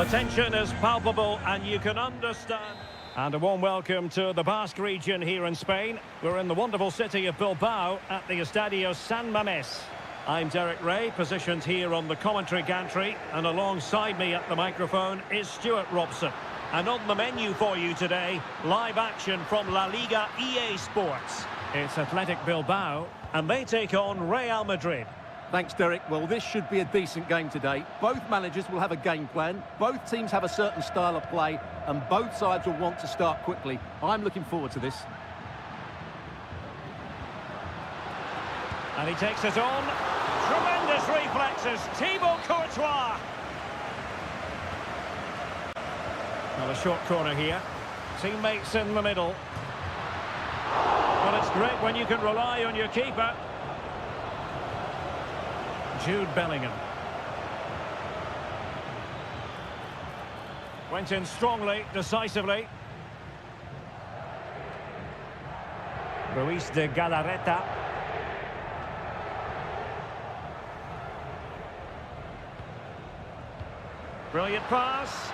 The tension is palpable and you can understand. And a warm welcome to the Basque region here in Spain. We're in the wonderful city of Bilbao at the Estadio San Mamés. I'm Derek Ray, positioned here on the commentary gantry, and alongside me at the microphone is Stuart Robson. And on the menu for you today, live action from La Liga EA Sports. It's Athletic Bilbao, and they take on Real Madrid. Thanks, Derek. Well, this should be a decent game today. Both managers will have a game plan. Both teams have a certain style of play, and both sides will want to start quickly. I'm looking forward to this. And he takes it on. Tremendous reflexes. Thibaut Courtois. Well, a short corner here. Teammates in the middle. Well, it's great when you can rely on your keeper. Jude Bellingham. Went in strongly, decisively. Luis de Galarreta. Brilliant pass.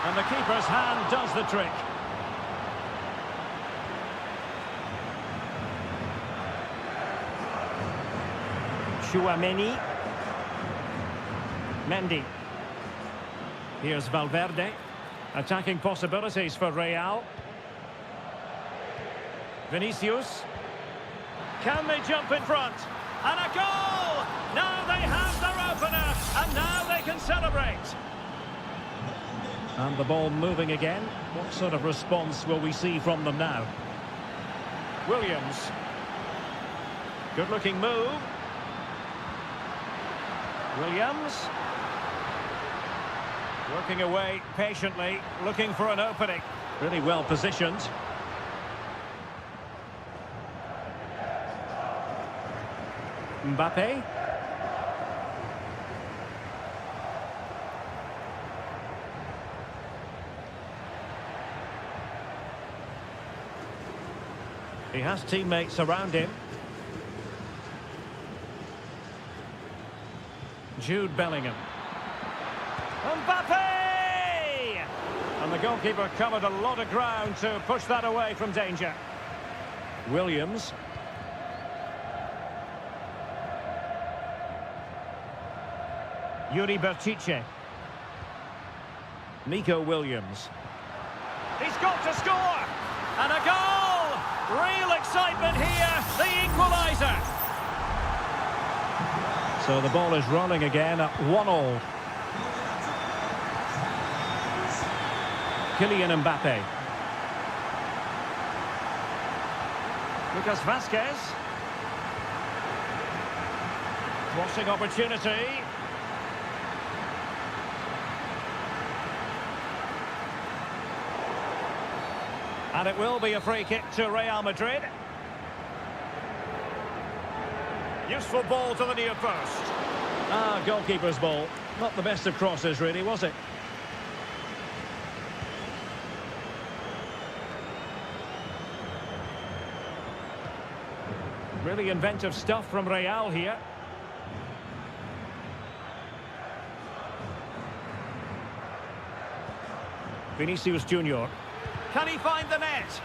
And the keeper's hand does the trick. Chouameni. Mendy. Here's Valverde. Attacking possibilities for Real. Vinicius. Can they jump in front? And a goal! Now they have their opener, and now they can celebrate. And the ball moving again. What sort of response will we see from them now? Williams. Good-looking move. Williams. Working away patiently, looking for an opening. Really well positioned. Mbappe. He has teammates around him. Jude Bellingham. Mbappe! And the goalkeeper covered a lot of ground to push that away from danger. Williams. Yuri Berchiche. Nico Williams. He's got to score! And a goal! Real excitement here, the equaliser. So the ball is rolling again at 1-1. Kylian Mbappe. Lucas Vazquez. Crossing opportunity. And it will be a free kick to Real Madrid. Useful ball to the near post. Goalkeeper's ball. Not the best of crosses, really, was it? Really inventive stuff from Real here. Vinicius Junior. Can he find the net?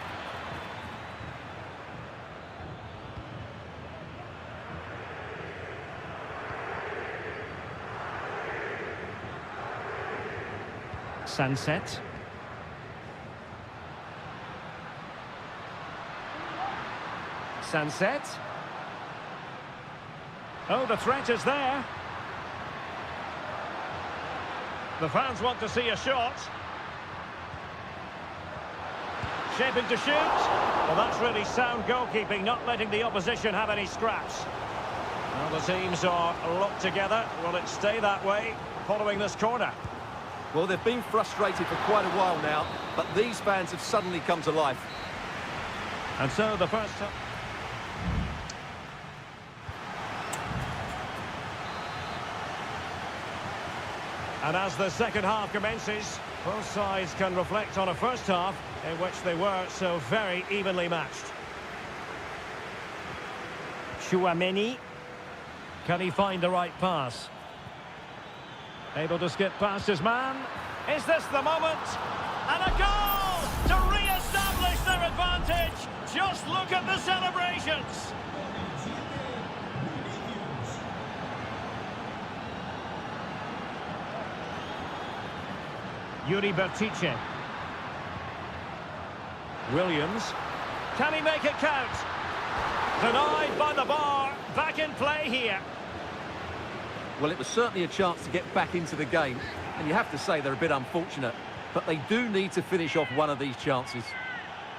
Sunset. Sunset. Oh, the threat is there. The fans want to see a shot. Shaping to shoot. Well, that's really sound goalkeeping, not letting the opposition have any scraps. Well, the teams are locked together. Will it stay that way following this corner? Well, they've been frustrated for quite a while now, but these fans have suddenly come to life. And so the first... And as the second half commences, both sides can reflect on a first half in which they were so very evenly matched. Chouameni. Can he find the right pass? Able to skip past his man. Is this the moment? And a goal to re-establish their advantage. Just look at the celebrations. Yuri Bertice. Williams. Can he make it count? Denied by the bar. Back in play here. Well, it was certainly a chance to get back into the game, and you have to say they're a bit unfortunate, but they do need to finish off one of these chances.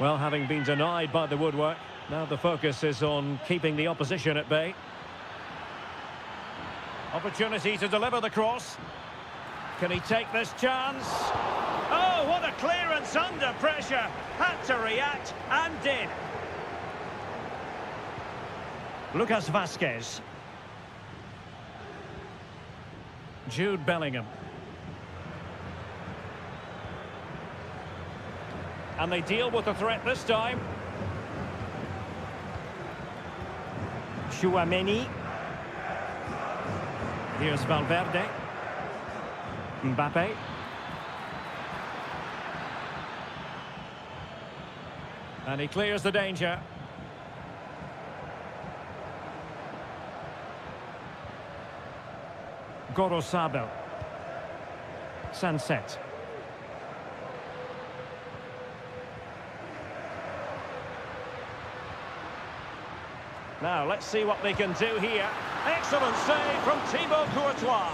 Well, having been denied by the woodwork, now the focus is on keeping the opposition at bay. Opportunity to deliver the cross. Can he take this chance? Oh, what a clearance under pressure. Had to react and did. Lucas Vasquez. Jude Bellingham. And they deal with the threat this time. Chouameni. Here's Valverde. Mbappe. And he clears the danger. Gorosabel. Sunset. Now, let's see what they can do here. Excellent save from Thibaut Courtois.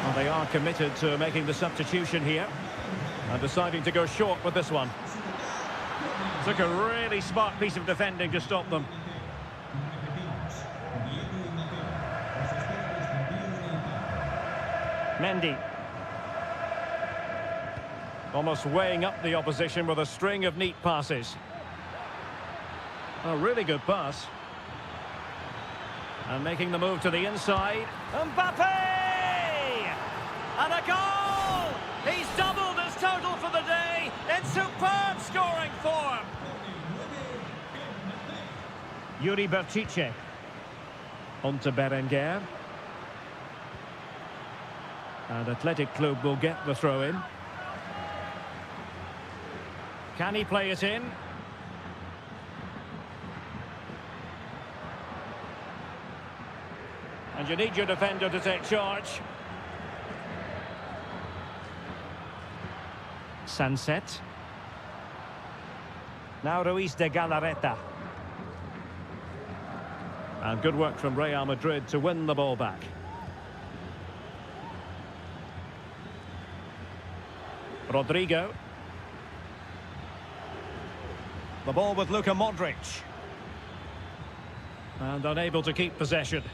Well, they are committed to making the substitution here and deciding to go short with this one. Took a really smart piece of defending to stop them. Mendy. Almost weighing up the opposition with a string of neat passes. A really good pass. And making the move to the inside. Mbappe! And a goal! He's doubled his total for the day in superb scoring form. Yuri Bertice. On to Berenguer. And Athletic Club will get the throw in. Can he play it in? And you need your defender to take charge. Sunset. Now Ruiz de Galarreta. And good work from Real Madrid to win the ball back. Rodrigo. The ball with Luka Modric. And unable to keep possession.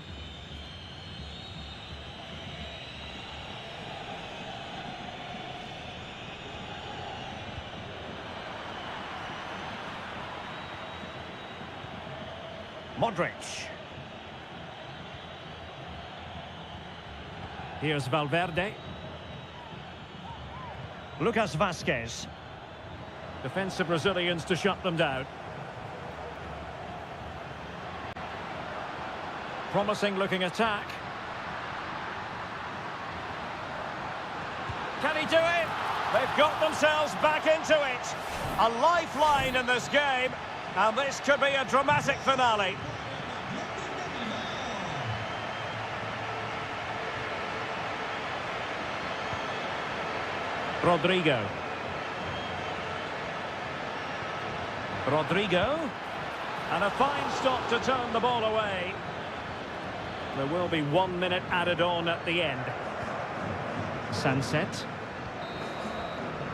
Modric. Here's Valverde. Lucas Vasquez. Defensive Brazilians to shut them down. Promising looking attack. Can he do it? They've got themselves back into it. A lifeline in this game, and this could be a dramatic finale. Rodrigo. And a fine stop to turn the ball away. There will be 1 minute added on at the end. Sunset.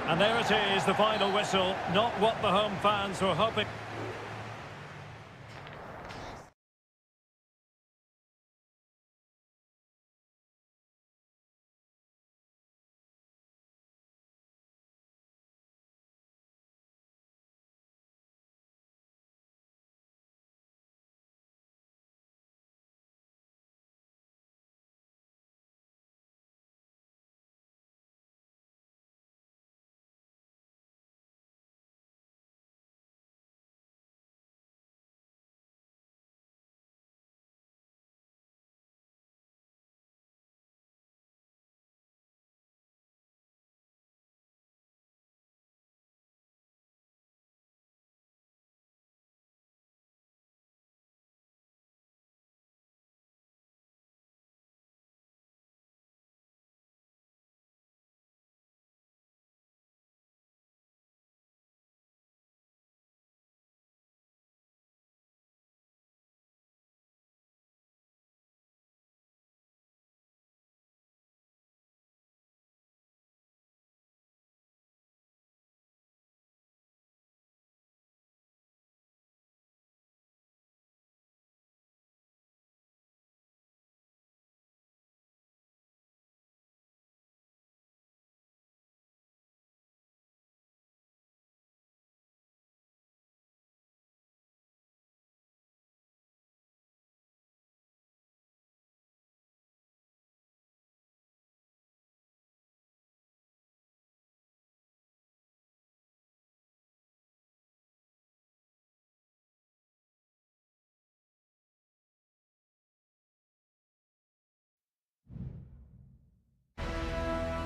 And there it is, the final whistle. Not what the home fans were hoping.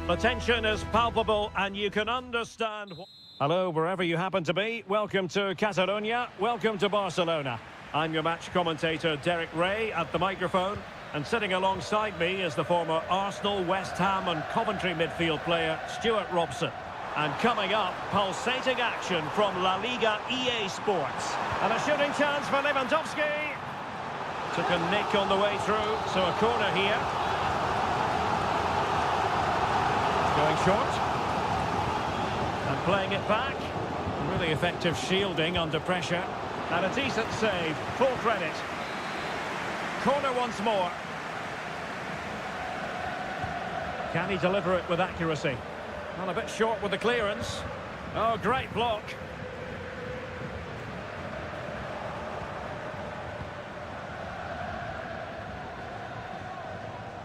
The tension is palpable and you can understand. Hello, wherever you happen to be. Welcome to Catalonia. Welcome to Barcelona. I'm your match commentator, Derek Ray, at the microphone. And sitting alongside me is the former Arsenal, West Ham and Coventry midfield player, Stuart Robson. And coming up, pulsating action from La Liga EA Sports. And a shooting chance for Lewandowski. Took a nick on the way through, so a corner here. Going short. And playing it back. Really effective shielding under pressure. And a decent save. Full credit. Corner once more. Can he deliver it with accuracy? Well, a bit short with the clearance. Oh, great block.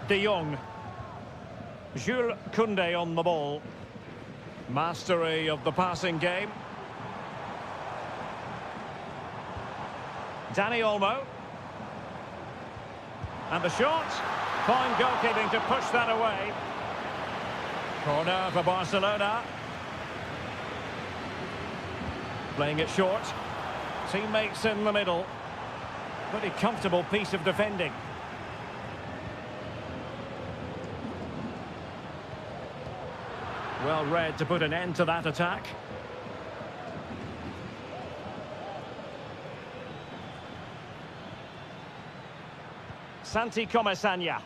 De Jong. Jules Koundé on the ball. Mastery of the passing game. Dani Olmo. And the shot. Fine goalkeeping to push that away. Corner for Barcelona. Playing it short. Teammates in the middle. Pretty comfortable piece of defending. Well read to put an end to that attack. Santi Comesaña.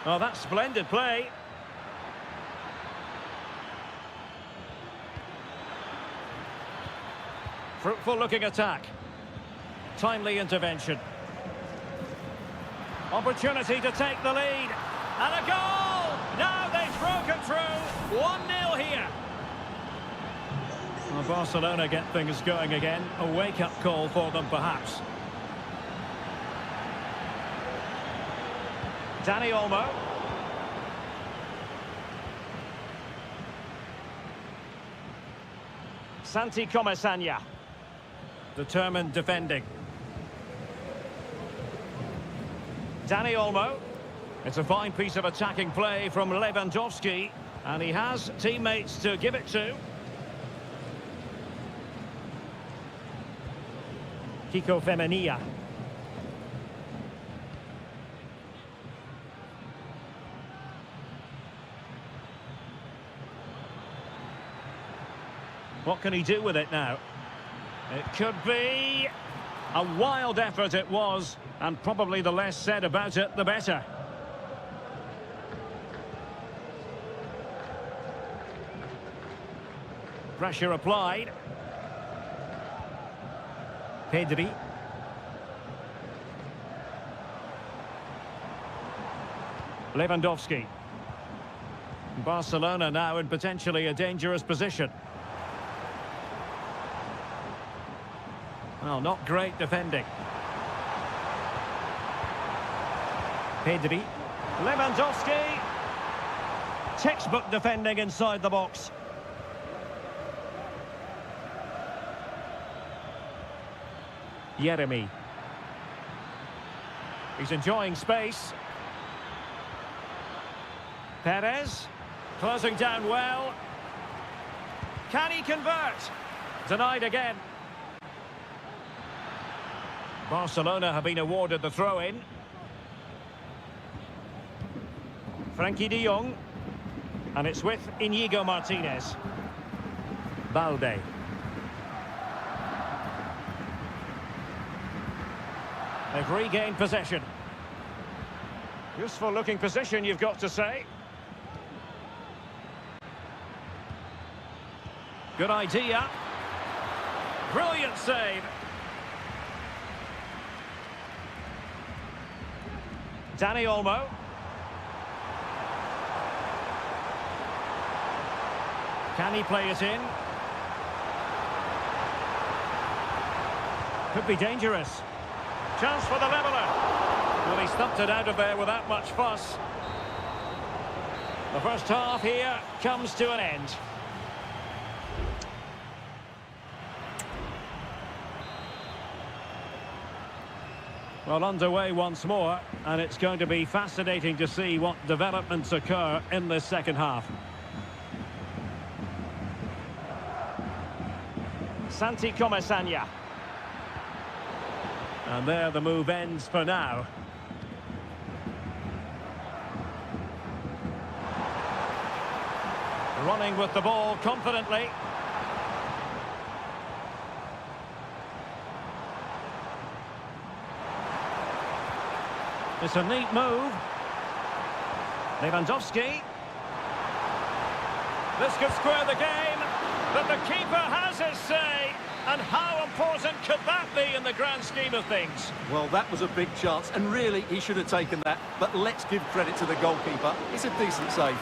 Oh, that's splendid play. Fruitful looking attack. Timely intervention. Opportunity to take the lead. And a goal! Now they've broken through. 1-0 here. Well, Barcelona get things going again. A wake-up call for them, perhaps. Dani Olmo. Santi Comesaña. Determined defending. Dani Olmo. It's a fine piece of attacking play from Lewandowski. And he has teammates to give it to. Kiko Femenia. What can he do with it now? It could be a wild effort it was, and probably the less said about it, the better. Pressure applied. Pedri. Lewandowski. Barcelona now in potentially a dangerous position. Well, not great defending. Pedri. Lewandowski. Textbook defending inside the box. Yeremy. He's enjoying space. Perez. Closing down well. Can he convert? Denied again. Barcelona have been awarded the throw-in. Frankie de Jong. And it's with Inigo Martinez. Balde. They've regained possession. Useful looking position, you've got to say. Good idea. Brilliant save. Dani Olmo. Can he play it in? Could be dangerous. Chance for the leveller. Well, he stumped it out of there without much fuss. The first half here comes to an end. Well, underway once more, and it's going to be fascinating to see what developments occur in this second half. Santi Comesaña. And there the move ends for now. Running with the ball confidently. It's a neat move. Lewandowski. This could square the game, but the keeper has his say. And how important could that be in the grand scheme of things? Well, that was a big chance, and really, he should have taken that. But let's give credit to the goalkeeper. It's a decent save.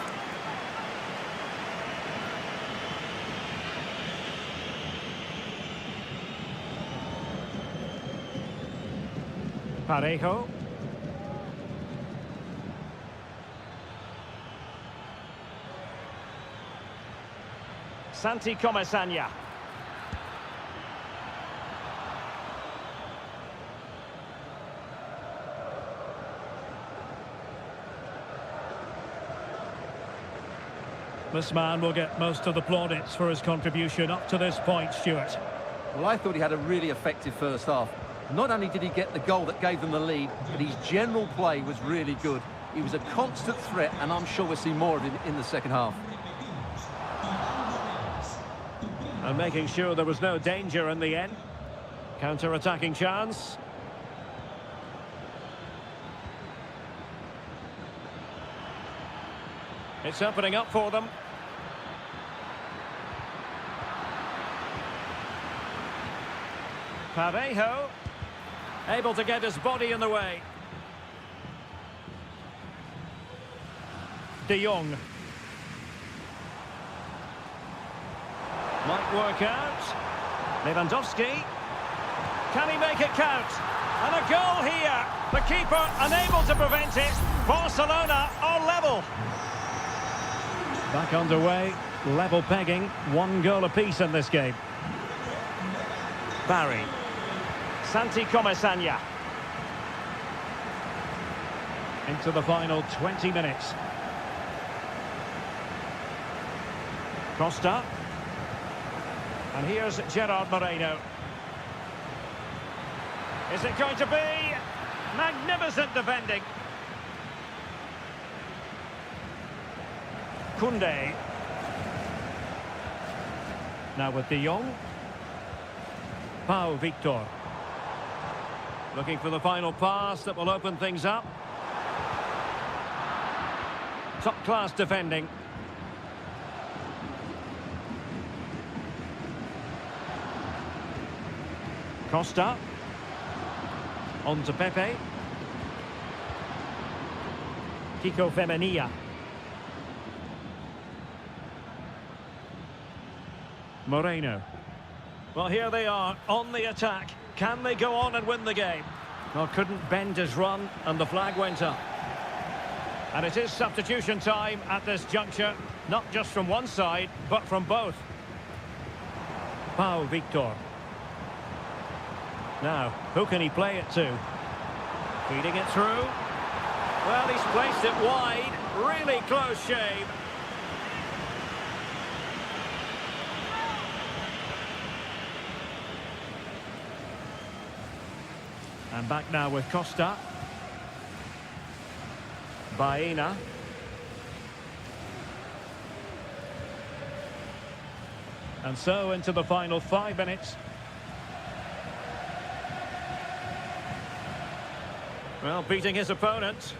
Parejo. Santi Comesaña. This man will get most of the plaudits for his contribution up to this point, Stuart. Well, I thought he had a really effective first half. Not only did he get the goal that gave them the lead, but his general play was really good. He was a constant threat, and I'm sure we'll see more of him in the second half. And making sure there was no danger in the end. Counter-attacking chance. It's opening up for them. Parejo, able to get his body in the way. De Jong. Might work out. Lewandowski. Can he make it count? And a goal here. The keeper unable to prevent it. Barcelona are level. Back underway. Level pegging. 1 goal apiece in this game. Barry. Santi Comesaña. Into the final 20 minutes. Costa. And here's Gerard Moreno. Is it going to be? Magnificent defending. Koundé. Now with De Jong. Pau Victor. Looking for the final pass that will open things up. Top-class defending. Costa. On to Pepe. Kiko Femenia. Moreno. Well, here they are on the attack. Can they go on and win the game? Well, couldn't bend his run, and the flag went up. And it is substitution time at this juncture, not just from one side, but from both. Pau Victor. Now, who can he play it to? Feeding it through. Well, he's placed it wide. Really close shave. And back now with Costa. Baena. And so into the final 5 minutes. Well, beating his opponent.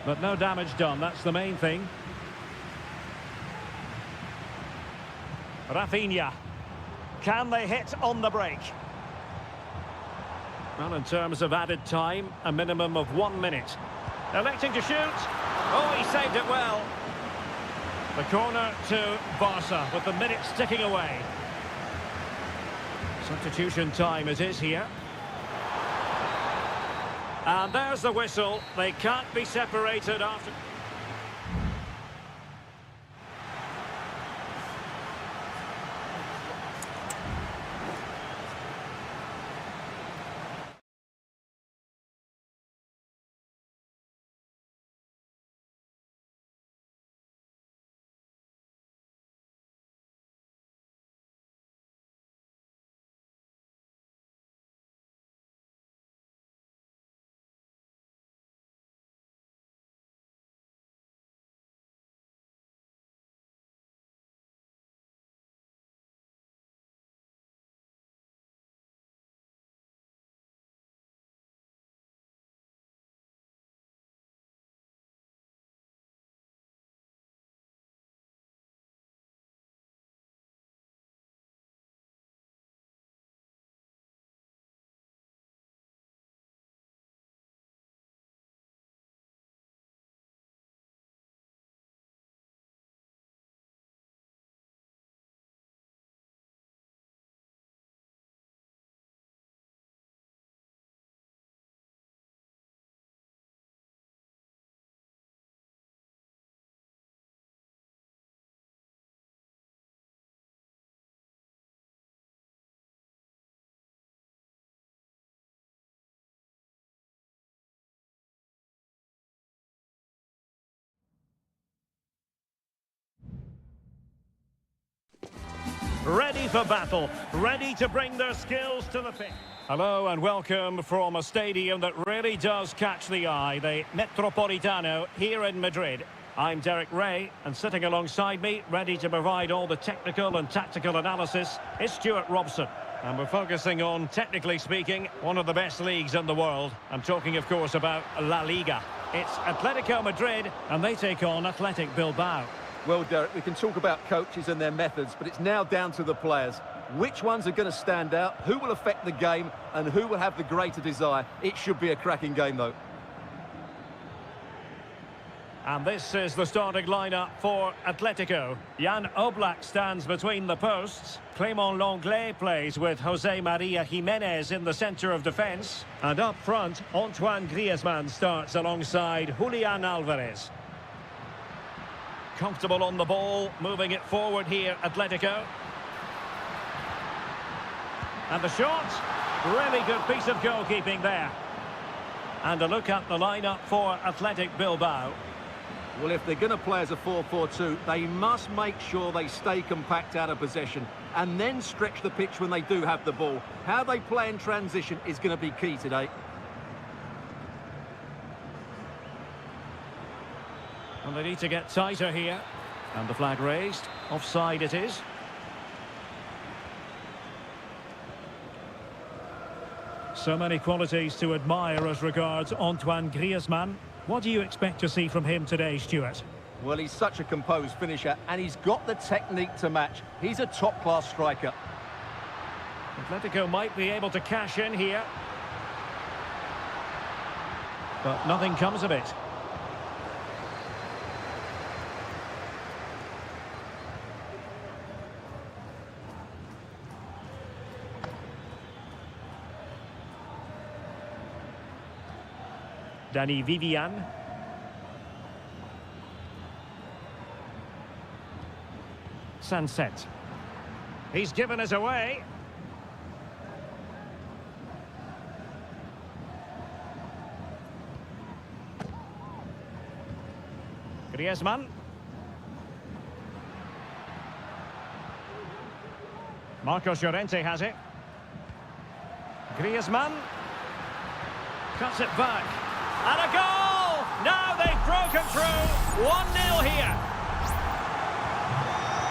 But no damage done, that's the main thing. Rafinha. Can they hit on the break? Well, in terms of added time, a minimum of 1 minute. Electing to shoot. Oh, he saved it well. The corner to Barca with the minutes ticking away. Substitution time it is here. And there's the whistle. They can't be separated after... ready for battle, ready to bring their skills to the pitch. Hello and welcome from a stadium that really does catch the eye, the Metropolitano here in Madrid. I'm Derek Ray, and sitting alongside me, ready to provide all the technical and tactical analysis, is Stuart Robson. And we're focusing on, technically speaking, one of the best leagues in the world. I'm talking, of course, about La Liga. It's Atletico Madrid, and they take on Athletic Bilbao. Well, Derek, we can talk about coaches and their methods, but it's now down to the players. Which ones are going to stand out, who will affect the game, and who will have the greater desire? It should be a cracking game, though. And this is the starting lineup for Atletico. Jan Oblak stands between the posts. Clément Lenglet plays with Jose Maria Jimenez in the centre of defence. And up front, Antoine Griezmann starts alongside Julian Alvarez. Comfortable on the ball, moving it forward here, Atletico. And the shot, really good piece of goalkeeping there. And a look at the lineup for Athletic Bilbao. Well, if they're going to play as a 4-4-2, they must make sure they stay compact out of possession and then stretch the pitch when they do have the ball. How they play in transition is going to be key today. And they need to get tighter here. And the flag raised. Offside it is. So many qualities to admire as regards Antoine Griezmann. What do you expect to see from him today, Stuart? Well, he's such a composed finisher, and he's got the technique to match. He's a top-class striker. Atletico might be able to cash in here. But nothing comes of it. Danny Vivian. Sunset. He's given us away. Griezmann. Marcos Llorente has it. Griezmann. Cuts it back. And a goal! Now they've broken through. 1-0 here.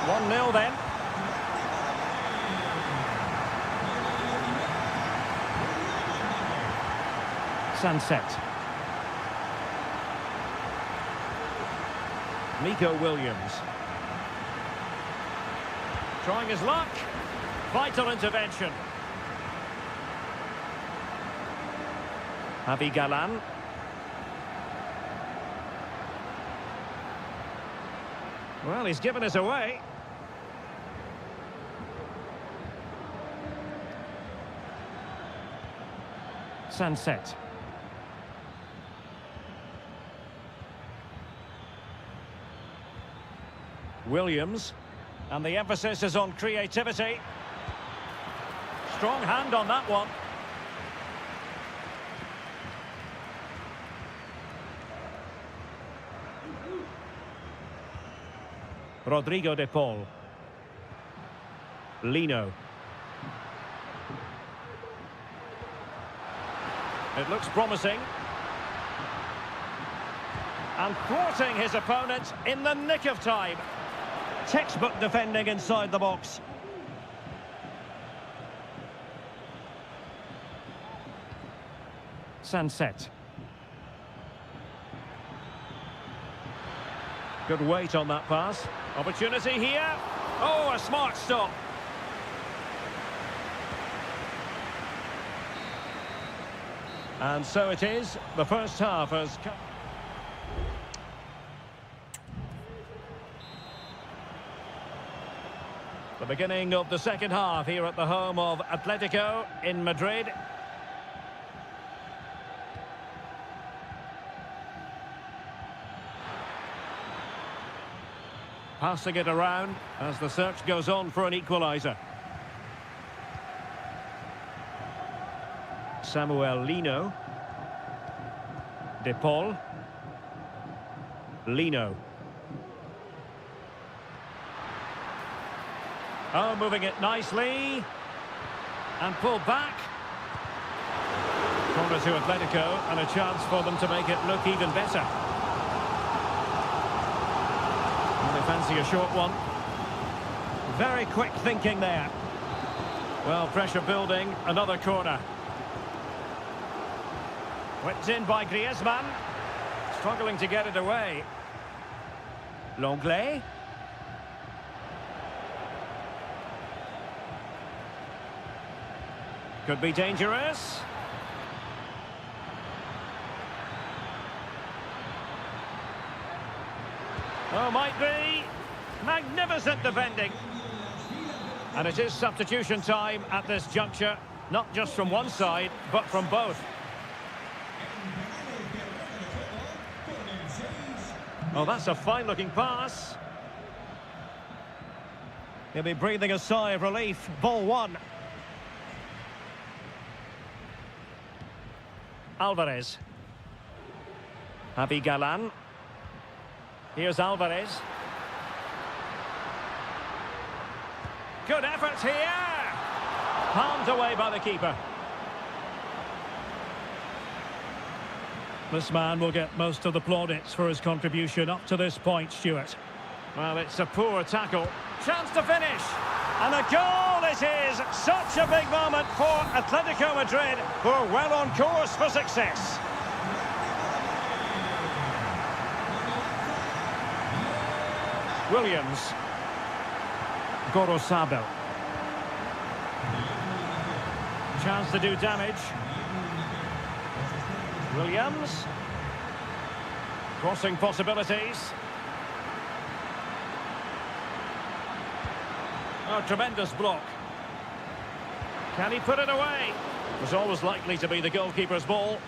1-0 then. Sunset. Nico Williams. Trying his luck. Vital intervention. Javi Galan. Well, he's given us away. Sunset. Williams. And the emphasis is on creativity. Strong hand on that one. Rodrigo de Paul. Lino. It looks promising. And thwarting his opponent in the nick of time. Textbook defending inside the box. Sunset. Good weight on that pass. Opportunity here. Oh, a smart stop. And so it is. The first half has come. The beginning of the second half here at the home of Atletico in Madrid. Passing it around as the search goes on for an equaliser. Samuel Lino. De Paul. Lino. Oh, moving it nicely. And pulled back. Corner to Atletico, and a chance for them to make it look even better. And they fancy a short one. Very quick thinking there. Well, pressure building, another corner. Whipped in by Griezmann. Struggling to get it away. Longley. Could be dangerous. Oh, might be. Magnificent defending. And it is substitution time at this juncture. Not just from one side, but from both. Oh, that's a fine-looking pass. He'll be breathing a sigh of relief. Ball one. Alvarez. Javi Galan. Here's Alvarez. Good effort here. Palmed away by the keeper. This man will get most of the plaudits for his contribution up to this point, Stuart. Well, it's a poor tackle. Chance to finish. And a goal it is. Such a big moment for Atletico Madrid, who are well on course for success. Williams. Gorosabel. Chance to do damage. Williams. Crossing possibilities. Oh, tremendous block. Can he put it away? It was always likely to be the goalkeeper's ball.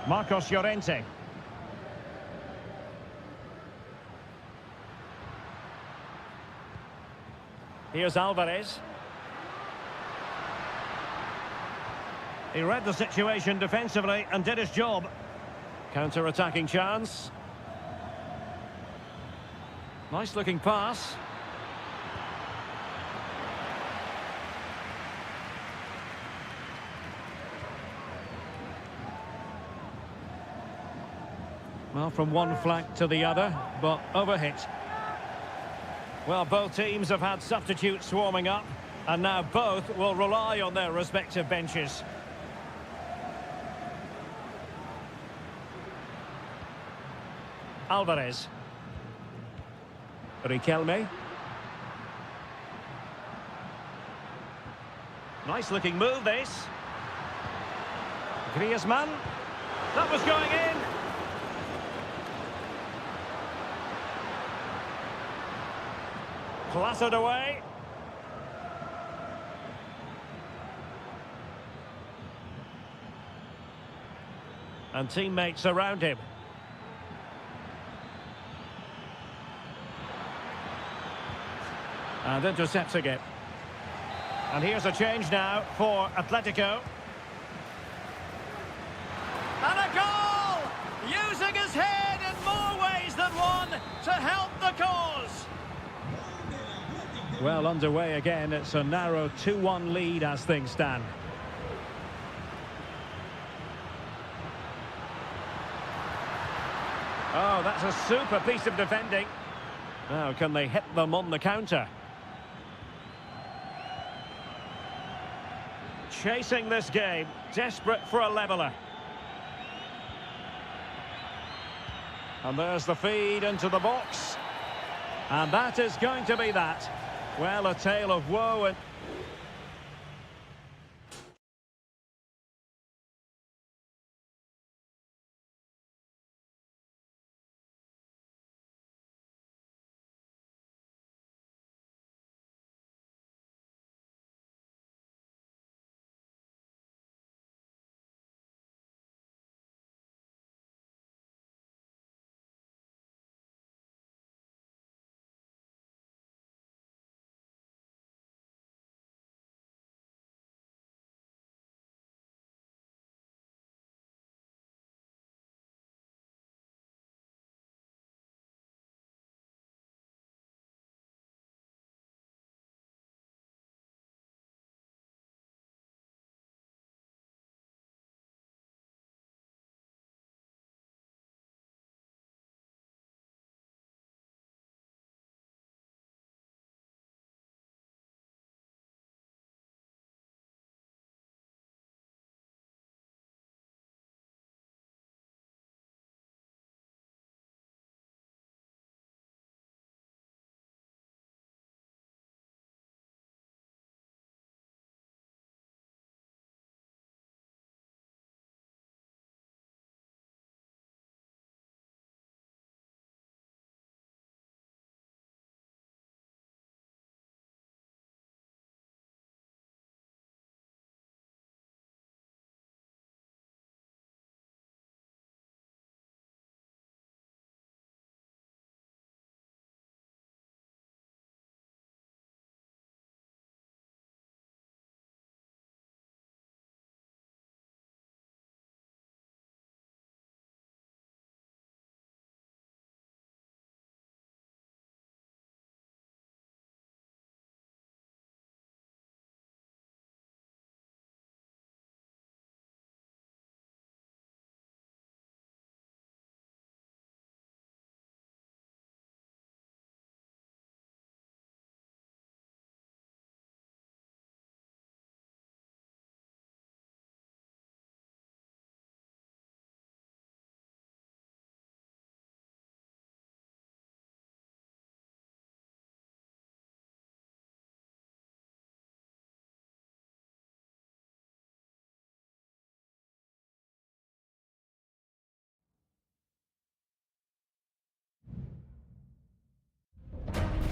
Marcos Llorente. Here's Alvarez. He read the situation defensively and did his job. Counter-attacking chance. Nice looking pass. Well, from one flank to the other, but overhit. Well, both teams have had substitutes swarming up, and now both will rely on their respective benches. Alvarez. Riquelme. Nice looking move, this. Griezmann. That was going in. Clattered away. And teammates around him. And intercepting it. And here's a change now for Atletico. And a goal! Using his head in more ways than one to help the cause. Well, underway again. It's a narrow 2-1 lead as things stand. Oh, that's a super piece of defending. Now, can they hit them on the counter? Chasing this game, desperate for a leveller. And there's the feed into the box. And that is going to be that. Well, a tale of woe and...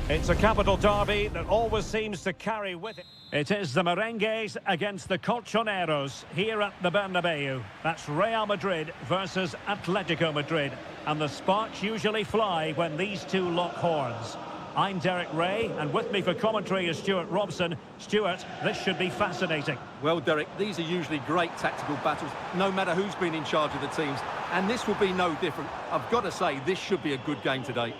It's a capital derby that always seems to carry with it. It is the Merengues against the Colchoneros here at the Bernabeu. That's Real Madrid versus Atletico Madrid. And the sparks usually fly when these two lock horns. I'm Derek Ray, and with me for commentary is Stuart Robson. Stuart, this should be fascinating. Well, Derek, these are usually great tactical battles, no matter who's been in charge of the teams. And this will be no different. I've got to say, this should be a good game today.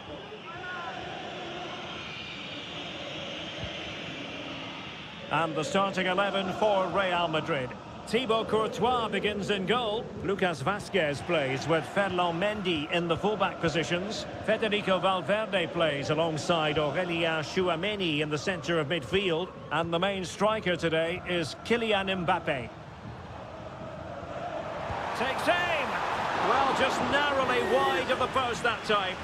And the starting 11 for Real Madrid. Thibaut Courtois begins in goal. Lucas Vazquez plays with Ferland Mendy in the fullback positions. Federico Valverde plays alongside Aurélien Tchouameni in the centre of midfield. And the main striker today is Kylian Mbappe. Takes aim! Well, just narrowly wide of the post that time.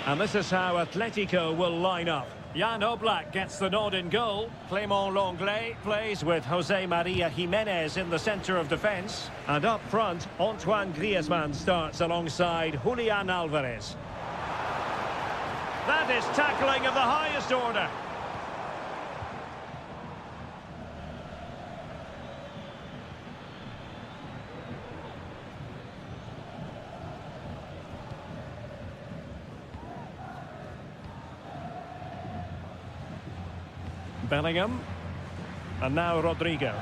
And this is how Atletico will line up. Jan Oblak gets the nod in goal. Clément Lenglet plays with José María Jiménez in the centre of defence. And up front, Antoine Griezmann starts alongside Julián Álvarez. That is tackling of the highest order. Bellingham. And now Rodrigo.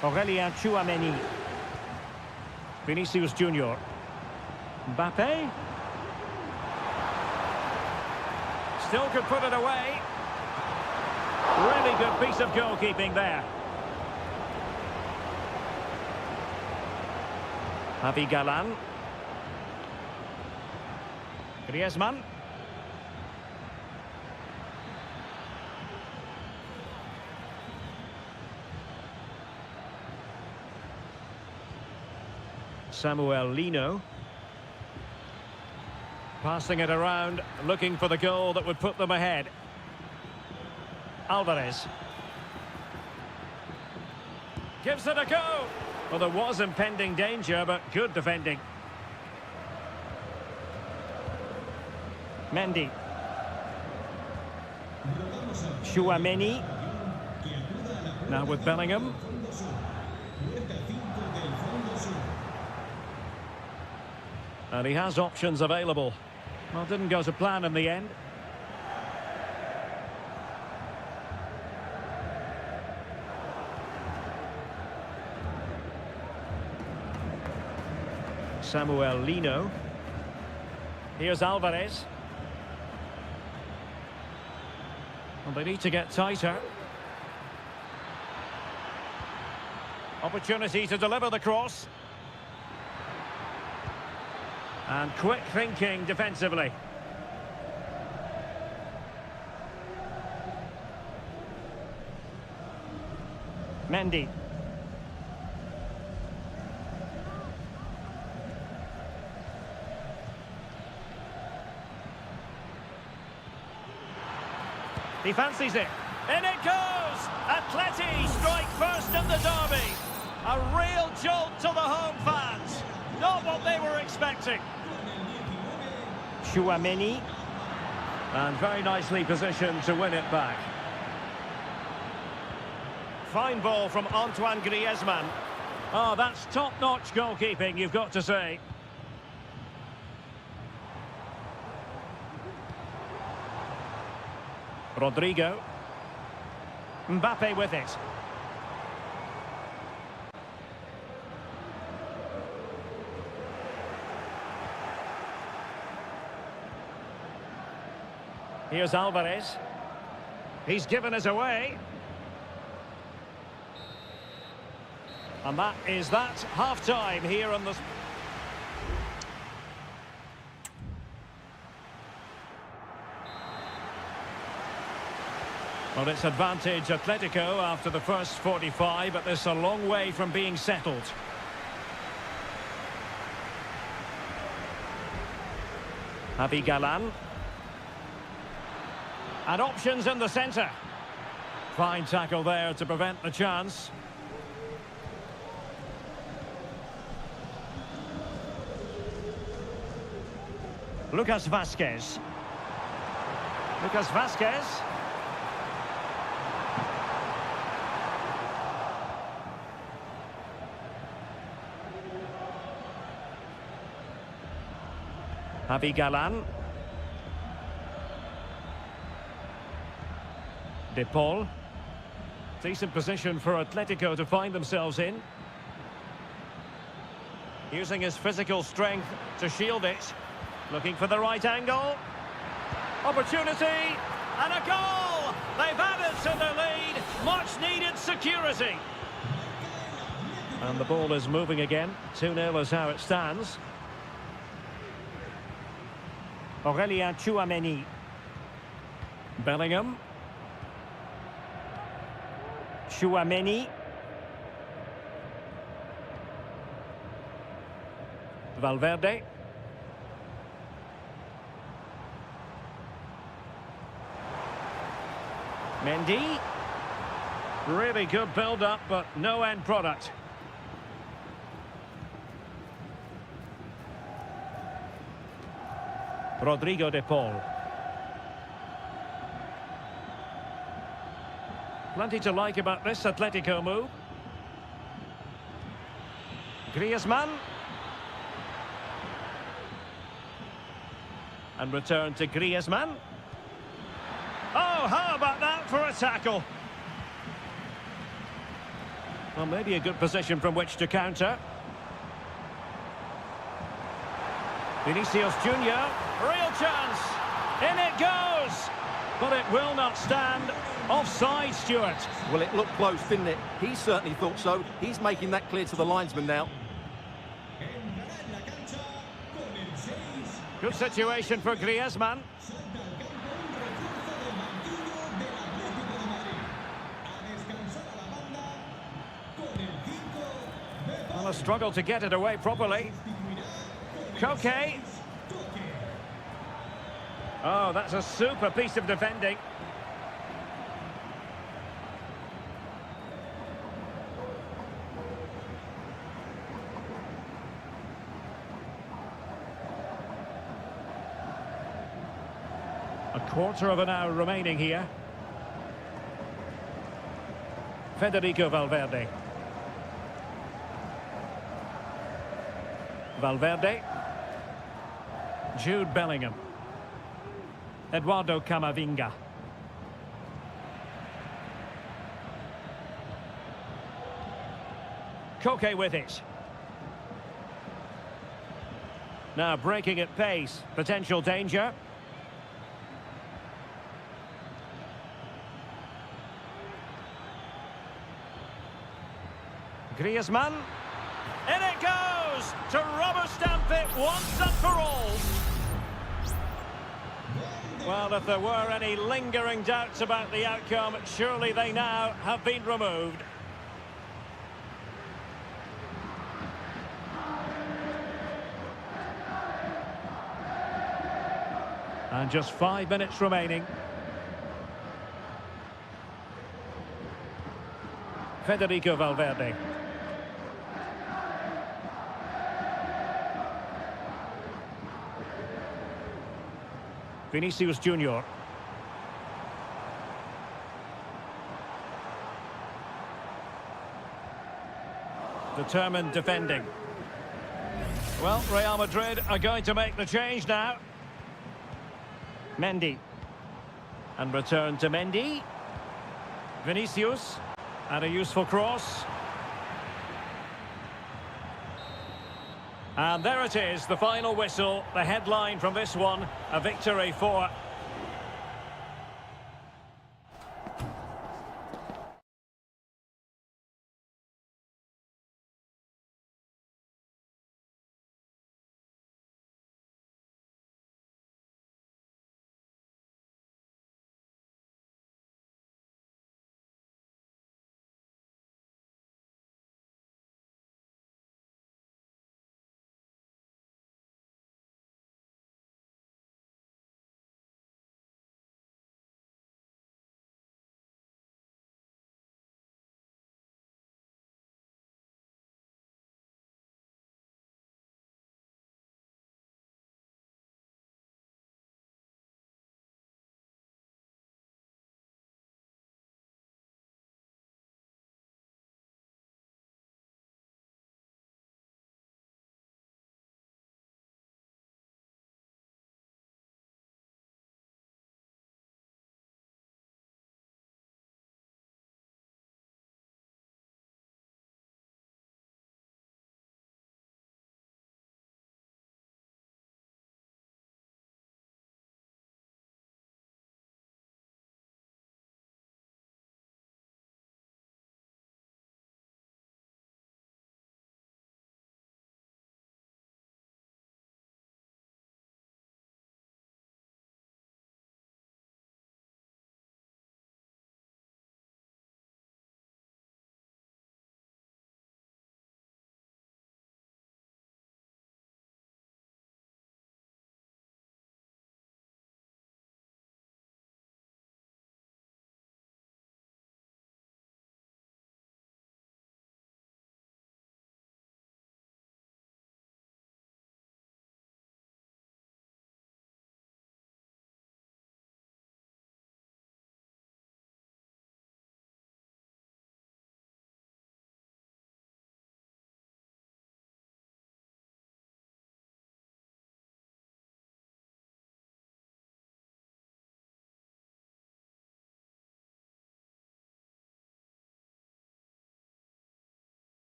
Aurélien Tchouameni. Vinicius Junior. Mbappe. Still could put it away. Really good piece of goalkeeping there. Javi Galán. Griezmann. Samuel Lino. Passing it around, looking for the goal that would put them ahead. Álvarez. Gives it a go. Well, there was impending danger, but good defending. Mendy. Tchouameni. Now with Bellingham. And he has options available. Well, didn't go to plan in the end. Samuel Lino. Here's Álvarez. Well, they need to get tighter. Opportunity to deliver the cross. And quick thinking defensively. Mendy. He fancies it. In it goes! Atleti strike first in the derby. A real jolt to the home fans. Not what they were expecting. Tchouameni. And very nicely positioned to win it back. Fine ball from Antoine Griezmann. Oh, that's top-notch goalkeeping, you've got to say. Rodrigo. Mbappe with it. Here's Álvarez. He's given us away. And that is that. Half-time here on the... Well, it's advantage Atletico after the first 45, but this a long way from being settled. Javi Galán. And options in the centre. Fine tackle there to prevent the chance. Lucas Vazquez. Lucas Vazquez. Javi Galan. De Paul. Decent position for Atletico to find themselves in. Using his physical strength to shield it. Looking for the right angle. Opportunity. And a goal! They've added to the lead. Much needed security. And the ball is moving again. 2-0 is how it stands. Aurélien Tchouaméni. Bellingham. Tchouaméni. Valverde. Mendy. Really good build-up, but no end product. Rodrigo de Paul. Plenty to like about this Atletico move. Griezmann. And return to Griezmann. Oh, how about that for a tackle? Well, maybe a good position from which to counter. Vinicius Junior, real chance. In it goes. But it will not stand. Offside, Stuart. Well, it looked close, didn't it? He certainly thought so. He's making that clear to the linesman now. Good situation for Griezmann. Well, a struggle to get it away properly. Koke. Oh, that's a super piece of defending. A quarter of an hour remaining here. Federico Valverde. Valverde. Jude Bellingham. Eduardo Camavinga. Koke with it. Now breaking at pace. Potential danger. Griezmann. In it goes! To rubber stamp it once and for all. Well, if there were any lingering doubts about the outcome, surely they now have been removed. And just 5 minutes remaining. Federico Valverde. Vinicius Junior. Determined defending. Well, Real Madrid are going to make the change now. Mendy. And return to Mendy. Vinicius. And a useful cross. And there it is, the final whistle, the headline from this one, a victory for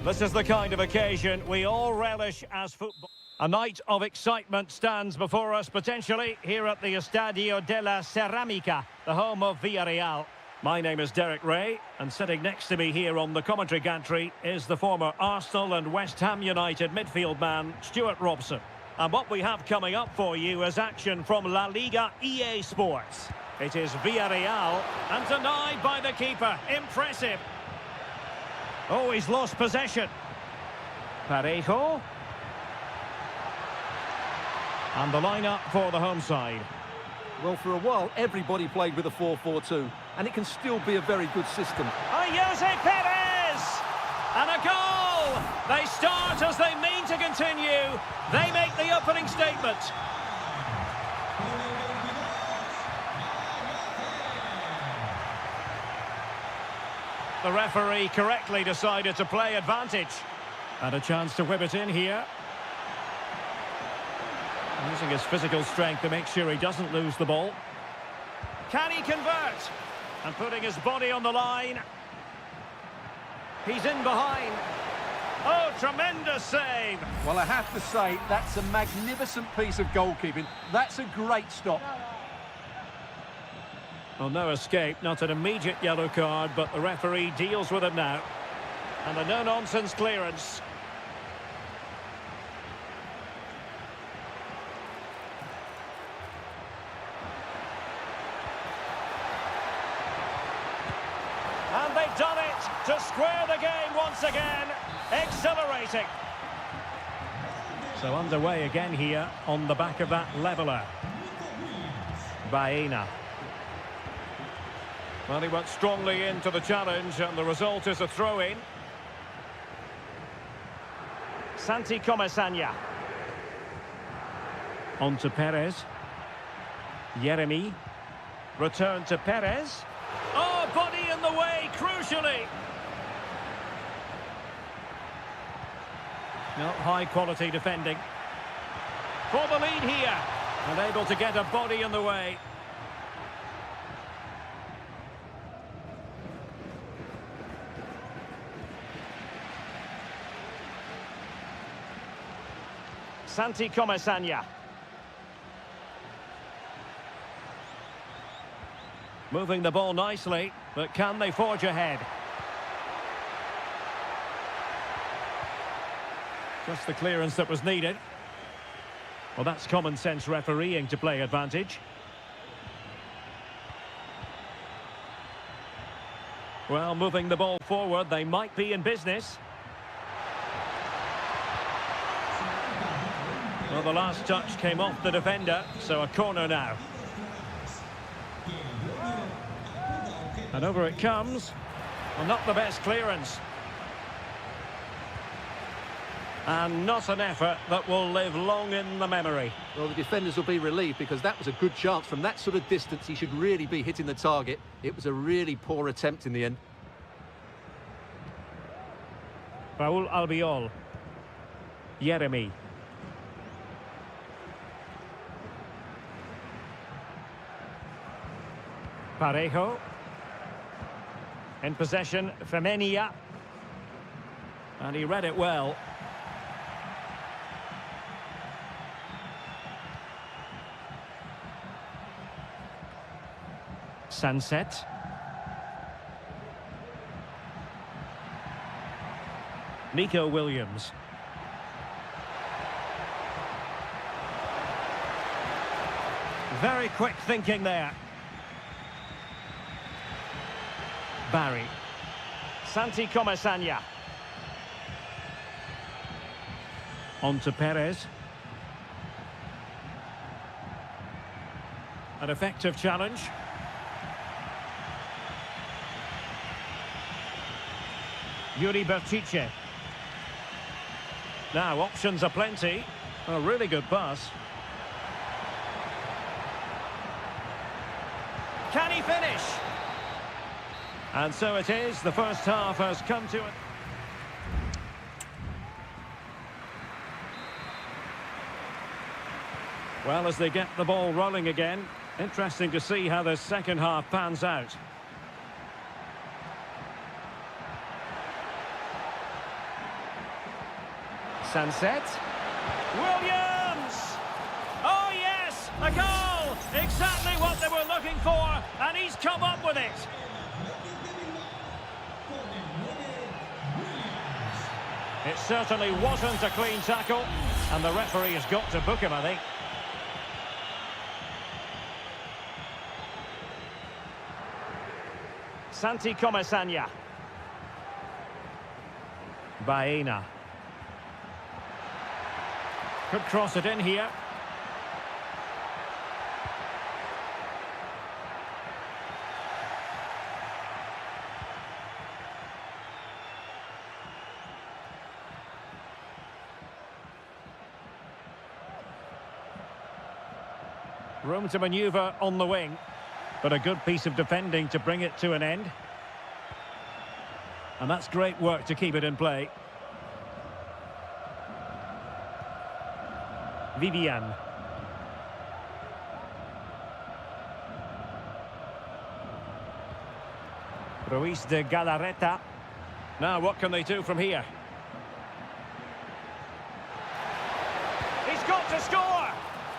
This is the kind of occasion we all relish as football. A night of excitement stands before us, potentially, here at the Estadio de la Ceramica, the home of Villarreal. My name is Derek Ray, and sitting next to me here on the commentary gantry is the former Arsenal and West Ham United midfield man, Stuart Robson. And what we have coming up for you is action from La Liga EA Sports. It is Villarreal, and denied by the keeper. Impressive. Oh, he's lost possession. Parejo. And the lineup for the home side. Well, for a while, everybody played with a 4-4-2, and it can still be a very good system. Jose Perez! And a goal! They start as they mean to continue. They make the opening statement. The referee correctly decided to play advantage. And a chance to whip it in here. Using his physical strength to make sure he doesn't lose the ball. Can he convert? And putting his body on the line. He's in behind. Oh, tremendous save. Well, I have to say, that's a magnificent piece of goalkeeping. That's a great stop. Well, no escape, not an immediate yellow card, but the referee deals with it now. And a no-nonsense clearance. And they've done it to square the game once again. Exhilarating. So underway again here on the back of that leveller. Baena. Well, he went strongly into the challenge, and the result is a throw-in. Santi Comesaña. On to Perez. Yeremy. Return to Perez. Oh, body in the way, crucially. No, high-quality defending. For the lead here. And able to get a body in the way. Santi Comesaña. Moving the ball nicely, but can they forge ahead? Just the clearance that was needed. Well, that's common sense refereeing to play advantage. Well, moving the ball forward, they might be in business. Well, the last touch came off the defender, so a corner now. And over it comes. Well, not the best clearance. And not an effort that will live long in the memory. Well, the defenders will be relieved because that was a good chance. From that sort of distance, he should really be hitting the target. It was a really poor attempt in the end. Raúl Albiol. Yeremy. Parejo. In possession, Femenia. And he read it well. Sunset. Nico Williams. Very quick thinking there. Barry. Santi Comesaña. On to Perez. An effective challenge. Yuri Berchiche. Now, options are plenty. A really good pass. Can he finish? And so it is. The first half has come to it. Well, as they get the ball rolling again, interesting to see how the second half pans out. Sunset. Williams! Oh yes, a goal! Exactly what they were looking for, and he's come up with it. It certainly wasn't a clean tackle, and the referee has got to book him, I think. Santi Comesaña. Baena. Could cross it in here. Room to manoeuvre on the wing, but a good piece of defending to bring it to an end. And that's great work to keep it in play. Vivian. Ruiz de Galarreta. Now what can they do from here? He's got to score!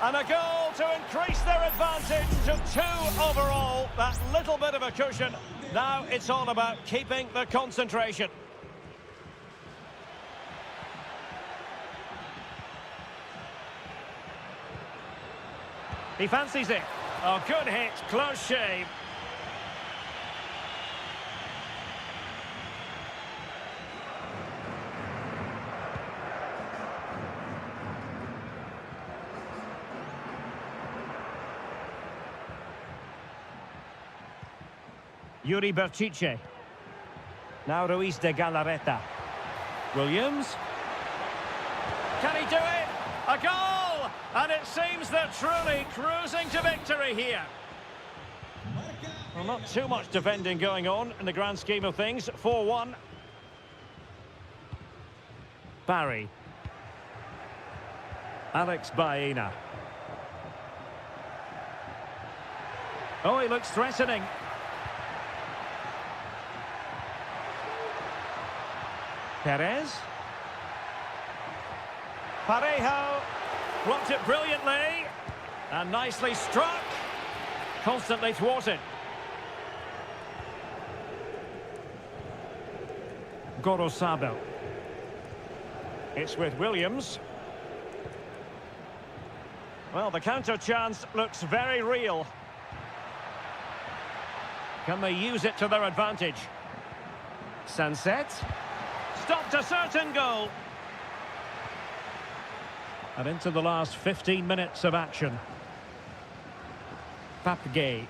And a goal to increase their advantage to 2 overall. That little bit of a cushion. Now it's all about keeping the concentration. He fancies it. Oh, good hit. Close shave. Yuri Berchiche. Now Ruiz de Galarreta. Williams. Can he do it? A goal! And it seems they're truly cruising to victory here. Well, not too much defending going on in the grand scheme of things. 4-1. Barry. Alex Baena. Oh, he looks threatening. Perez. Parejo blocked it brilliantly and nicely struck. Constantly thwarted. Gorosabel. It's with Williams. Well, the counter chance looks very real. Can they use it to their advantage? Sunset. Stopped a certain goal. And into the last 15 minutes of action. Papgay.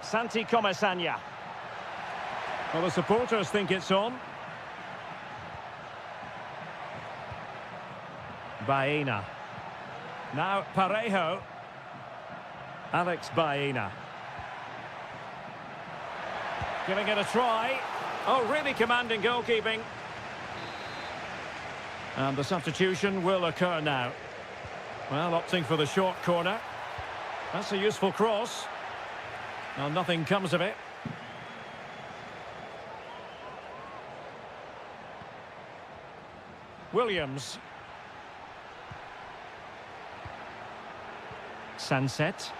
Santi Comesaña. Well, the supporters think it's on. Baena. Now Parejo. Alex Baena. Giving it a try. Oh, really commanding goalkeeping. And the substitution will occur now. Well, opting for the short corner. That's a useful cross. Well, nothing comes of it. Williams. Sunset.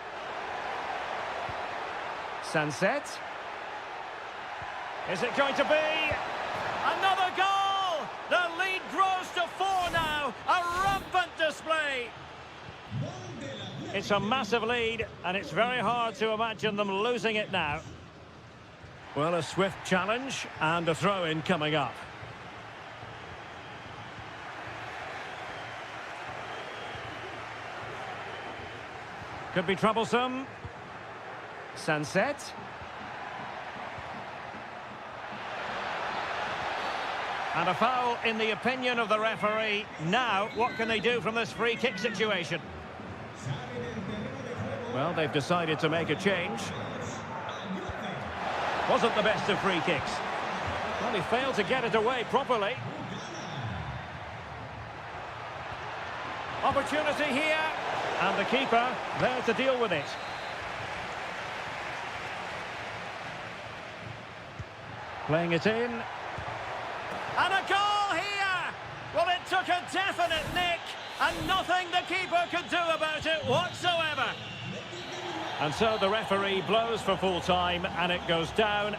Sunset. Is it going to be another goal? The lead grows to 4 now. A rampant display. It's a massive lead, and it's very hard to imagine them losing it now. Well, a swift challenge and a throw-in coming up. Could be troublesome. Sunset. And a foul in the opinion of the referee. Now, what can they do from this free kick situation? Well, they've decided to make a change. Wasn't the best of free kicks. Well, he failed to get it away properly. Opportunity here. And the keeper there to deal with it. Playing it in. And a goal here! Well, it took a definite nick, and nothing the keeper could do about it whatsoever. And so the referee blows for full time, and it goes down.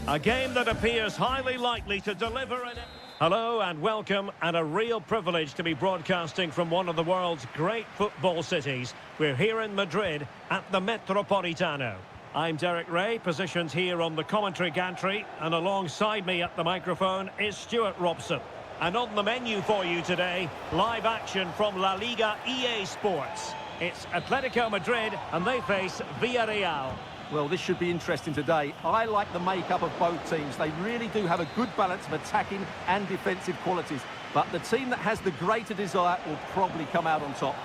A game that appears highly likely to deliver an... Hello and welcome, and a real privilege to be broadcasting from one of the world's great football cities. We're here in Madrid at the Metropolitano. I'm Derek Ray, positioned here on the commentary gantry, and alongside me at the microphone is Stuart Robson. And on the menu for you today, live action from La Liga EA Sports. It's Atletico Madrid and they face Villarreal. Well, this should be interesting today. I like the makeup of both teams. They really do have a good balance of attacking and defensive qualities. But the team that has the greater desire will probably come out on top.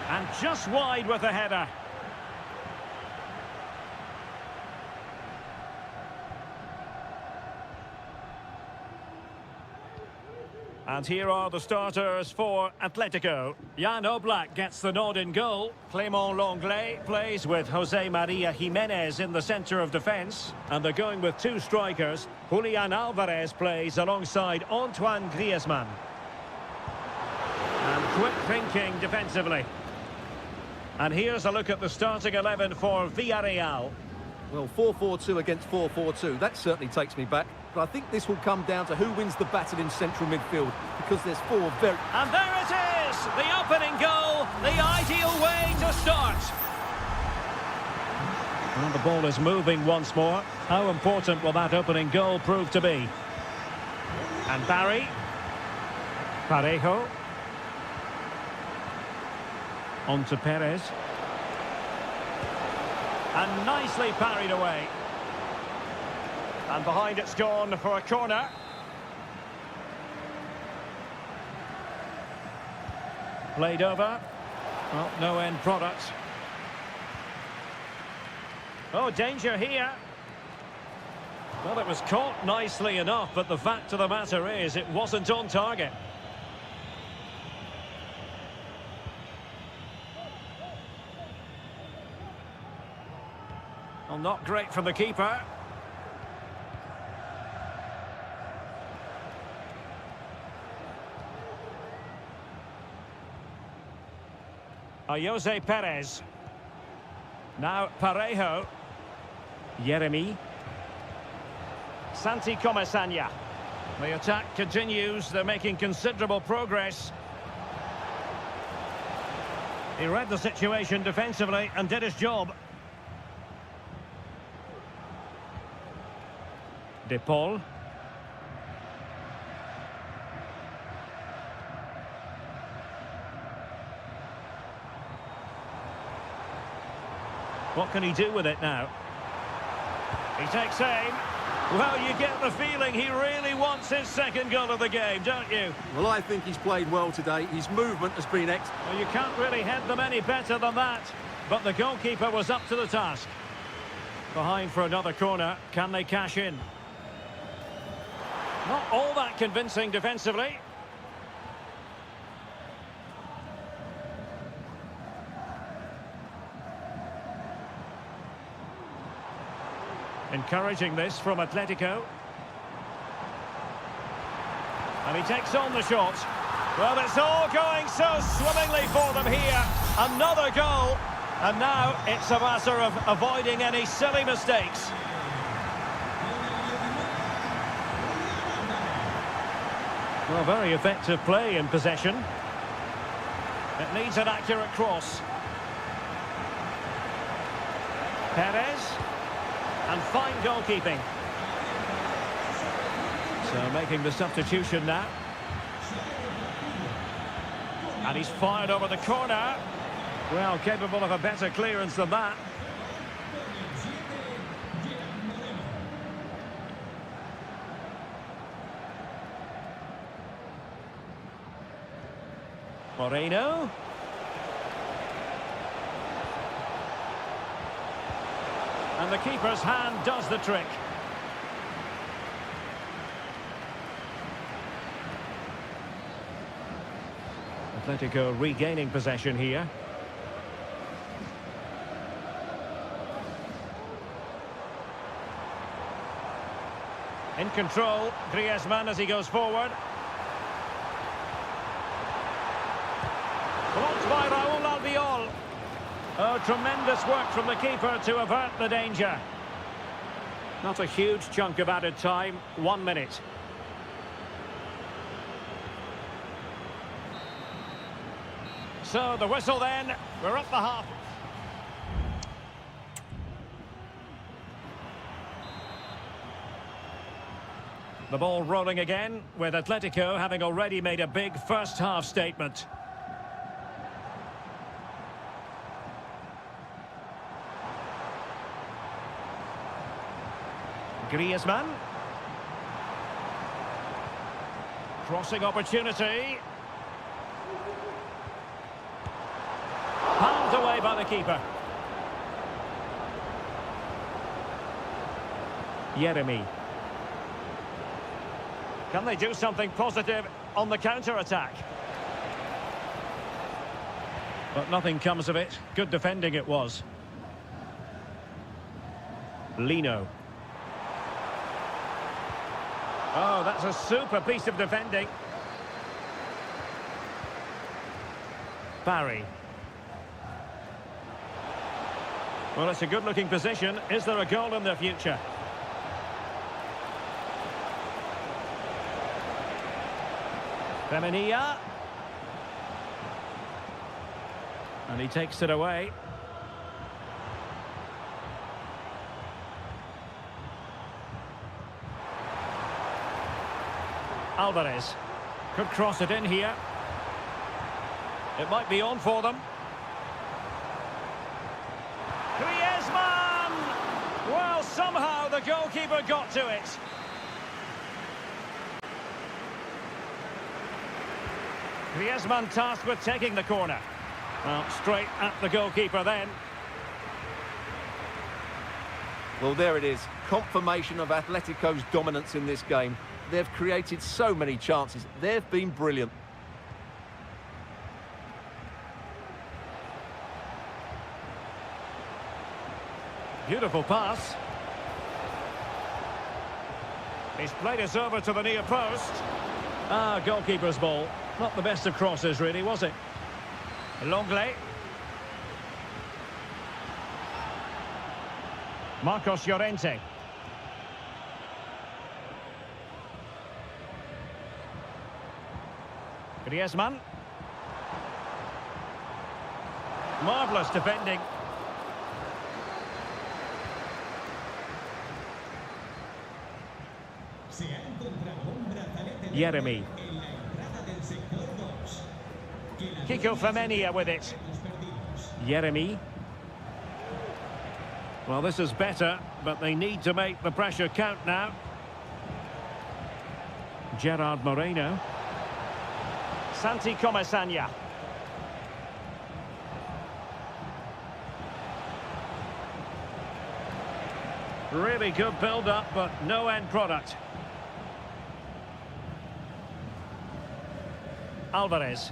And just wide with a header. And here are the starters for Atletico. Jan Oblak gets the nod in goal. Clément Lenglet plays with José María Jiménez in the centre of defence. And they're going with two strikers. Julián Álvarez plays alongside Antoine Griezmann. And quick thinking defensively. And here's a look at the starting 11 for Villarreal. Well, 4-4-2 against 4-4-2, that certainly takes me back. But I think this will come down to who wins the battle in central midfield, because there's four very... And there it is! The opening goal, the ideal way to start. And the ball is moving once more. How important will that opening goal prove to be? And Barry. Parejo. On to Perez. And nicely parried away. And behind it's gone for a corner. Played over. Well, no end product. Oh, danger here. Well, it was caught nicely enough, but the fact of the matter is it wasn't on target. Well, not great from the keeper. José Perez. Now Parejo. Yeremy. Santi Comesaña. The attack continues. They're making considerable progress. He read the situation defensively and did his job. De Paul. What can he do with it now? He takes aim. Well, you get the feeling he really wants his second goal of the game, don't you? Well, I think he's played well today. His movement has been excellent. Well, you can't really head them any better than that. But the goalkeeper was up to the task. Behind for another corner. Can they cash in? Not all that convincing defensively. Encouraging this from Atletico. And he takes on the shot. Well, it's all going so swimmingly for them here. Another goal. And now it's a matter of avoiding any silly mistakes. Well, very effective play in possession. It needs an accurate cross. Perez. And fine goalkeeping. So making the substitution now. And he's fired over the corner. Well, capable of a better clearance than that. Moreno. And the keeper's hand does the trick. Atletico regaining possession here. In control, Griezmann as he goes forward. Blocked by Raúl Albiol. Oh, tremendous work from the keeper to avert the danger. Not a huge chunk of added time, 1 minute. So the whistle then, we're up the half. The ball rolling again, with Atletico having already made a big first half statement. Griezmann. Crossing opportunity. Palmed away by the keeper. Yeremy. Can they do something positive on the counter-attack? But nothing comes of it. Good defending it was. Lino. Oh, that's a super piece of defending. Barry. Well, it's a good-looking position. Is there a goal in the future? Femenia. And he takes it away. Alvarez could cross it in here. It might be on for them. Griezmann! Well, somehow the goalkeeper got to it. Griezmann tasked with taking the corner. Well, straight at the goalkeeper then. Well, there it is. Confirmation of Atletico's dominance in this game. They've created so many chances. They've been brilliant. Beautiful pass. He's played it over to the near post. Ah, goalkeeper's ball. Not the best of crosses, really, was it? Longley. Marcos Llorente. Griezmann. Marvellous defending. Yeremy. Kiko Femenia with it. Yeremy. Well, this is better. but they need to make the pressure count now. Gerard Moreno. Santi Comesaña. Really good build-up, but no end product. Alvarez.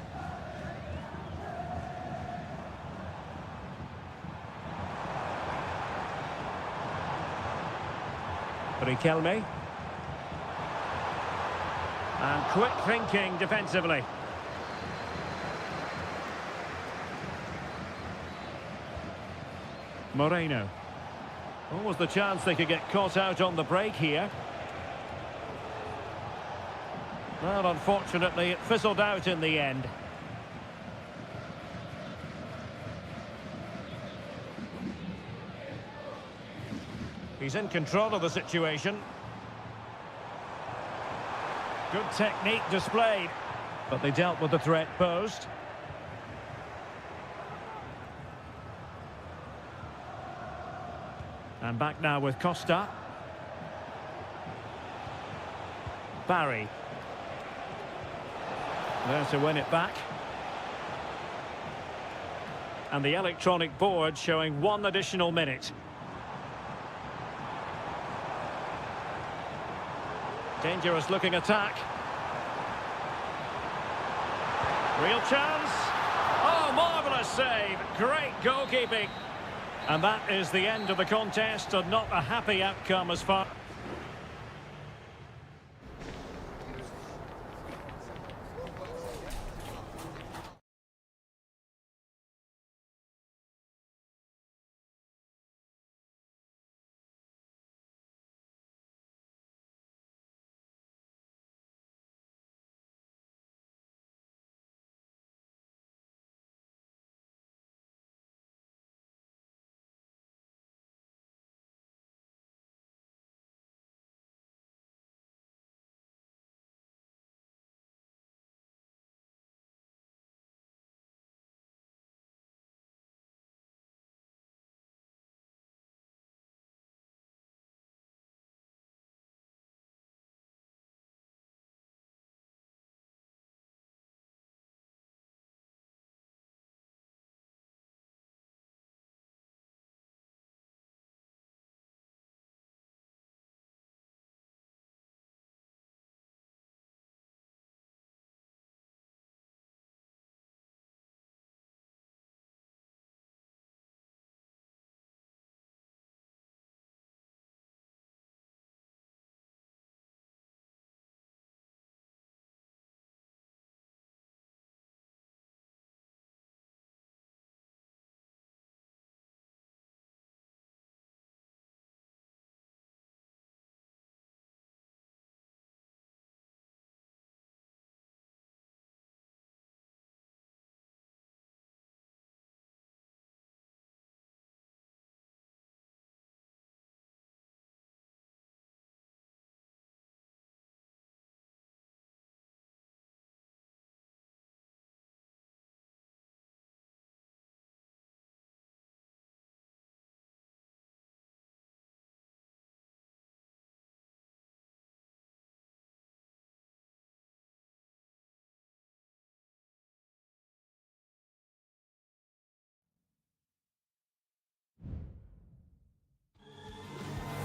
Riquelme. And quick thinking defensively. Moreno. What was the chance they could get caught out on the break here? Well, unfortunately, it fizzled out in the end. He's in control of the situation. Good technique displayed, but they dealt with the threat posed. And back now with Costa. Barry. There to win it back. And the electronic board showing 1 additional minute. Dangerous looking attack. Real chance. Oh, marvellous save. Great goalkeeping. And that is the end of the contest, and not a happy outcome as far.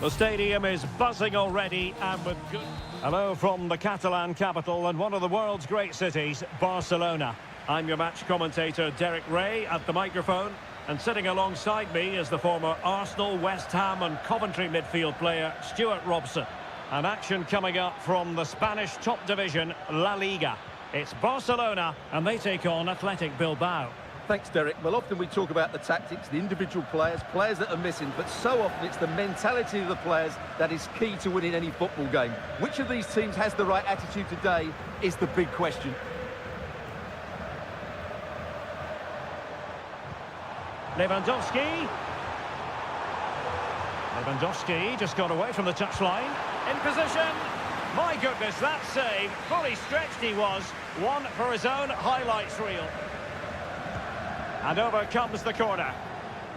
The stadium is buzzing already, and with good... Hello from the Catalan capital and one of the world's great cities, Barcelona. I'm your match commentator, Derek Ray, at the microphone. And sitting alongside me is the former Arsenal, West Ham and Coventry midfield player, Stuart Robson. An action coming up from the Spanish top division, La Liga. It's Barcelona, and they take on Athletic Bilbao. Thanks, Derek. Well, often we talk about the tactics, the individual players that are missing, but so often it's the mentality of the players that is key to winning any football game. Which of these teams has the right attitude today is the big question. Lewandowski just got away from the touchline. In position. My goodness, that save. Fully stretched he was. One for his own highlights reel. And over comes the corner.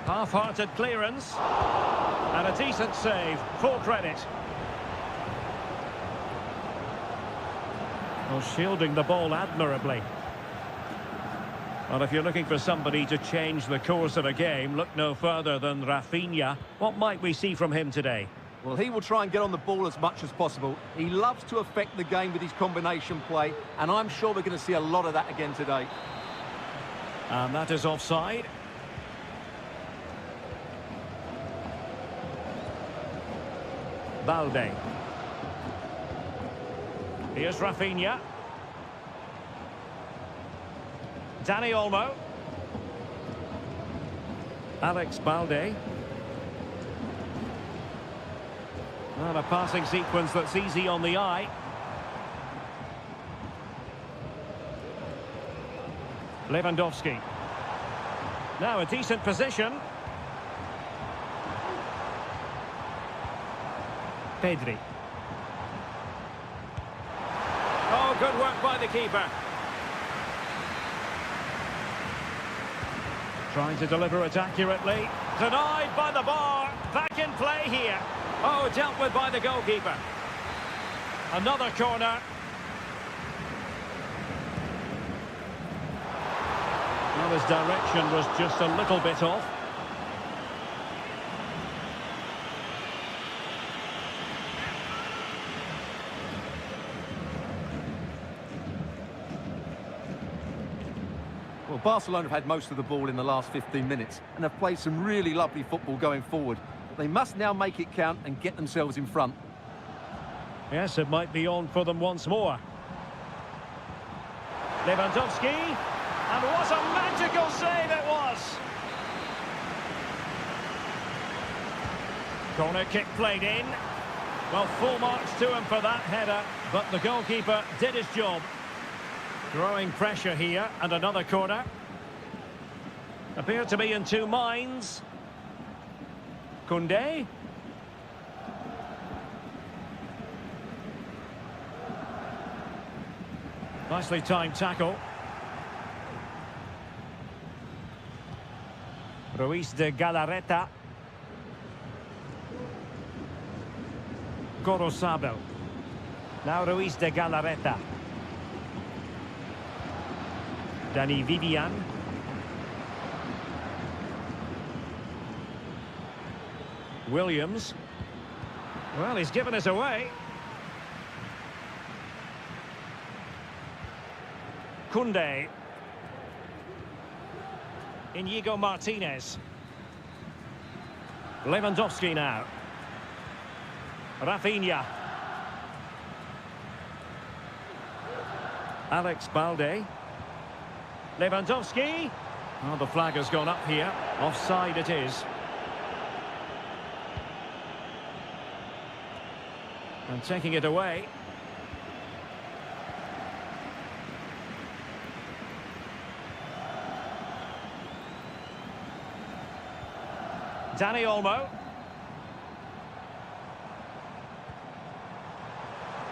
Half-hearted clearance. And a decent save. Full credit. Well, shielding the ball admirably. Well, if you're looking for somebody to change the course of a game, look no further than Rafinha. What might we see from him today? Well, he will try and get on the ball as much as possible. He loves to affect the game with his combination play, and I'm sure we're going to see a lot of that again today. And that is offside. Balde. Here's Rafinha. Dani Olmo. Alex Balde. And a passing sequence that's easy on the eye. Lewandowski. Now a decent position. Pedri. Oh, good work by the keeper. Trying to deliver it accurately. Denied by the bar. Back in play here. Oh, dealt with by the goalkeeper. Another corner. Well, his direction was just a little bit off. Well, Barcelona have had most of the ball in the last 15 minutes and have played some really lovely football going forward. They must now make it count and get themselves in front. Yes, it might be on for them once more. Lewandowski. And what a magical save it was! Corner kick played in. Well, full marks to him for that header, but the goalkeeper did his job. Growing pressure here, and another corner. Appear to be in two minds. Koundé. Nicely timed tackle. Ruiz de Galarreta. Gorosabel. Now Ruiz de Galarreta. Dani Vivian. Williams. Well, he's given us away. Koundé. Inigo Martinez. Lewandowski now. Rafinha. Alex Balde. Lewandowski. Oh, the flag has gone up here. Offside it is. And taking it away. Dani Olmo.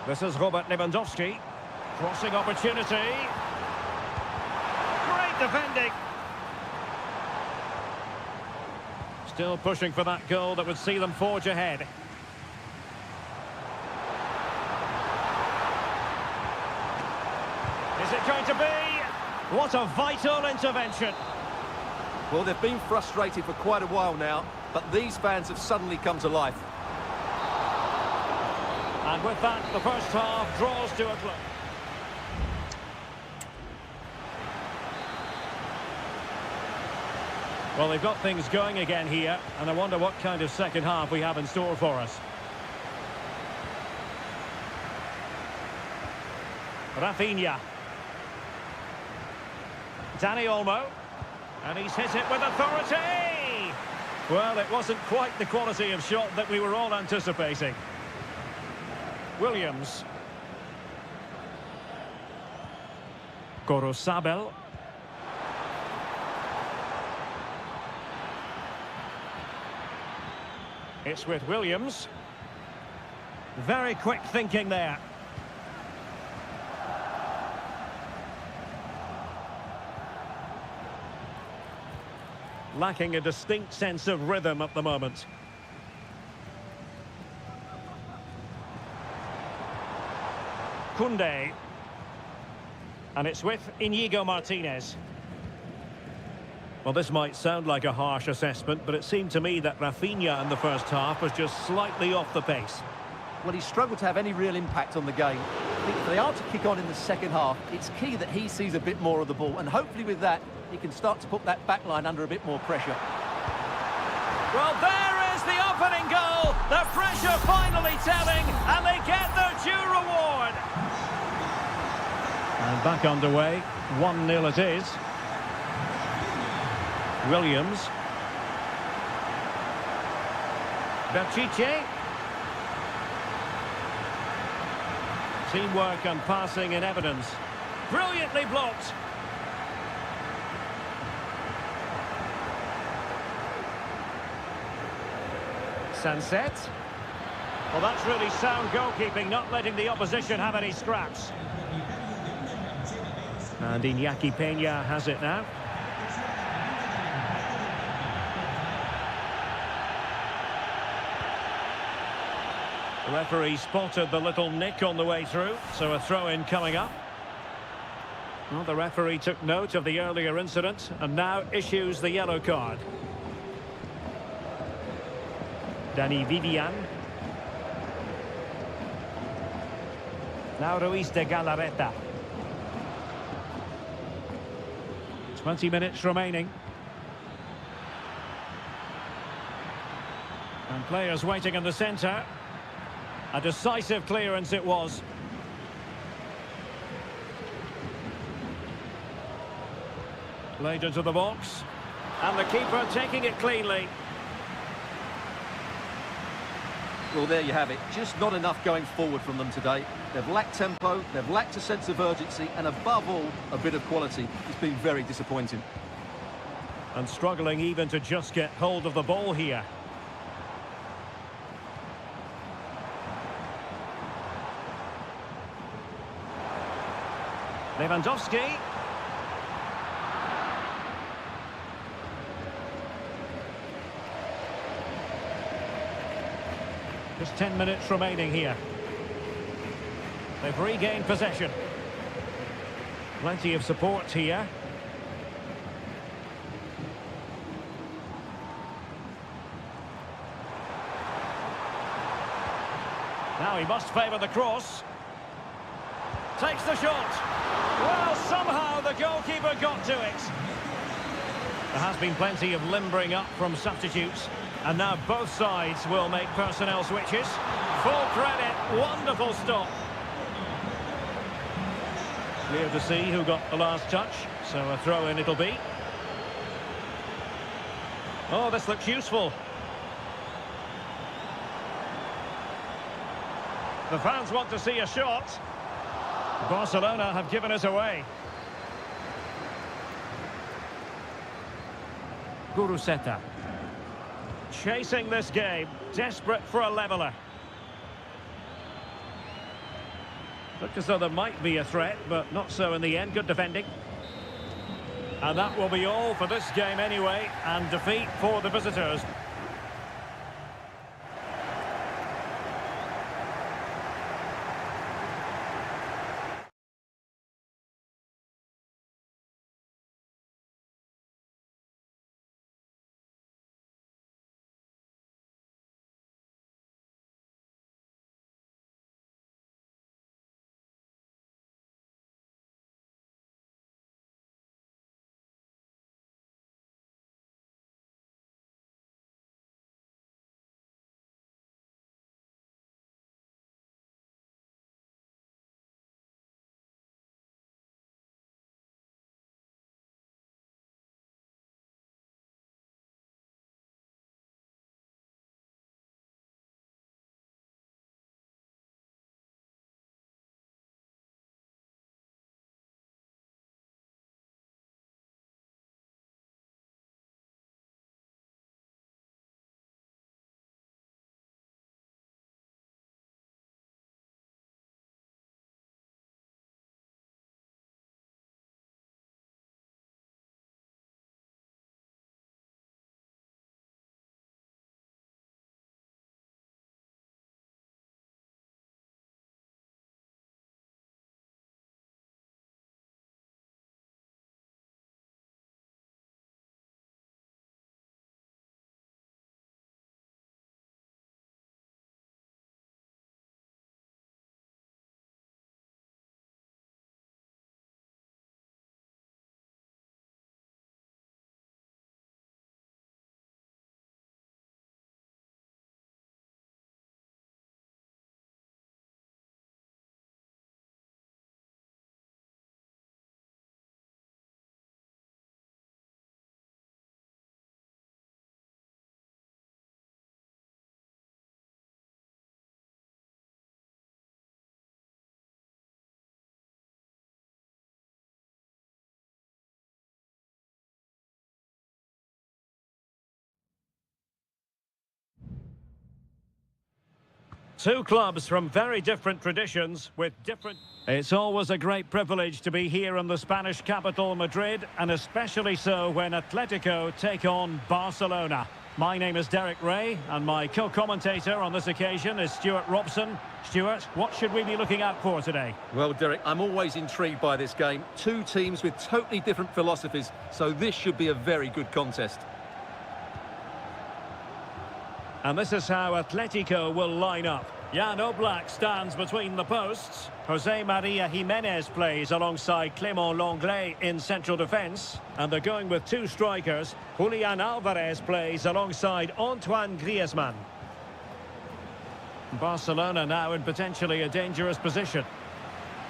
This is Robert Lewandowski. Crossing opportunity. Great defending. Still pushing for that goal that would see them forge ahead. Is it going to be? What a vital intervention. Well, they've been frustrated for quite a while now, but these fans have suddenly come to life. And with that, the first half draws to a close. Well, they've got things going again here, and I wonder what kind of second half we have in store for us. Rafinha. Dani Olmo. And he's hit it with authority! Well, it wasn't quite the quality of shot that we were all anticipating. Williams. Gorosabel. It's with Williams. Very quick thinking there. lacking a distinct sense of rhythm at the moment. Koundé. And it's with Inigo Martinez. Well, this might sound like a harsh assessment, but it seemed to me that Rafinha in the first half was just slightly off the pace. Well, he struggled to have any real impact on the game. I think if they are to kick on in the second half, it's key that he sees a bit more of the ball, and hopefully with that, he can start to put that back line under a bit more pressure. Well, there is the opening goal. The pressure finally telling, and they get their due reward. And back underway, 1-0 it is. Williams. Berchiche. Teamwork and passing in evidence. Brilliantly blocked. Sunset. Well, that's really sound goalkeeping, not letting the opposition have any scraps. And Iñaki Peña has it now. The referee spotted the little nick on the way through, so a throw-in coming up. Well, the referee took note of the earlier incident and now issues the yellow card. Dani Vivian. Now Ruiz de Galarreta. 20 minutes remaining. And players waiting in the centre. A decisive clearance it was. Played into the box. And the keeper taking it cleanly. Well, there you have it. Just not enough going forward from them today. They've lacked tempo, they've lacked a sense of urgency, and above all, a bit of quality. It's been very disappointing. And struggling even to just get hold of the ball here. Lewandowski. Just 10 minutes remaining here. They've regained possession. Plenty of support here. Now he must favour the cross. Takes the shot. Well, somehow the goalkeeper got to it. There has been plenty of limbering up from substitutes. And now both sides will make personnel switches. Full credit, wonderful stop. Clear to see who got the last touch, so a throw-in it'll be. Oh, this looks useful. The fans want to see a shot. Barcelona have given us away. Guruseta. Chasing this game, desperate for a leveller. Looked as though there might be a threat, but not so in the end. Good defending. And that will be all for this game anyway, and defeat for the visitors. Two clubs from very different traditions with different... It's always a great privilege to be here in the Spanish capital, Madrid, and especially so when Atletico take on Barcelona. My name is Derek Ray, and my co-commentator on this occasion is Stuart Robson. Stuart, what should we be looking out for today? Well, Derek, I'm always intrigued by this game. Two teams with totally different philosophies, so this should be a very good contest. And this is how Atletico will line up. Jan Oblak stands between the posts. Jose Maria Jimenez plays alongside Clément Lenglet in central defence. And they're going with two strikers. Julian Alvarez plays alongside Antoine Griezmann. Barcelona now in potentially a dangerous position.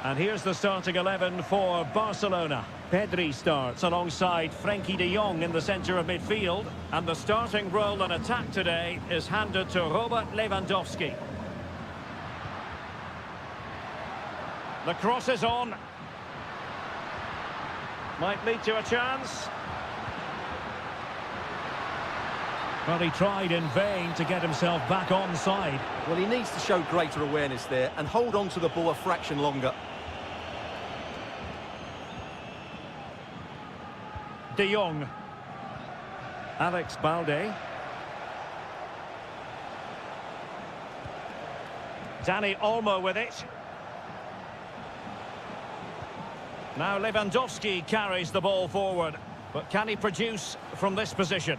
And here's the starting 11 for Barcelona. Pedri starts alongside Frenkie de Jong in the centre of midfield. And the starting role in attack today is handed to Robert Lewandowski. The cross is on. Might lead to a chance. Well, he tried in vain to get himself back onside. Well, he needs to show greater awareness there and hold on to the ball a fraction longer. De Jong. Alex Balde. Dani Olmo with it. Now Lewandowski carries the ball forward. But can he produce from this position?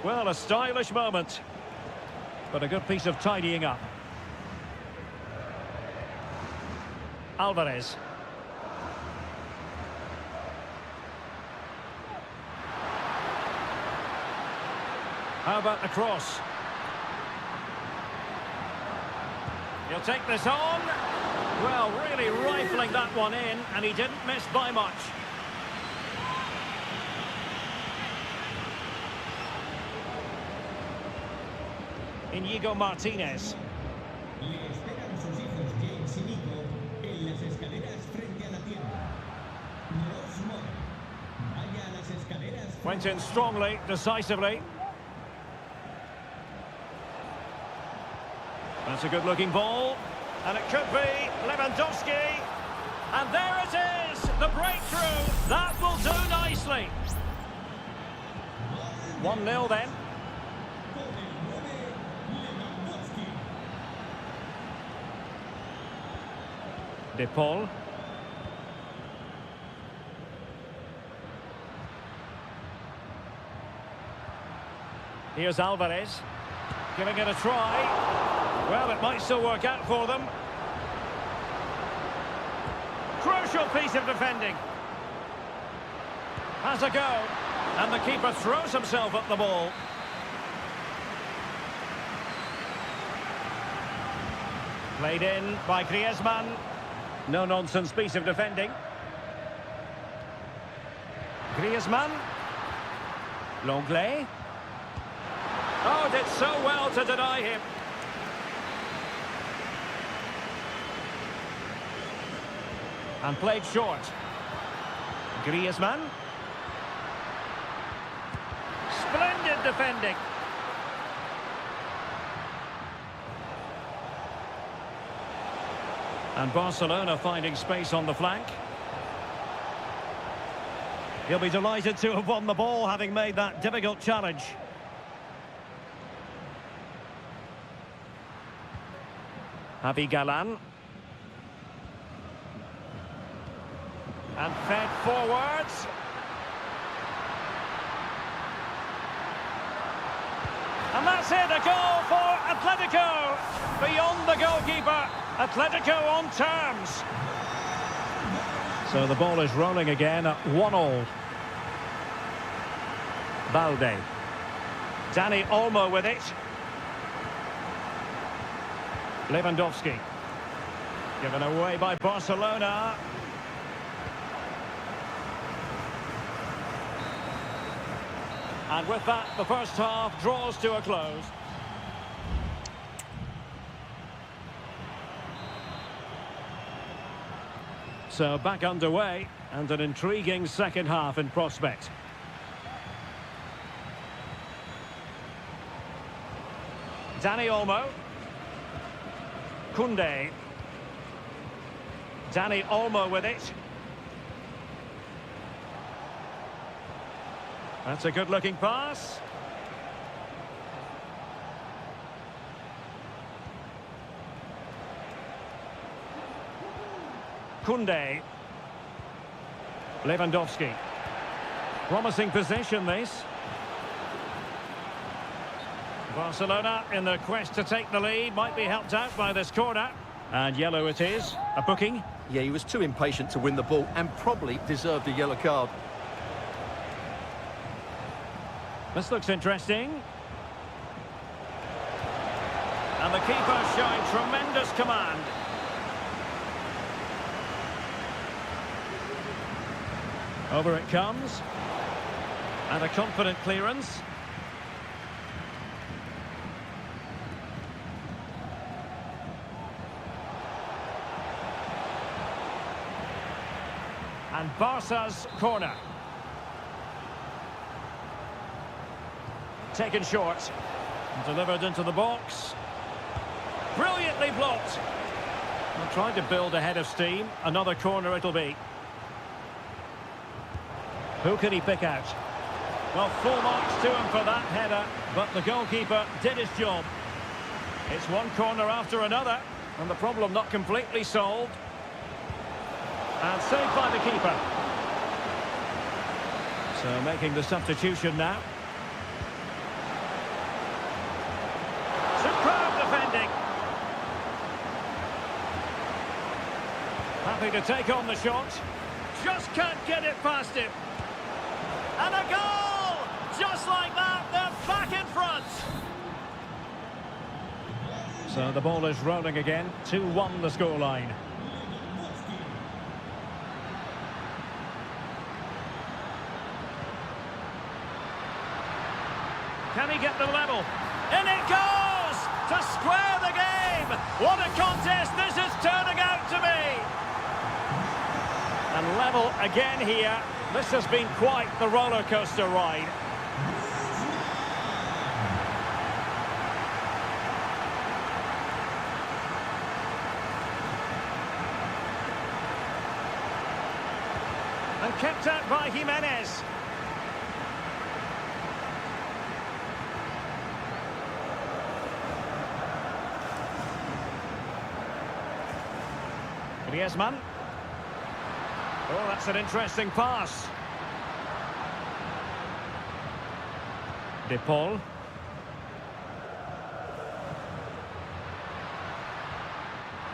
Well, a stylish moment. But a good piece of tidying up. Alvarez. How about the cross? He'll take this on. Well, really rifling that one in, and he didn't miss by much. Íñigo Martínez. Went in strongly, decisively. That's a good-looking ball. And it could be Lewandowski. And there it is, the breakthrough. That will do nicely. 1-0 then. De Paul. Here's Alvarez. Giving it a try. Well, it might still work out for them. Crucial piece of defending. Has a go. And the keeper throws himself at the ball. Played in by Griezmann. No-nonsense piece of defending. Griezmann. Lenglet. Oh, did so well to deny him. And played short. Griezmann. Splendid defending. And Barcelona finding space on the flank. He'll be delighted to have won the ball, having made that difficult challenge. Javi Galán. And fed forwards. And that's it, a goal for Atletico. Beyond the goalkeeper, Atletico on terms. So the ball is rolling again at 1-1. Balde. Dani Olmo with it. Lewandowski. Given away by Barcelona. And with that, the first half draws to a close. So back underway, and an intriguing second half in prospect. Dani Olmo. Koundé. Dani Olmo with it. That's a good-looking pass. Koundé. Lewandowski. Promising position, this. Barcelona in the quest to take the lead. Might be helped out by this corner. And yellow it is. A booking. Yeah, he was too impatient to win the ball and probably deserved a yellow card. This looks interesting. And the keeper showing tremendous command. Over it comes. And a confident clearance. And Barca's corner. Taken short. Delivered into the box. Brilliantly blocked. Well, trying to build a head of steam. Another corner it'll be. Who can he pick out? Well, full marks to him for that header, but the goalkeeper did his job. It's one corner after another, and the problem not completely solved. And saved by the keeper. So making the substitution now. Superb defending. Happy to take on the shot. Just can't get it past him. And a goal! Just like that, they're back in front. So the ball is rolling again. 2-1 the scoreline. Can he get the level? In it goes! To square the game! What a contest this is turning out to be! And level again here. This has been quite the roller coaster ride. And kept out by Jimenez. Griezmann. Oh, that's an interesting pass. De Paul.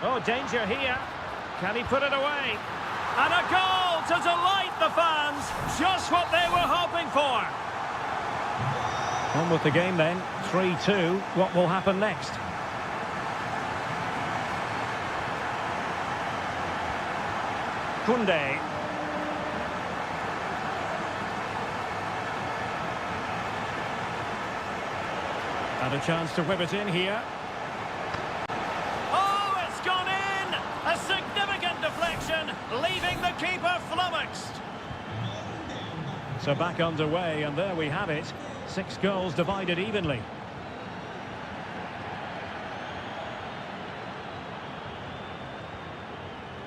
Oh, danger here. Can he put it away? And a goal to delight the fans. Just what they were hoping for. On with the game then. 3-2. What will happen next? Koundé. And a chance to whip it in here. Oh, it's gone in! A significant deflection, leaving the keeper flummoxed. So back underway, and there we have it. 6 goals divided evenly.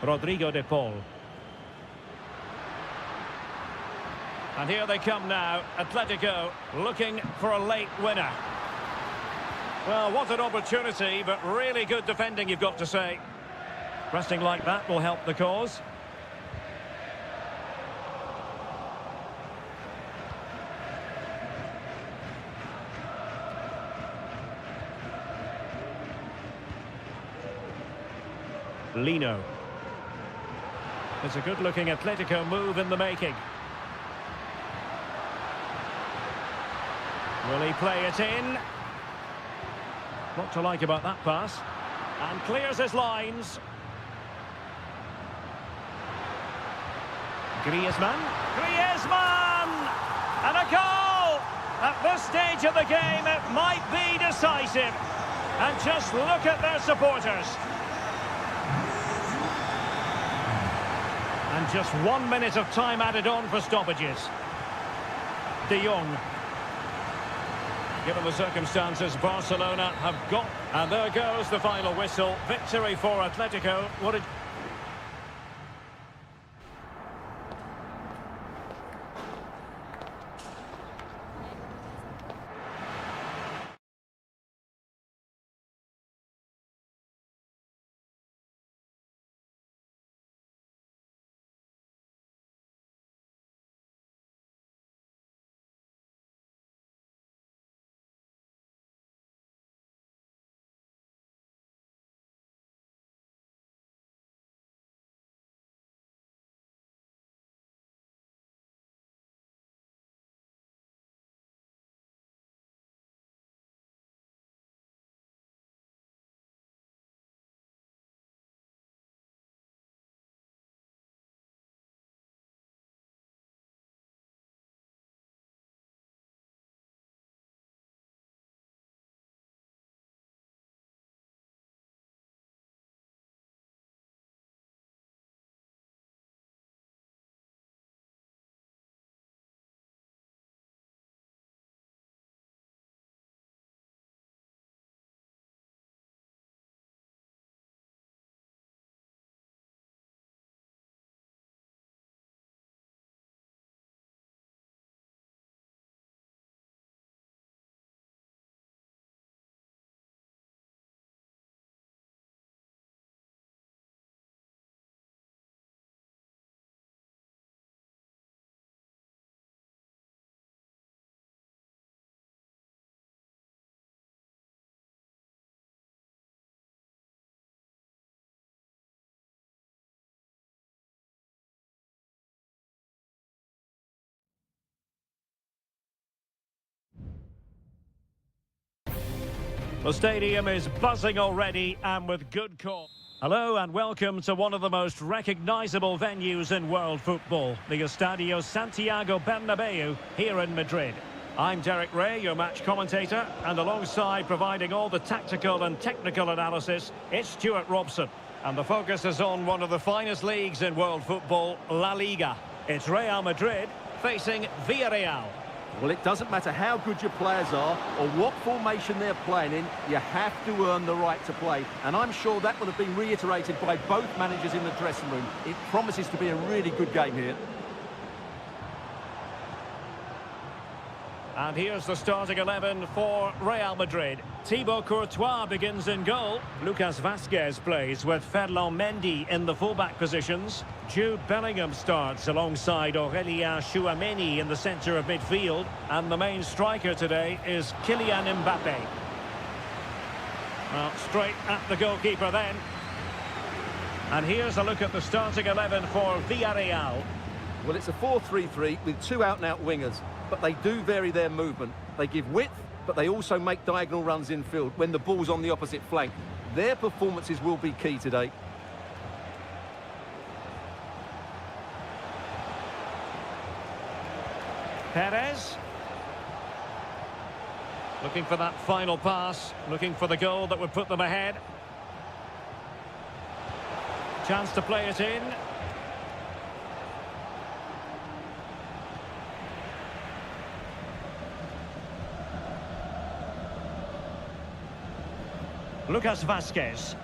Rodrigo de Paul. And here they come now, Atletico looking for a late winner. Well, what an opportunity, but really good defending, you've got to say. Resting like that will help the cause. Lino. It's a good-looking Atletico move in the making. Will he play it in? What to like about that pass. And clears his lines. Griezmann. Griezmann! And a goal! At this stage of the game, it might be decisive. And just look at their supporters. And just 1 minute of time added on for stoppages. De Jong. Given the circumstances, Barcelona have got... And there goes the final whistle. Victory for Atletico. What did... The stadium is buzzing already, and with good call. Hello and welcome to one of the most recognisable venues in world football, the Estadio Santiago Bernabeu here in Madrid. I'm Derek Ray, your match commentator, and alongside providing all the tactical and technical analysis, it's Stuart Robson. And the focus is on one of the finest leagues in world football, La Liga. It's Real Madrid facing Villarreal. Well, it doesn't matter how good your players are or what formation they're playing in, you have to earn the right to play. And I'm sure that will have been reiterated by both managers in the dressing room. It promises to be a really good game here. And here's the starting 11 for Real Madrid. Thibaut Courtois begins in goal. Lucas Vazquez plays with Ferland Mendy in the fullback positions. Jude Bellingham starts alongside Aurélien Tchouameni in the centre of midfield. And the main striker today is Kylian Mbappe. Well, straight at the goalkeeper then. And here's a look at the starting 11 for Villarreal. Well, it's a 4-3-3 with two out-and-out wingers, but they do vary their movement. They give width, but they also make diagonal runs infield when the ball's on the opposite flank. Their performances will be key today. Perez. Looking for that final pass, looking for the goal that would put them ahead. Chance to play it in. Lucas Vazquez.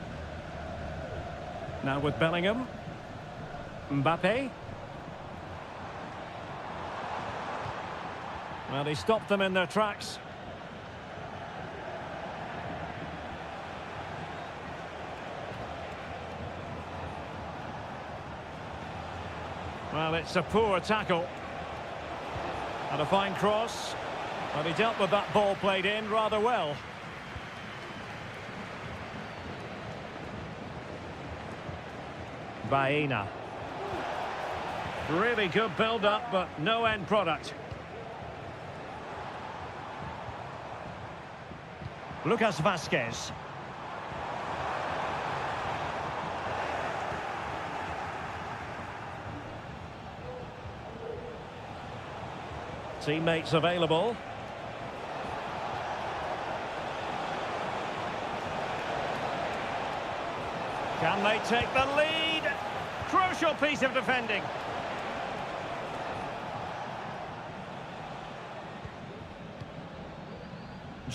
Now with Bellingham. Mbappe. Well, he stopped them in their tracks. Well, it's a poor tackle. And a fine cross. But he dealt with that ball played in rather well. Baena. Really good build-up, but no end product. Lucas Vazquez. Teammates available. Can they take the lead? Crucial piece of defending.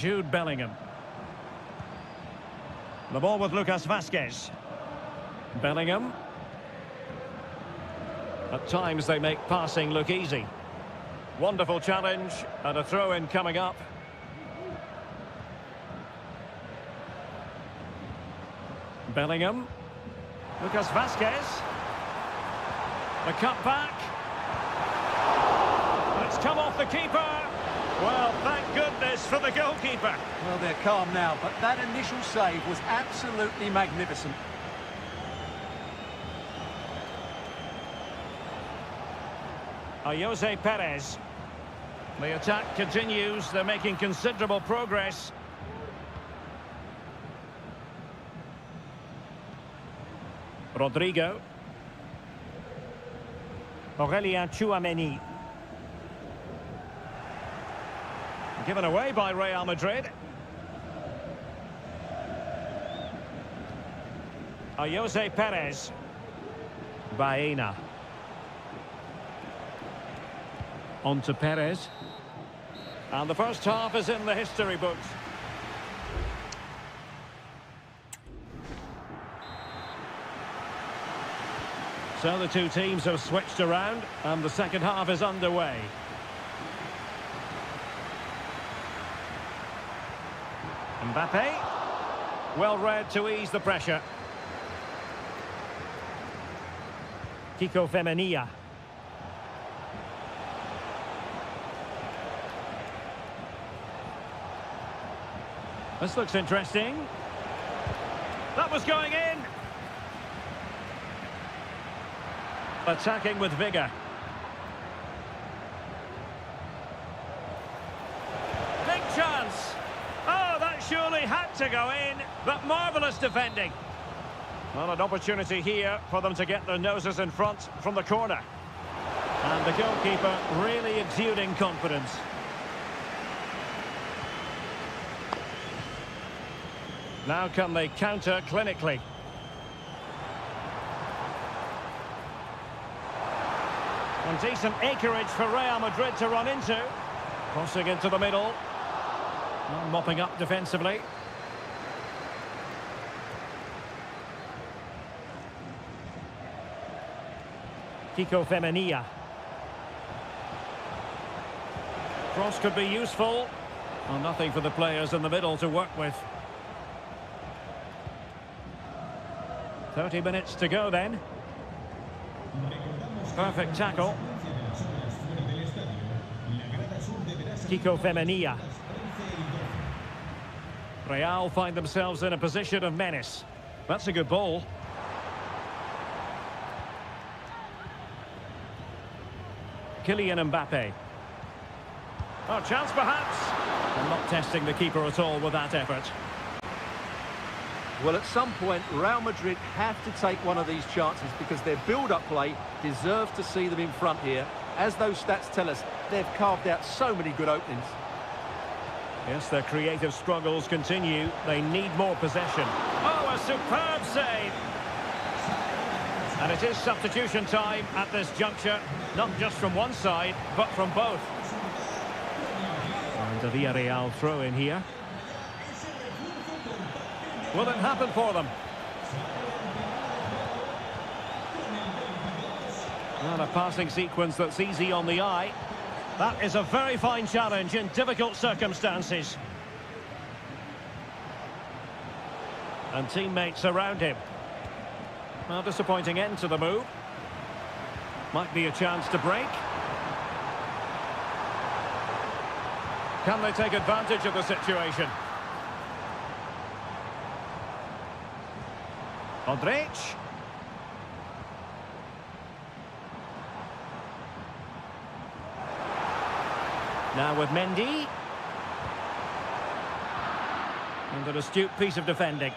Jude Bellingham. The ball with Lucas Vazquez. Bellingham. At times they make passing look easy. Wonderful challenge and a throw-in coming up. Bellingham. Lucas Vazquez. The cut back. It's come off the keeper. Well, thank goodness for the goalkeeper. Well, they're calm now, but that initial save was absolutely magnificent. Jose Perez. The attack continues. They're making considerable progress. Rodrigo. Aurelien Tchouameni. Given away by Real Madrid. Jose Perez. Baena. On to Perez. And the first half is in the history books. So the two teams have switched around and the second half is underway. Mbappe. Well read to ease the pressure. Kiko Femenia. This looks interesting. That was going in. Attacking with vigour. Big chance. Oh, that surely had to go in. But marvellous defending. Well, an opportunity here for them to get their noses in front from the corner. And the goalkeeper really exuding confidence. Now can they counter clinically? And decent acreage for Real Madrid to run into. Crossing into the middle. Well, mopping up defensively. Kiko Femenia. Cross could be useful. Well, nothing for the players in the middle to work with. 30 minutes to go then. Perfect tackle. Kiko Femenia. Real find themselves in a position of menace. That's a good ball. Kylian Mbappe. Oh, chance perhaps. And not testing the keeper at all with that effort. Well, at some point, Real Madrid have to take one of these chances because their build-up play deserves to see them in front here. As those stats tell us, they've carved out so many good openings. Yes, their creative struggles continue. They need more possession. Oh, a superb save! And it is substitution time at this juncture, not just from one side, but from both. And a Villarreal throw in here. Will it happen for them? And a passing sequence that's easy on the eye. That is a very fine challenge in difficult circumstances. And teammates around him. Well, disappointing end to the move. Might be a chance to break. Can they take advantage of the situation? Modric. Now with Mendy. And an astute piece of defending.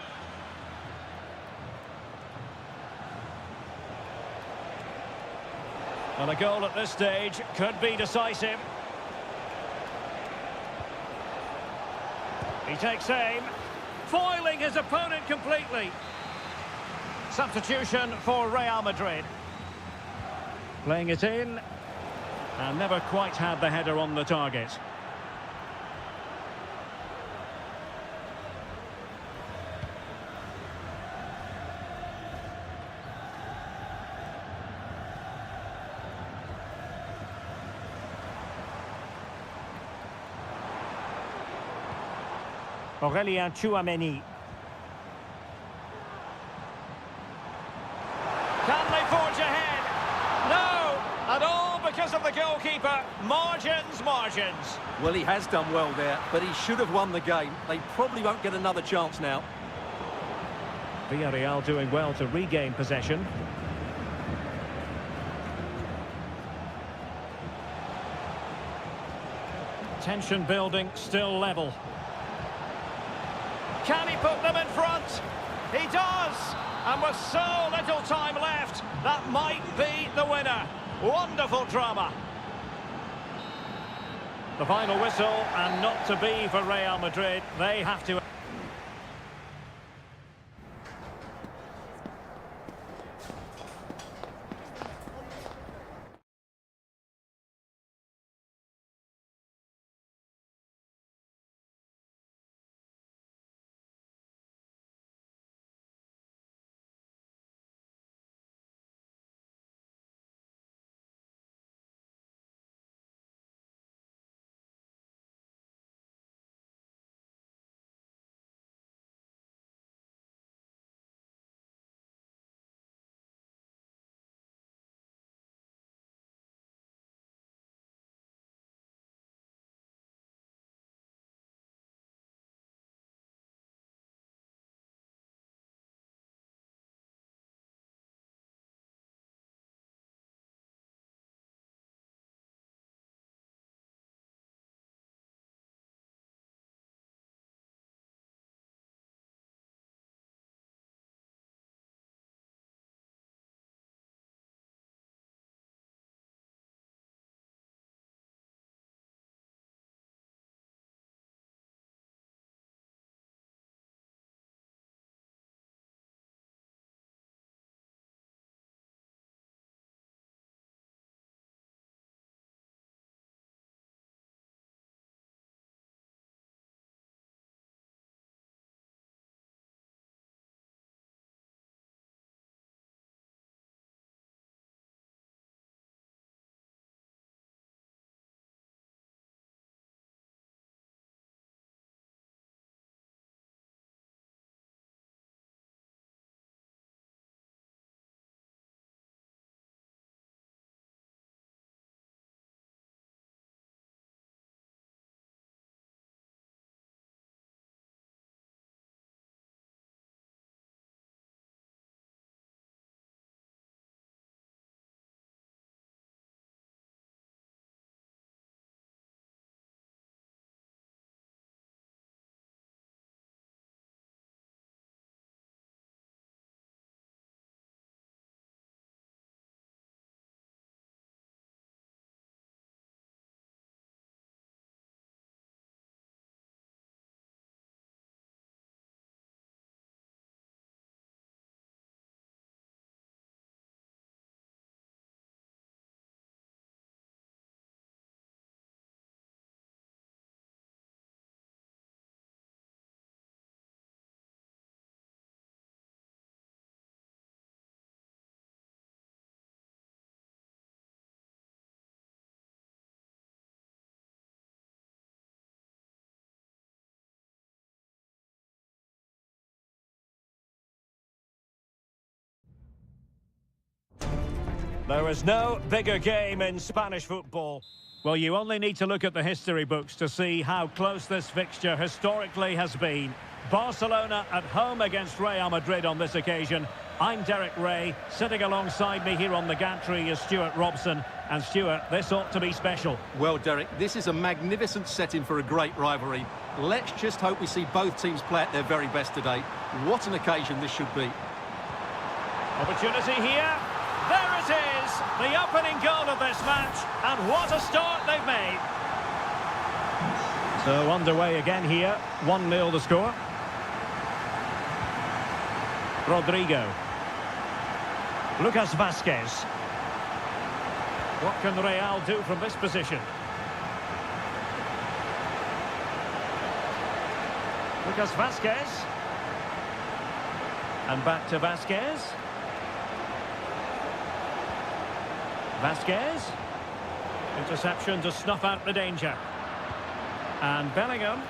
And a goal at this stage could be decisive. He takes aim, foiling his opponent completely. Substitution for Real Madrid. Playing it in, and never quite had the header on the target. Aurelien Tchouameni. Can they forge ahead? No! And all because of the goalkeeper. Margins, margins. Well, he has done well there, but he should have won the game. They probably won't get another chance now. Villarreal doing well to regain possession. Tension building, still level. Can he put them in front? He does! And with so little time left, that might be the winner. Wonderful drama. The final whistle, and not to be for Real Madrid. They have to... There is no bigger game in Spanish football. Well, you only need to look at the history books to see how close this fixture historically has been. Barcelona at home against Real Madrid on this occasion. I'm Derek Ray. Sitting alongside me here on the gantry is Stuart Robson. And Stuart, this ought to be special. Well, Derek, this is a magnificent setting for a great rivalry. Let's just hope we see both teams play at their very best today. What an occasion this should be. Opportunity here. There it is, the opening goal of this match, and what a start they've made. So underway again here, 1-0 the score. Rodrigo. Lucas Vazquez. What can Real do from this position? Lucas Vazquez. And back to Vazquez. Vazquez. Interception to snuff out the danger. And Bellingham.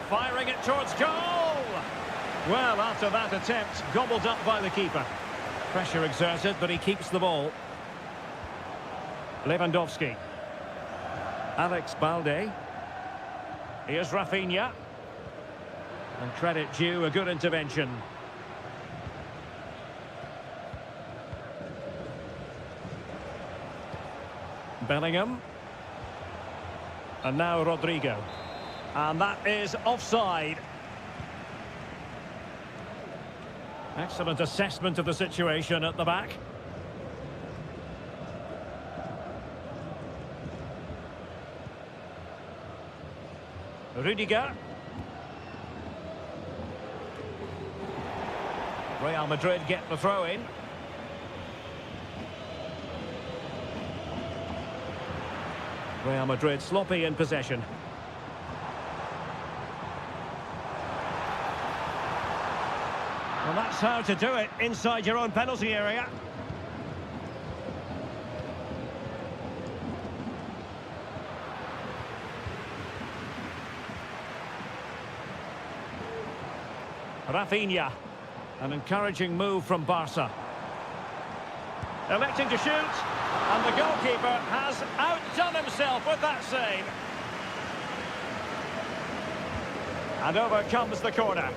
firing it towards goal. Well, after that attempt, gobbled up by the keeper. Pressure exerted, but he keeps the ball. Lewandowski. Alex Balde. Here's Rafinha. And credit due, a good intervention. Bellingham. And now Rodrigo. And that is offside. Excellent assessment of the situation at the back. Rudiger. Real Madrid get the throw in. Real Madrid sloppy in possession. Well, that's how to do it inside your own penalty area. Rafinha. An encouraging move from Barca. Electing to shoot. And the goalkeeper has outdone himself with that save. And over comes the corner.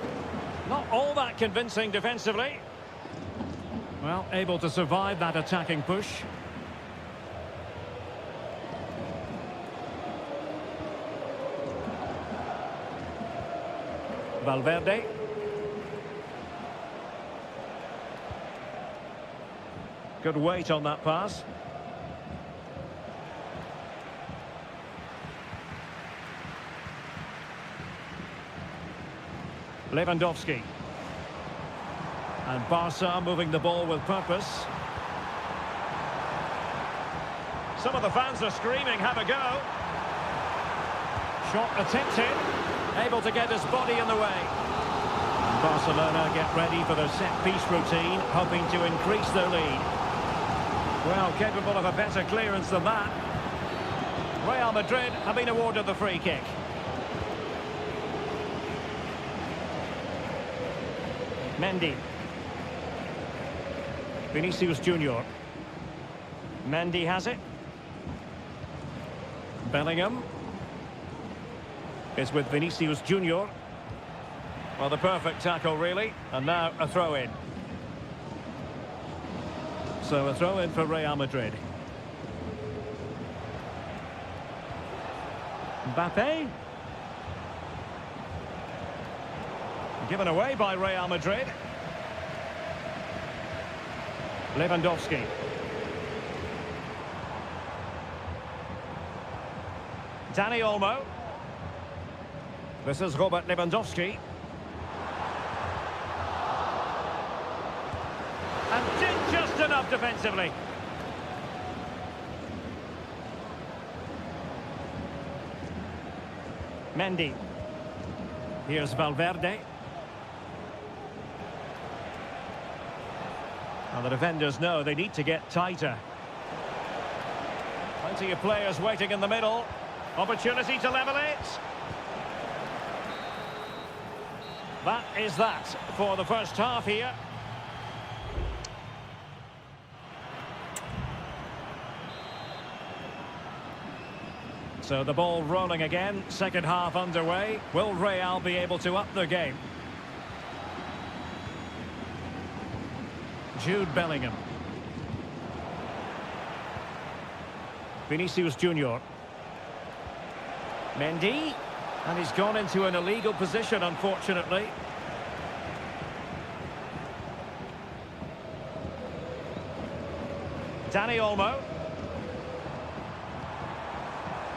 Not all that convincing defensively. Well, able to survive that attacking push. Valverde. Good weight on that pass. Lewandowski. And Barca moving the ball with purpose. Some of the fans are screaming, have a go. Shot attempted. Able to get his body in the way. And Barcelona get ready for their set-piece routine, hoping to increase their lead. Well, capable of a better clearance than that. Real Madrid have been awarded the free kick. Mendy. Vinicius Junior. Mendy has it. Bellingham is with Vinicius Junior. Well, the perfect tackle, really. And now a throw-in. So a throw-in for Real Madrid. Mbappe. Given away by Real Madrid. Lewandowski. Dani Olmo. This is Robert Lewandowski. And did just enough defensively. Mendy. Here's Valverde. Well, the defenders know they need to get tighter. Plenty of players waiting in the middle. Opportunity to level it. That is that for the first half here. So the ball rolling again, second half underway. Will Real be able to up their game? Jude Bellingham. Vinicius Junior. Mendy. And he's gone into an illegal position, unfortunately. Dani Olmo.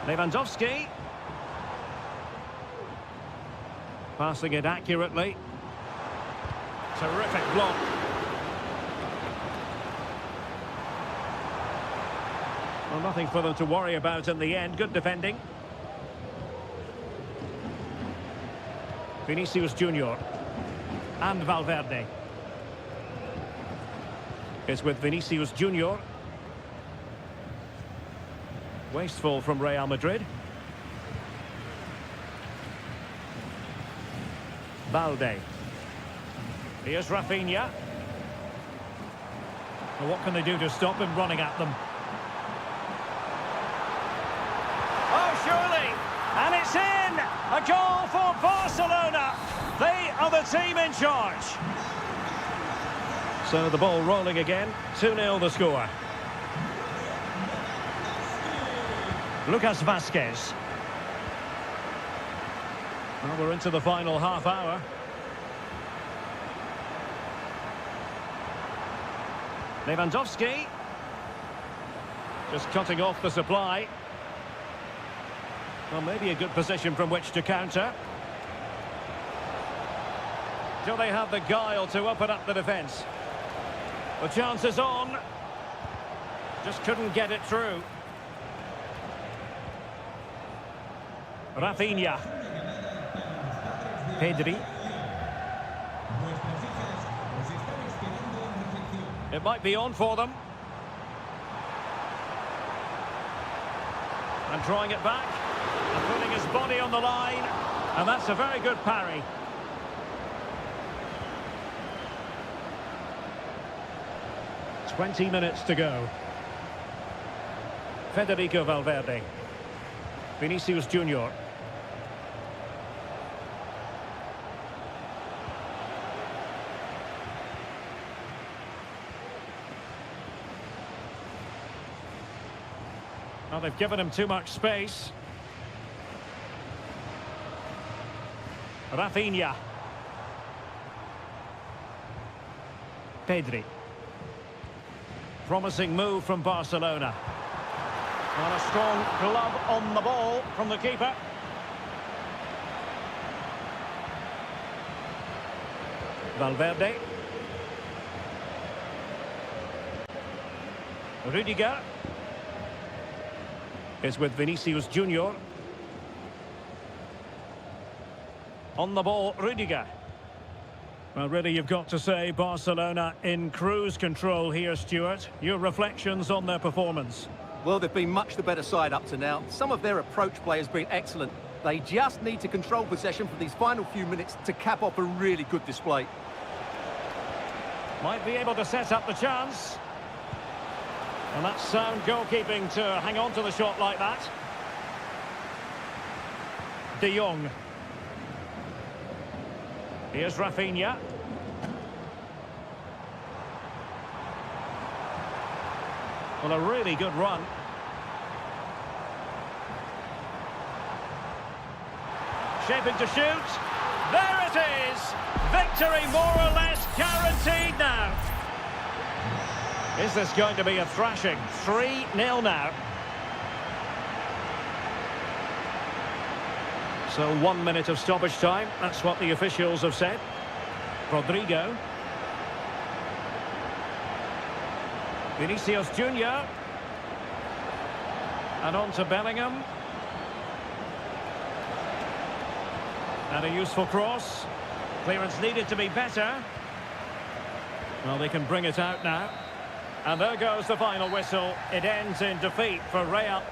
Lewandowski. Passing it accurately. Terrific block. Well, nothing for them to worry about in the end. Good defending. Vinicius Junior. And Valverde. It's with Vinicius Junior. Wasteful from Real Madrid. Balde. Here's Rafinha. Well, what can they do to stop him running at them? Oh, surely! And it's in! A goal for Barcelona! They are the team in charge. So the ball rolling again. 2-0 the score. Lucas Vazquez. Well, we're into the final half hour. Lewandowski. Just cutting off the supply. Well, maybe a good position from which to counter. Do they have the guile to open up the defence? The chance is on. Just couldn't get it through. Rafinha. Pedri. It might be on for them. And drawing it back. And putting his body on the line. And that's a very good parry. "20 minutes to go. Federico Valverde. Vinicius Junior. Well, they've given him too much space. Rafinha. Pedri. Promising move from Barcelona. And a strong glove on the ball from the keeper. Valverde. Rudiger. Is with Vinicius Junior. On the ball, Rudiger. Well, really, you've got to say Barcelona in cruise control here, Stuart. Your reflections on their performance? Well, they've been much the better side up to now. Some of their approach play has been excellent. They just need to control possession for these final few minutes to cap off a really good display. Might be able to set up the chance. And that's sound goalkeeping to hang on to the shot like that. De Jong. Here's Rafinha. Well, a really good run. Shaping to shoot. There it is! Victory more or less guaranteed now. Is this going to be a thrashing? 3-0 now. So 1 minute of stoppage time. That's what the officials have said. Rodrigo. Vinicius Junior. And on to Bellingham. And a useful cross. Clearance needed to be better. Well, they can bring it out now. And there goes the final whistle. It ends in defeat for Real.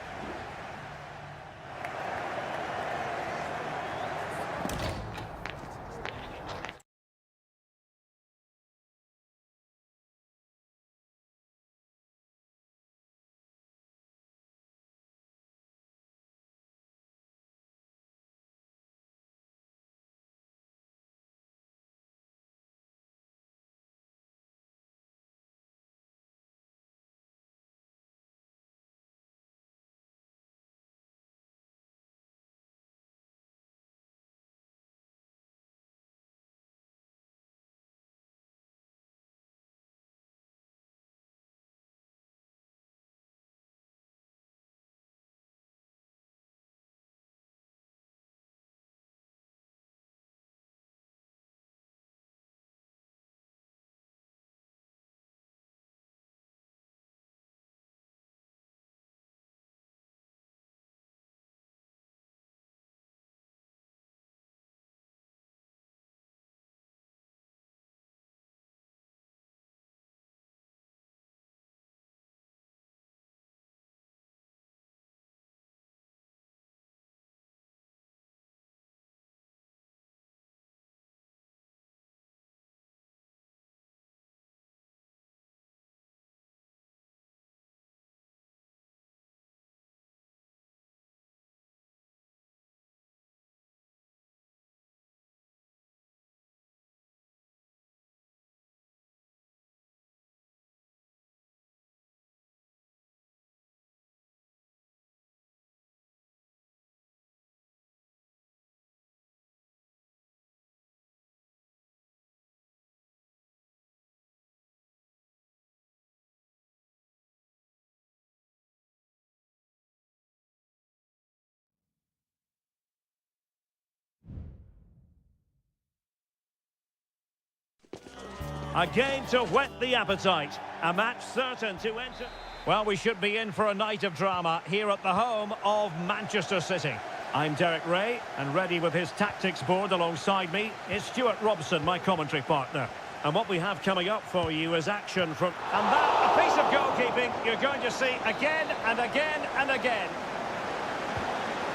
Again to whet the appetite. A match certain to enter. Well, we should be in for a night of drama here at the home of Manchester City. I'm Derek Ray, and ready with his tactics board alongside me is Stuart Robson, my commentary partner. And what we have coming up for you is action from... And that, a piece of goalkeeping you're going to see again and again and again.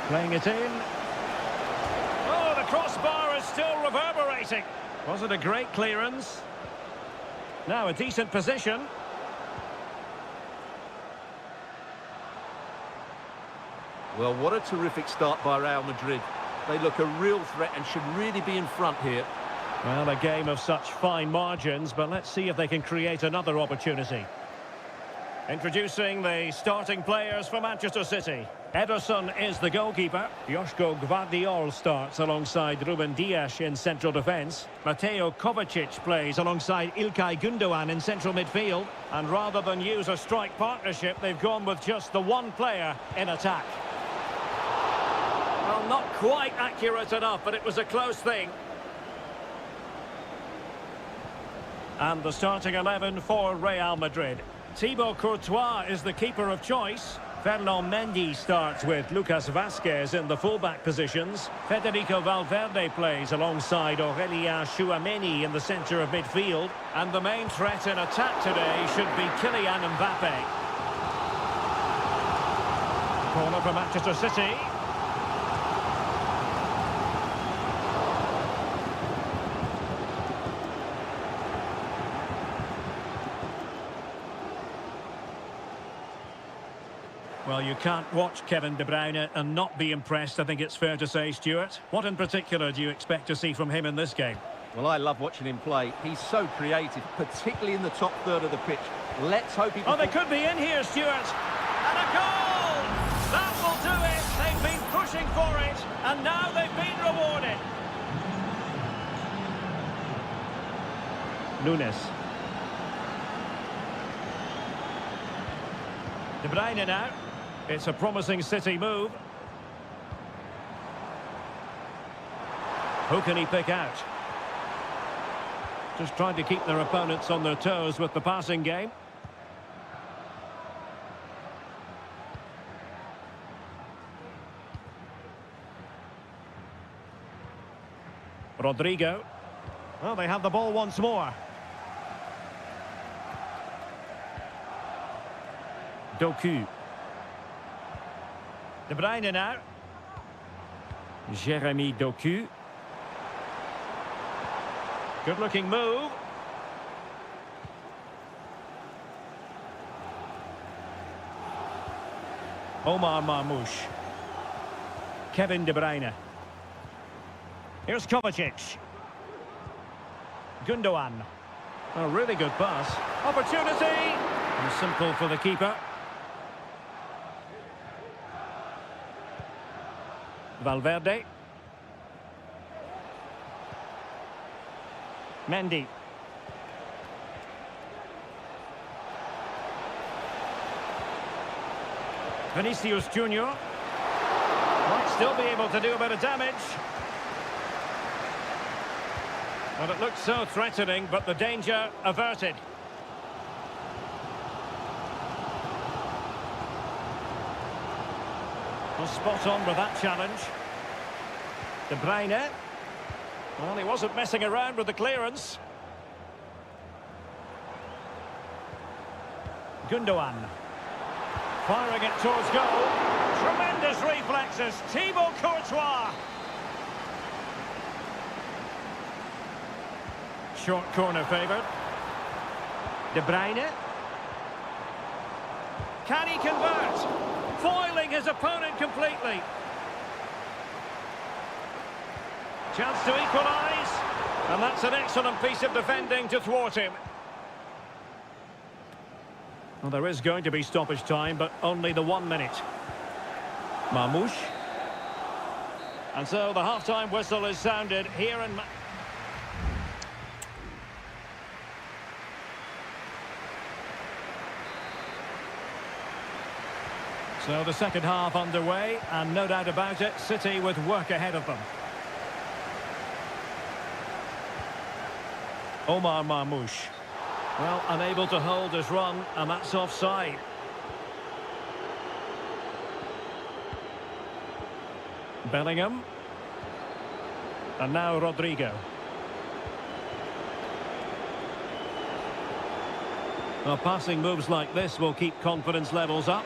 Playing it in. Oh, the crossbar is still reverberating. Was it a great clearance? Now a decent position. Well, what a terrific start by Real Madrid. They look a real threat and should really be in front here. Well, a game of such fine margins, but let's see if they can create another opportunity. Introducing the starting players for Manchester City. Ederson is the goalkeeper. Joško Gvardiol starts alongside Ruben Dias in central defence. Mateo Kovacic plays alongside Ilkay Gundogan in central midfield. And rather than use a strike partnership, they've gone with just the one player in attack. Well, not quite accurate enough, but it was a close thing. And the starting 11 for Real Madrid. Thibaut Courtois is the keeper of choice. Ferland Mendy starts with Lucas Vazquez in the fullback positions. Federico Valverde plays alongside Aurélien Tchouaméni in the centre of midfield. And the main threat in attack today should be Kylian Mbappe. Corner for Manchester City. Well, you can't watch Kevin De Bruyne and not be impressed, I think it's fair to say, Stuart. What in particular do you expect to see from him in this game? Well, I love watching him play. He's so creative, particularly in the top third of the pitch. Let's hope he... Oh, they could be in here, Stuart. And a goal! That will do it. They've been pushing for it, and now they've been rewarded. Nunes. De Bruyne now. It's a promising City move. Who can he pick out? Just trying to keep their opponents on their toes with the passing game. Rodrigo. Well, they have the ball once more. Doku. De Bruyne now. Jeremy Doku. Good looking move. Omar Marmoush. Kevin De Bruyne. Here's Kovacic. Gundogan. A really good pass. Opportunity. And simple for the keeper. Valverde. Mendy. Vinicius Junior. Might still be able to do a bit of damage. Well, it looked so threatening, but the danger averted. Well, spot on with that challenge. De Bruyne. Well, he wasn't messing around with the clearance. Gundogan. Firing it towards goal. Tremendous reflexes. Thibaut Courtois. Short corner favoured. De Bruyne. Can he convert? Foiling his opponent completely. Chance to equalise. And that's an excellent piece of defending to thwart him. Well, there is going to be stoppage time, but only the 1 minute. Marmoush. And so the half-time whistle is sounded here in... So the second half underway, and no doubt about it, City with work ahead of them. Omar Marmoush. Well, unable to hold his run, and that's offside. Bellingham. And now Rodrigo. Well, passing moves like this will keep confidence levels up.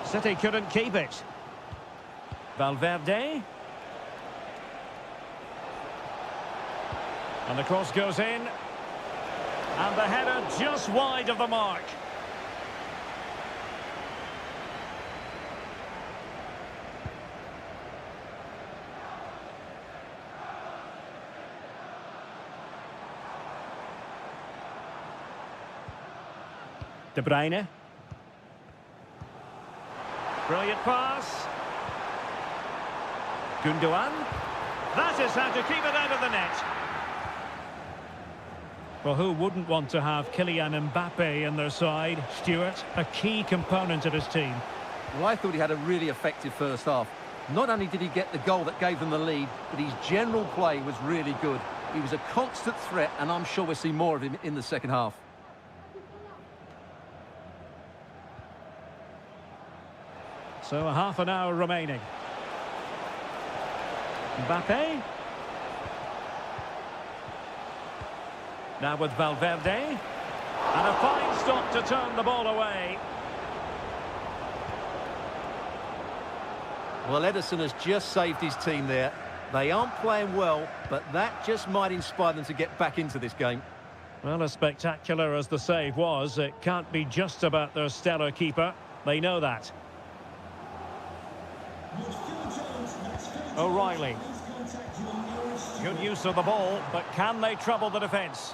City couldn't keep it. Valverde. And the cross goes in. And the header just wide of the mark. De Bruyne. Brilliant pass. Gundogan. That is how to keep it out of the net. Well, who wouldn't want to have Kylian Mbappe in their side? Stuart, a key component of his team. Well, I thought he had a really effective first half. Not only did he get the goal that gave them the lead, but his general play was really good. He was a constant threat, and I'm sure we'll see more of him in the second half. So a half an hour remaining. Mbappe. Now with Valverde. And a fine stop to turn the ball away. Well, Ederson has just saved his team there. They aren't playing well, but that just might inspire them to get back into this game. Well, as spectacular as the save was, it can't be just about their stellar keeper. They know that. O'Reilly. Good use of the ball, but can they trouble the defence?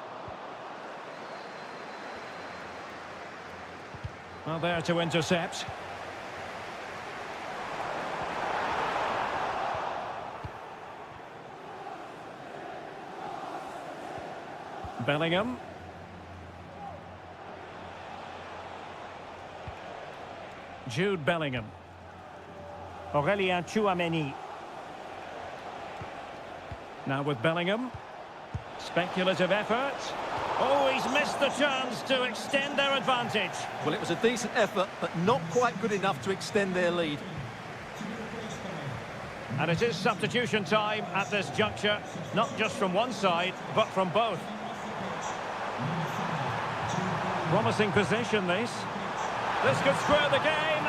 Well, there to intercept. Bellingham. Jude Bellingham. Aurélien Tchouameni. Now with Bellingham. Speculative effort. Oh, he's missed the chance to extend their advantage. Well, it was a decent effort, but not quite good enough to extend their lead. And it is substitution time at this juncture, not just from one side, but from both. Promising position, this. This could square the game.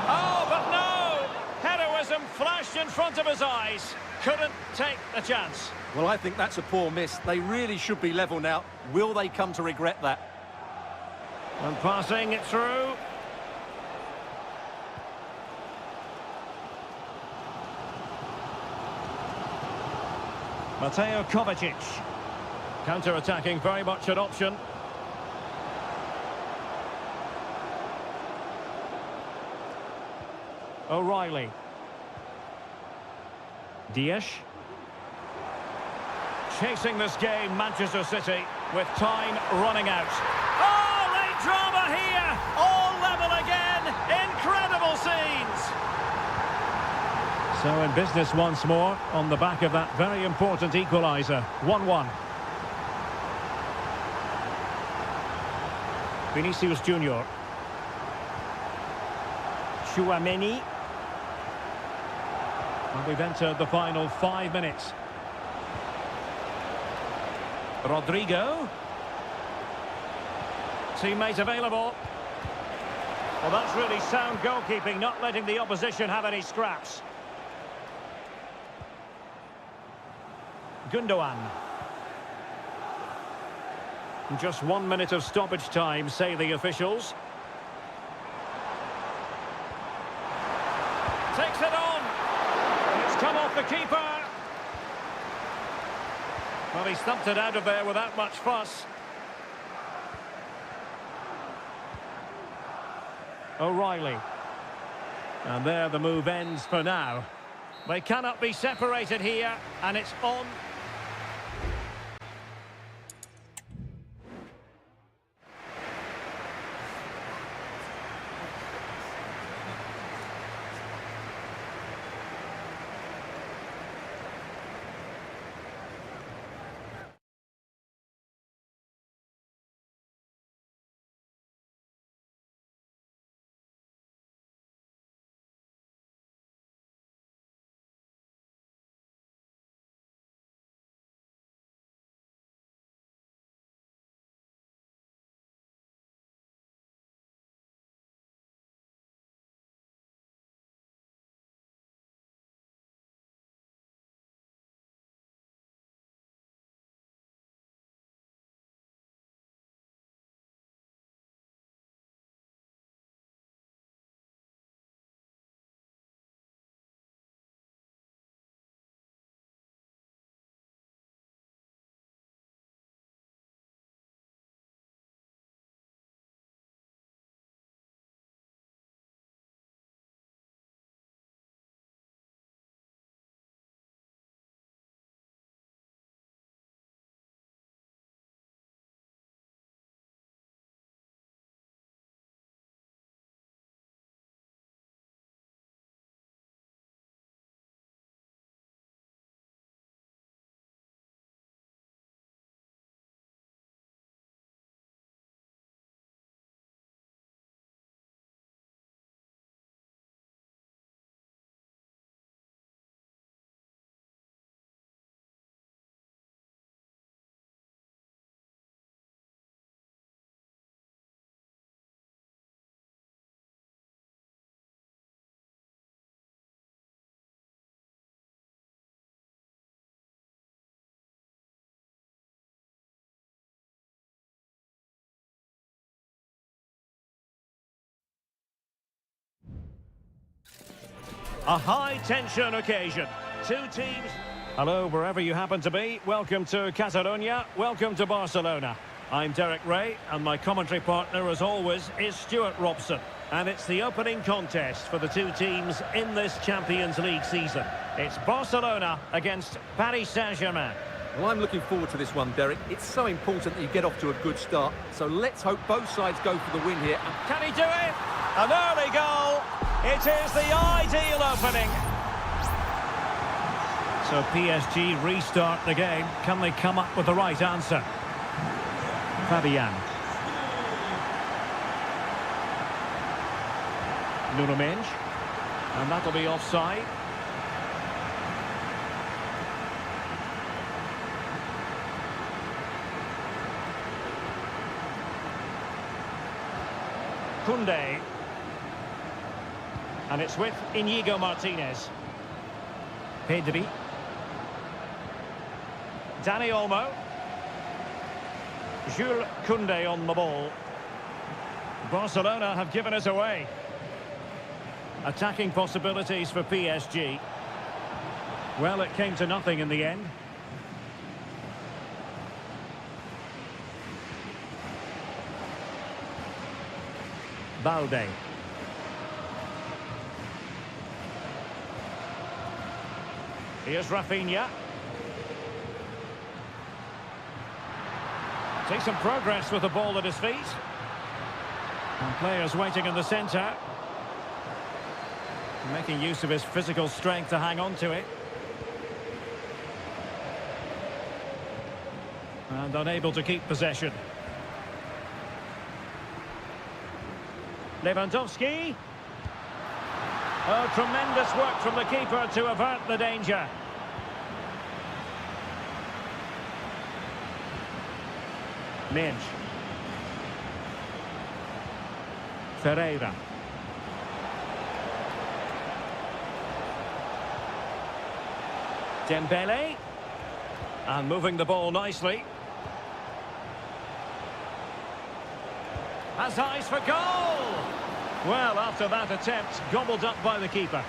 Oh, but no! Heroism flashed in front of his eyes. Couldn't take the chance. Well, I think that's a poor miss. They really should be level now. Will they come to regret that? And passing it through. Mateo Kovacic. Counter-attacking, very much an option. O'Reilly. Diaz. Chasing this game, Manchester City, with time running out. Oh, late drama here! All level again! Incredible scenes! So in business once more, on the back of that very important equaliser. 1-1. Vinicius Junior. Tchouameni. And we've entered the final 5 minutes. Rodrigo. Teammate available. Well, that's really sound goalkeeping, not letting the opposition have any scraps. Gundogan. Just 1 minute of stoppage time, say the officials. Takes it on. It's come off the keeper. Well, he stumped it out of there without much fuss. O'Reilly. And there the move ends for now. They cannot be separated here, and it's on. A high-tension occasion. Two teams... Hello, wherever you happen to be. Welcome to Catalonia. Welcome to Barcelona. I'm Derek Ray, and my commentary partner, as always, is Stuart Robson. And it's the opening contest for the two teams in this Champions League season. It's Barcelona against Paris Saint-Germain. Well, I'm looking forward to this one, Derek. It's so important that you get off to a good start. So let's hope both sides go for the win here. Can he do it? An early goal. It is the ideal opening. So PSG restart the game. Can they come up with the right answer? Fabian. Nuno Mendes. And that'll be offside. Koundé. And it's with Inigo Martinez. Pedri. Dani Olmo. Jules Koundé on the ball. Barcelona have given us away. Attacking possibilities for PSG. Well, it came to nothing in the end. Balde. Here's Rafinha. Takes some progress with the ball at his feet. And players waiting in the centre. Making use of his physical strength to hang on to it. And unable to keep possession. Lewandowski. Oh, tremendous work from the keeper to avert the danger. Mendes. Ferreira. Dembele. And moving the ball nicely. Has eyes for goal! Well, after that attempt, gobbled up by the keeper.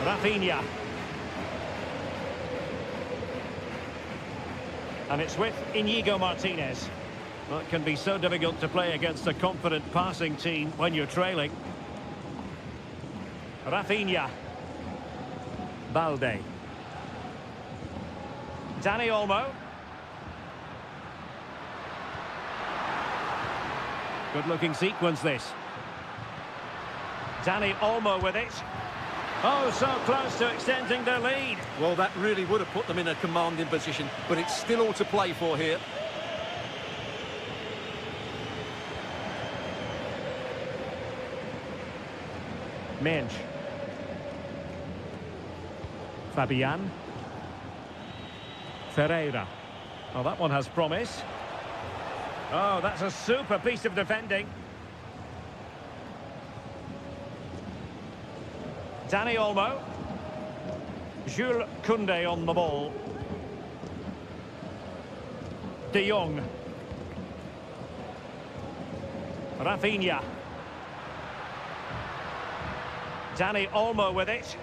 Rafinha. And it's with Inigo Martinez. Well, it can be so difficult to play against a confident passing team when you're trailing. Rafinha. Balde. Dani Olmo. Good-looking sequence, this. Dani Olmo with it. Oh, so close to extending their lead. Well, that really would have put them in a commanding position, but it's still all to play for here. Mendes. Fabian. Ferreira. Oh, that one has promise. Oh, that's a super piece of defending. Dani Olmo. Jules Koundé on the ball. De Jong. Rafinha. Dani Olmo with it.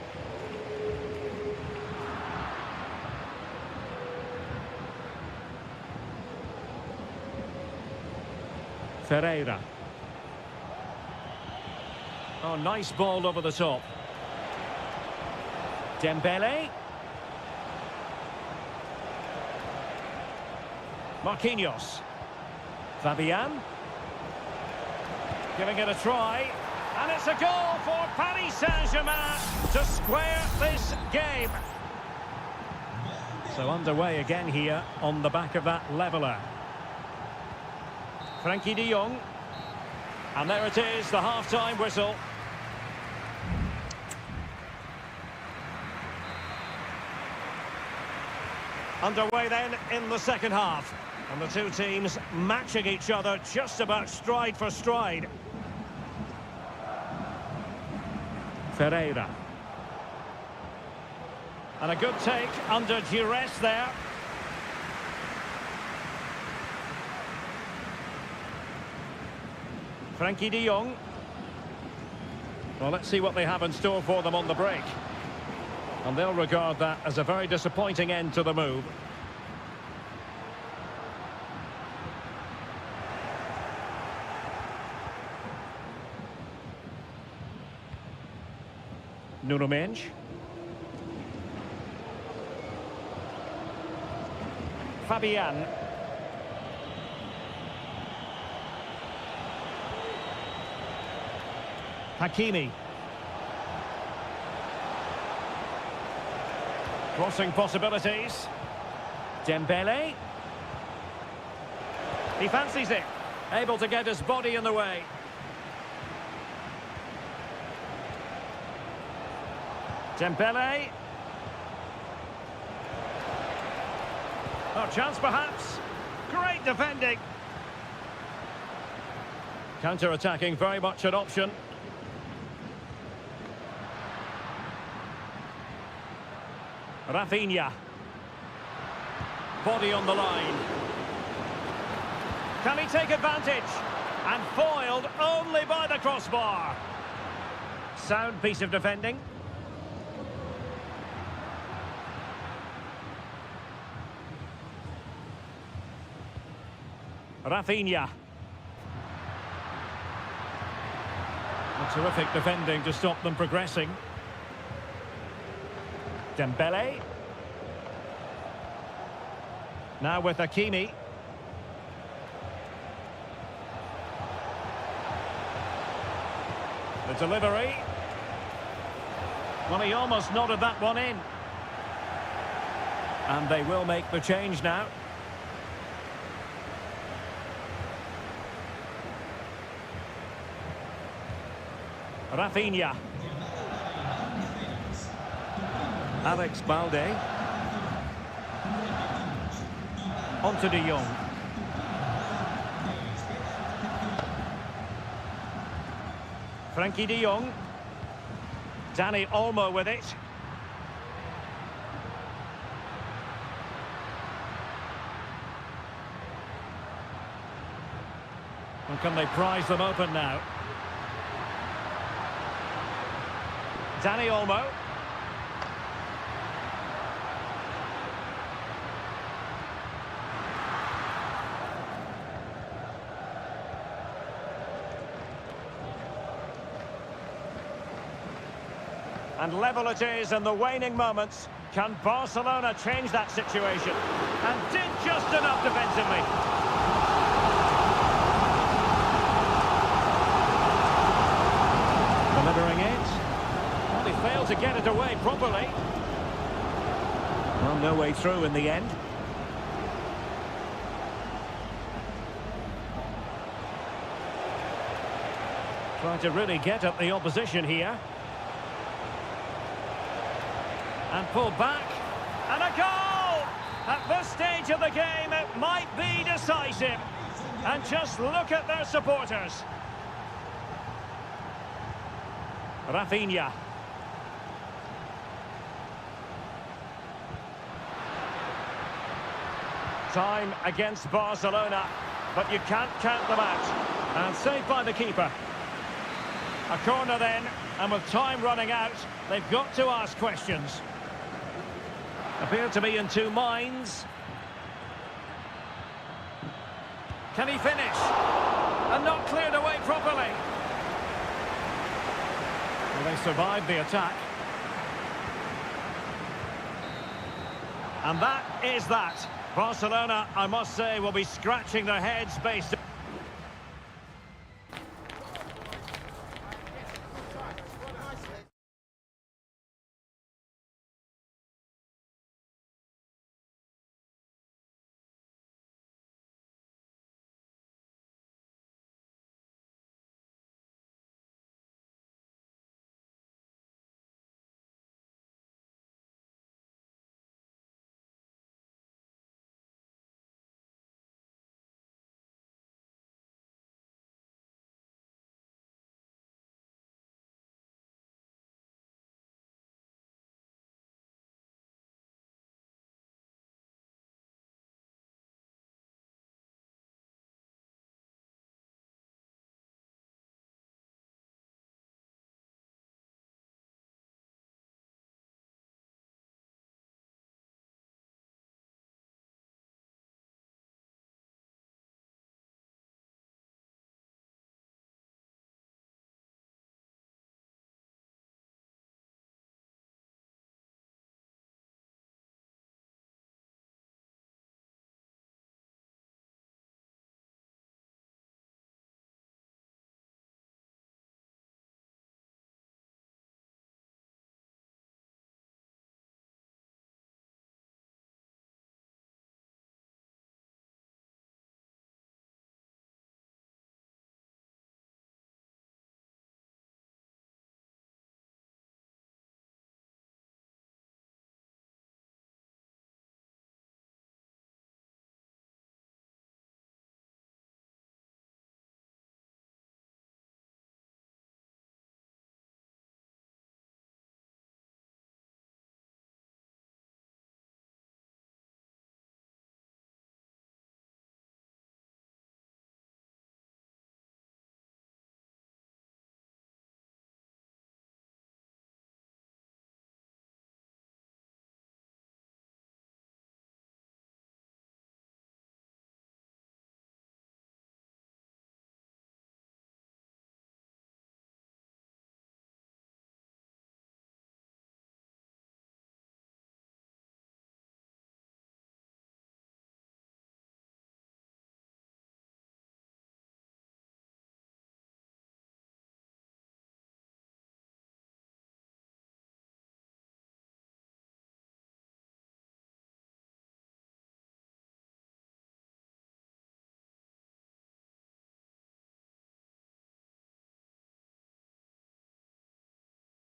Ferreira. Oh, nice ball over the top. Dembele. Marquinhos. Fabian. Giving it a try. And it's a goal for Paris Saint-Germain to square this game. So underway again here on the back of that leveller. Frankie de Jong. And there it is, the half-time whistle. Underway then in the second half. And the two teams matching each other just about stride for stride. Ferreira. And a good take under duress there. Frankie de Jong. Well, let's see what they have in store for them on the break. And they'll regard that as a very disappointing end to the move. Nuno Mendes. Fabian. Hakimi. Crossing possibilities. Dembele. He fancies it. Able to get his body in the way. Dembele. Oh, chance perhaps. Great defending. Counter-attacking, very much an option. Rafinha. Body on the line. Can he take advantage? And foiled only by the crossbar. Sound piece of defending. Rafinha. A terrific defending to stop them progressing. Dembele. Now with Hakimi. The delivery. Well, he almost nodded that one in. And they will make the change now. Rafinha. Alex Balde. On to De Jong. Frankie De Jong. Dani Olmo with it. And can they prize them open now? Dani Olmo. And level it is in the waning moments. Can Barcelona change that situation? And did just enough defensively. Delivering it. Well, he failed to get it away properly. Well, no way through in the end. Trying to really get at the opposition here. And pull back, and a goal! At this stage of the game, it might be decisive. And just look at their supporters. Rafinha. Time against Barcelona, but you can't count them out. And saved by the keeper. A corner then, and with time running out, they've got to ask questions. Appear to be in two minds. Can he finish? And not cleared away properly. Well, they survived the attack. And that is that. Barcelona, I must say, will be scratching their heads based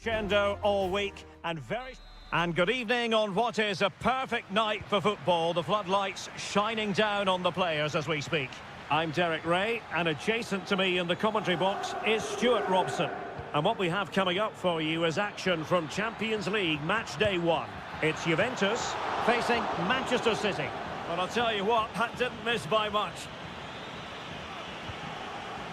Crescendo all week and good evening on what is a perfect night for football. The floodlights shining down on the players as we speak. I'm Derek Ray, and adjacent to me in the commentary box is Stuart Robson. And what we have coming up for you is action from Champions League match day 1. It's Juventus facing Manchester City. Well, I'll tell you what, that didn't miss by much.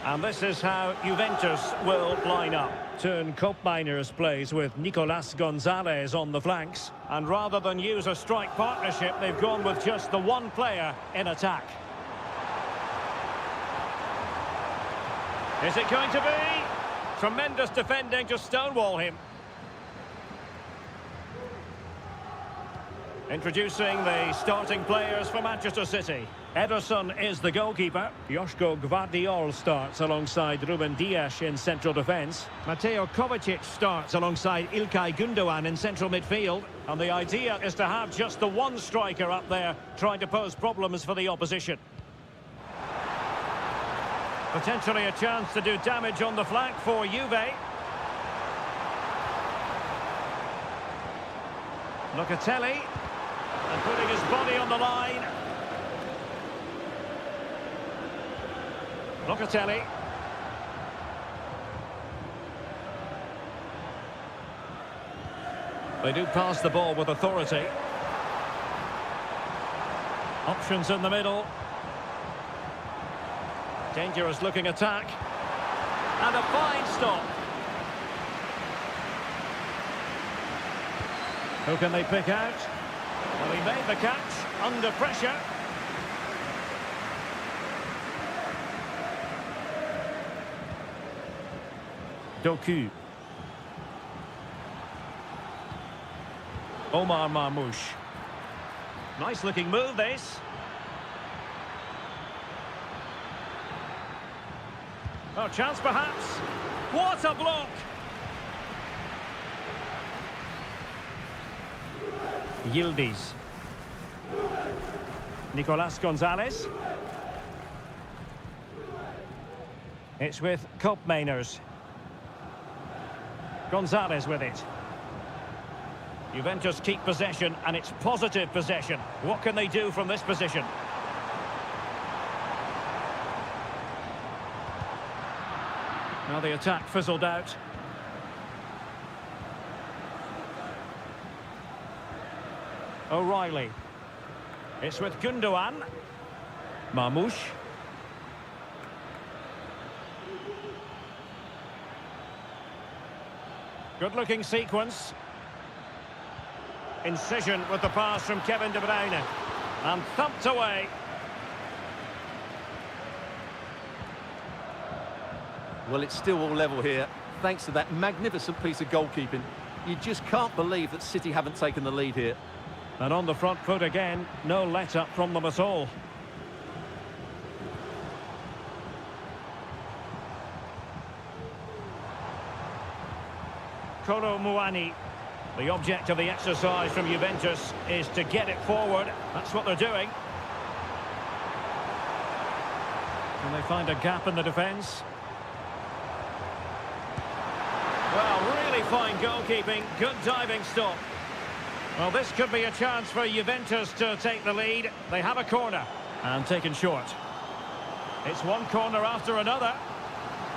And this is how Juventus will line up. Turn Koopmeiners plays with Nicolas Gonzalez on the flanks. And rather than use a strike partnership, they've gone with just the one player in attack. Is it going to be? Tremendous defending to stonewall him. Introducing the starting players for Manchester City. Ederson is the goalkeeper. Joško Gvardiol starts alongside Ruben Dias in central defence. Mateo Kovacic starts alongside Ilkay Gundogan in central midfield. And the idea is to have just the one striker up there trying to pose problems for the opposition. Potentially a chance to do damage on the flank for Juve. Locatelli. And putting his body on the line. Locatelli. They do pass the ball with authority. Options in the middle. Dangerous looking attack. And a fine stop. Who can they pick out? Well, he made the catch under pressure. Doku. Omar Marmoush. Nice looking move, this. Oh, chance perhaps. What a block! Yildiz. Nicolas Gonzalez. It's with Koopmeiners. Gonzalez with it. Juventus keep possession, and it's positive possession. What can they do from this position? Now the attack fizzled out. O'Reilly. It's with Gundogan. Marmoush. Good-looking sequence. Incision with the pass from Kevin De Bruyne. And thumped away. Well, it's still all level here, thanks to that magnificent piece of goalkeeping. You just can't believe that City haven't taken the lead here. And on the front foot again, no let-up from them at all. Kolo Muani. The object of the exercise from Juventus is to get it forward. That's what they're doing. Can they find a gap in the defence? Well, really fine goalkeeping. Good diving stop. Well, this could be a chance for Juventus to take the lead. They have a corner. And taken short. It's one corner after another.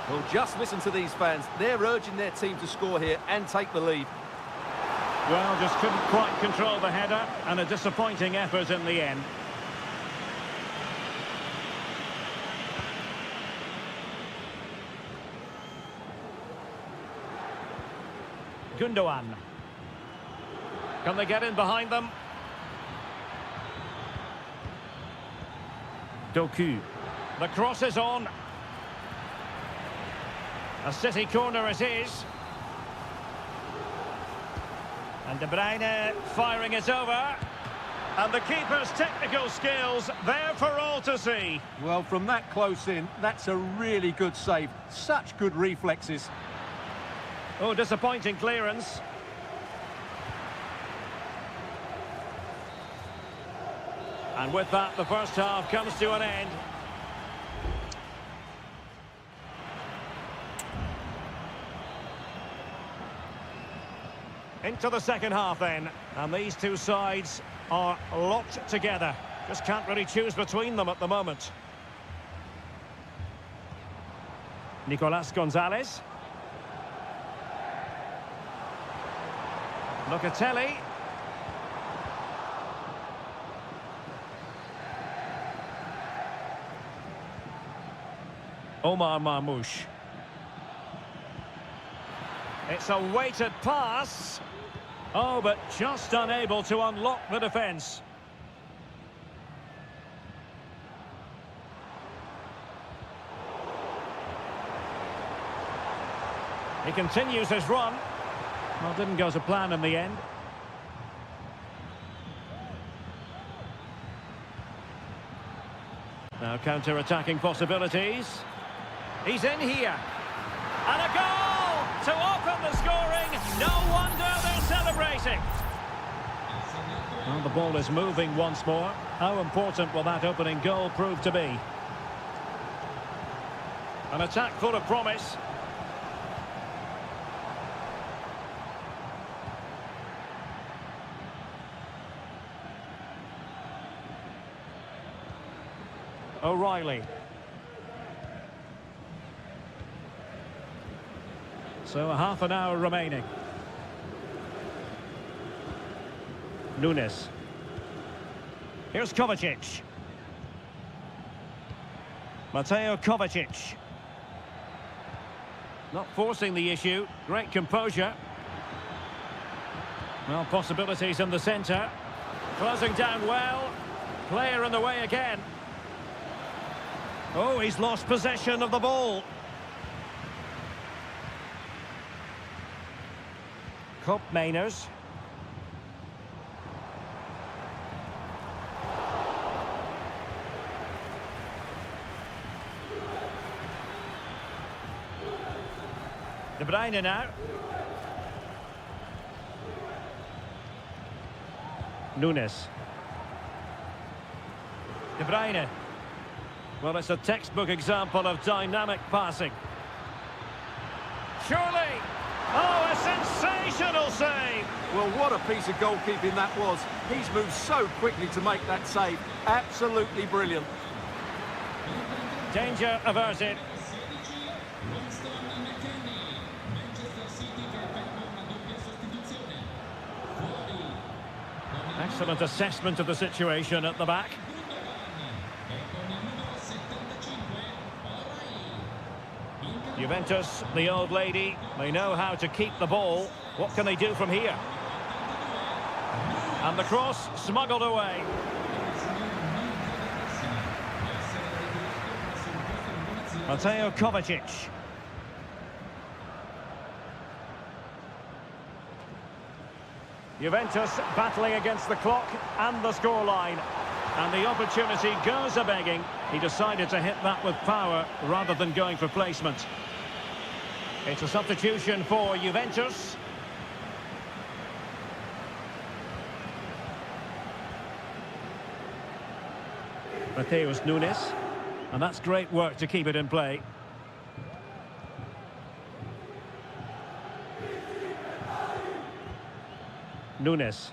Well, just listen to these fans. They're urging their team to score here and take the lead. Well, just couldn't quite control the header, and a disappointing effort in the end. Gundogan. Can they get in behind them? Doku. The cross is on. A City corner it is. And De Bruyne firing it over. And the keeper's technical skills there for all to see. Well, from that close in, that's a really good save. Such good reflexes. Oh, disappointing clearance. And with that, the first half comes to an end. Into the second half then. And these two sides are locked together. Just can't really choose between them at the moment. Nicolas Gonzalez. Locatelli. Omar Marmoush. It's a weighted pass. Oh, but just unable to unlock the defence. He continues his run. Well, didn't go to plan in the end. Now counter-attacking possibilities. He's in here. And a goal to open the scoring. No wonder they're celebrating. Well, the ball is moving once more. How important will that opening goal prove to be? An attack full of promise. O'Reilly. So a half an hour remaining. Nunes. Here's Kovacic. Mateo Kovacic. Not forcing the issue. Great composure. Well, possibilities in the centre. Closing down well. Player in the way again. Oh, he's lost possession of the ball. Cup Mainers. De Bruyne now. Nunes. De Bruyne. Well, it's a textbook example of dynamic passing. Surely! Oh, a sensational save! Well, what a piece of goalkeeping that was. He's moved so quickly to make that save. Absolutely brilliant. Danger averted. Excellent assessment of the situation at the back. Juventus, the old lady, they know how to keep the ball. What can they do from here? And the cross smuggled away. Mateo Kovacic. Juventus battling against the clock and the scoreline. And the opportunity goes a-begging. He decided to hit that with power rather than going for placement. It's a substitution for Juventus. Mateus Nunes. And that's great work to keep it in play. Nunes.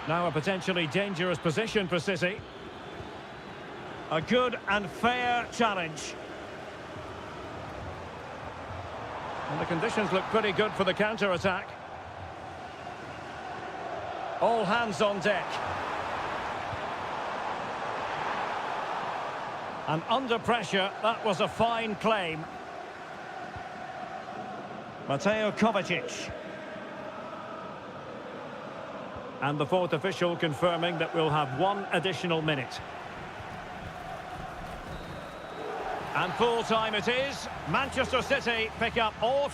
Now a potentially dangerous position for City. A good and fair challenge. And the conditions look pretty good for the counter-attack. All hands on deck. And under pressure, that was a fine claim. Mateo Kovacic. And the fourth official confirming that we'll have one additional minute. And full time it is. Manchester City pick up all...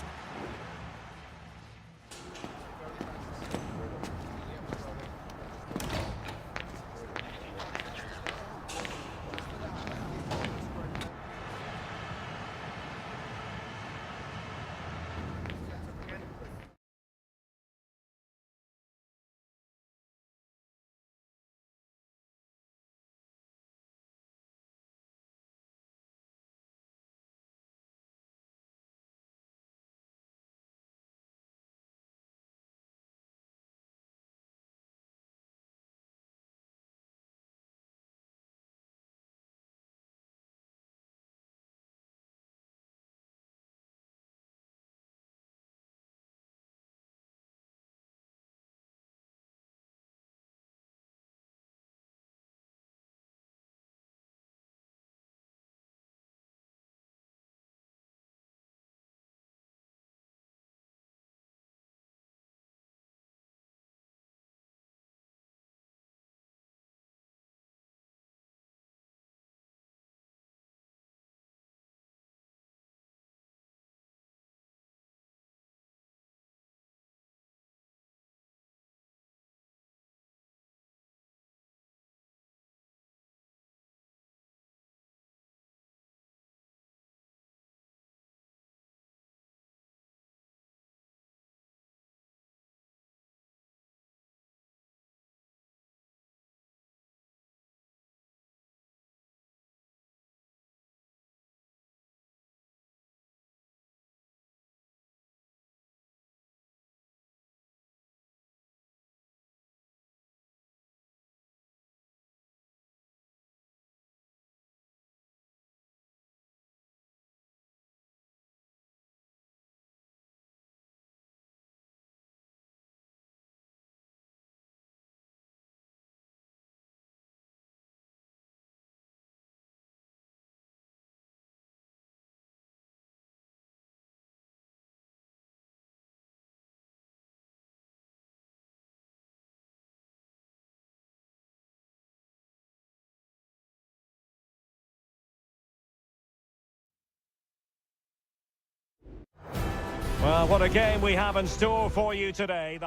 Well, what a game we have in store for you today.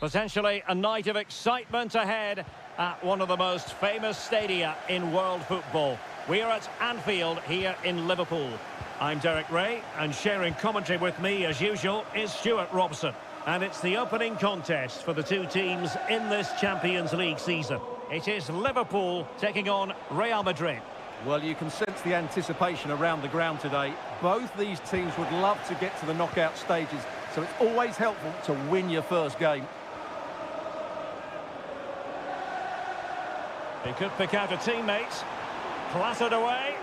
Potentially a night of excitement ahead at one of the most famous stadia in world football. We are at Anfield here in Liverpool. I'm Derek Ray, and sharing commentary with me as usual is Stuart Robson. And it's the opening contest for the two teams in this Champions League season. It is Liverpool taking on Real Madrid. Well, you can sense the anticipation around the ground today. Both these teams would love to get to the knockout stages, so it's always helpful to win your first game. He could pick out a teammate. Clattered away.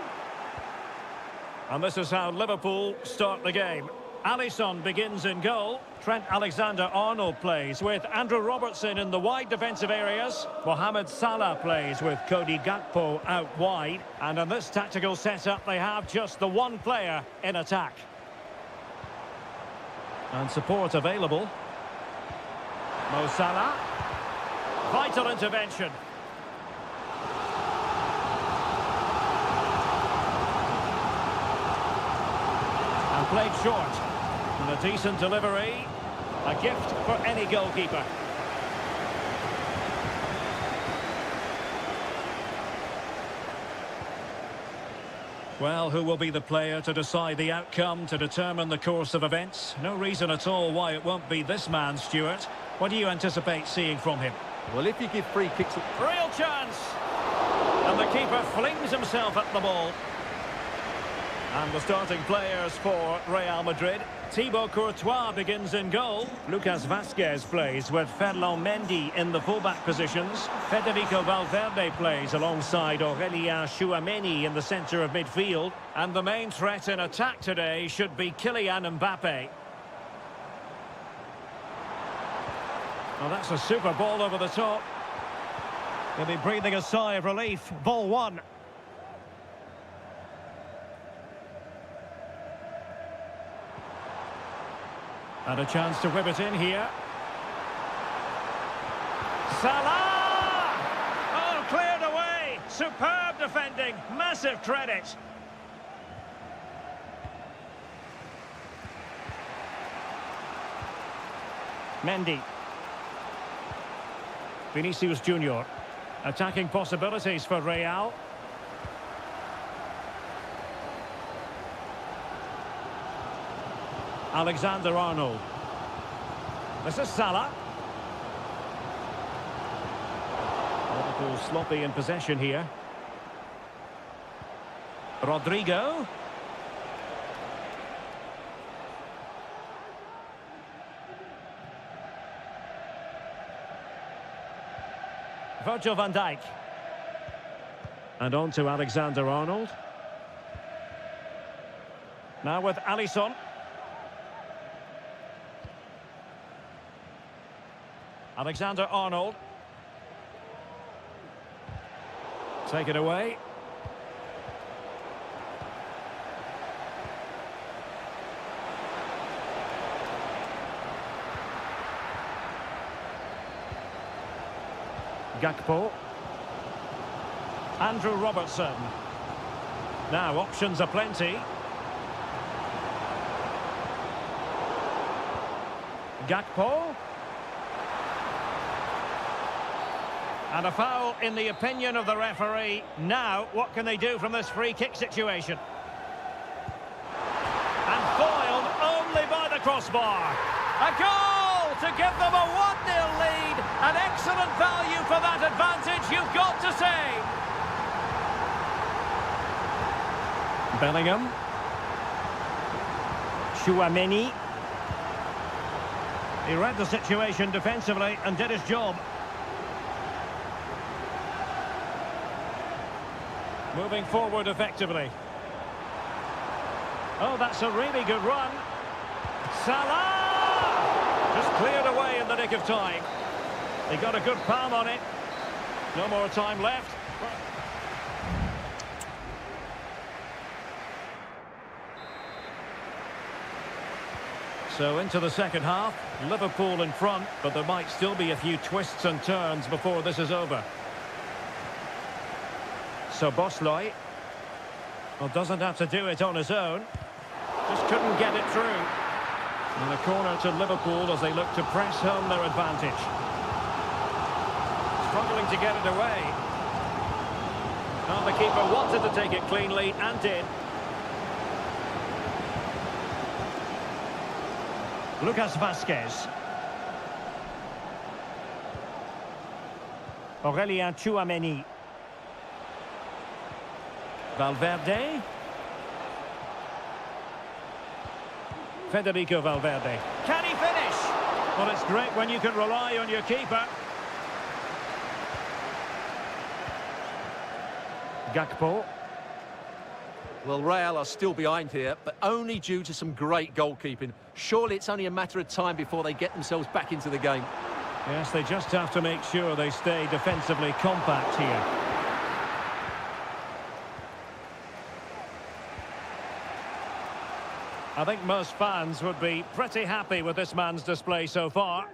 And this is how Liverpool start the game. Alisson begins in goal. Trent Alexander-Arnold plays with Andrew Robertson in the wide defensive areas. Mohamed Salah plays with Cody Gakpo out wide. And in this tactical setup, they have just the one player in attack. And support available. Mo Salah. Vital intervention. And played short. And a decent delivery. A gift for any goalkeeper. Well, who will be the player to decide the outcome, to determine the course of events? No reason at all why it won't be this man, Stuart. What do you anticipate seeing from him? Well, if you give free kicks... Real chance! And the keeper flings himself at the ball. And the starting players for Real Madrid. Thibaut Courtois begins in goal. Lucas Vazquez plays with Ferland Mendy in the fullback positions. Federico Valverde plays alongside Aurélien Tchouameni in the centre of midfield. And the main threat in attack today should be Kylian Mbappe. Well, that's a super ball over the top. They'll be breathing a sigh of relief. Ball one. And a chance to whip it in here. Salah! Oh, cleared away. Superb defending. Massive credit. Mendy. Vinicius Junior. Attacking possibilities for Real. Alexander-Arnold. This is Salah. Liverpool sloppy in possession here. Rodrigo. Virgil van Dijk. And on to Alexander-Arnold. Now with Alisson. Alexander-Arnold. Take it away. Gakpo. Andrew Robertson. Now options are plenty. Gakpo. And a foul in the opinion of the referee. Now, what can they do from this free kick situation? And foiled only by the crossbar. A goal to give them a 1-0 lead. An excellent value for that advantage, you've got to say. Bellingham. Tchouameni. He read the situation defensively and did his job. Moving forward effectively. Oh, that's a really good run. Salah! Just cleared away in the nick of time. He got a good palm on it. No more time left. So into the second half. Liverpool in front, but there might still be a few twists and turns before this is over. So Bosley, well, doesn't have to do it on his own. Just couldn't get it through. And a corner to Liverpool as they look to press home their advantage. Struggling to get it away. And the keeper wanted to take it cleanly and did. Lucas Vazquez. Aurélien Tchouameni. Valverde. Federico Valverde. Can he finish? Well, it's great when you can rely on your keeper. Gakpo. Well, Real are still behind here, but only due to some great goalkeeping. Surely it's only a matter of time before they get themselves back into the game. Yes, they just have to make sure they stay defensively compact here. I think most fans would be pretty happy with this man's display so far.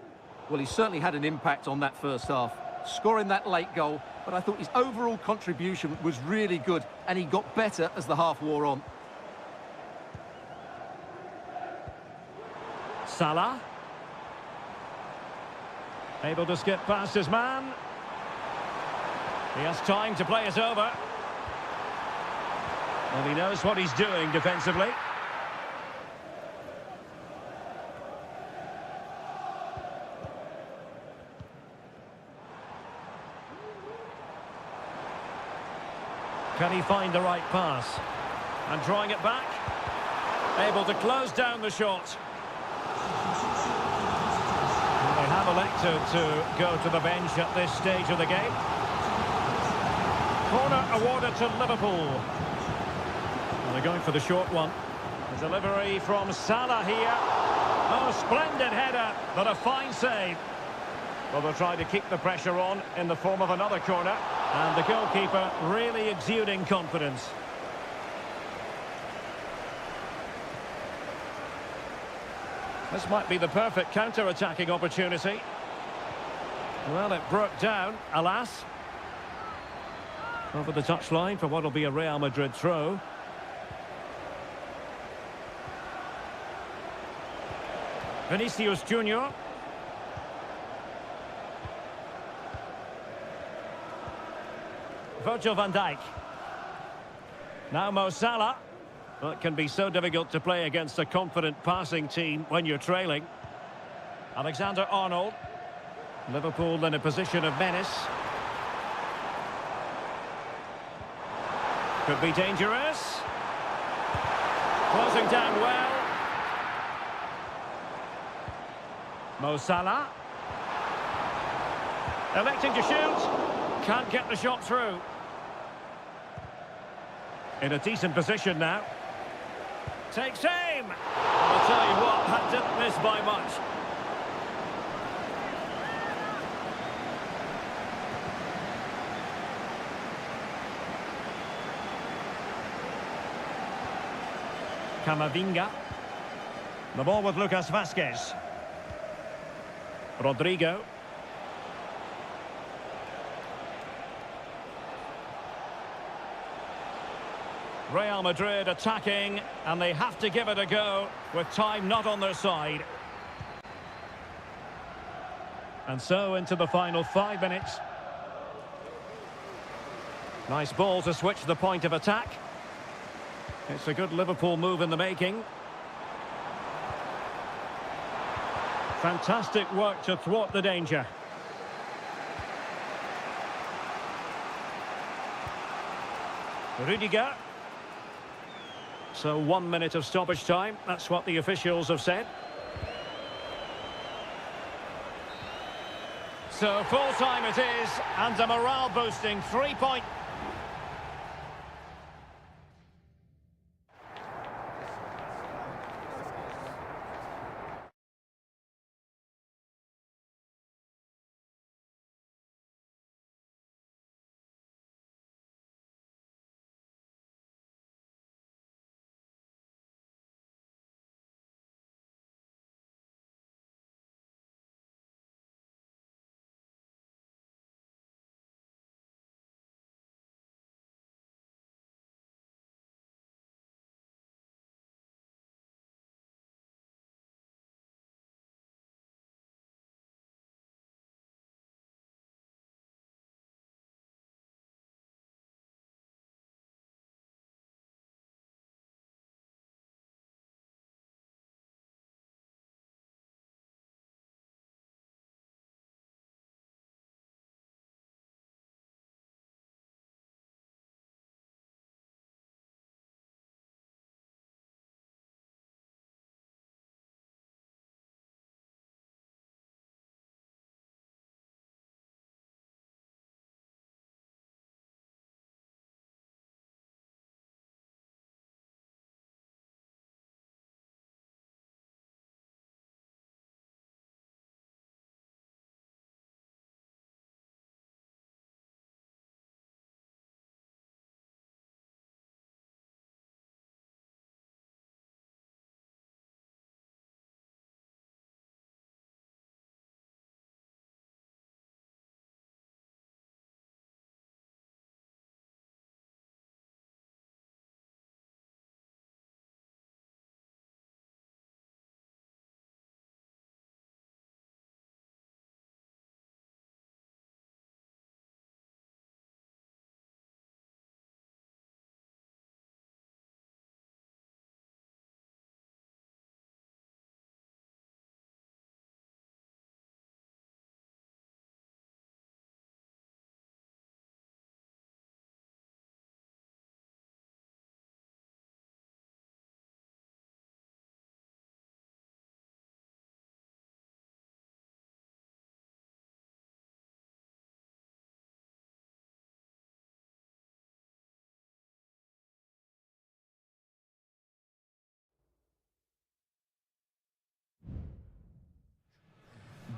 Well, he certainly had an impact on that first half, scoring that late goal, but I thought his overall contribution was really good, and he got better as the half wore on. Salah. Able to skip past his man. He has time to play it over. Well, he knows what he's doing defensively. Can he find the right pass? And drawing it back. Able to close down the shot. And they have elected to go to the bench at this stage of the game. Corner awarded to Liverpool. And they're going for the short one. The delivery from Salah here. Oh, splendid header, but a fine save. Well, they'll try to keep the pressure on in the form of another corner. And the goalkeeper really exuding confidence. This might be the perfect counter-attacking opportunity. Well, it broke down, alas. Over the touchline for what will be a Real Madrid throw. Vinicius Junior. Virgil van Dijk. Now Mo Salah. Well, it can be so difficult to play against a confident passing team when you're trailing. Alexander-Arnold. Liverpool in a position of menace. Could be dangerous. Closing down well. Mo Salah. Electing to shoot. Can't get the shot through. In a decent position now. Takes aim. I'll tell you what, that didn't miss by much. Camavinga. The ball with Lucas Vazquez. Rodrigo. Real Madrid attacking, and they have to give it a go with time not on their side. And so into the final 5 minutes. Nice ball to switch the point of attack. It's a good Liverpool move in the making. Fantastic work to thwart the danger. Rudiger. So 1 minute of stoppage time. That's what the officials have said. So full time it is, and a morale boosting 3-point.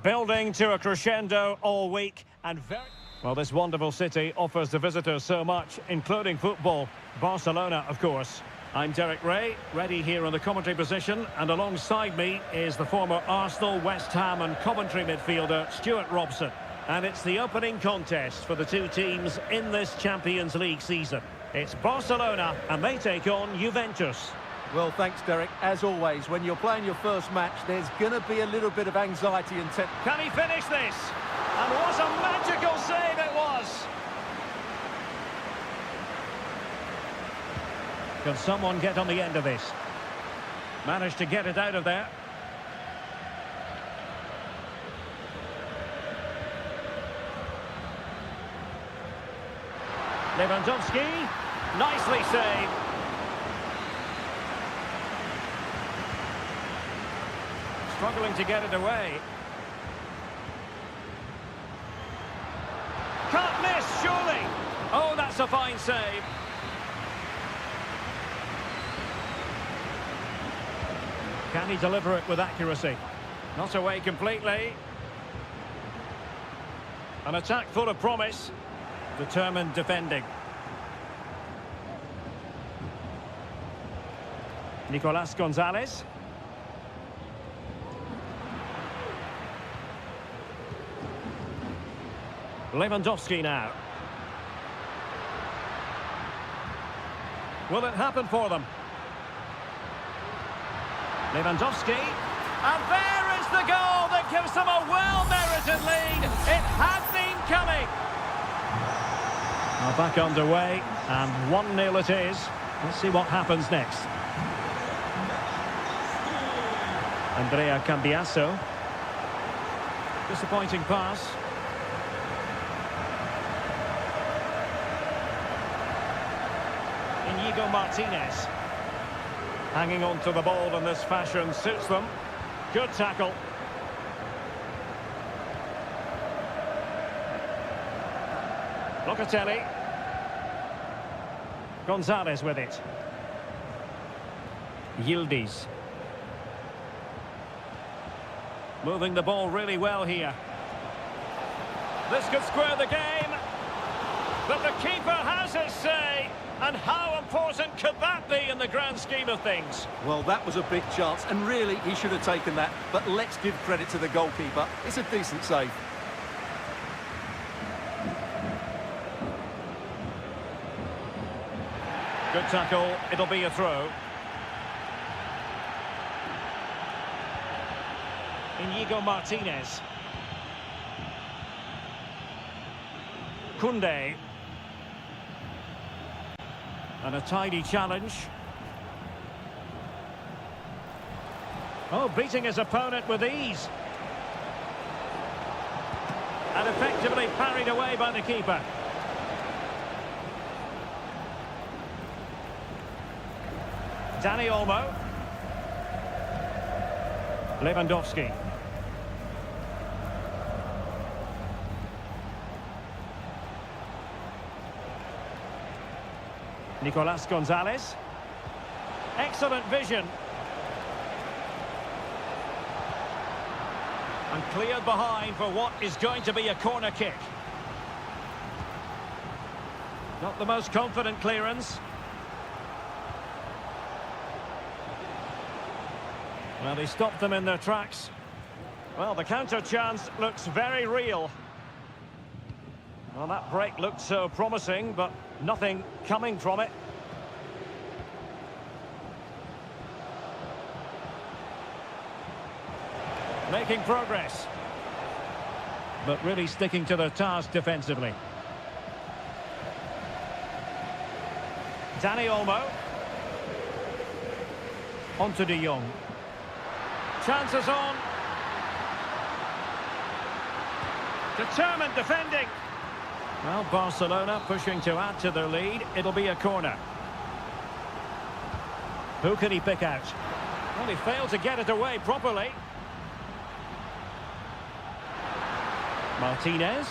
Building to a crescendo all week and very... Well, this wonderful city offers the visitors so much, including football. Barcelona, of course. I'm Derek Ray, ready here in the commentary position, and alongside me is the former Arsenal, West Ham and Coventry midfielder Stuart Robson. And it's the opening contest for the two teams in this Champions League season. It's Barcelona, and they take on Juventus. Well, thanks, Derek. As always, when you're playing your first match, there's going to be a little bit of anxiety and tension. Can he finish this? And what a magical save it was! Can someone get on the end of this? Managed to get it out of there. Lewandowski, nicely saved. Struggling to get it away. Can't miss, surely. Oh, that's a fine save. Can he deliver it with accuracy? Not away completely. An attack full of promise. Determined defending. Nicolas Gonzalez. Lewandowski now. Will it happen for them? Lewandowski. And there is the goal that gives them a well-merited lead. It had been coming. Now back underway, and 1-0 it is. Let's see what happens next. Andrea Cambiasso. Disappointing pass. Inigo Martinez. Hanging on to the ball in this fashion suits them. Good tackle. Locatelli. Gonzalez with it. Yildiz. Moving the ball really well here. This could square the game. But the keeper has his say. And how important could that be in the grand scheme of things? Well, that was a big chance, and really, he should have taken that. But let's give credit to the goalkeeper. It's a decent save. Good tackle. It'll be a throw. Inigo Martinez. Koundé. And a tidy challenge. Oh, beating his opponent with ease. And effectively parried away by the keeper. Dani Olmo. Lewandowski. Nicolas Gonzalez. Excellent vision. And cleared behind for what is going to be a corner kick. Not the most confident clearance. Well, he stopped them in their tracks. Well, the counter chance looks very real. Well, that break looked so promising, but nothing coming from it. Making progress. But really sticking to their task defensively. Dani Olmo. On to De Jong. Chances on. Determined defending. Well, Barcelona pushing to add to their lead. It'll be a corner. Who can he pick out? Well, he failed to get it away properly. Martinez.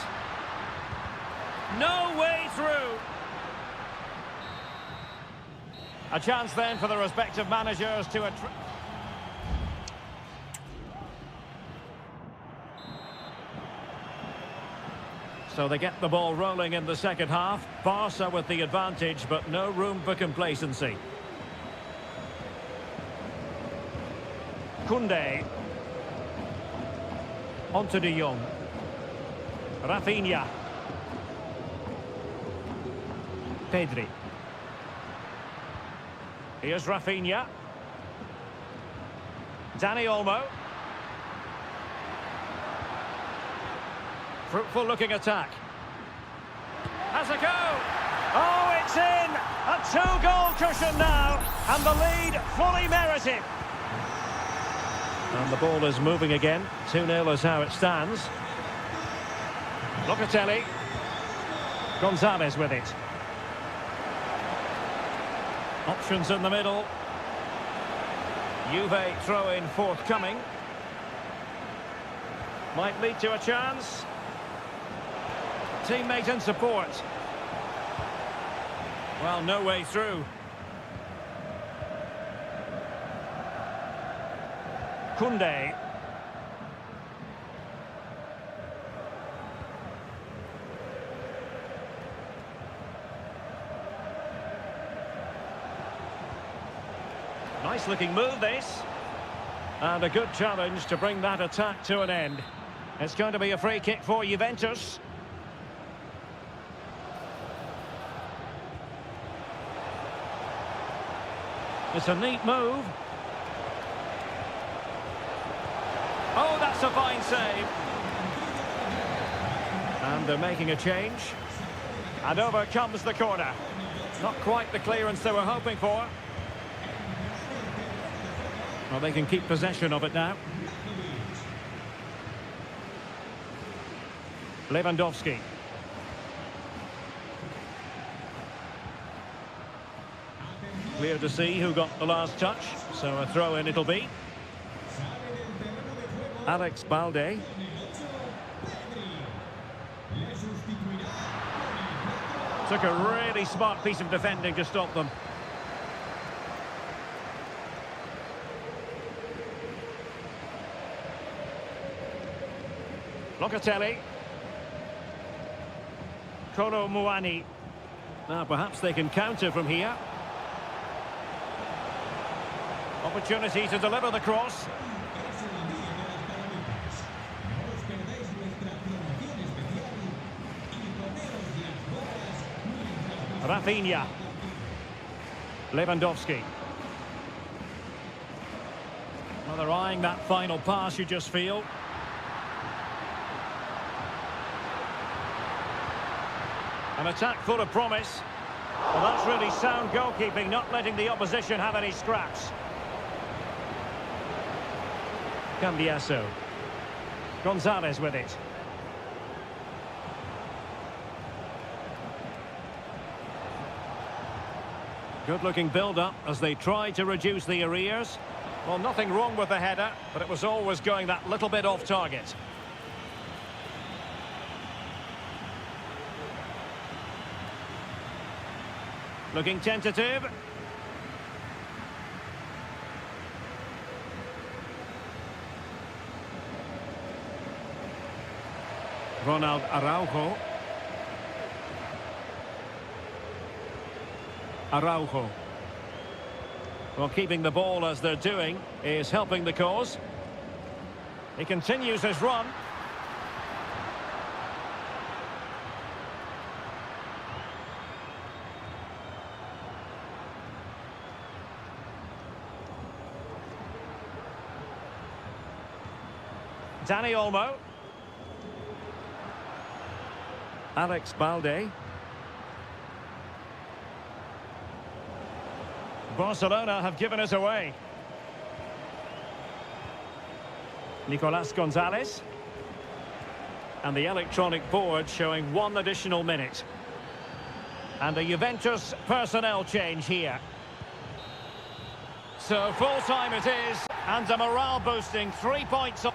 No way through. A chance then for the respective managers to... So they get the ball rolling in the second half. Barca with the advantage, but no room for complacency. Koundé. Onto De Jong. Rafinha. Pedri. Here's Rafinha. Dani Olmo. Fruitful looking attack. Has a go. Oh, it's in. A two-goal cushion now. And the lead fully merited. And the ball is moving again. 2-0 is how it stands. Locatelli. Gonzalez with it. Options in the middle. Juve throw-in forthcoming. Might lead to a chance. Teammate and support. Well, no way through. Koundé. Nice looking move this. And a good challenge to bring that attack to an end. It's going to be a free kick for Juventus. It's a neat move. Oh, that's a fine save. And they're making a change. And over comes the corner. Not quite the clearance they were hoping for. Well, they can keep possession of it now. Lewandowski. Clear to see who got the last touch, so a throw-in it'll be. Alex Balde. Took a really smart piece of defending to stop them. Locatelli. Kolo Muani. Now perhaps they can counter from here. Opportunity to deliver the cross. Rafinha. Lewandowski. Well, they're eyeing that final pass, you just feel. An attack full of promise. Well, that's really sound goalkeeping, not letting the opposition have any scraps. Cambiaso. Gonzalez with it. Good-looking build-up as they try to reduce the arrears. Well, nothing wrong with the header, but it was always going that little bit off target. Looking tentative. Ronald Araujo. Araujo. Well, keeping the ball as they're doing is helping the cause. He continues his run. Dani Olmo. Alex Balde. Barcelona have given us away. Nicolas Gonzalez. And the electronic board showing 1 additional minute. And a Juventus personnel change here. So full time it is, and a morale boosting 3 points.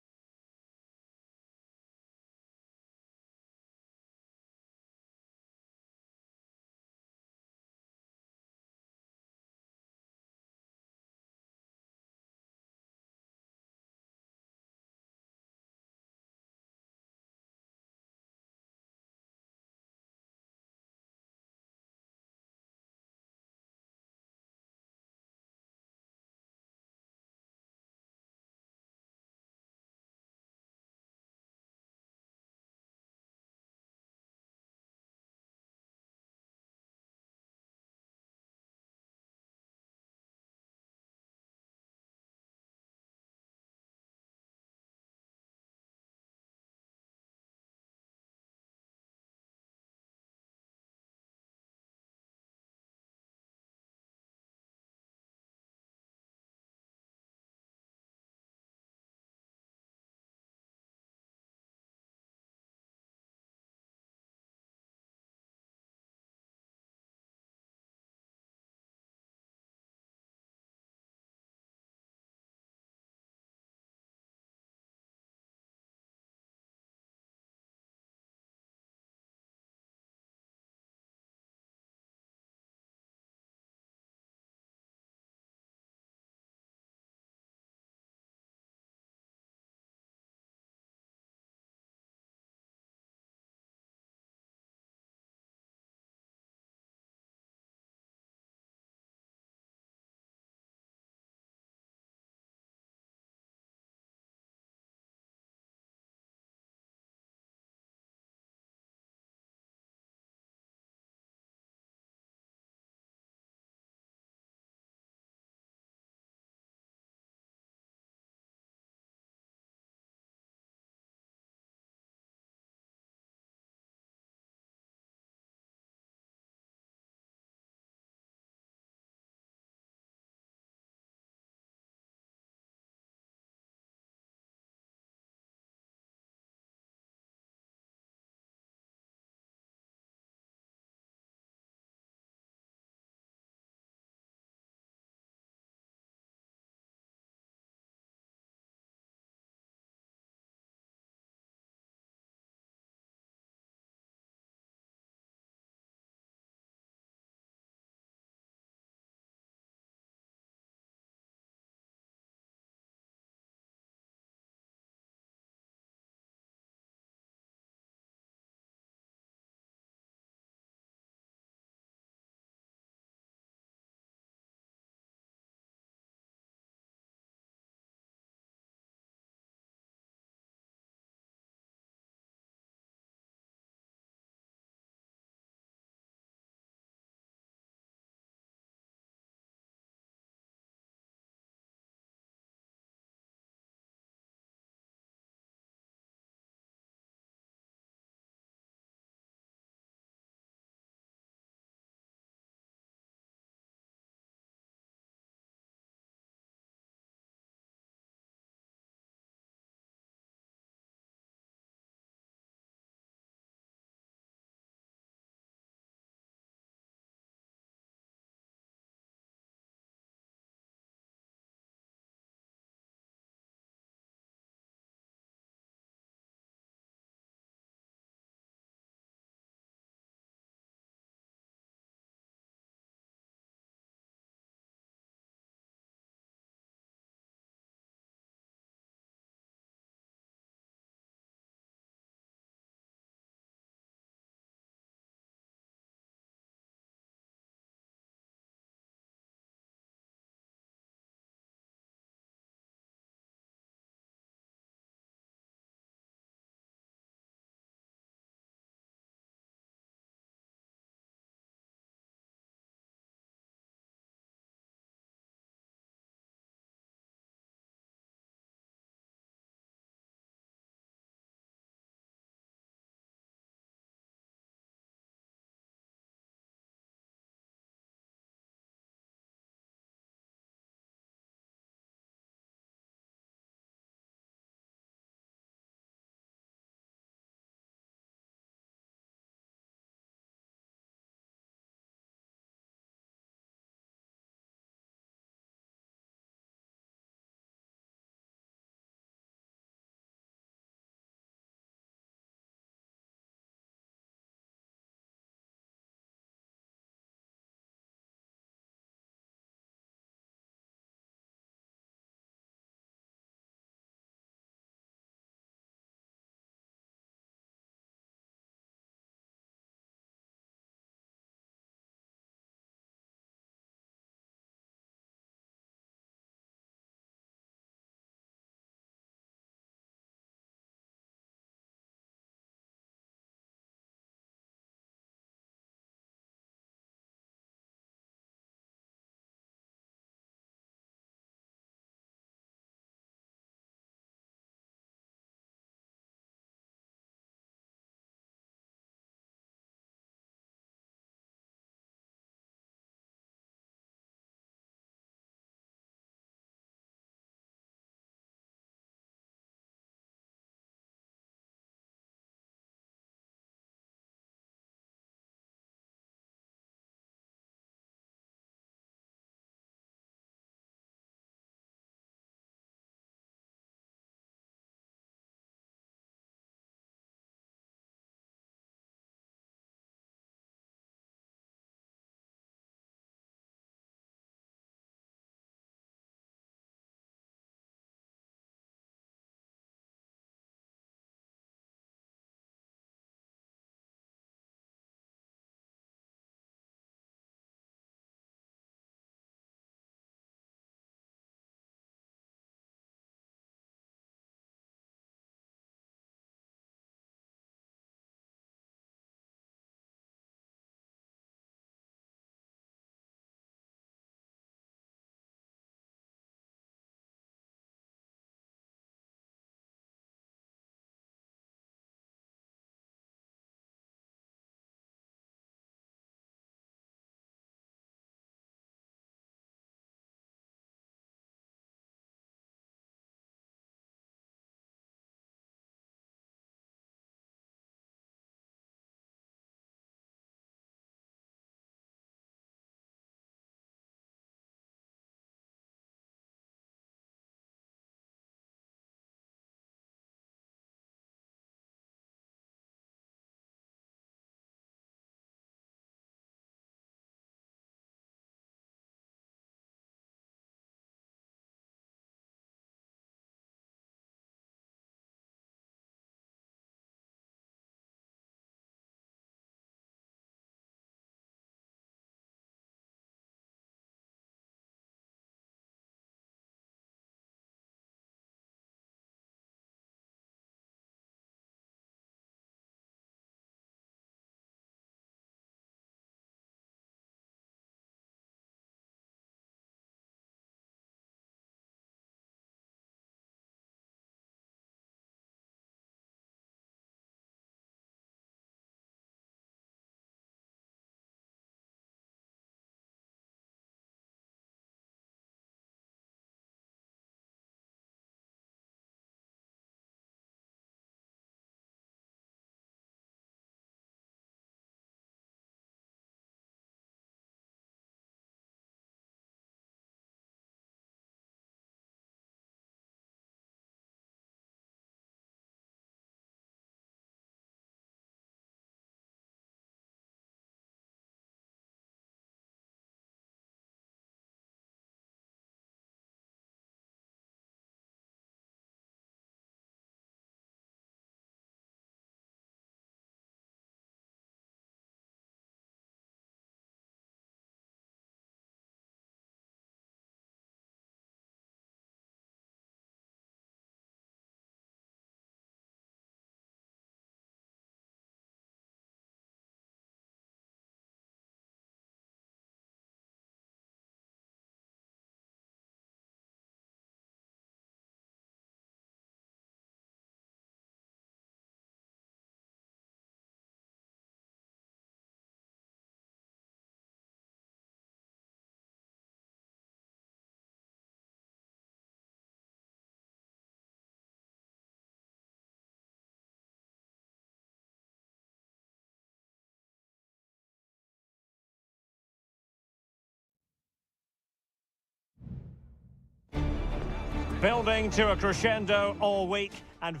Building to a crescendo all week and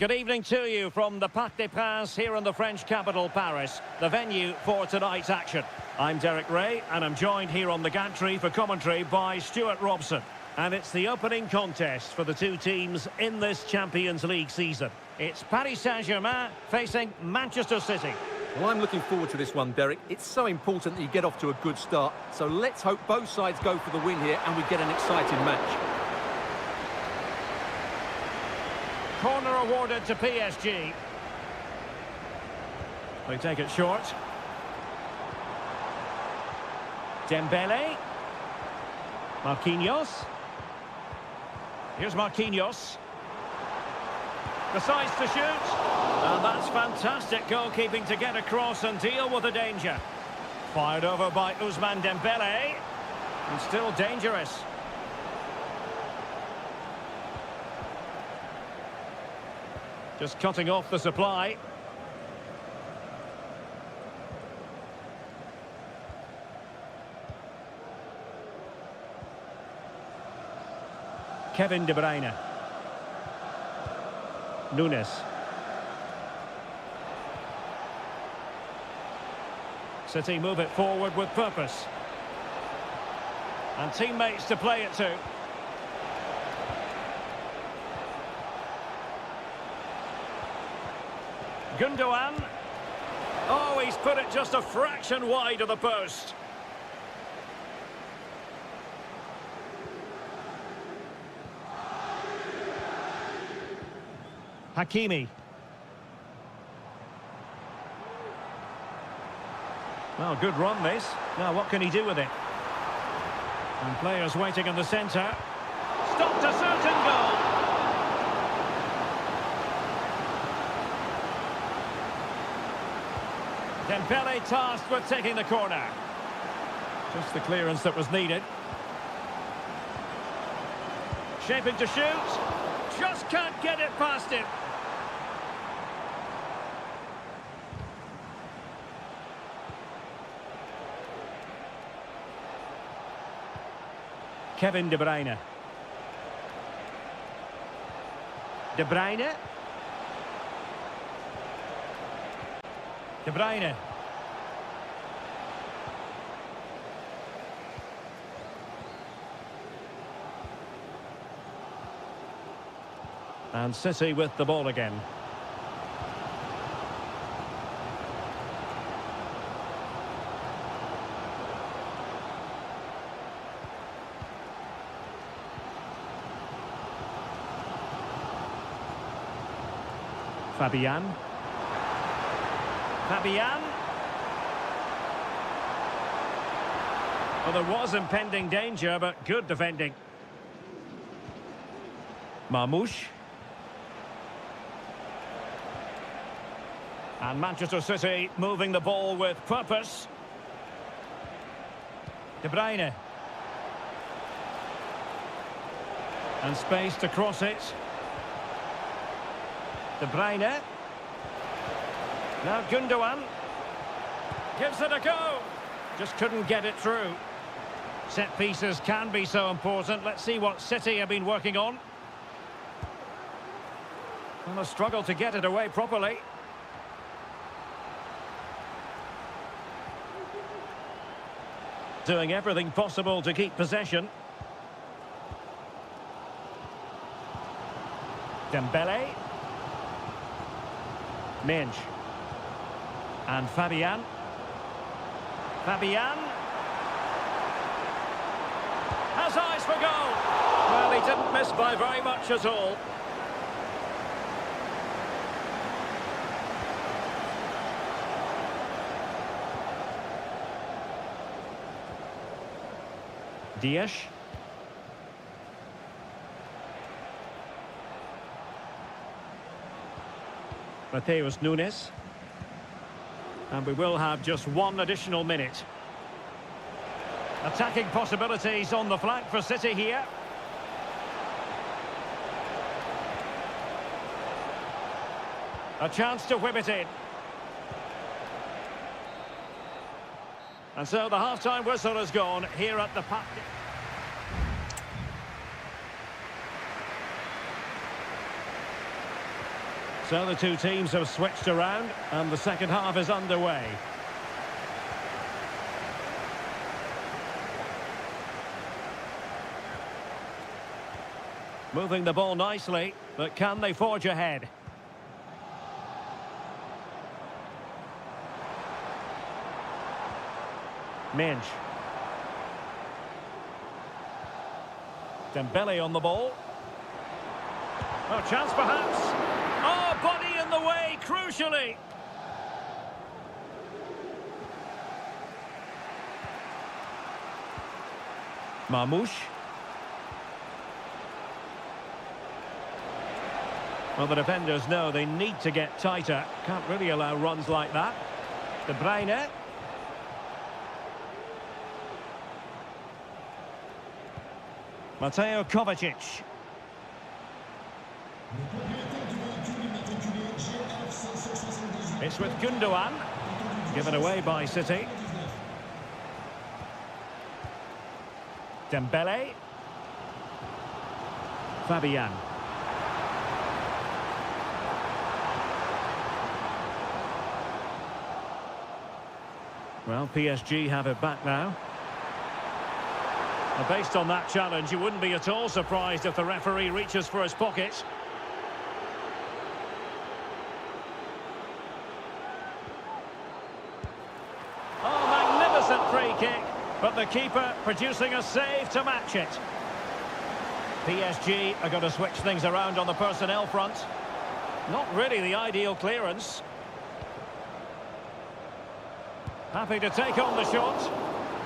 good evening to you from the Parc des Princes here in the French capital, Paris, the venue for tonight's action. I'm Derek Ray, and I'm joined here on the gantry for commentary by Stuart Robson. And it's the opening contest for the two teams in this Champions League season. It's Paris Saint-Germain facing Manchester City. Well, I'm looking forward to this one, Derek. It's so important that you get off to a good start. So let's hope both sides go for the win here and we get an exciting match. Corner awarded to PSG. They take it short. Dembele. Marquinhos. Here's Marquinhos. Decides to shoot. And that's fantastic goalkeeping to get across and deal with the danger. Fired over by Ousmane Dembele. And still dangerous. Just cutting off the supply. Kevin De Bruyne. Nunes. City move it forward with purpose. And teammates to play it to. Gundogan. Oh, he's put it just a fraction wide of the post. Hakimi. Well, good run this. Now what can he do with it? And players waiting in the centre. Stopped a certain goal. Dembele tasked with taking the corner. Just the clearance that was needed. Shaping to shoot. Just can't get it past him. Kevin De Bruyne. De Bruyne. De Bruyne. And City with the ball again. Fabian. Fabian. Well, there was impending danger, but good defending. Marmoush. And Manchester City moving the ball with purpose. De Bruyne. And space to cross it. De Bruyne. Now Gundogan. Gives it a go. Just couldn't get it through. Set pieces can be so important. Let's see what City have been working on. And a struggle to get it away properly. Doing everything possible to keep possession. Dembele. Minge. And Fabian. Fabian. Has eyes for goal. Well, he didn't miss by very much at all. Dias. Mateus Nunes. And we will have just one additional minute. Attacking possibilities on the flank for City here. A chance to whip it in. And so the half-time whistle has gone here at the Parc. So the two teams have switched around and the second half is underway. Moving the ball nicely, but can they forge ahead? Minge. Dembele on the ball. Oh, chance perhaps. Oh, body in the way, crucially. Marmoush. Well, the defenders know they need to get tighter. Can't really allow runs like that. De Bruyne. Mateo Kovacic. It's with Gundogan. Given away by City. Dembele. Fabian. Well, PSG have it back now. And based on that challenge, you wouldn't be at all surprised if the referee reaches for his pocket. Oh, magnificent free kick, but the keeper producing a save to match it. PSG are going to switch things around on the personnel front. Not really the ideal clearance. Happy to take on the shot.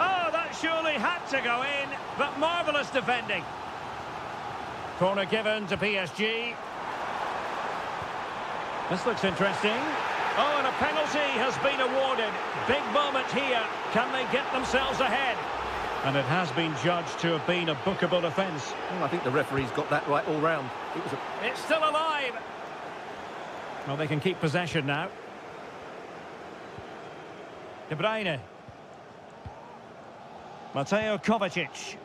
Oh, that surely had to go in, but marvellous defending. Corner given to PSG. This looks interesting. Oh, and a penalty has been awarded. Big moment here. Can they get themselves ahead? And it has been judged to have been a bookable offence. Well, I think the referee's got that right all round. It's still alive. Well, they can keep possession now. De Bruyne. Mateo Kovacic.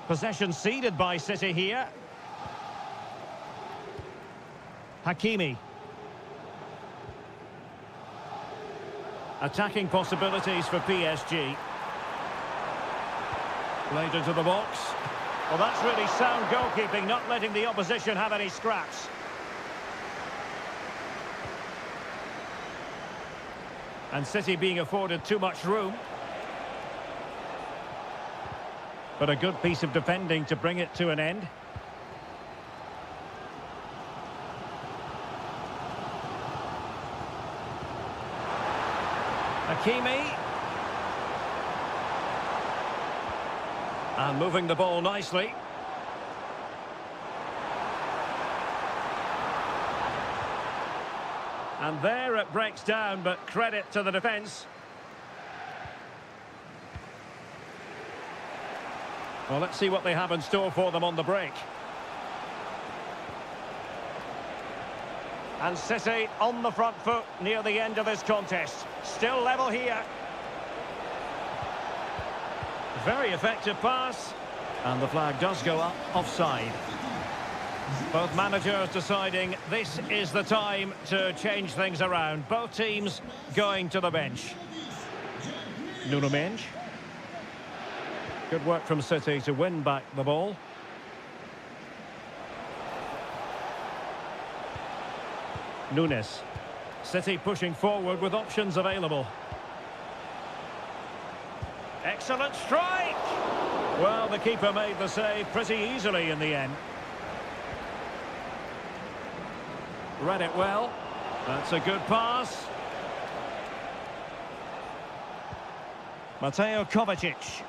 Possession ceded by City here. Hakimi. Attacking possibilities for PSG. Played into the box. Well, that's really sound goalkeeping, not letting the opposition have any scraps. And City being afforded too much room. But a good piece of defending to bring it to an end. Hakimi. And moving the ball nicely. And there it breaks down, but credit to the defence. Well, let's see what they have in store for them on the break. And City on the front foot near the end of this contest. Still level here. Very effective pass. And the flag does go up offside. Both managers deciding this is the time to change things around. Both teams going to the bench. Nuno Mendes. Good work from City to win back the ball. Nunes. City pushing forward with options available. Excellent strike! Well, the keeper made the save pretty easily in the end. Read it well. That's a good pass. Mateo Kovacic.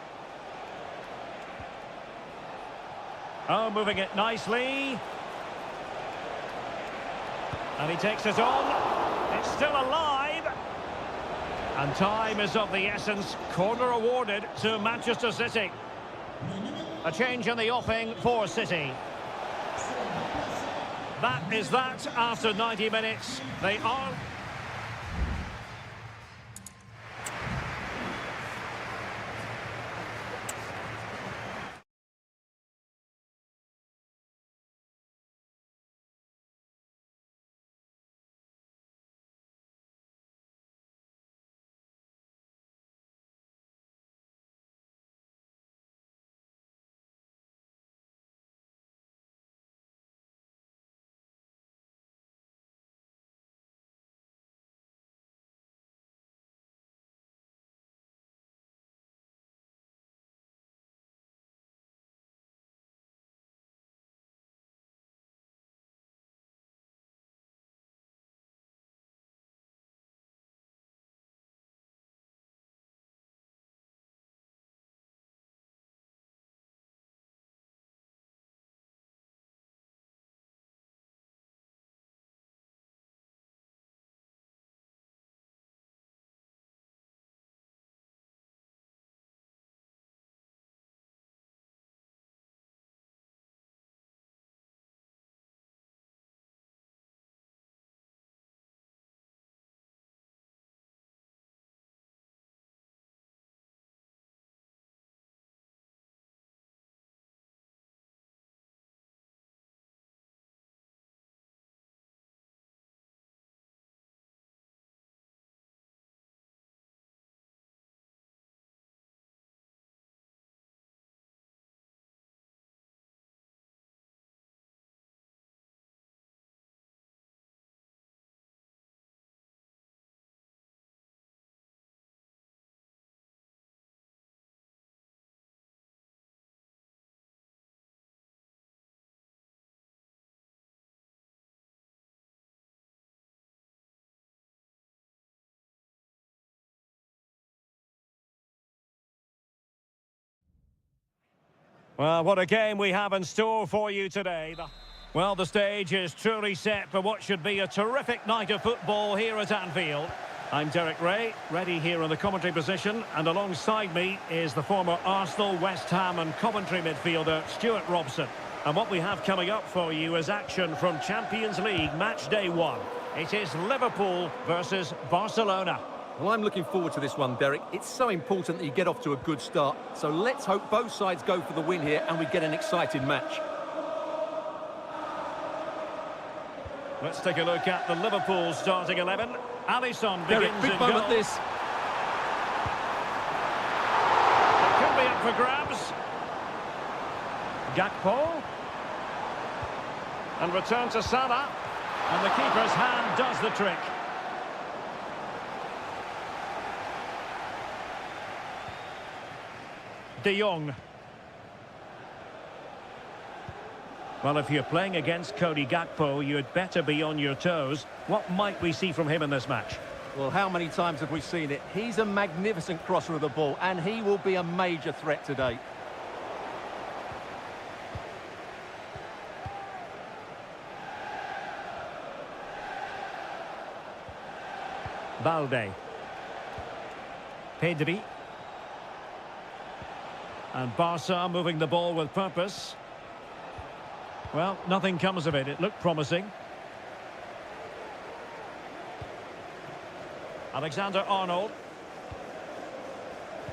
Oh, moving it nicely. And he takes it on. It's still alive. And time is of the essence. Corner awarded to Manchester City. A change in the offing for City. That is that after 90 minutes. They are... Well, what a game we have in store for you today. Well, the stage is truly set for what should be a terrific night of football here at Anfield. I'm Derek Ray, ready here in the commentary position, and alongside me is the former Arsenal, West Ham and Coventry midfielder Stuart Robson. And what we have coming up for you is action from Champions League match day 1. It is Liverpool versus Barcelona. Well, I'm looking forward to this one, Derek. It's so important that you get off to a good start. So let's hope both sides go for the win here and we get an exciting match. Let's take a look at the Liverpool starting 11. Alisson begins Derek, big in moment goal. this. It could be up for grabs. Gakpo. And return to Salah. And the keeper's hand does the trick. De Jong. Well, if you're playing against Cody Gakpo, you'd better be on your toes. What might we see from him in this match? Well, how many times have we seen it? He's a magnificent crosser of the ball, and he will be a major threat today. Balde. Pedri. And Barca moving the ball with purpose. Well, nothing comes of it. It looked promising. Alexander-Arnold.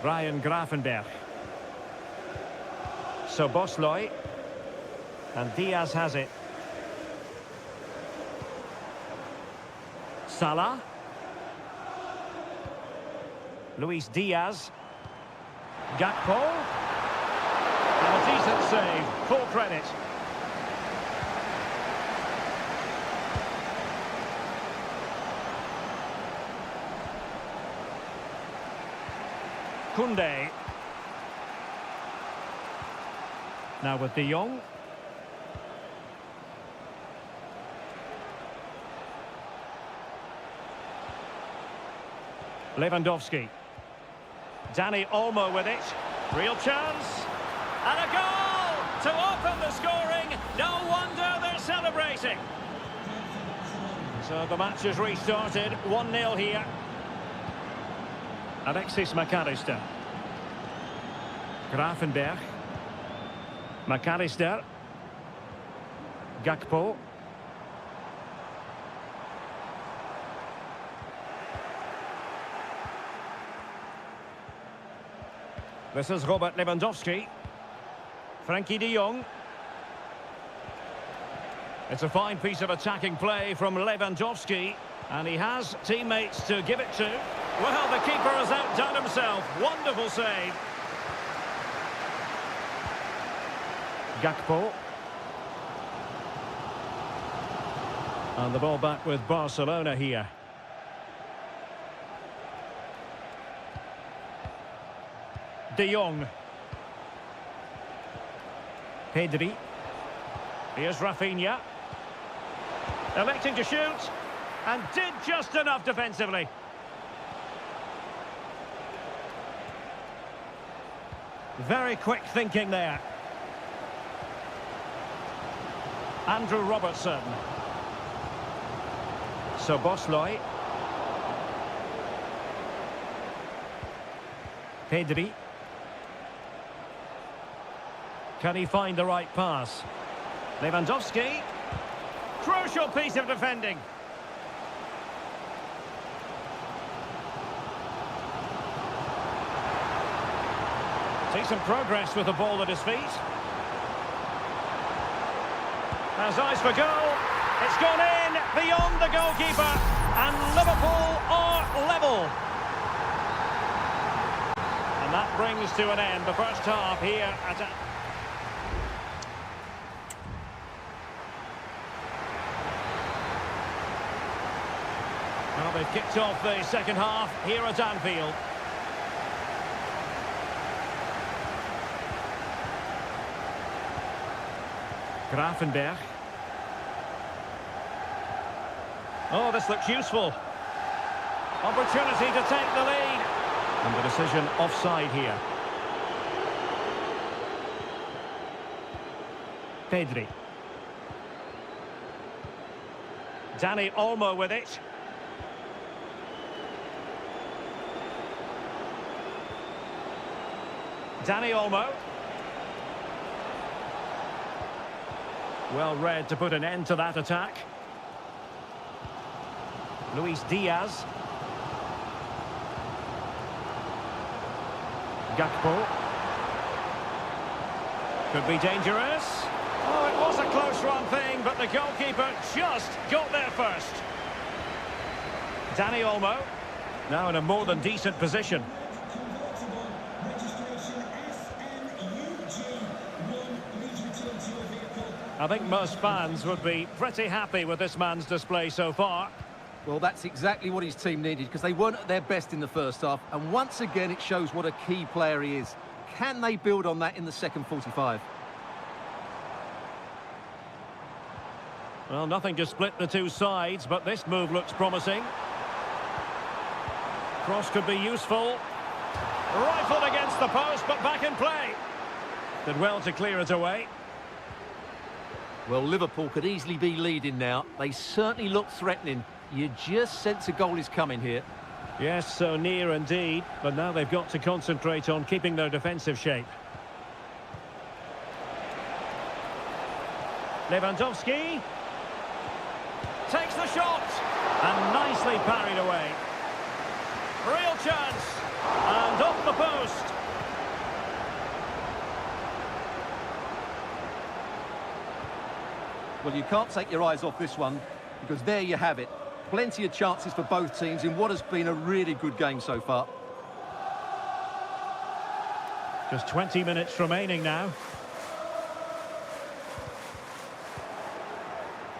Ryan Gravenberch. Szoboszlai. And Diaz has it. Salah. Luis Diaz. Gakpo. And a decent save. Full credit. Koundé. Now with De Jong. Lewandowski. Dani Olmo with it. Real chance. And a goal to open the scoring. No wonder they're celebrating. So the match has restarted. 1-0 here. Alexis McAllister. Gravenberch. McAllister. Gakpo. This is Robert Lewandowski. Frankie de Jong. It's a fine piece of attacking play from Lewandowski. And he has teammates to give it to. Well, the keeper has outdone himself. Wonderful save. Gakpo. And the ball back with Barcelona here. De Jong. Pedri. Here's Rafinha. Electing to shoot. And did just enough defensively. Very quick thinking there. Andrew Robertson. Szoboszlai. Pedri. Can he find the right pass? Lewandowski. Crucial piece of defending. Decent progress with the ball at his feet. Has eyes for goal. It's gone in beyond the goalkeeper. And Liverpool are level. And that brings to an end the first half here at... Well, they've kicked off the second half here at Anfield. Gravenberch. Oh, this looks useful. Opportunity to take the lead. And the decision offside here. Pedri. Dani Olmo with it. Dani Olmo. Well read to put an end to that attack. Luis Diaz. Gakpo. Could be dangerous. Oh, it was a close run thing, but the goalkeeper just got there first. Dani Olmo. Now in a more than decent position. I think most fans would be pretty happy with this man's display so far. Well, that's exactly what his team needed, because they weren't at their best in the first half. And once again, it shows what a key player he is. Can they build on that in the second 45? Well, nothing to split the two sides, but this move looks promising. Cross could be useful. Rifled against the post, but back in play. Did well to clear it away. Well, Liverpool could easily be leading now. They certainly look threatening. You just sense a goal is coming here. Yes, so near indeed, but now they've got to concentrate on keeping their defensive shape. Lewandowski takes the shot and nicely parried away. Real chance and off the post. Well, you can't take your eyes off this one, because there you have it. Plenty of chances for both teams in what has been a really good game so far. Just 20 minutes remaining now.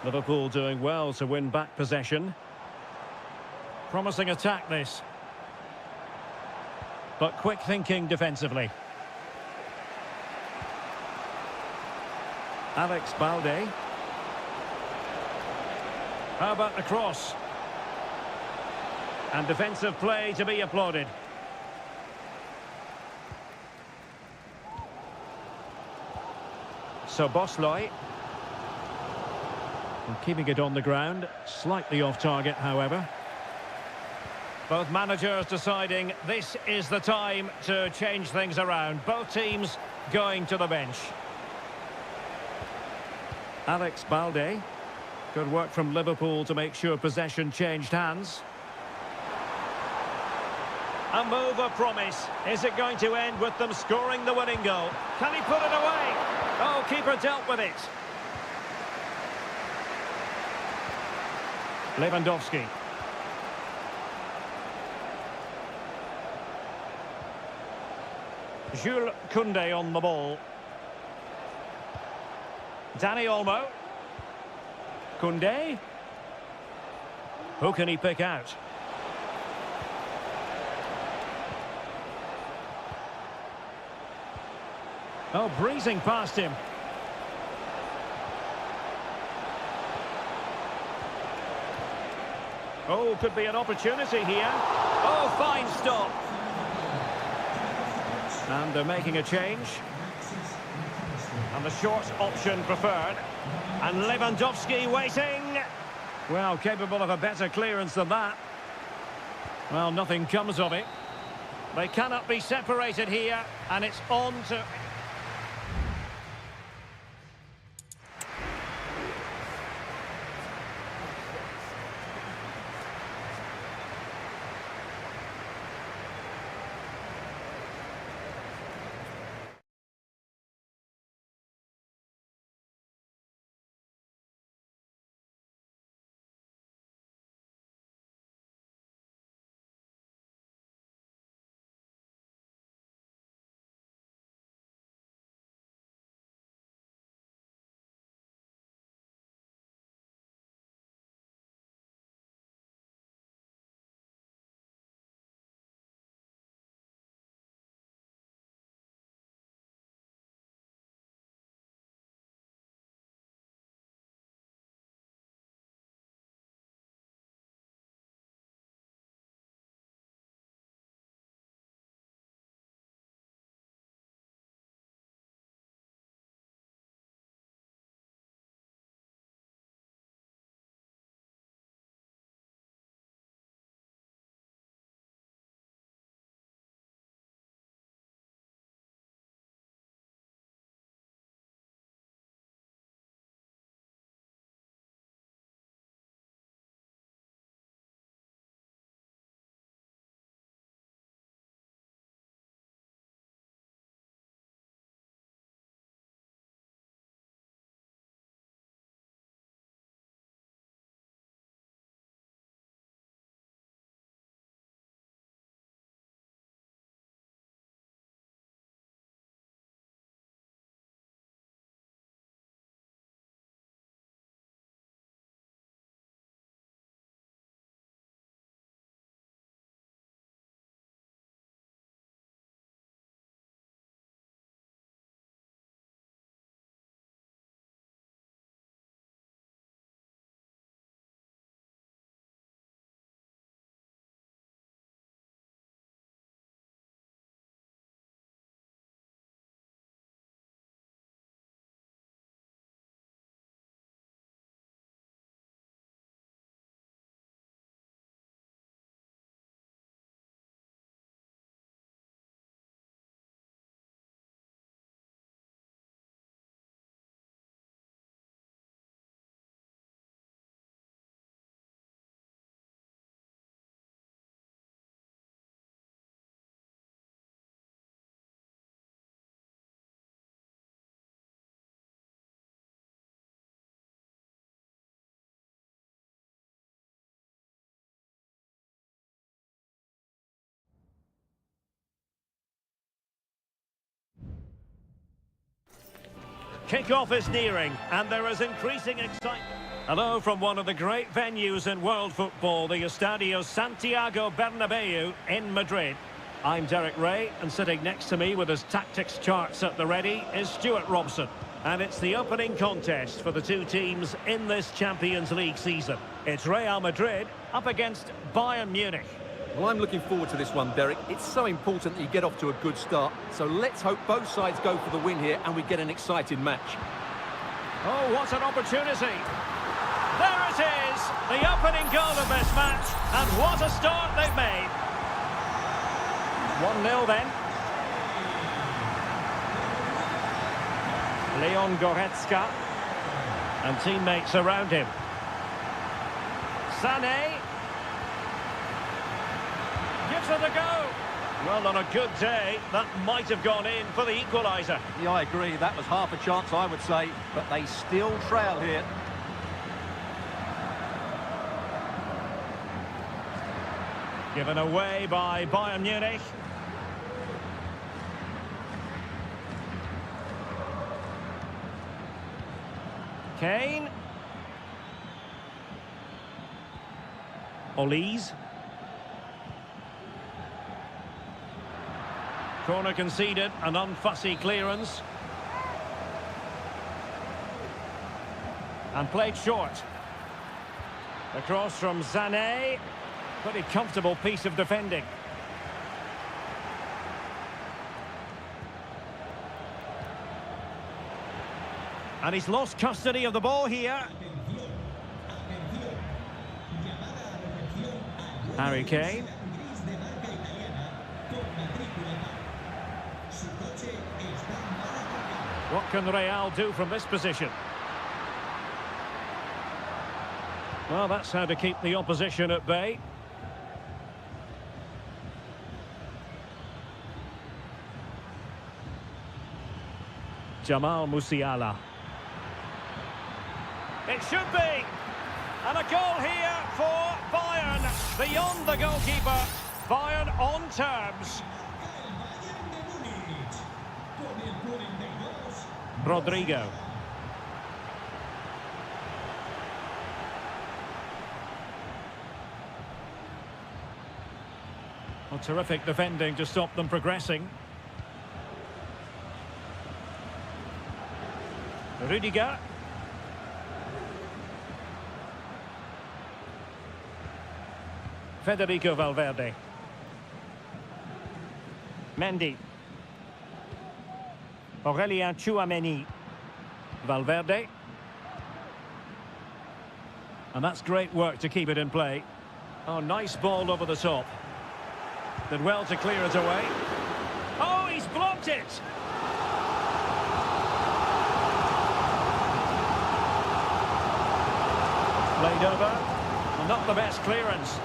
Liverpool doing well to win back possession. Promising attack this. But quick thinking defensively. Alex Balde. How about the cross? And defensive play to be applauded. So Bosley. And keeping it on the ground. Slightly off target, however. Both managers deciding this is the time to change things around. Both teams going to the bench. Alex Balde. Good work from Liverpool to make sure possession changed hands. A move of promise. Is it going to end with them scoring the winning goal? Can he put it away? Oh, keeper dealt with it. Lewandowski. Jules Koundé on the ball. Dani Olmo. Koundé. Who can he pick out? Oh, breezing past him. Oh, could be an opportunity here. Oh, fine stop. And they're making a change. And the short option preferred. And Lewandowski waiting. Well, capable of a better clearance than that. Well, nothing comes of it. They cannot be separated here. And it's on to... Kick-off is nearing, and there is increasing excitement. Hello from one of the great venues in world football, the Estadio Santiago Bernabeu in Madrid. I'm Derek Ray, and sitting next to me with his tactics charts at the ready is Stuart Robson. And it's the opening contest for the two teams in this Champions League season. It's Real Madrid up against Bayern Munich. Well, I'm looking forward to this one, Derek. It's so important that you get off to a good start. So let's hope both sides go for the win here and we get an exciting match. Oh, what an opportunity. There it is, the opening goal of this match. And what a start they've made. 1-0 then. Leon Goretzka. And teammates around him. Sané. Gives it a go. Well, on a good day, that might have gone in for the equaliser. Yeah, I agree. That was half a chance, I would say. But they still trail here. Given away by Bayern Munich. Kane. Olise. Corner conceded, an unfussy clearance. And played short. Across from Sané. Pretty comfortable piece of defending. And he's lost custody of the ball here. Harry Kane. What can Real do from this position? Well, that's how to keep the opposition at bay. Jamal Musiala. It should be. And a goal here for Bayern. Beyond the goalkeeper. Bayern on terms. Rodrigo. Well, terrific defending to stop them progressing. Rudiger. Federico Valverde. Mendy. Aurelien Tchouameni. Valverde. And that's great work to keep it in play. Oh, nice ball over the top. Did well to clear it away. Oh, he's blocked it! Played over. Well, not the best clearance.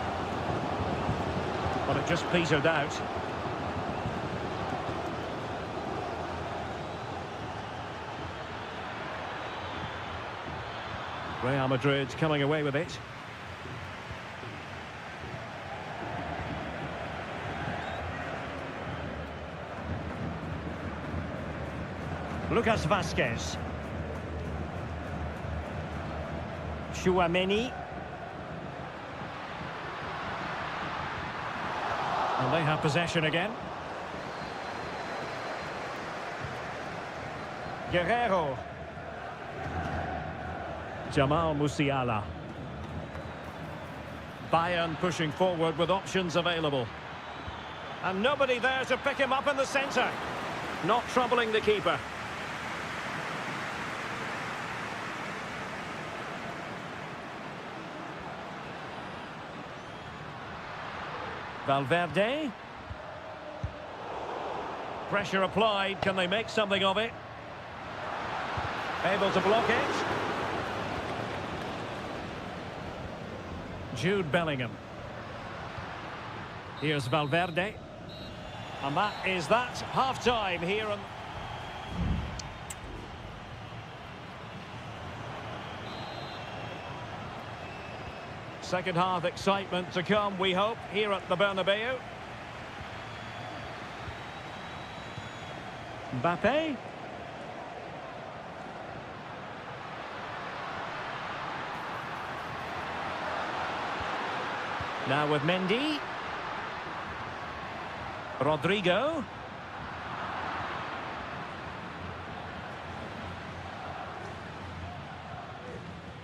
But it just petered out. Real Madrid coming away with it. Lucas Vazquez. Tchouameni. And they have possession again. Guerrero. Jamal Musiala. Bayern pushing forward with options available. And nobody there to pick him up in the centre. Not troubling the keeper. Valverde. Pressure applied. Can they make something of it? Able to block it. Jude Bellingham. Here's Valverde. And that is that. Half-time here. Second half excitement to come, we hope, here at the Bernabeu. Mbappe. Now with Mendy. Rodrigo.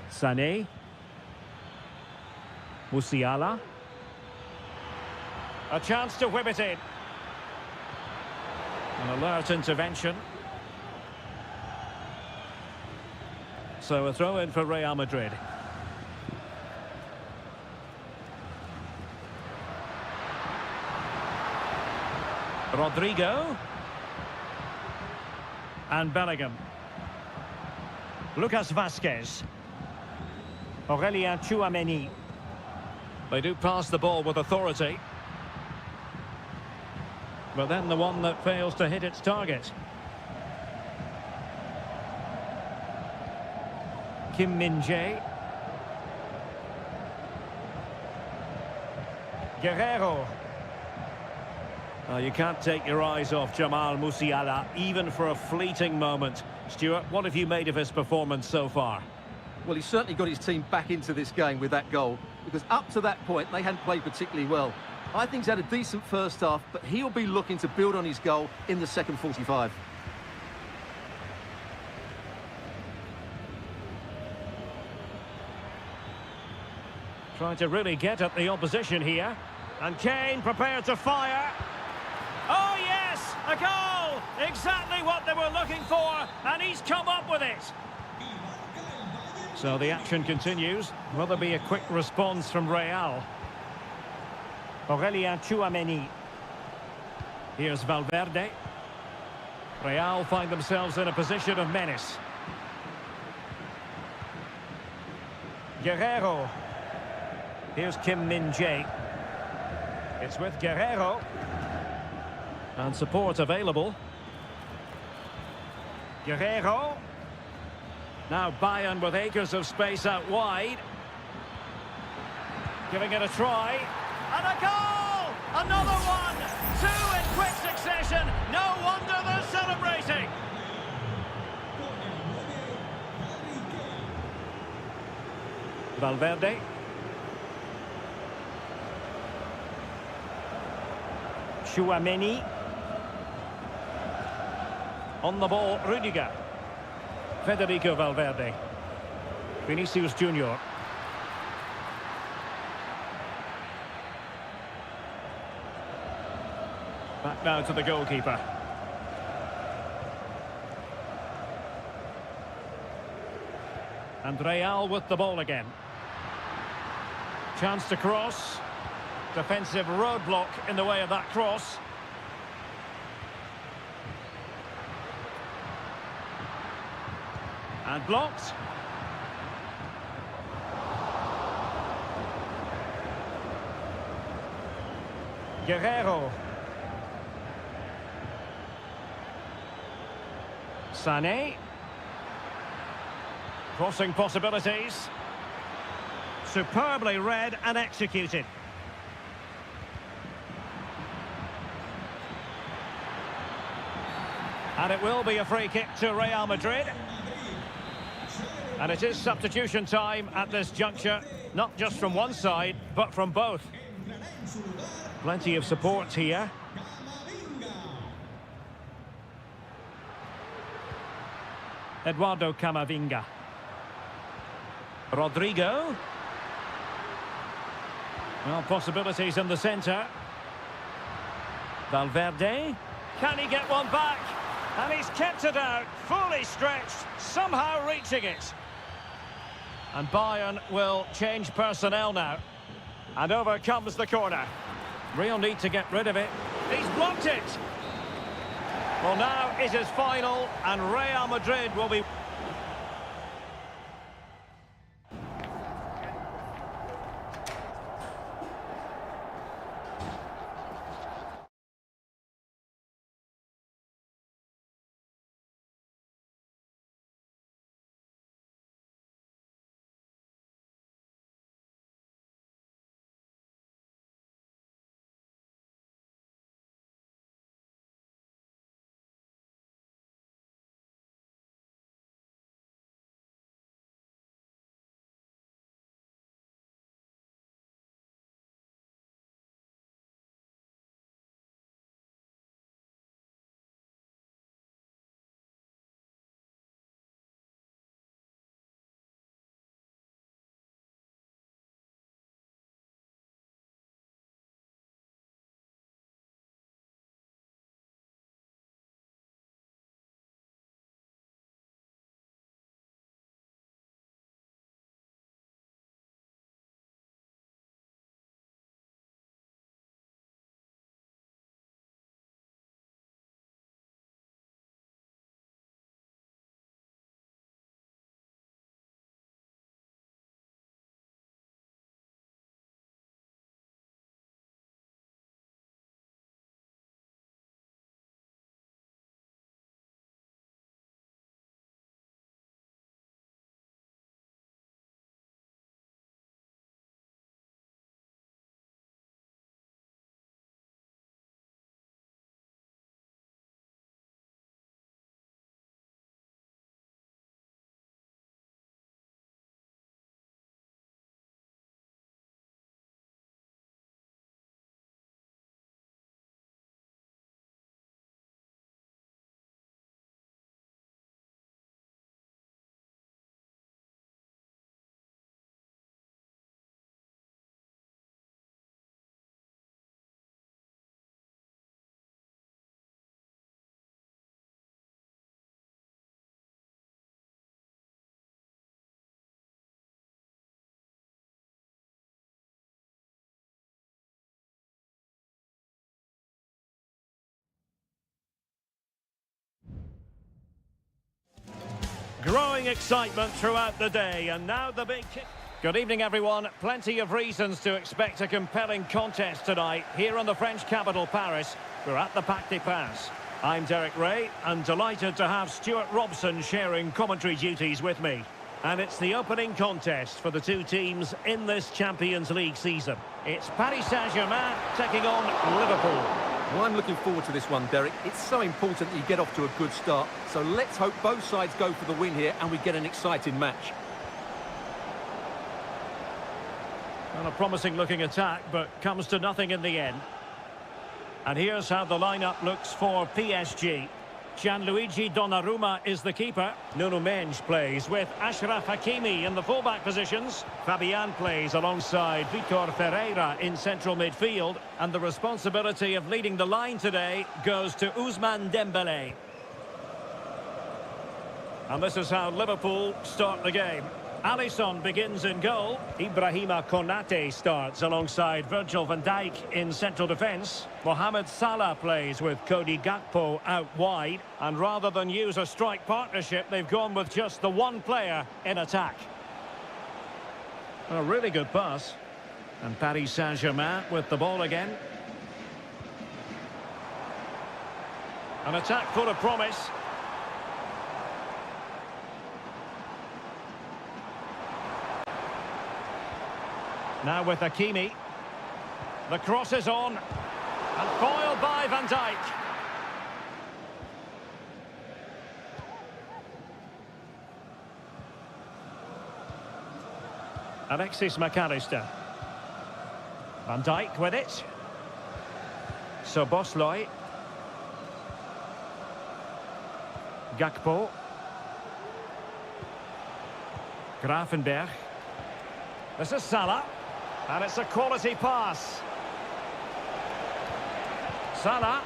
Sané. Musiala. A chance to whip it in. An alert intervention. So a throw in for Real Madrid. Rodrigo. And Bellingham. Lucas Vazquez. Aurelien Tchouameni. They do pass the ball with authority. But then the one that fails to hit its target. Kim Min-jae. Guerrero. You can't take your eyes off Jamal Musiala, even for a fleeting moment. Stuart, what have you made of his performance so far? Well, he's certainly got his team back into this game with that goal, because up to that point, they hadn't played particularly well. I think he's had a decent first half, but he'll be looking to build on his goal in the second 45. Trying to really get at the opposition here. And Kane prepared to fire. Oh, yes! A goal! Exactly what they were looking for, and he's come up with it. So the action continues. Will there be a quick response from Real? Aurelien Tchouameni. Here's Valverde. Real find themselves in a position of menace. Guerrero. Here's Kim Min-jae. It's with Guerrero. And support available. Guerrero. Now Bayern with acres of space out wide. Giving it a try. And a goal! Another one! Two in quick succession. No wonder they're celebrating. Valverde. Tchouameni. On the ball, Rudiger. Federico Valverde. Vinicius Junior. Back now to the goalkeeper. And Real with the ball again. Chance to cross. Defensive roadblock in the way of that cross. And blocked. Guerrero. Sané. Crossing possibilities. Superbly read and executed. And it will be a free kick to Real Madrid. And it is substitution time at this juncture, not just from one side, but from both. Plenty of support here. Eduardo Camavinga. Rodrigo. Well, possibilities in the centre. Valverde. Can he get one back? And he's kept it out, fully stretched, somehow reaching it. And Bayern will change personnel now. And over comes the corner. Real need to get rid of it. He's blocked it. Well, now it is final, and Real Madrid will be... Growing excitement throughout the day, and now the big kick. Good evening, everyone. Plenty of reasons to expect a compelling contest tonight here in the French capital, Paris. We're at the Parc des Princes. I'm Derek Ray, and delighted to have Stuart Robson sharing commentary duties with me. And it's the opening contest for the two teams in this Champions League season. It's Paris Saint-Germain taking on Liverpool. Well, I'm looking forward to this one, Derek. It's so important that you get off to a good start. So let's hope both sides go for the win here and we get an exciting match. Well, a promising looking attack, but comes to nothing in the end. And here's how the lineup looks for PSG. Gianluigi Donnarumma is the keeper. Nuno Mendes plays with Achraf Hakimi in the fullback positions. Fabian plays alongside Vitor Ferreira in central midfield. And the responsibility of leading the line today goes to Ousmane Dembélé. And this is how Liverpool start the game. Alisson begins in goal. Ibrahima Konate starts alongside Virgil van Dijk in central defence. Mohamed Salah plays with Cody Gakpo out wide. And rather than use a strike partnership, they've gone with just the one player in attack. A really good pass. And Paris Saint-Germain with the ball again. An attack full of promise. Now with Hakimi. The cross is on. And foiled by Van Dijk. Alexis McAllister. Van Dijk with it. Szoboszlai. Gakpo. Gravenberch. This is Salah. And it's a quality pass. Salah.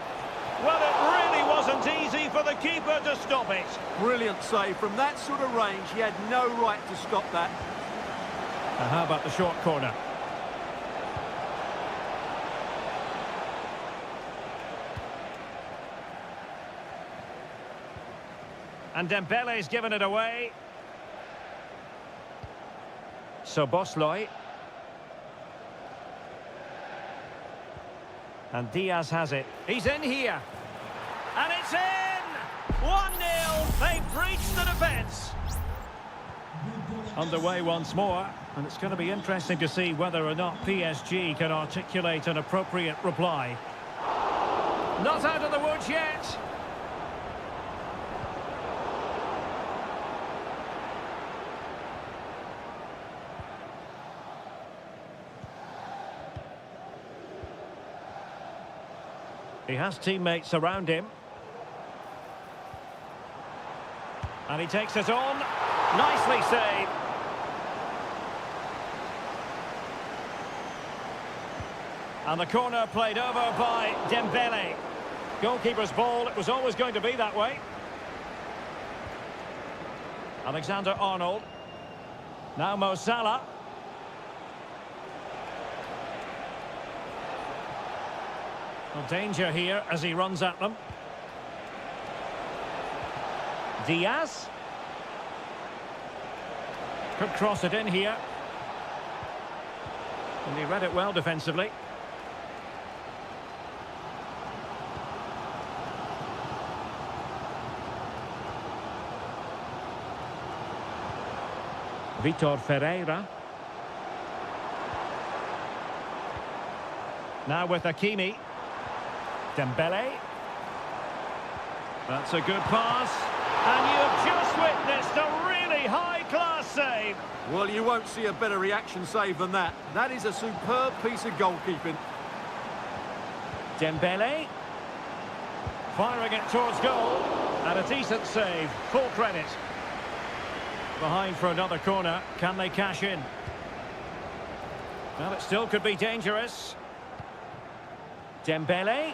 Well, it really wasn't easy for the keeper to stop it. Brilliant save. From that sort of range, he had no right to stop that. And how about the short corner? And Dembele's given it away. Szoboszlai. And Diaz has it. He's in here. And it's in! 1-0. They've breached the defence. Underway once more. And it's going to be interesting to see whether or not PSG can articulate an appropriate reply. Not out of the woods yet. He has teammates around him. And he takes it on. Nicely saved. And the corner played over by Dembele. Goalkeeper's ball, it was always going to be that way. Alexander-Arnold. Now Mo Salah. Well, danger here as he runs at them. Diaz. Could cross it in here. And he read it well defensively. Vitor Ferreira. Now with Hakimi. Dembele. That's a good pass. And you've just witnessed a really high-class save. Well, you won't see a better reaction save than that. That is a superb piece of goalkeeping. Dembele. Firing it towards goal. And a decent save. Full credit. Behind for another corner. Can they cash in? Well, it still could be dangerous. Dembele.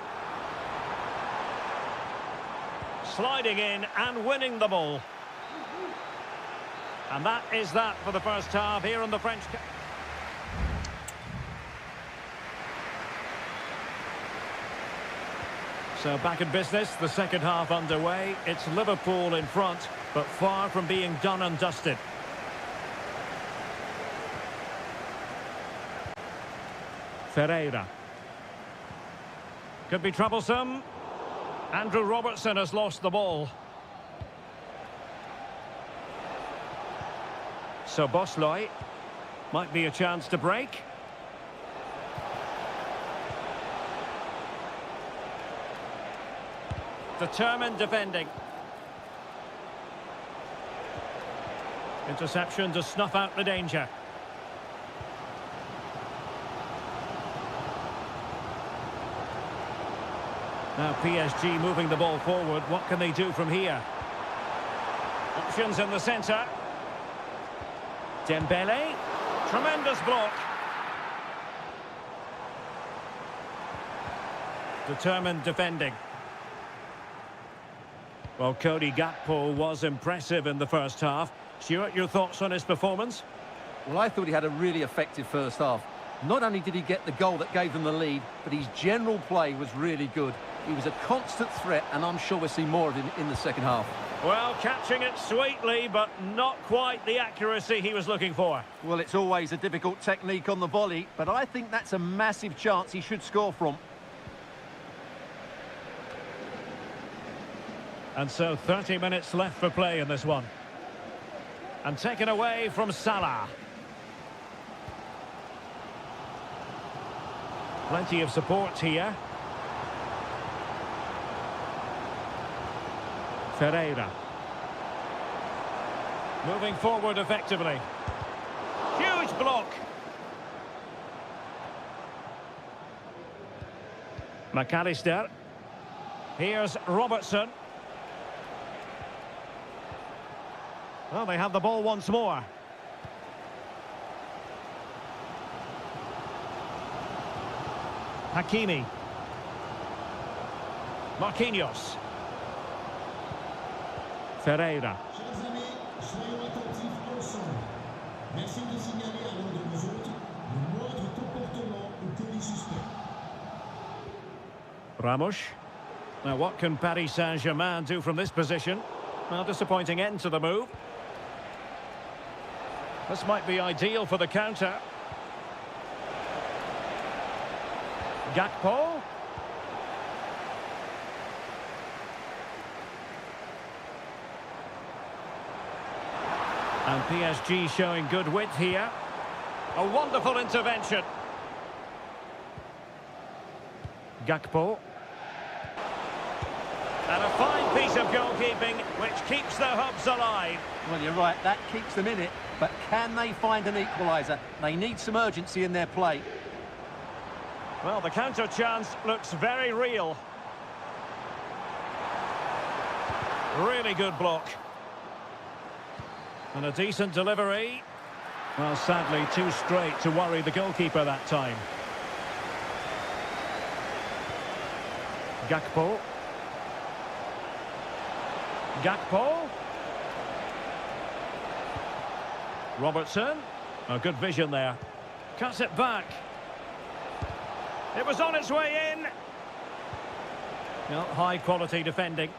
Sliding in and winning the ball. And that is that for the first half here in the French. So back in business, the second half underway. It's Liverpool in front, but far from being done and dusted. Ferreira. Could be troublesome. Andrew Robertson has lost the ball. So Bosley might be a chance to break. Determined defending. Interception to snuff out the danger. Now PSG moving the ball forward. What can they do from here? Options in the centre. Dembele. Tremendous block. Determined defending. Well, Cody Gakpo was impressive in the first half. Stuart, your thoughts on his performance? Well, I thought he had a really effective first half. Not only did he get the goal that gave them the lead, but his general play was really good. He was a constant threat, and I'm sure we'll see more of him in the second half. Well, catching it sweetly, but not quite the accuracy he was looking for. Well, it's always a difficult technique on the volley, but I think that's a massive chance he should score from. And so 30 minutes left for play in this one. And taken away from Salah. Plenty of support here. Ferreira. Moving forward effectively. Huge block. McAllister. Here's Robertson. Well, they have the ball once more. Hakimi. Marquinhos. Ferreira. Chers amis, soyons attentifs ensemble. Merci de signaler à l'un de nous autres le moindre comportement ou colis suspect. Ramos. Now, what can Paris Saint-Germain do from this position? Well, disappointing end to the move. This might be ideal for the counter. Gakpo. And PSG showing good width here. A wonderful intervention. Gakpo. And a fine piece of goalkeeping which keeps their hopes alive. Well, you're right, that keeps them in it, but can they find an equaliser? They need some urgency in their play. Well, the counter chance looks very real. Really good block. And a decent delivery. Well, sadly, too straight to worry the goalkeeper that time. Gakpo. Gakpo. Robertson. Oh, good vision there. Cuts it back. It was on its way in. No, high quality defending.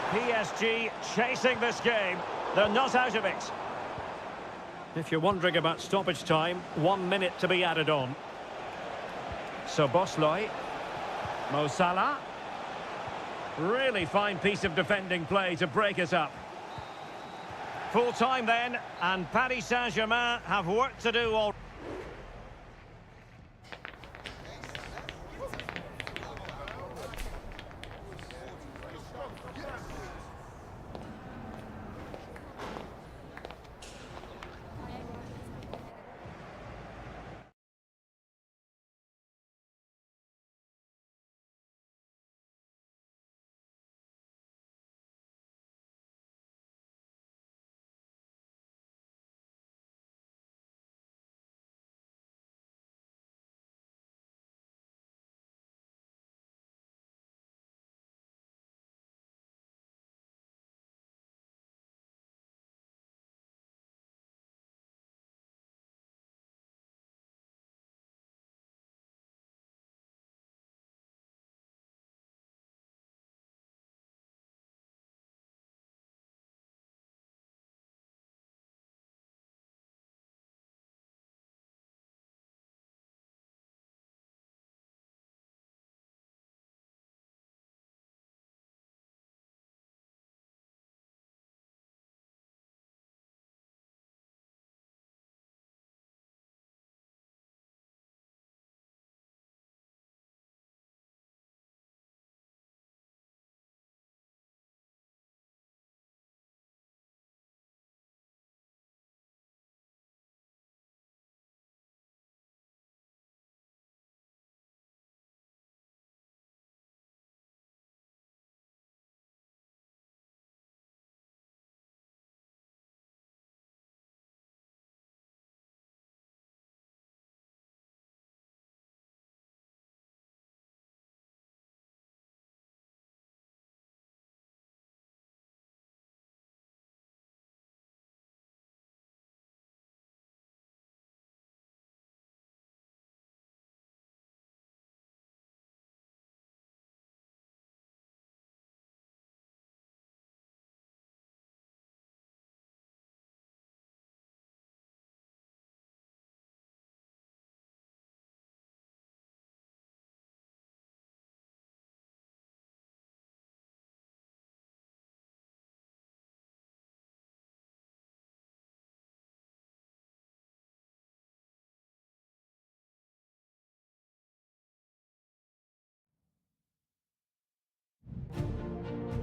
PSG chasing this game. They're not out of it. If you're wondering about stoppage time, 1 minute to be added on. So Bosley. Mo Salah. Really fine piece of defending play to break it up. Full time then, and Paris Saint-Germain have work to do already.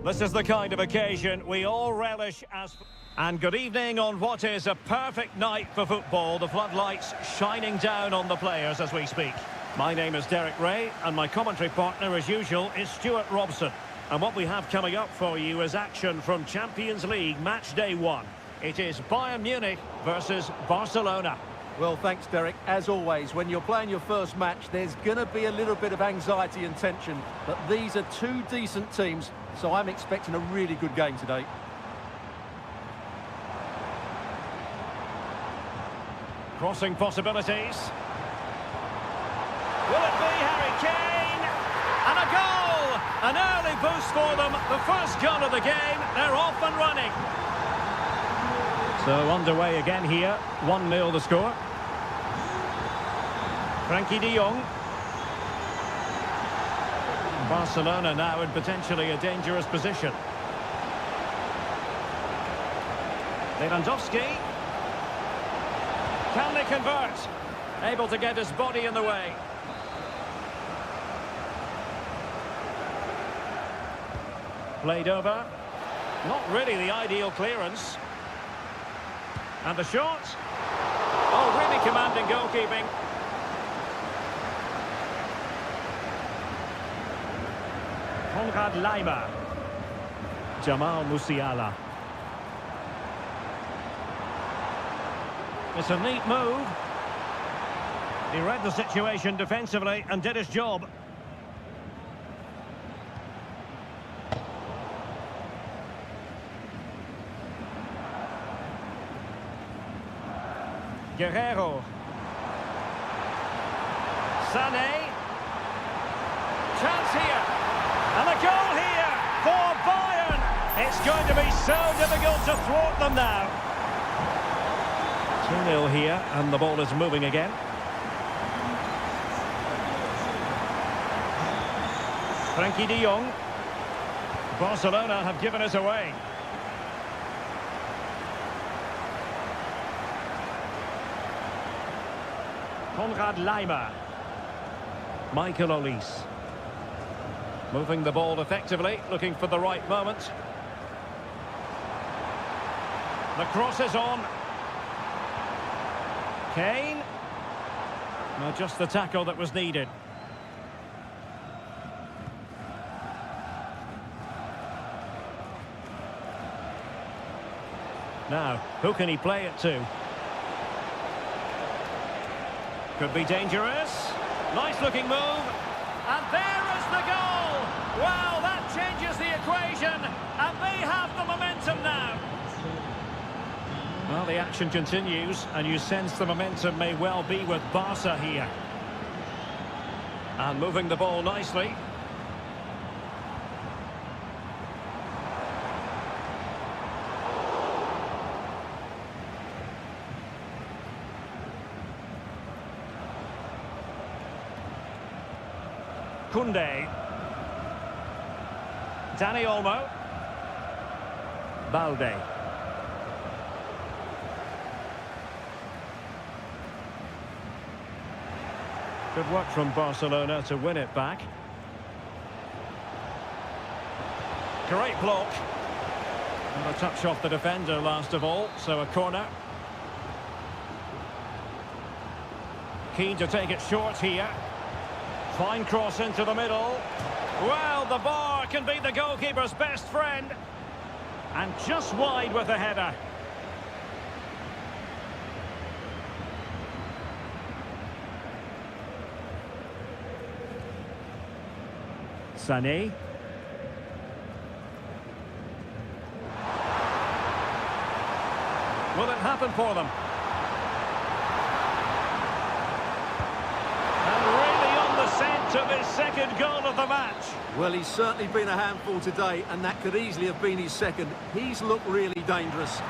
This is the kind of occasion we all relish as... And good evening on what is a perfect night for football. The floodlights shining down on the players as we speak. My name is Derek Ray, and my commentary partner, as usual, is Stuart Robson. And what we have coming up for you is action from Champions League match day 1. It is Bayern Munich versus Barcelona. Well, thanks, Derek. As always, when you're playing your first match, there's going to be a little bit of anxiety and tension. But these are two decent teams, so I'm expecting a really good game today. Crossing possibilities. Will it be Harry Kane? And a goal! An early boost for them. The first goal of the game. They're off and running. So underway again here. 1-0 the score. Frankie de Jong. Barcelona now in potentially a dangerous position. Lewandowski. Can they convert? Able to get his body in the way. Played over. Not really the ideal clearance. And the shot. Oh, really commanding goalkeeping. Konrad Laimer. Jamal Musiala. It's a neat move. He read the situation defensively and did his job. Guerrero. Sané. Chance here. And a goal here for Bayern. It's going to be so difficult to thwart them now. 2-0 here, and the ball is moving again. Frankie de Jong. Barcelona have given us away. Konrad Laimer. Michael Olise. Moving the ball effectively, looking for the right moment. The cross is on. Kane. No, just the tackle that was needed. Now, who can he play it to? Could be dangerous. Nice looking move. And there is the goal. Wow, that changes the equation. And they have the momentum now. Well, the action continues, and you sense the momentum may well be with Barca here. And moving the ball nicely. Koundé. Dani Olmo. Balde. Good work from Barcelona to win it back. Great block. And a touch off the defender last of all, so a corner. Keen to take it short here. Fine cross into the middle. Well, the bar can be the goalkeeper's best friend. And just wide with the header. Sané. Will it happen for them? And really on the scent of his second goal of the match. Well, he's certainly been a handful today, and that could easily have been his second. He's looked really dangerous.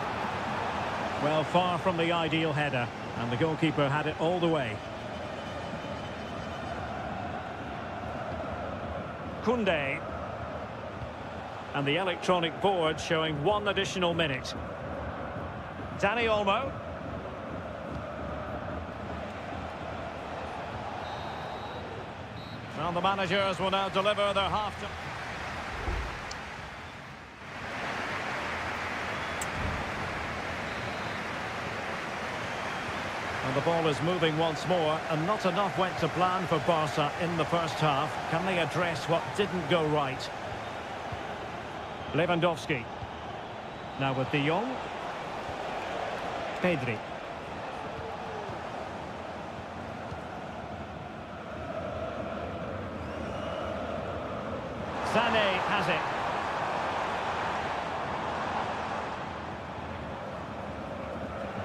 Well, far from the ideal header, and the goalkeeper had it all the way. Koundé. And the electronic board showing 1 additional minute. Dani Olmo. Well, the managers will now deliver their half-time. And the ball is moving once more, and not enough went to plan for Barca in the first half. Can they address what didn't go right? Lewandowski. Now with De Jong. Pedri. Sané has it.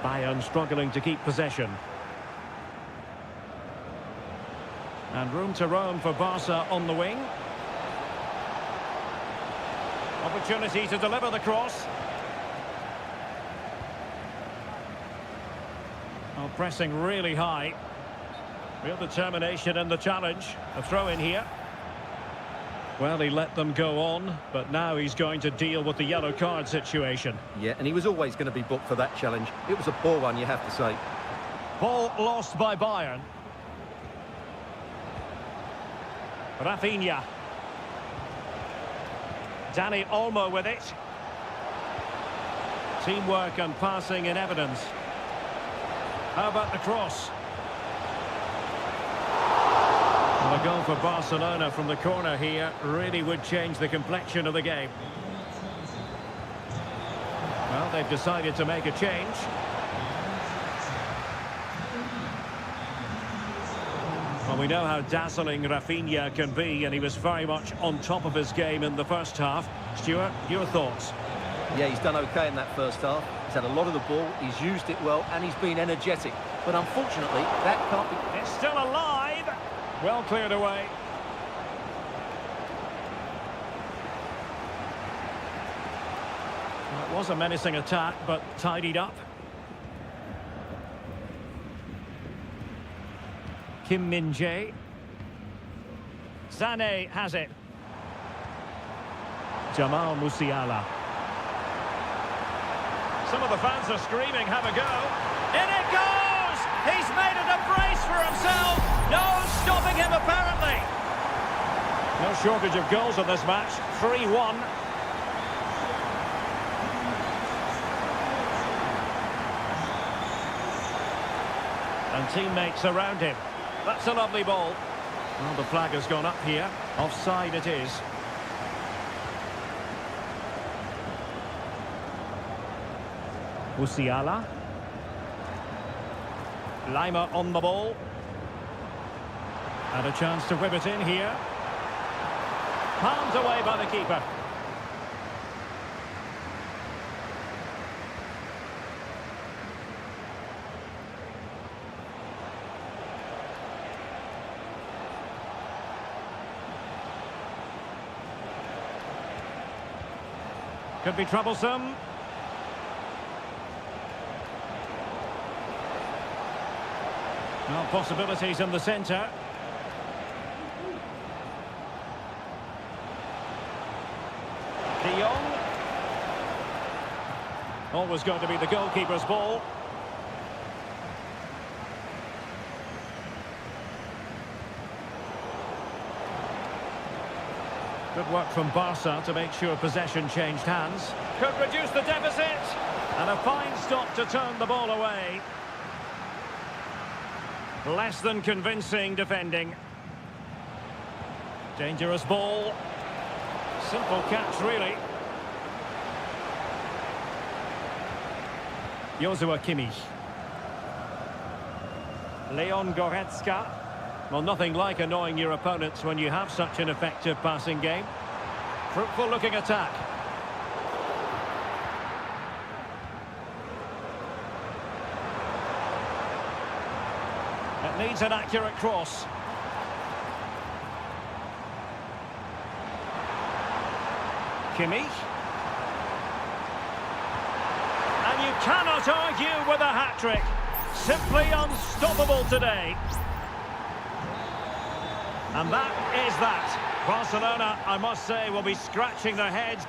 Bayern struggling to keep possession. And room to roam for Barca on the wing. Opportunity to deliver the cross. Oh, pressing really high. Real determination in the challenge. A throw in here. Well, he let them go on, but now he's going to deal with the yellow card situation. Yeah, and he was always going to be booked for that challenge. It was a poor one, you have to say. Ball lost by Bayern. Rafinha. Dani Olmo with it. Teamwork and passing in evidence. How about the cross? And a goal for Barcelona from the corner here really would change the complexion of the game. Well, they've decided to make a change. Well, we know how dazzling Rafinha can be, and he was very much on top of his game in the first half. Stuart, your thoughts? Yeah, he's done okay in that first half. He's had a lot of the ball, he's used it well, and he's been energetic. But unfortunately, that can't be... It's still alive! Well cleared away. Well, it was a menacing attack, but tidied up. Kim Min-jae. Sané has it. Jamal Musiala. Some of the fans are screaming, have a go. In it goes! He's made it a brace for himself. No stopping him, apparently. No shortage of goals in this match. 3-1. And teammates around him. That's a lovely ball. Well, the flag has gone up here. Offside it is. Musiala. Lima on the ball. And a chance to whip it in here. Palmed away by the keeper. Could be troublesome. Well, possibilities in the centre. De Jong. Always going to be the goalkeeper's ball. Good work from Barca to make sure possession changed hands. Could reduce the deficit. And a fine stop to turn the ball away. Less than convincing defending. Dangerous ball. Simple catch, really. Joshua Kimmich. Leon Goretzka. Well, nothing like annoying your opponents when you have such an effective passing game. Fruitful looking attack. It needs an accurate cross. Kimmich. And you cannot argue with a hat-trick. Simply unstoppable today. And that is that. Barcelona, I must say, will be scratching their heads.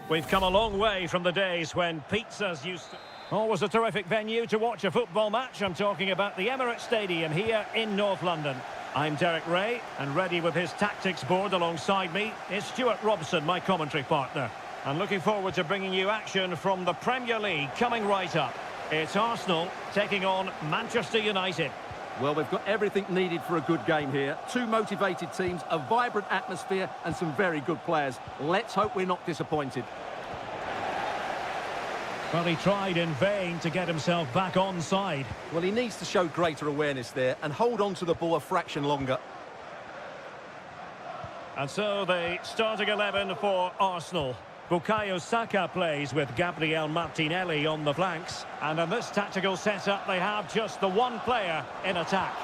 We've come a long way from the days when pizzas used to... Always a terrific venue to watch a football match. I'm talking about the Emirates Stadium here in North London. I'm Derek Ray, and ready with his tactics board alongside me is Stuart Robson, my commentary partner. And looking forward to bringing you action from the Premier League coming right up. It's Arsenal taking on Manchester United. Well, we've got everything needed for a good game here. Two motivated teams, a vibrant atmosphere and some very good players. Let's hope we're not disappointed. Well, he tried in vain to get himself back onside. Well, he needs to show greater awareness there and hold on to the ball a fraction longer. And so the starting 11 for Arsenal. Bukayo Saka plays with Gabriel Martinelli on the flanks. And in this tactical setup, they have just the one player in attack.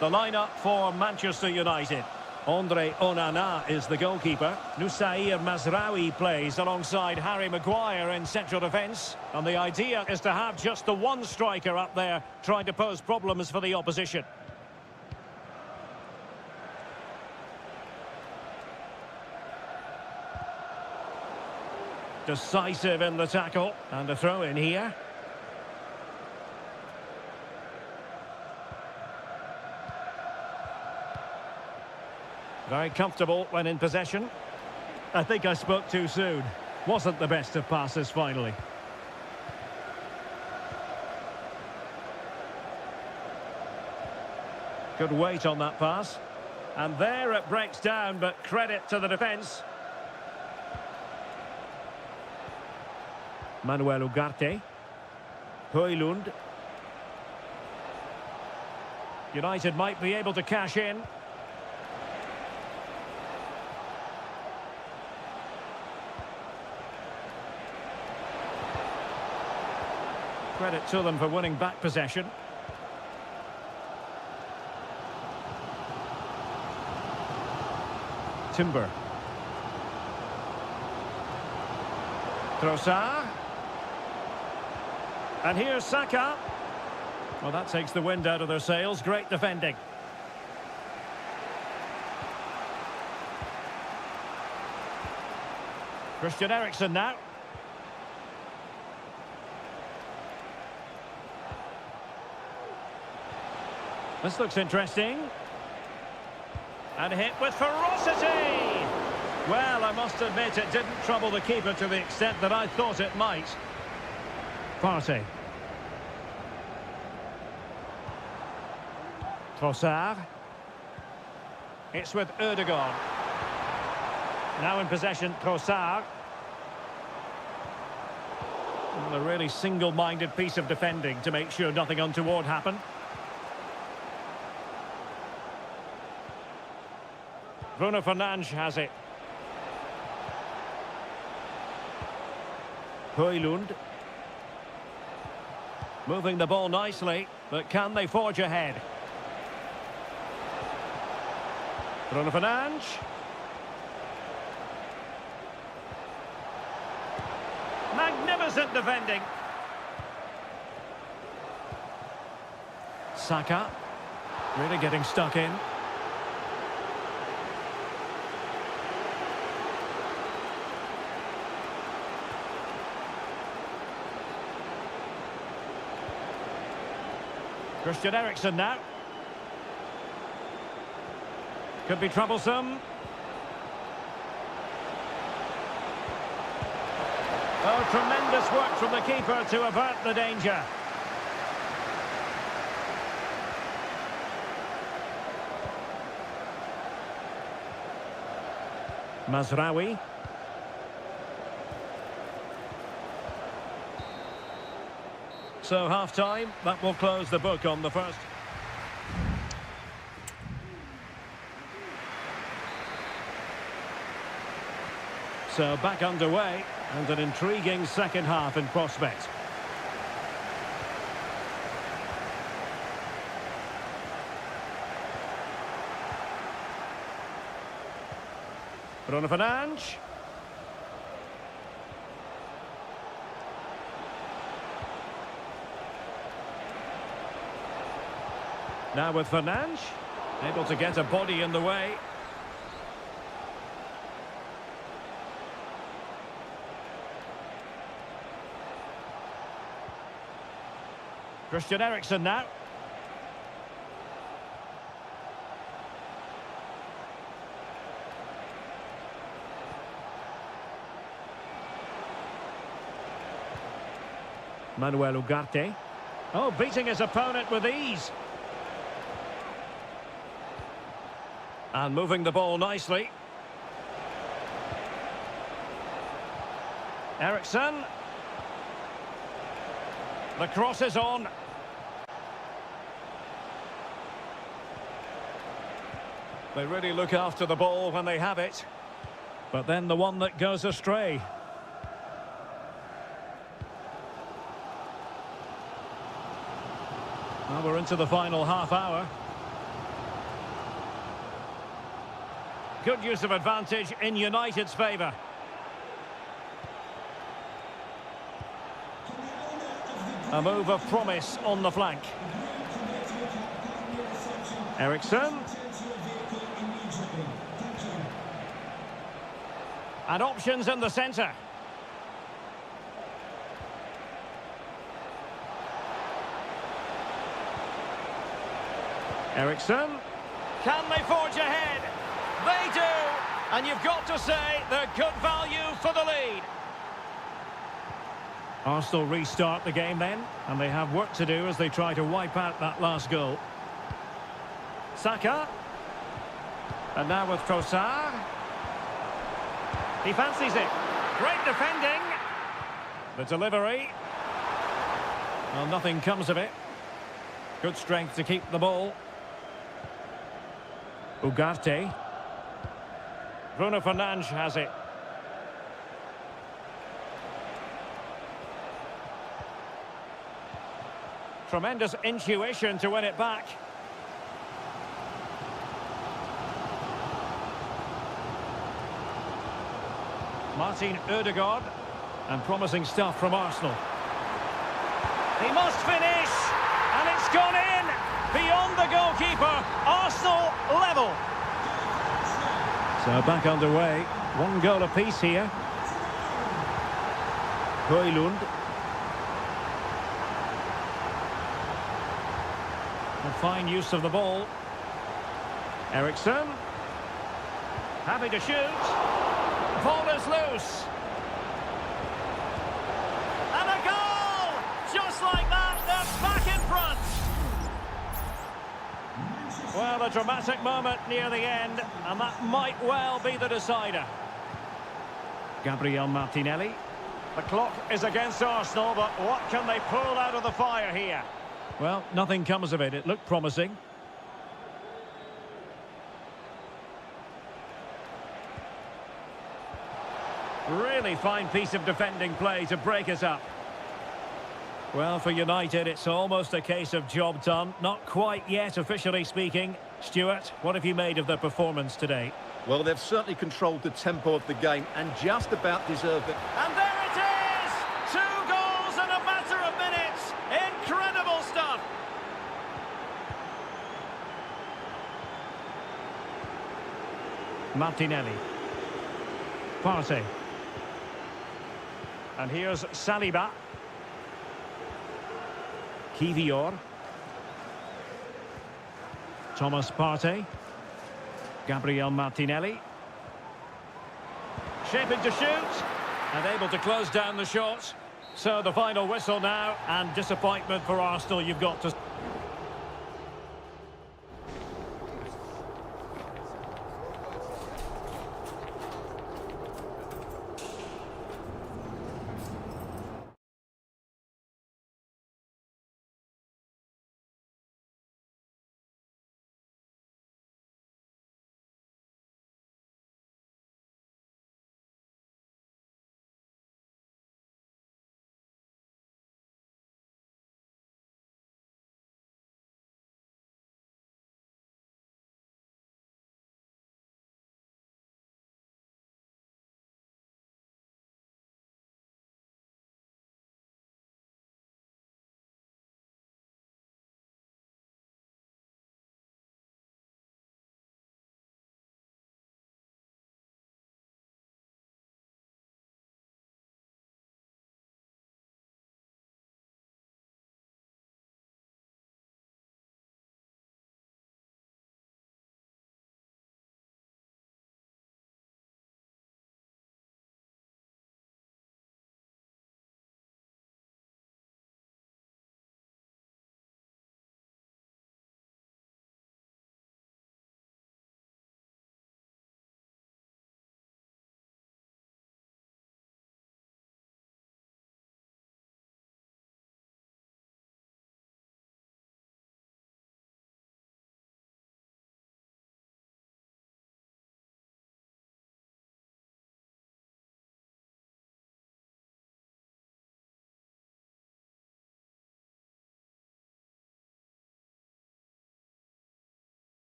The lineup for Manchester United. Andre Onana is the goalkeeper. Nusair Mazraoui plays alongside Harry Maguire in central defence. And the idea is to have just the one striker up there trying to pose problems for the opposition. Decisive in the tackle, and a throw in here. Very comfortable when in possession. I think I spoke too soon. Wasn't the best of passes finally. Good weight on that pass. And there it breaks down, but credit to the defence. Manuel Ugarte. Højlund. United might be able to cash in. Credit to them for winning back possession. Timber. Trossard. And here's Saka. Well, that takes the wind out of their sails. Great defending. Christian Eriksen now. This looks interesting. And hit with ferocity! Well, I must admit it didn't trouble the keeper to the extent that I thought it might. Partey. Trossard. It's with Ødegaard. Now in possession, Trossard. A really single-minded piece of defending to make sure nothing untoward happened. Bruno Fernandes has it. Højlund. Moving the ball nicely, but can they forge ahead? Bruno Fernandes. Magnificent defending. Saka. Really getting stuck in. Christian Eriksen now. Could be troublesome. Oh, tremendous work from the keeper to avert the danger. Mazraoui. So half-time, that will close the book on the first. So back underway, and an intriguing second half in prospect. Bruno Fernandes. Now with Fernandes, able to get a body in the way. Christian Eriksen now. Manuel Ugarte. Oh, beating his opponent with ease. And moving the ball nicely. Eriksen. The cross is on. They really look after the ball when they have it. But then the one that goes astray. Well, we're into the final half hour. Good use of advantage in United's favour. A move of promise on the flank. Eriksen. And options in the centre. Eriksen. Can they forge ahead? They do! And you've got to say they're good value for the lead. Arsenal restart the game then, and they have work to do as they try to wipe out that last goal. Saka. And now with Trossard. He fancies it. Great defending. The delivery. Well, nothing comes of it. Good strength to keep the ball. Ugarte. Bruno Fernandes has it. Tremendous intuition to win it back. Martin Ødegaard. And promising stuff from Arsenal. He must finish! And it's gone in! Beyond the goalkeeper. Arsenal level. So back underway. One goal apiece here. Højlund. A fine use of the ball. Eriksen. Happy to shoot. Ball is loose. And a goal! Just like that, they're back in front. Well, a dramatic moment near the end, and that might well be the decider. Gabriel Martinelli. The clock is against Arsenal, but what can they pull out of the fire here? Well, nothing comes of it. It looked promising. Really fine piece of defending play to break us up. Well, for United, it's almost a case of job done. Not quite yet, officially speaking. Stuart, what have you made of the performance today? Well, they've certainly controlled the tempo of the game and just about deserved it. And there it is! 2 goals in a matter of minutes! Incredible stuff! Martinelli. Partey. And here's Saliba. Kivior. Thomas Partey. Gabriel Martinelli. Shaping to shoot. And able to close down the shot. So the final whistle now, and disappointment for Arsenal, you've got to...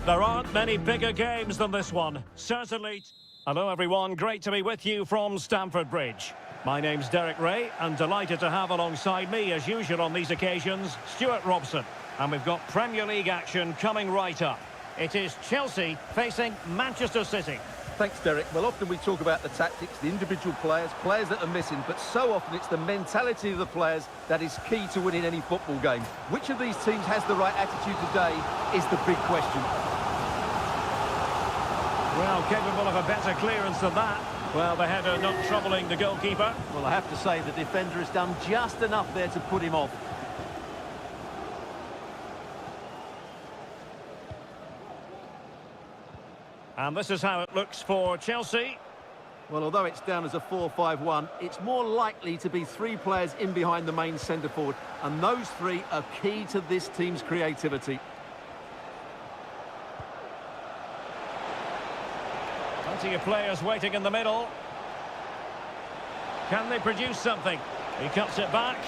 There aren't many bigger games than this one, certainly. Hello everyone, great to be with you from Stamford Bridge. My name's Derek Ray, and delighted to have alongside me, as usual on these occasions, Stuart Robson. And we've got Premier League action coming right up. It is Chelsea facing Manchester City. Thanks, Derek. Well, often we talk about the tactics, the individual players that are missing, but so often it's the mentality of the players that is key to winning any football game. Which of these teams has the right attitude today is the big question. Well, capable of a better clearance than that. Well, the header not troubling the goalkeeper. Well, I have to say the defender has done just enough there to put him off. And this is how it looks for Chelsea. Well, although it's down as a 4-5-1, it's more likely to be three players in behind the main centre-forward, and those three are key to this team's creativity. Plenty of players waiting in the middle. Can they produce something? He cuts it back.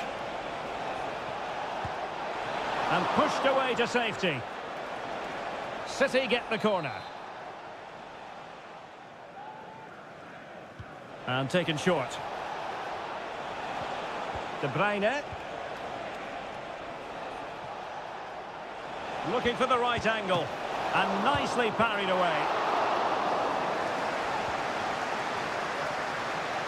And pushed away to safety. City get the corner. And taken short. De Bruyne. Looking for the right angle. And nicely parried away.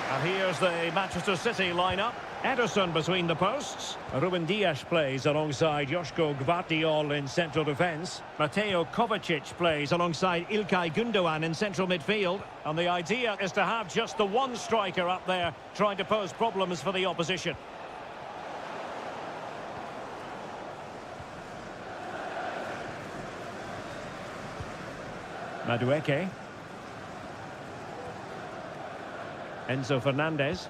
And here's the Manchester City lineup. Ederson between the posts. Ruben Dias plays alongside Joško Gvardiol in central defence. Mateo Kovacic plays alongside İlkay Gündoğan in central midfield. And the idea is to have just the one striker up there trying to pose problems for the opposition. Madueke. Enzo Fernandez.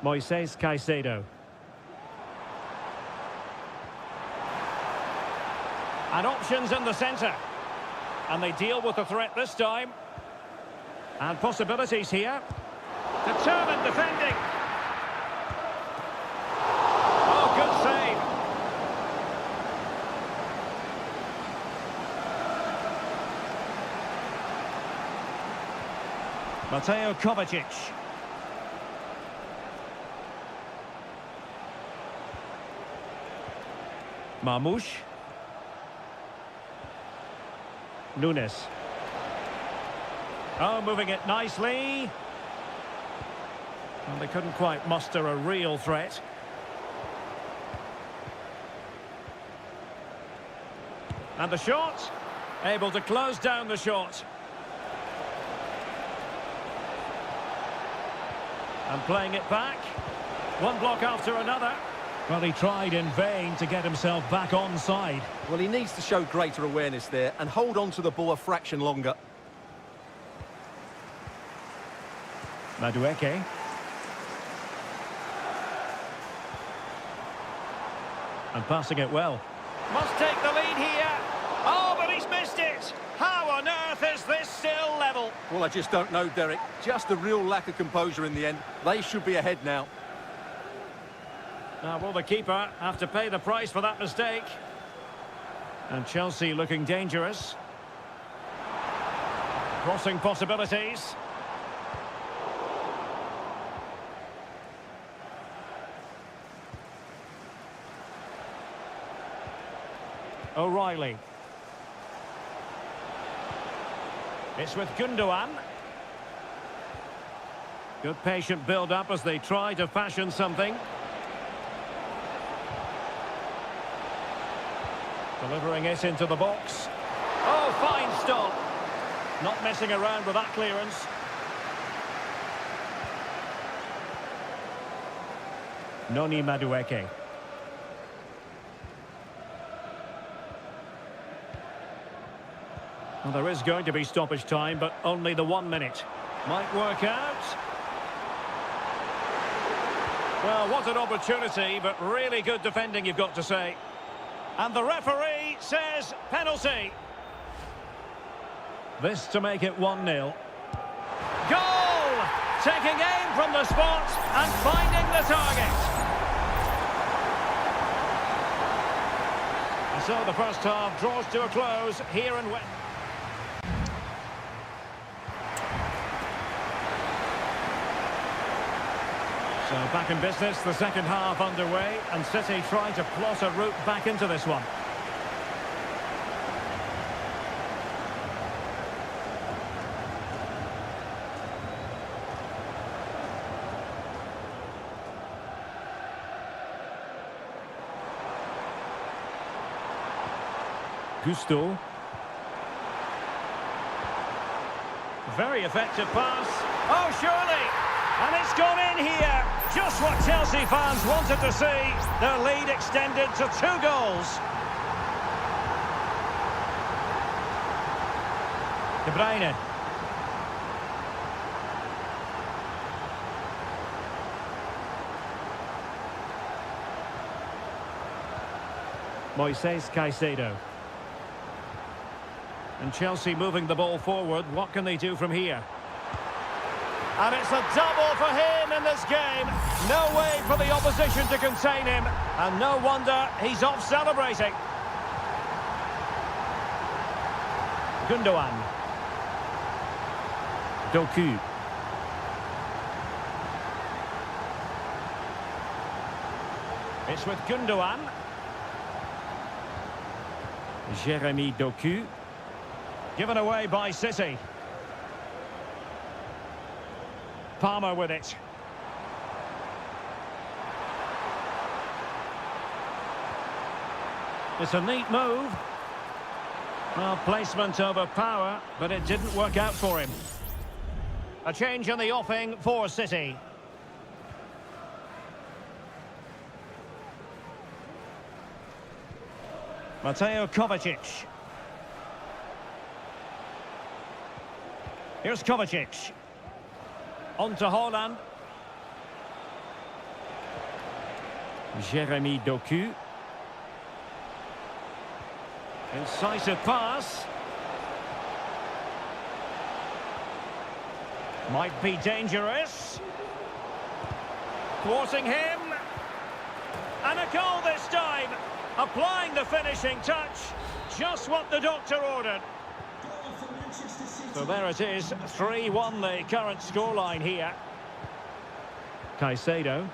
Moises Caicedo. And options in the centre. And they deal with the threat this time. And possibilities here. Determined defending. Oh, good save. Mateo Kovacic. Marmoush. Nunes. Oh, moving it nicely. Well, they couldn't quite muster a real threat. And the shot. Able to close down the shot. And playing it back. One block after another. Well, he tried in vain to get himself back onside. Well, he needs to show greater awareness there and hold on to the ball a fraction longer. Madueke. And passing it well. Must take the lead here. Oh, but he's missed it. How on earth is this still level? Well, I just don't know, Derek. Just a real lack of composure in the end. They should be ahead now. Now, will the keeper have to pay the price for that mistake? And Chelsea looking dangerous. Crossing possibilities. O'Reilly. It's with Gündoğan. Good patient build-up as they try to fashion something. Delivering it into the box. Oh, fine stop. Not messing around with that clearance. Noni Madueke. Well, there is going to be stoppage time, but only the 1 minute. Might work out. Well, what an opportunity, but really good defending, you've got to say. And the referee says penalty. This to make it 1-0. Goal! Taking aim from the spot and finding the target. A So the first half draws to a close here and when. So back in business, the second half underway, and City trying to plot a route back into this one. Gusto. Very effective pass. Oh, surely! And it's gone in here. Just what Chelsea fans wanted to see. Their lead extended to 2 goals. De Bruyne. Moises Caicedo. And Chelsea moving the ball forward. What can they do from here? And it's a double for him in this game. No way for the opposition to contain him. And no wonder he's off celebrating. Gundogan. Doku. It's with Gundogan. Jeremy Doku. Given away by City. Palmer with it. It's a neat move. Well, placement over power, but it didn't work out for him. A change in the offing for City. Mateo Kovacic. Here's Kovacic. On to Haaland. Jeremy Doku. Incisive pass. Might be dangerous. Thwarting him. And a goal this time. Applying the finishing touch. Just what the doctor ordered. So there it is, 3-1 the current scoreline here. Caicedo.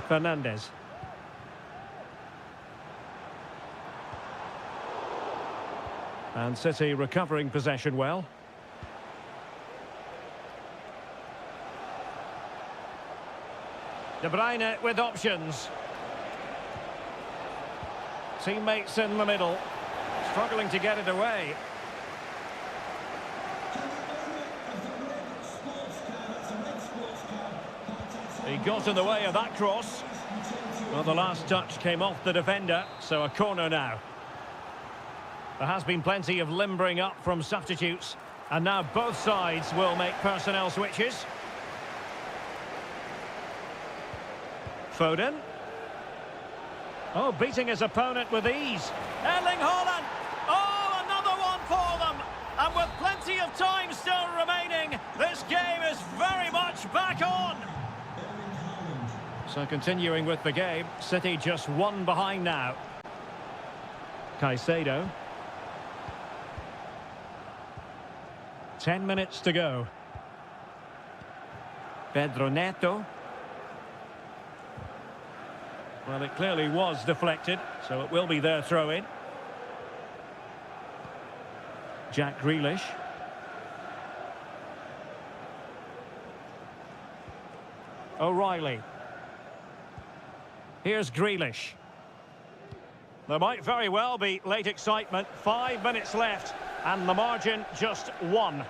Fernandes. And City recovering possession well. De Bruyne with options. Teammates in the middle. Struggling to get it away. He got in the way of that cross. Well, the last touch came off the defender, so a corner now. There has been plenty of limbering up from substitutes, and now both sides will make personnel switches. Foden. Oh, beating his opponent with ease. Erling Haaland. Oh, another one for them. And with plenty of time still remaining, this game is very much back on. So continuing with the game, City just 1 behind now. Caicedo. 10 minutes to go. Pedro Neto. Well, it clearly was deflected, so it will be their throw-in. Jack Grealish. O'Reilly. Here's Grealish. There might very well be late excitement. 5 minutes left, and the margin just 1.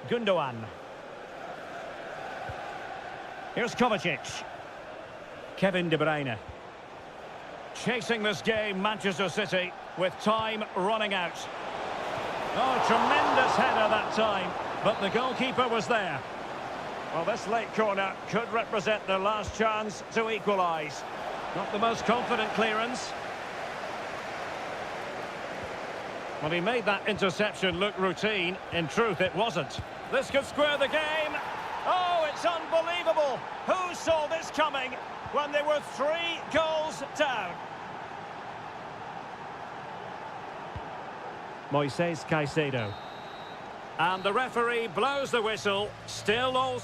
Gundogan. Here's Kovacic. Kevin De Bruyne. Chasing this game, Manchester City, with time running out. Oh, tremendous header that time, but the goalkeeper was there. Well, this late corner could represent their last chance to equalise. Not the most confident clearance. Well, he made that interception look routine. In truth, it wasn't. This could square the game. Oh, it's unbelievable. Who's saw this coming when they were 3 goals down. Moises Caicedo. And the referee blows the whistle. Still all...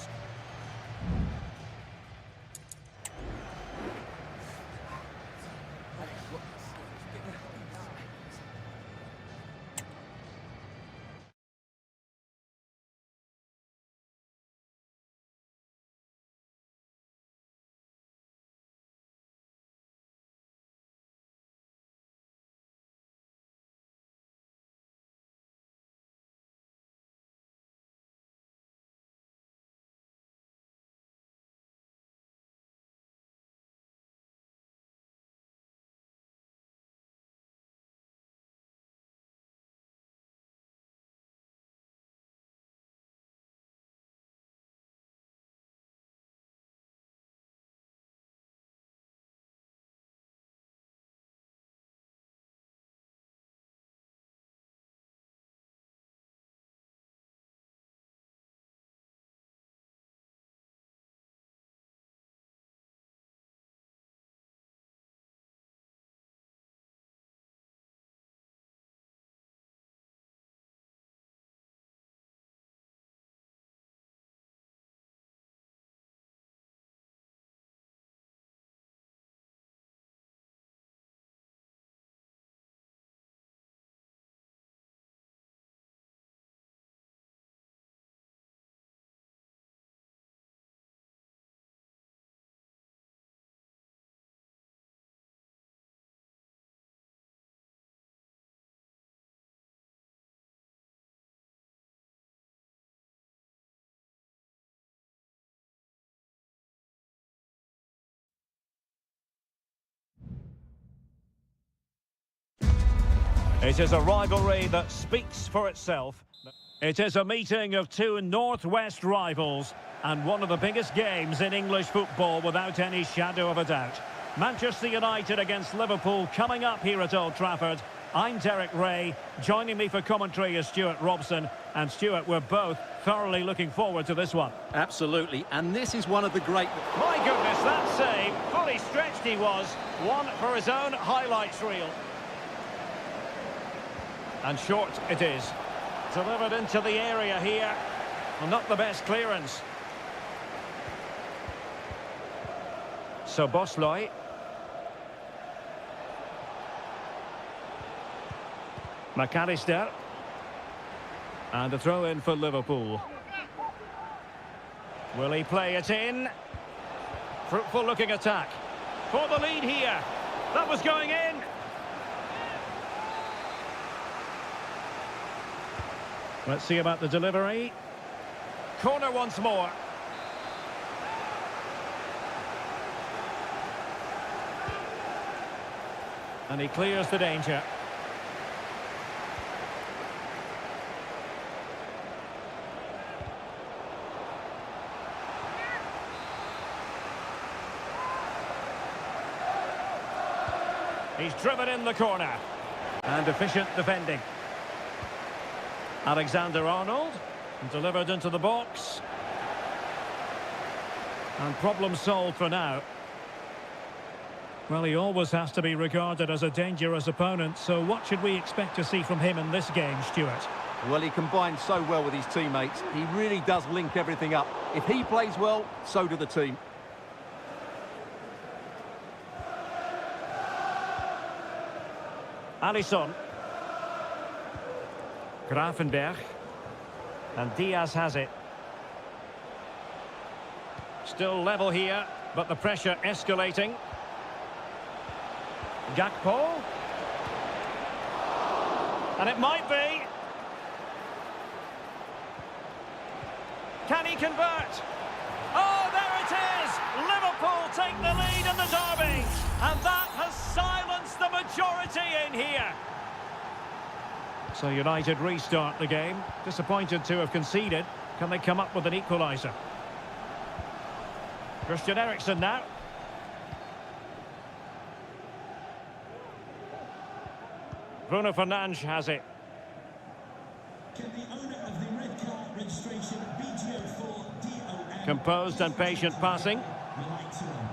It is a rivalry that speaks for itself. It is a meeting of 2 northwest rivals and one of the biggest games in English football without any shadow of a doubt. Manchester United against Liverpool coming up here at Old Trafford. I'm Derek Ray. Joining me for commentary is Stuart Robson. And Stuart, we're both thoroughly looking forward to this one. Absolutely, and this is one of the great... My goodness, that save. Fully stretched he was. One for his own highlights reel. And short it is. Delivered into the area here. Well, not the best clearance. So Bosloy. McAllister. And a throw in for Liverpool. Will he play it in? Fruitful looking attack. For the lead here. That was going in. Let's see about the delivery. Corner once more. And he clears the danger. He's driven in the corner. And efficient defending. Alexander-Arnold, delivered into the box. And problem solved for now. Well, he always has to be regarded as a dangerous opponent, so what should we expect to see from him in this game, Stuart? Well, he combines so well with his teammates. He really does link everything up. If he plays well, so do the team. Alisson. Grafenberg. And Diaz has it. Still level here, but the pressure escalating. Gakpo. And it might be. Can he convert? Oh, there it is! Liverpool take the lead in the derby. And that has silenced the majority in here. So United restart the game. Disappointed to have conceded. Can they come up with an equaliser? Christian Eriksen now. Bruno Fernandes has it. Can the owner of the red car registration BGO4 DOM... Composed and patient passing. We like to win.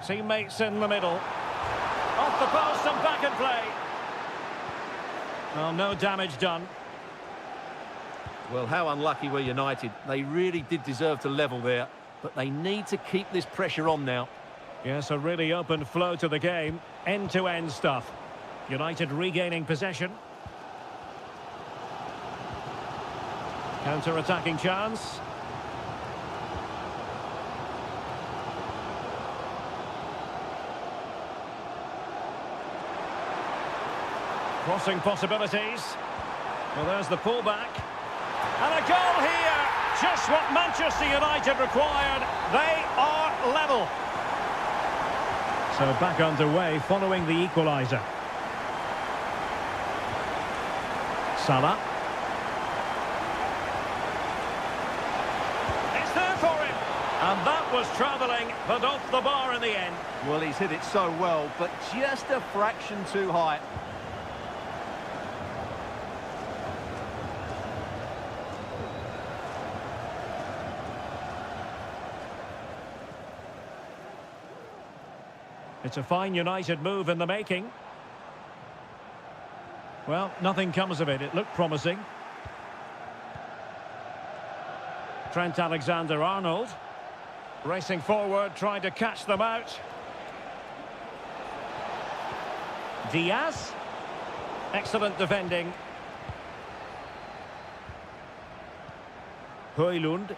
Teammates in the middle. Off the post and back in play. Well, no damage done. Well, how unlucky were United. They really did deserve to level there, but they need to keep this pressure on now. Yes, a really open flow to the game. End-to-end stuff. United regaining possession. Counter-attacking chance. Crossing possibilities. Well, there's the pullback. And a goal here! Just what Manchester United required. They are level. So back underway following the equaliser. Salah. It's there for him. And that was travelling, but off the bar in the end. Well, he's hit it so well, but just a fraction too high. It's a fine United move in the making. Well, nothing comes of it. It looked promising. Trent Alexander-Arnold. Racing forward, trying to catch them out. Diaz. Excellent defending. Højlund.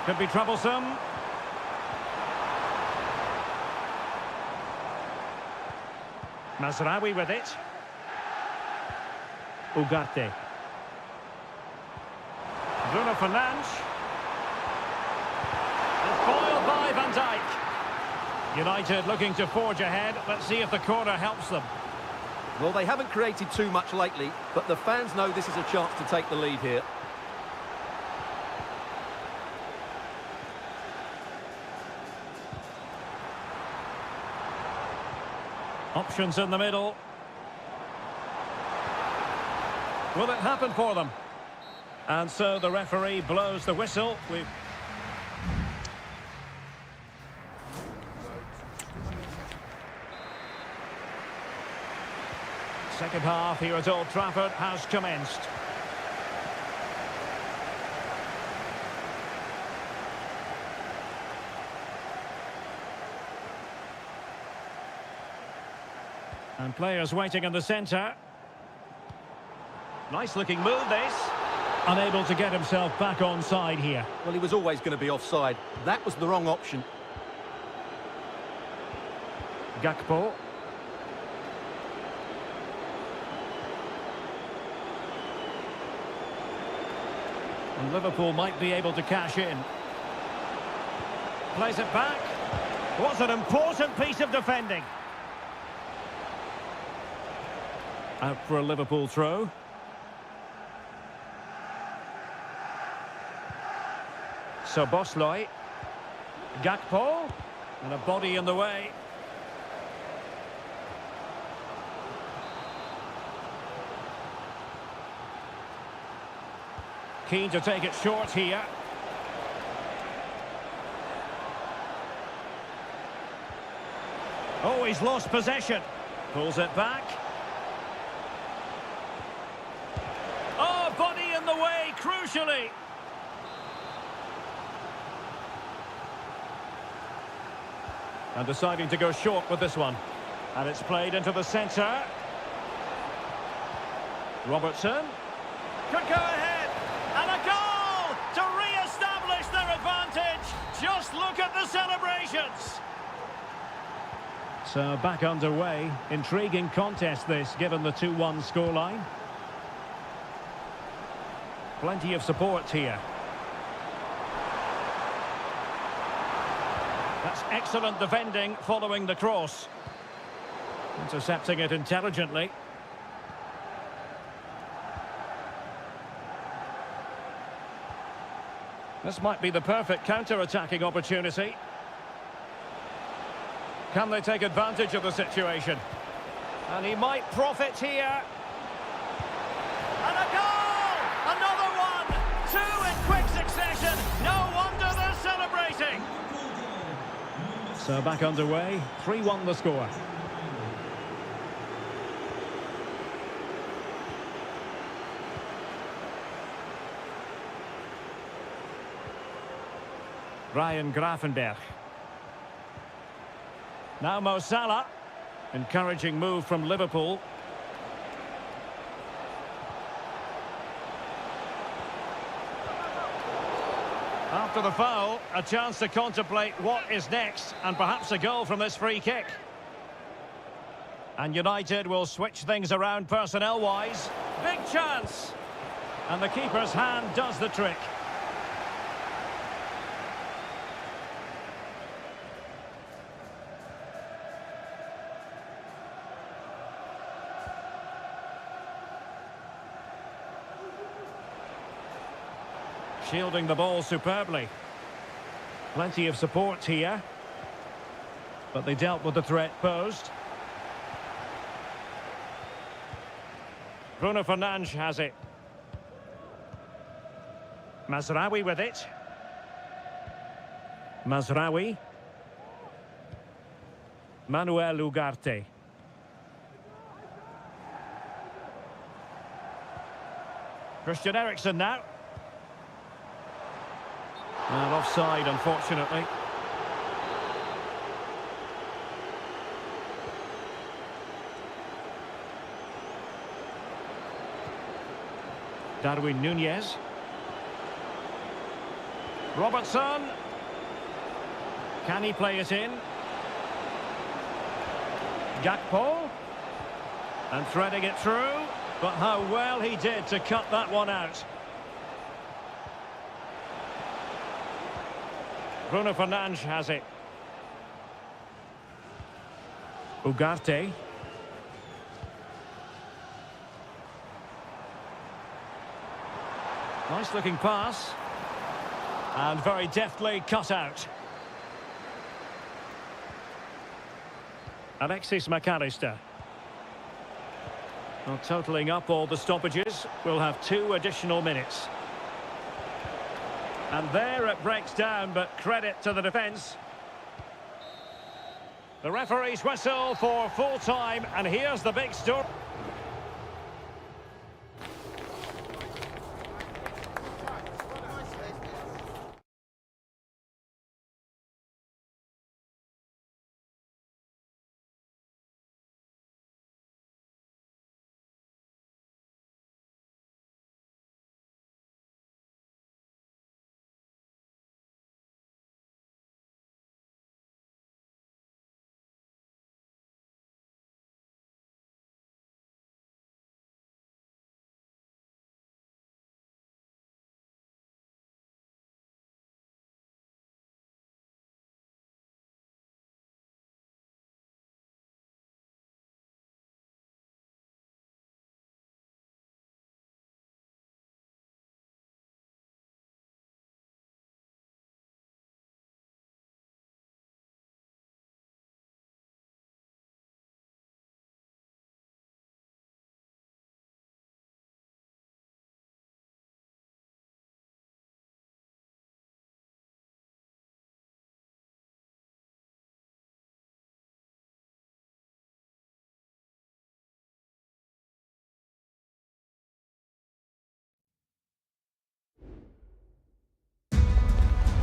Could be troublesome. Mazraoui with it. Ugarte. Bruno Fernandes. And foiled by Van Dijk. United looking to forge ahead. Let's see if the corner helps them. Well, they haven't created too much lately, but the fans know this is a chance to take the lead here. Options in the middle. Will it happen for them? And so the referee blows the whistle. Second half here at Old Trafford has commenced. And players waiting in the centre. Nice looking move this. Unable to get himself back onside here. Well, he was always going to be offside. That was the wrong option. Gakpo. And Liverpool might be able to cash in. Plays it back. Was an important piece of defending. Out for a Liverpool throw. Szoboszlai. Gakpo. And a body in the way. Keen to take it short here. Oh, he's lost possession. Pulls it back. Oh, body in the way, crucially. And deciding to go short with this one. And it's played into the centre. Robertson. Could go ahead. And a goal to re-establish their advantage. Just look at the celebrations. So back underway. Intriguing contest this, given the 2-1 scoreline. Plenty of support here. That's excellent defending following the cross. Intercepting it intelligently. This might be the perfect counter-attacking opportunity. Can they take advantage of the situation? And he might profit here. And a goal! Another one! So back underway, 3-1 the score. Ryan Gravenberch. Now Mo Salah. Encouraging move from Liverpool. After the foul, a chance to contemplate what is next, and perhaps a goal from this free kick. And United will switch things around personnel-wise. Big chance! And the keeper's hand does the trick. Shielding the ball superbly. Plenty of support here. But they dealt with the threat posed. Bruno Fernandes has it. Mazraoui with it. Mazraoui. Manuel Ugarte. Christian Eriksen now. And offside, unfortunately. Darwin Núñez. Robertson. Can he play it in? Gakpo. And threading it through. But how well he did to cut that one out. Bruno Fernandes has it. Ugarte. Nice looking pass. And very deftly cut out. Alexis McAllister. Well, totalling up all the stoppages, we'll have 2 additional minutes. And there it breaks down, but credit to the defence. The referee's whistle for full time, and here's the big story.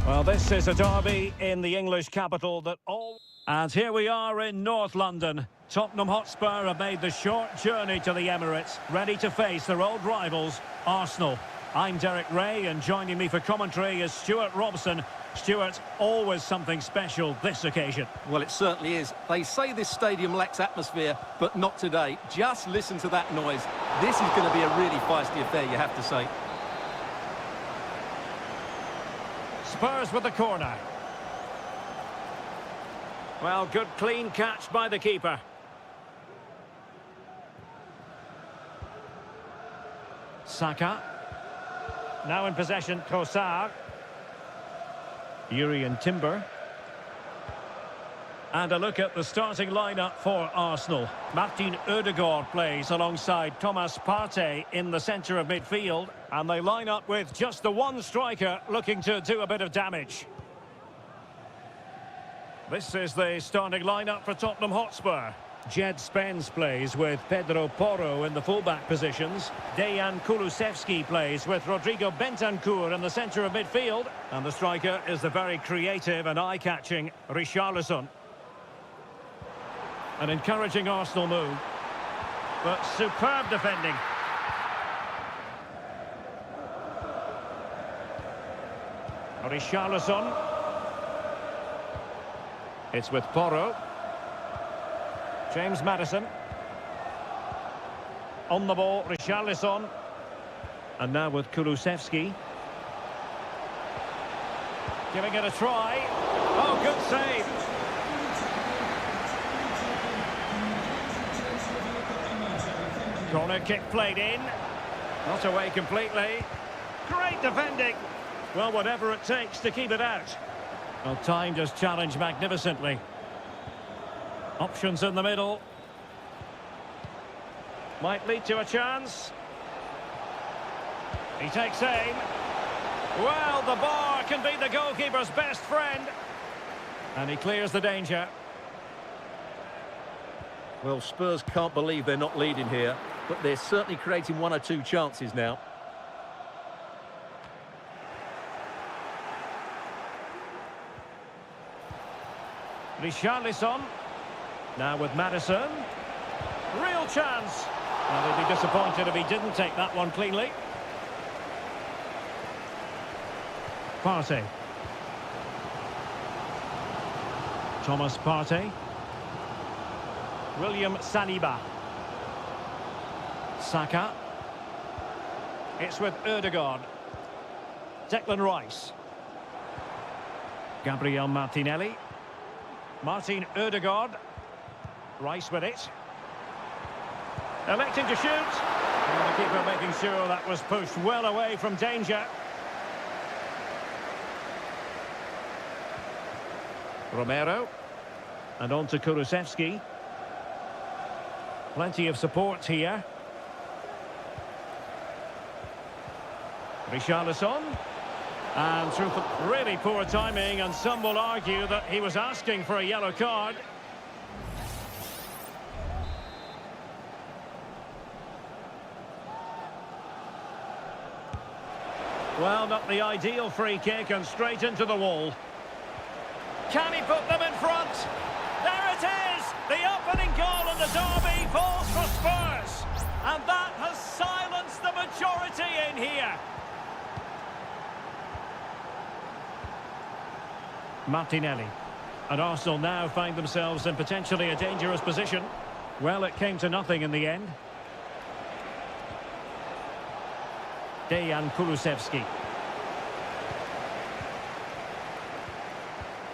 Well, this is a derby in the English capital that all... And here we are in North London. Tottenham Hotspur have made the short journey to the Emirates, ready to face their old rivals, Arsenal. I'm Derek Ray, and joining me for commentary is Stuart Robson. Stuart, always something special this occasion. Well, it certainly is. They say this stadium lacks atmosphere, but not today. Just listen to that noise. This is going to be a really feisty affair, you have to say. Spurs with the corner. Well, good clean catch by the keeper. Saka. Now in possession, Trossard. Yuri and Timber. And a look at the starting lineup for Arsenal. Martin Ødegaard plays alongside Thomas Partey in the centre of midfield. And they line up with just the one striker looking to do a bit of damage. This is the starting lineup for Tottenham Hotspur. Jed Spence plays with Pedro Porro in the fullback positions. Dejan Kulusevski plays with Rodrigo Bentancur in the centre of midfield. And the striker is the very creative and eye-catching Richarlison. An encouraging Arsenal move. But superb defending. Richarlison. It's with Porro. James Maddison. On the ball, Richarlison. And now with Kulusevski. Giving it a try. Oh, good save. Corner kick played in. Not away completely. Great defending. Well, whatever it takes to keep it out. Well, timed his challenge magnificently. Options in the middle. Might lead to a chance. He takes aim. Well, the bar can be the goalkeeper's best friend. And he clears the danger. Well, Spurs can't believe they're not leading here, but they're certainly creating one or two chances now. Richarlison. Now with Maddison. Real chance. Well, they'd be disappointed if he didn't take that one cleanly. Partey. Thomas Partey. William Saliba. Saka. It's with Ødegaard. Declan Rice. Gabriel Martinelli. Martin Ødegaard. Rice with it. Electing to shoot. And the keeper making sure that was pushed well away from danger. Romero. And on to Kulusevski. Plenty of support here. Richarlison. And through really poor timing, and some will argue that he was asking for a yellow card. Well, not the ideal free kick, and straight into the wall. Can he put them in front? There it is! The opening goal in the derby falls for Spurs. And that has silenced the majority in here. Martinelli. And Arsenal now find themselves in potentially a dangerous position. Well, it came to nothing in the end. Dejan Kulusevski.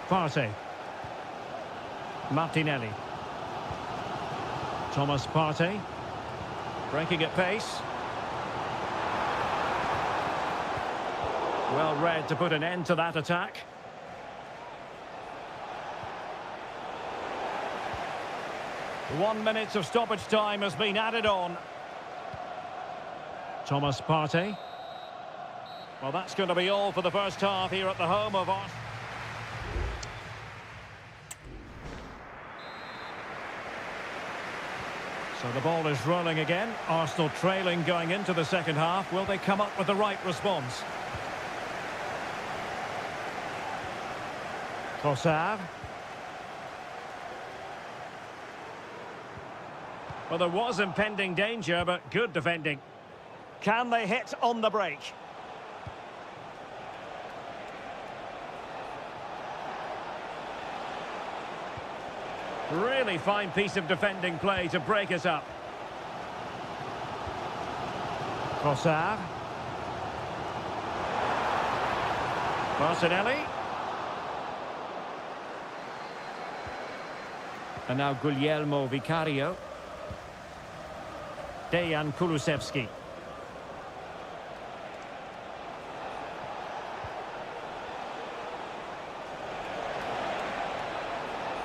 Partey. Martinelli. Thomas Partey. Breaking at pace. Well read to put an end to that attack. One minute of stoppage time has been added on. Thomas Partey. Well, that's going to be all for the first half here at the home of Arsenal. So the ball is rolling again. Arsenal trailing going into the second half. Will they come up with the right response? Trossard. Well, there was impending danger, but good defending. Can they hit on the break? Really fine piece of defending play to break us up. Trossard. Martinelli. And now Guglielmo Vicario. Dejan Kulusevski.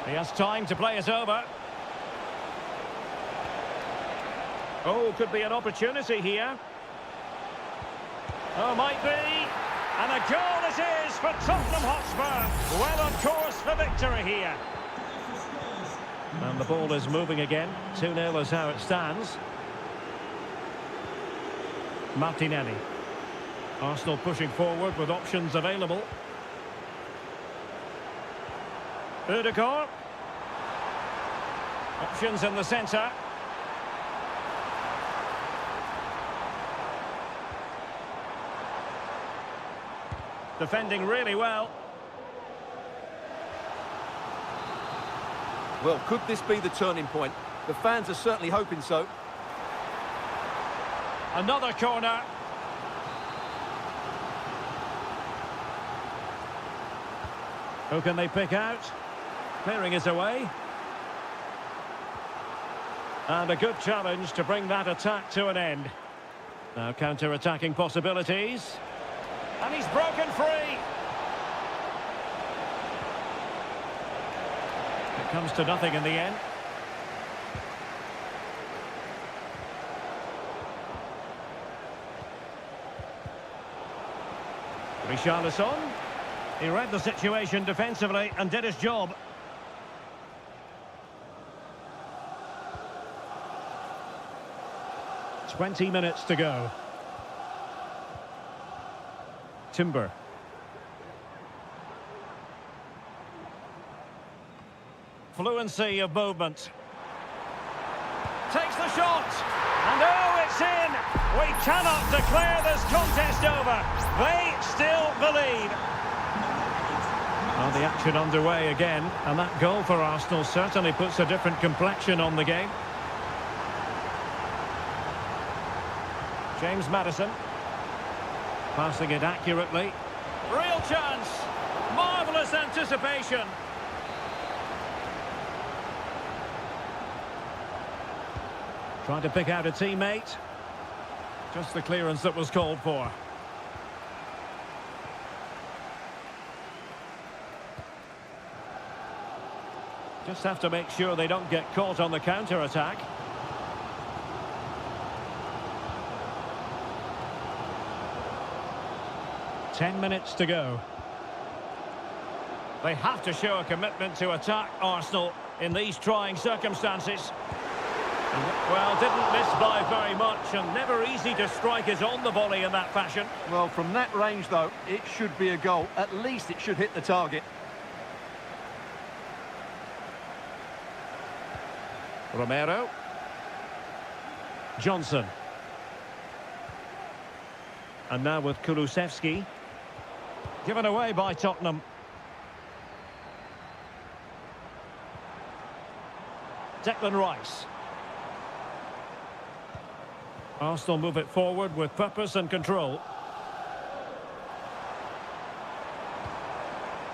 He has time to play it over. Oh, could be an opportunity here. Oh, might be. And a goal it is for Tottenham Hotspur. Well, of course, for victory here. And the ball is moving again. 2-0 is how it stands. Martinelli. Arsenal pushing forward with options available. Ødegaard. Options in the centre. Defending really well. Well, could this be the turning point? The fans are certainly hoping so. Another corner. Who can they pick out? Clearing it away. And a good challenge to bring that attack to an end. Now counter-attacking possibilities. And he's broken free. It comes to nothing in the end. Richarlison. He read the situation defensively and did his job. "20 minutes to go. Timber. Fluency of movement. Takes the shot. And oh, it's in! We cannot declare this contest over. They still believe. Well, the action underway again. And that goal for Arsenal certainly puts a different complexion on the game. James Maddison. Passing it accurately. Real chance. Marvellous anticipation. Trying to pick out a teammate. Just the clearance that was called for. Just have to make sure they don't get caught on the counter-attack. Ten minutes to go. They have to show a commitment to attack Arsenal in these trying circumstances. Well, didn't miss by very much, and never easy to strike it on the volley in that fashion. Well, from that range, though, it should be a goal. At least it should hit the target. Romero. Johnson. And now with Kulusevski. Given away by Tottenham. Declan Rice. Arsenal move it forward with purpose and control.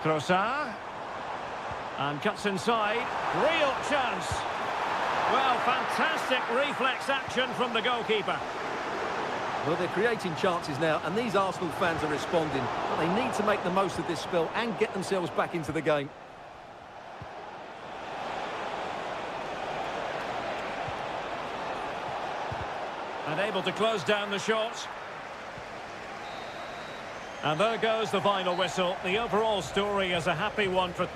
Trossard. And cuts inside. Real chance. Well, fantastic reflex action from the goalkeeper. Well, they're creating chances now, and these Arsenal fans are responding. But they need to make the most of this spell and get themselves back into the game. And able to close down the shot. And there goes the final whistle. The overall story is a happy one for...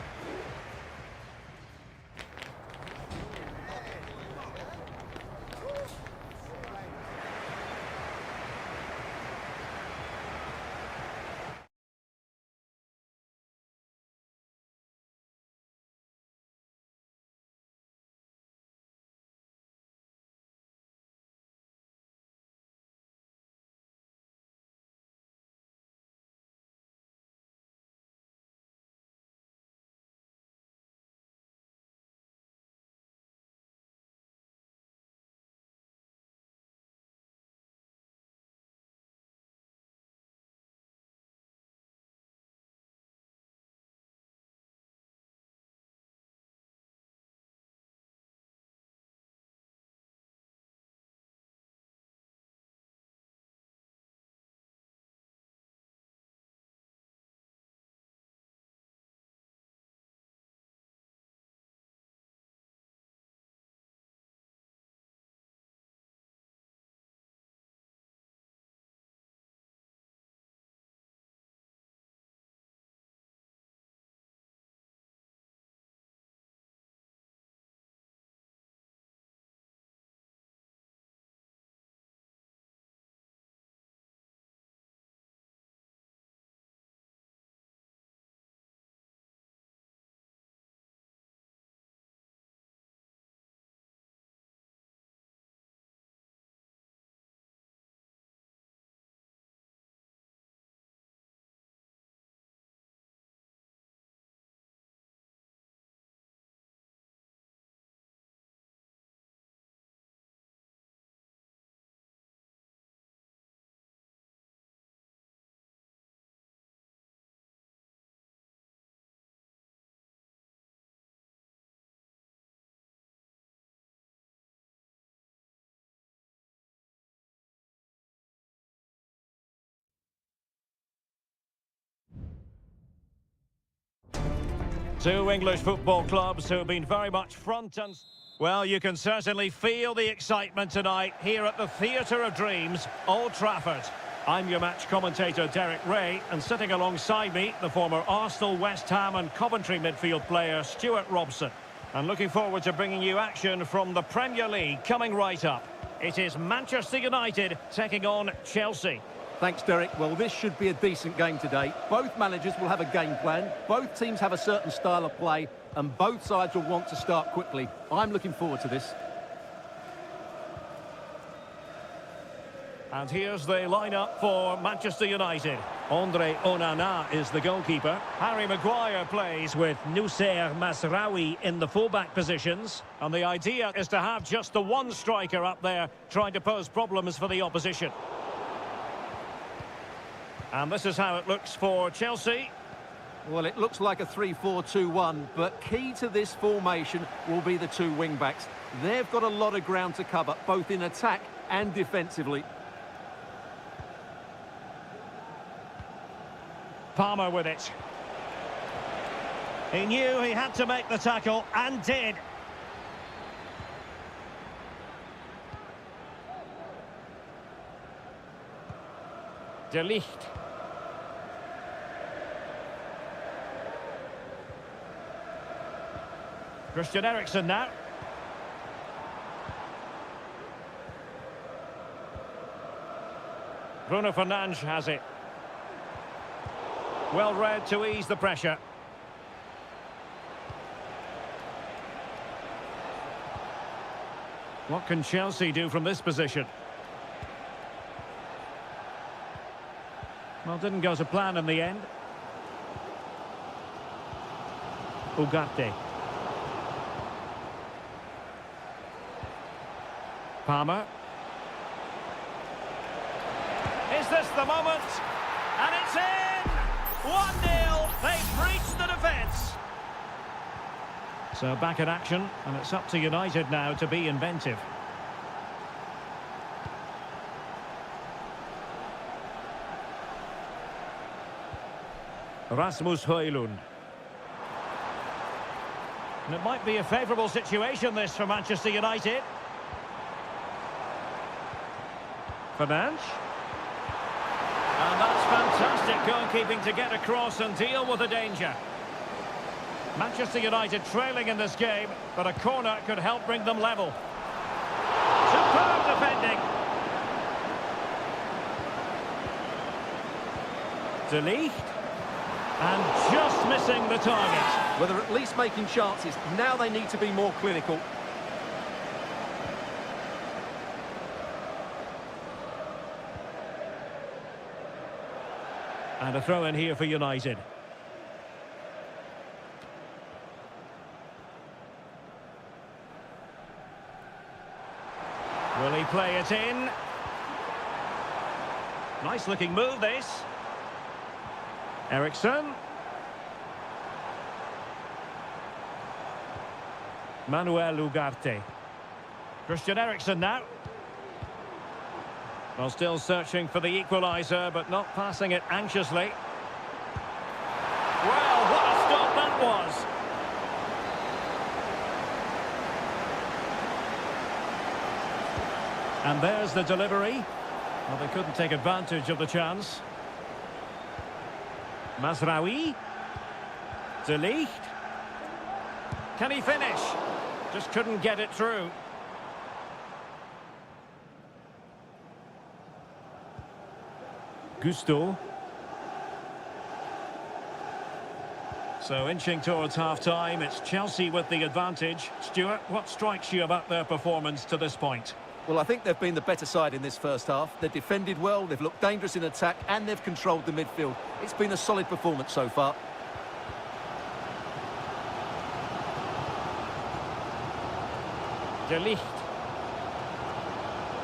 Two English football clubs who've been very much front and... Well, you can certainly feel the excitement tonight here at the Theatre of Dreams, Old Trafford. I'm your match commentator, Derek Ray, and sitting alongside me, the former Arsenal, West Ham and Coventry midfield player, Stuart Robson. And looking forward to bringing you action from the Premier League coming right up. It is Manchester United taking on Chelsea. Thanks, Derek. Well, this should be a decent game today. Both managers will have a game plan. Both teams have a certain style of play, and both sides will want to start quickly. I'm looking forward to this. And here's the lineup for Manchester United. Andre Onana is the goalkeeper. Harry Maguire plays with Noussair Mazraoui in the fullback positions. And the idea is to have just the one striker up there trying to pose problems for the opposition. And this is how it looks for Chelsea. Well, it looks like a 3-4-2-1, but key to this formation will be the two wing-backs. They've got a lot of ground to cover, both in attack and defensively. Palmer with it. He knew he had to make the tackle, and did. De Ligt. Christian Eriksen now. Bruno Fernandes has it. Well read to ease the pressure. What can Chelsea do from this position? Well, didn't go to plan in the end. Ugarte. Palmer. Is this the moment? And it's in! 1-0. They've breached the defence. So back in action, and it's up to United now to be inventive. Rasmus Højlund. And it might be a favourable situation, this, for Manchester United. Fernandes. And that's fantastic goalkeeping to get across and deal with the danger. Manchester United trailing in this game, but a corner could help bring them level. Superb defending. De Ligt. And just missing the target. Well, they're at least making chances. Now they need to be more clinical. And a throw in here for United. Will he play it in? Nice looking move, this. Eriksen. Manuel Ugarte. Christian Eriksen now. Well, still searching for the equaliser, but not passing it anxiously. Well, what a stop that was! And there's the delivery. Well, they couldn't take advantage of the chance. Mazraoui. De Ligt. Can he finish? Just couldn't get it through. Gusto. So inching towards half-time, it's Chelsea with the advantage. Stuart, what strikes you about their performance to this point? Well, I think they've been the better side in this first half. They've defended well, they've looked dangerous in attack, and they've controlled the midfield. It's been a solid performance so far. De Ligt.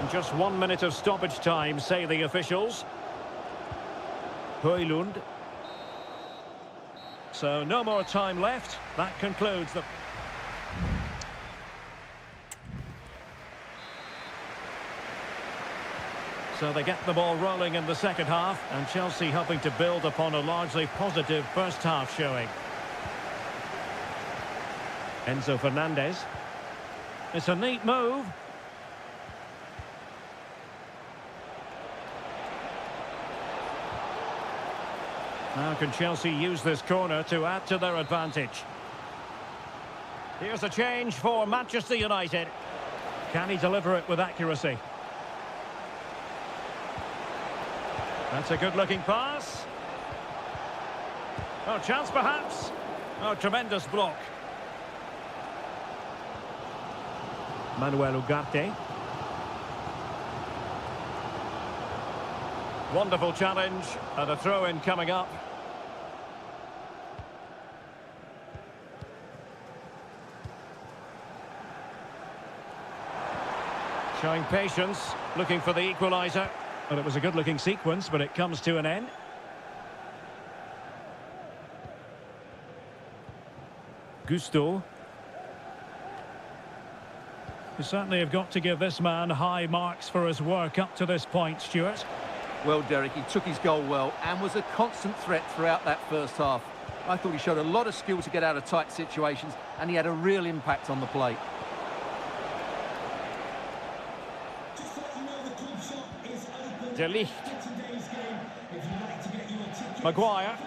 And just 1 minute of stoppage time, say the officials. Højlund. So no more time left. That concludes the... So they get the ball rolling in the second half, and Chelsea hoping to build upon a largely positive first half showing. Enzo Fernandez. It's a neat move. Now can Chelsea use this corner to add to their advantage? Here's a change for Manchester United. Can he deliver it with accuracy? That's a good-looking pass. Oh, chance perhaps. Oh, tremendous block. Manuel Ugarte. Wonderful challenge and a throw-in coming up. Showing patience, looking for the equaliser. Well, it was a good-looking sequence, but it comes to an end. Gusto. You certainly have got to give this man high marks for his work up to this point, Stuart. Well, Derek, he took his goal well and was a constant threat throughout that first half. I thought he showed a lot of skill to get out of tight situations, and he had a real impact on the plate. De Ligt. Maguire.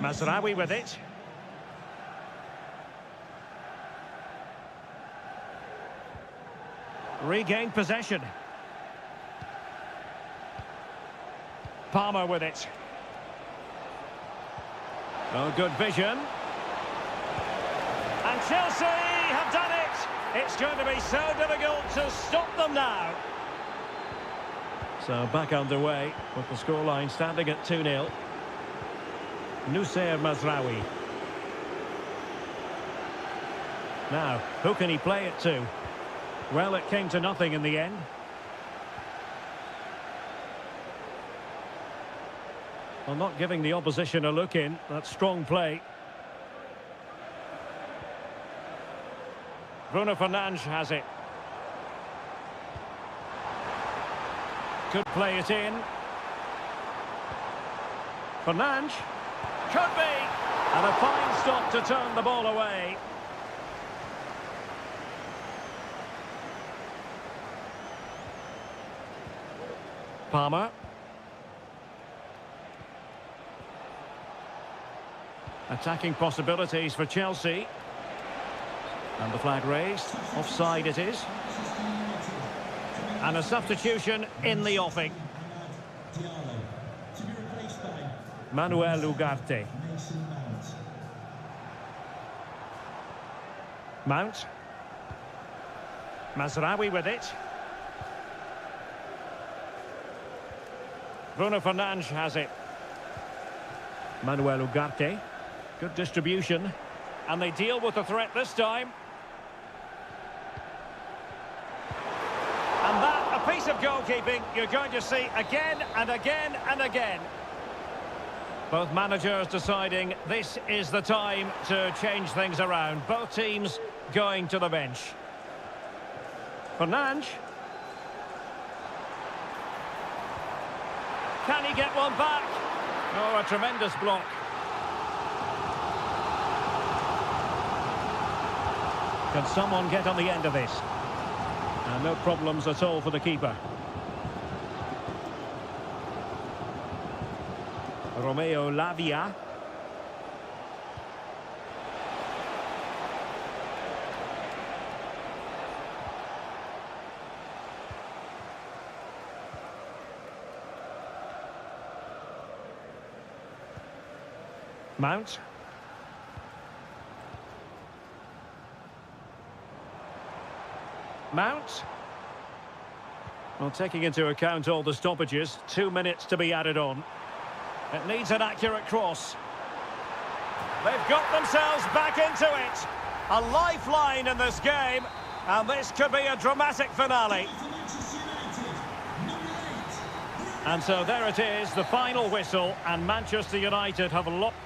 Mazraoui with it. Regained possession. Palmer with it. Oh, good vision. And Chelsea have done it. It's going to be so difficult to stop them now. So back underway with the scoreline standing at 2-0. Noussair Mazraoui. Now, who can he play it to? Well, it came to nothing in the end. Well, not giving the opposition a look in. That's strong play. Bruno Fernandes has it. Could play it in. Fernandes. Could be. And a fine stop to turn the ball away. Palmer. Attacking possibilities for Chelsea. And the flag raised. Offside it is. And a substitution in the offing. Manuel Ugarte. Mount. Mazraoui with it. Bruno Fernandes has it. Manuel Ugarte. Good distribution. And they deal with the threat this time. And that, a piece of goalkeeping you're going to see again and again and again. Both managers deciding this is the time to change things around. Both teams going to the bench. Fernandes. Can he get one back? Oh, a tremendous block. Can someone get on the end of this? No problems at all for the keeper. Romeo Lavia. Mount. Mount. Well, taking into account all the stoppages, 2 minutes to be added on. It needs an accurate cross. They've got themselves back into it. A lifeline in this game, and this could be a dramatic finale. And so there it is, the final whistle, and Manchester United have lost.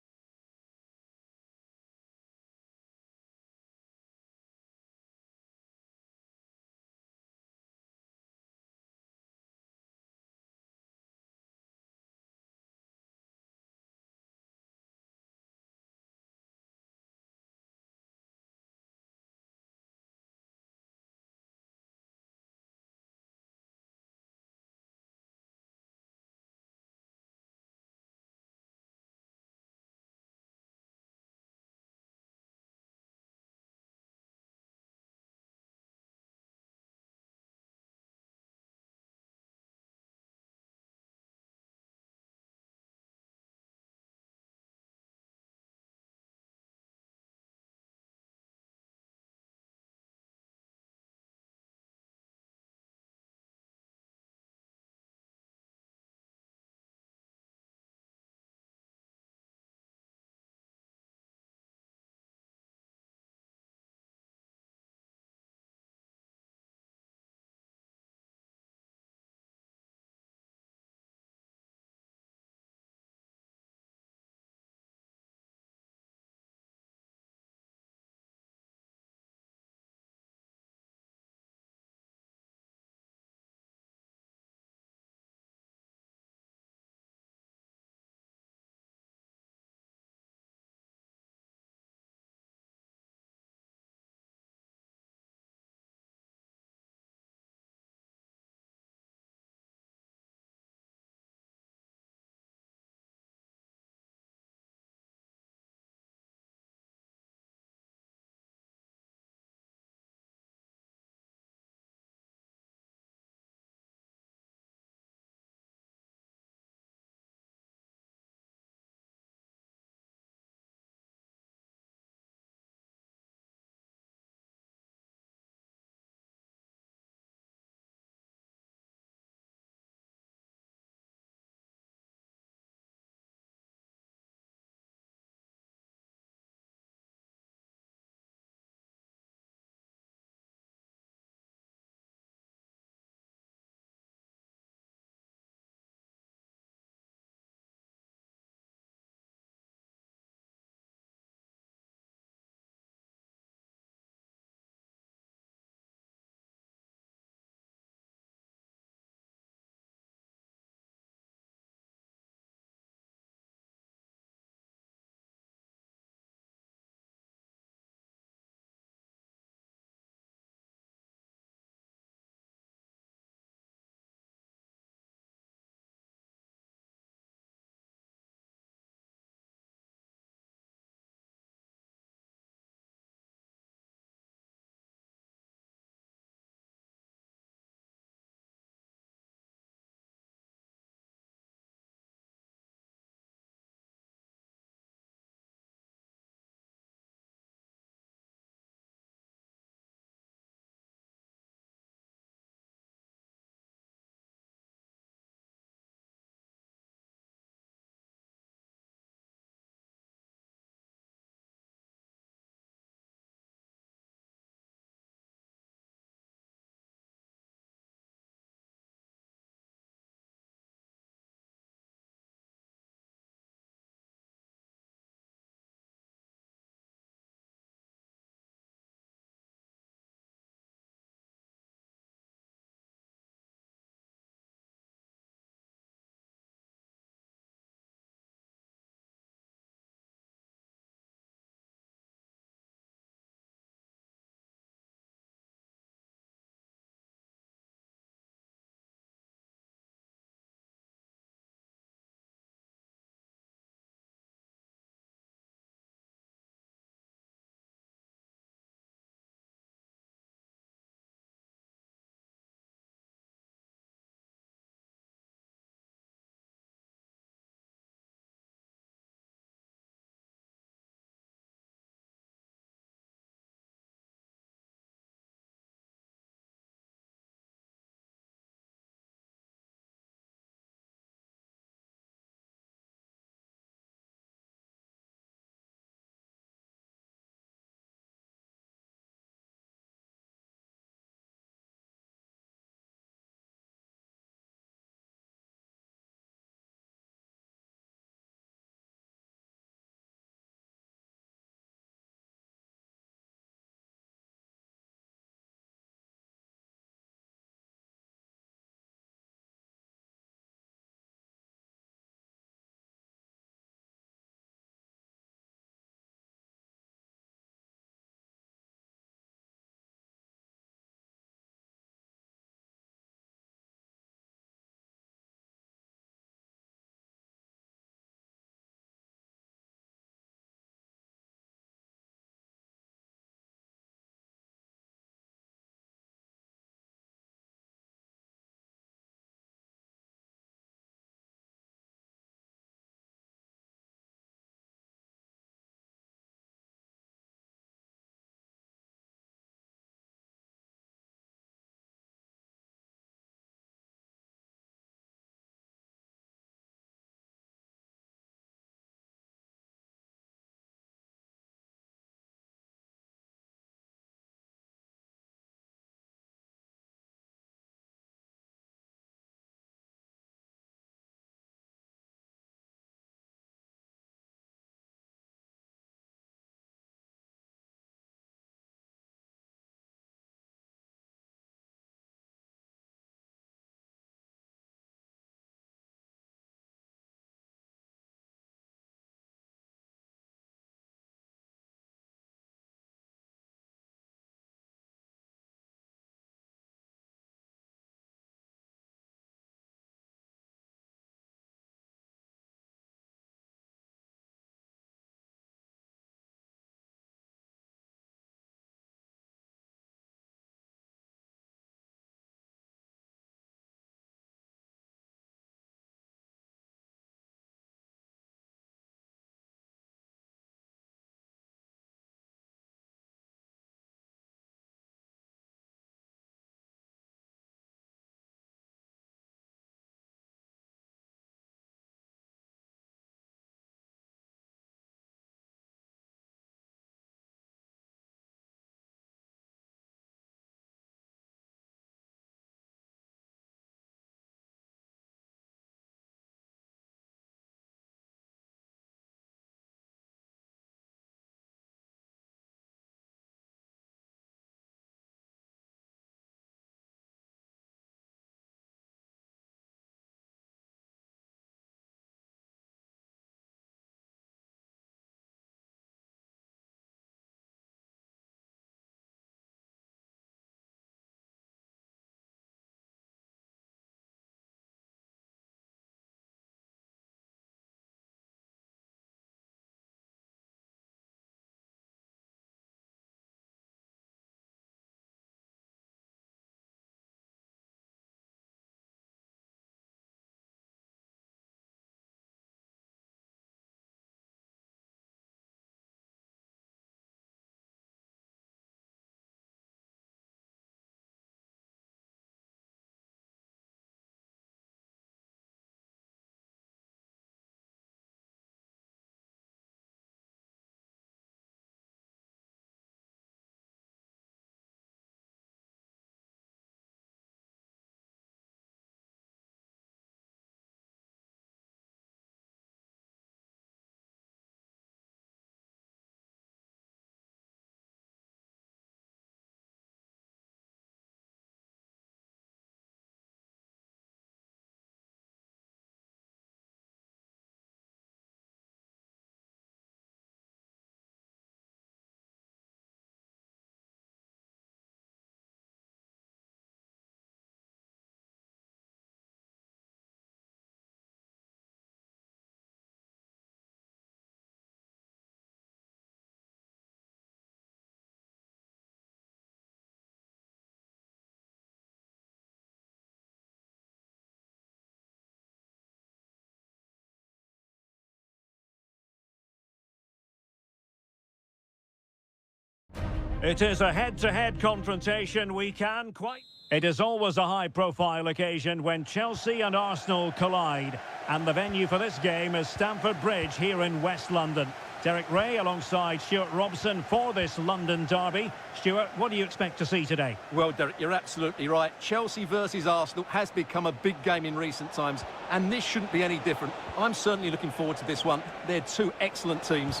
It is a head-to-head confrontation. We can quite... It is always a high-profile occasion when Chelsea and Arsenal collide. And the venue for this game is Stamford Bridge here in West London. Derek Ray alongside Stuart Robson for this London derby. Stuart, what do you expect to see today? Well, Derek, you're absolutely right. Chelsea versus Arsenal has become a big game in recent times, and this shouldn't be any different. I'm certainly looking forward to this one. They're two excellent teams.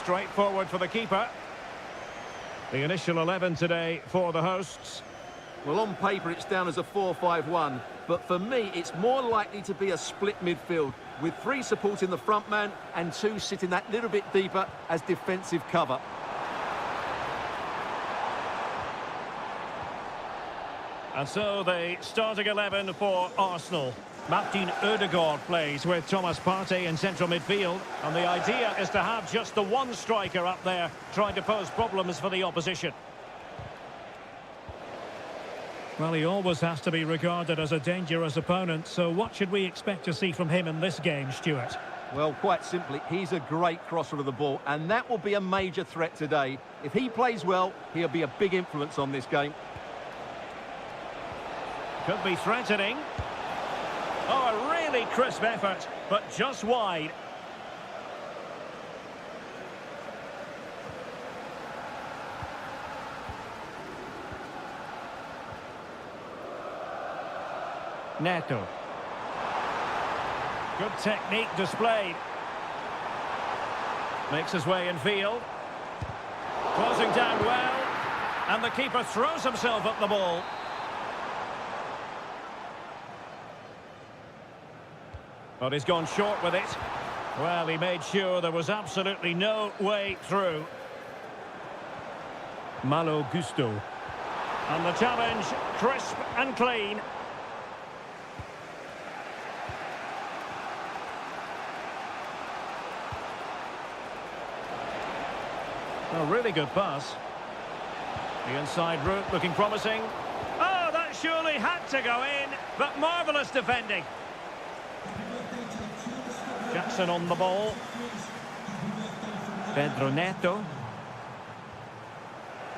Straightforward for the keeper. The initial 11 today for the hosts. Well, on paper, it's down as a 4-5-1, but for me, it's more likely to be a split midfield, with 3 supporting the front man and 2 sitting that little bit deeper as defensive cover. And so the starting 11 for Arsenal. Martin Ødegaard plays with Thomas Partey in central midfield. And the idea is to have just the one striker up there trying to pose problems for the opposition. Well, he always has to be regarded as a dangerous opponent, so what should we expect to see from him in this game, Stuart? Well, quite simply, he's a great crosser of the ball, and that will be a major threat today. If he plays well, he'll be a big influence on this game. Could be threatening. Oh, a really crisp effort, but just wide. Neto. Good technique displayed. Makes his way in field. Closing down well. And the keeper throws himself at the ball. But he's gone short with it. Well, he made sure there was absolutely no way through. Malo Gusto. And the challenge, crisp and clean. A really good pass. The inside route looking promising. Oh, that surely had to go in, but marvellous defending. Jackson on the ball. Pedro Neto.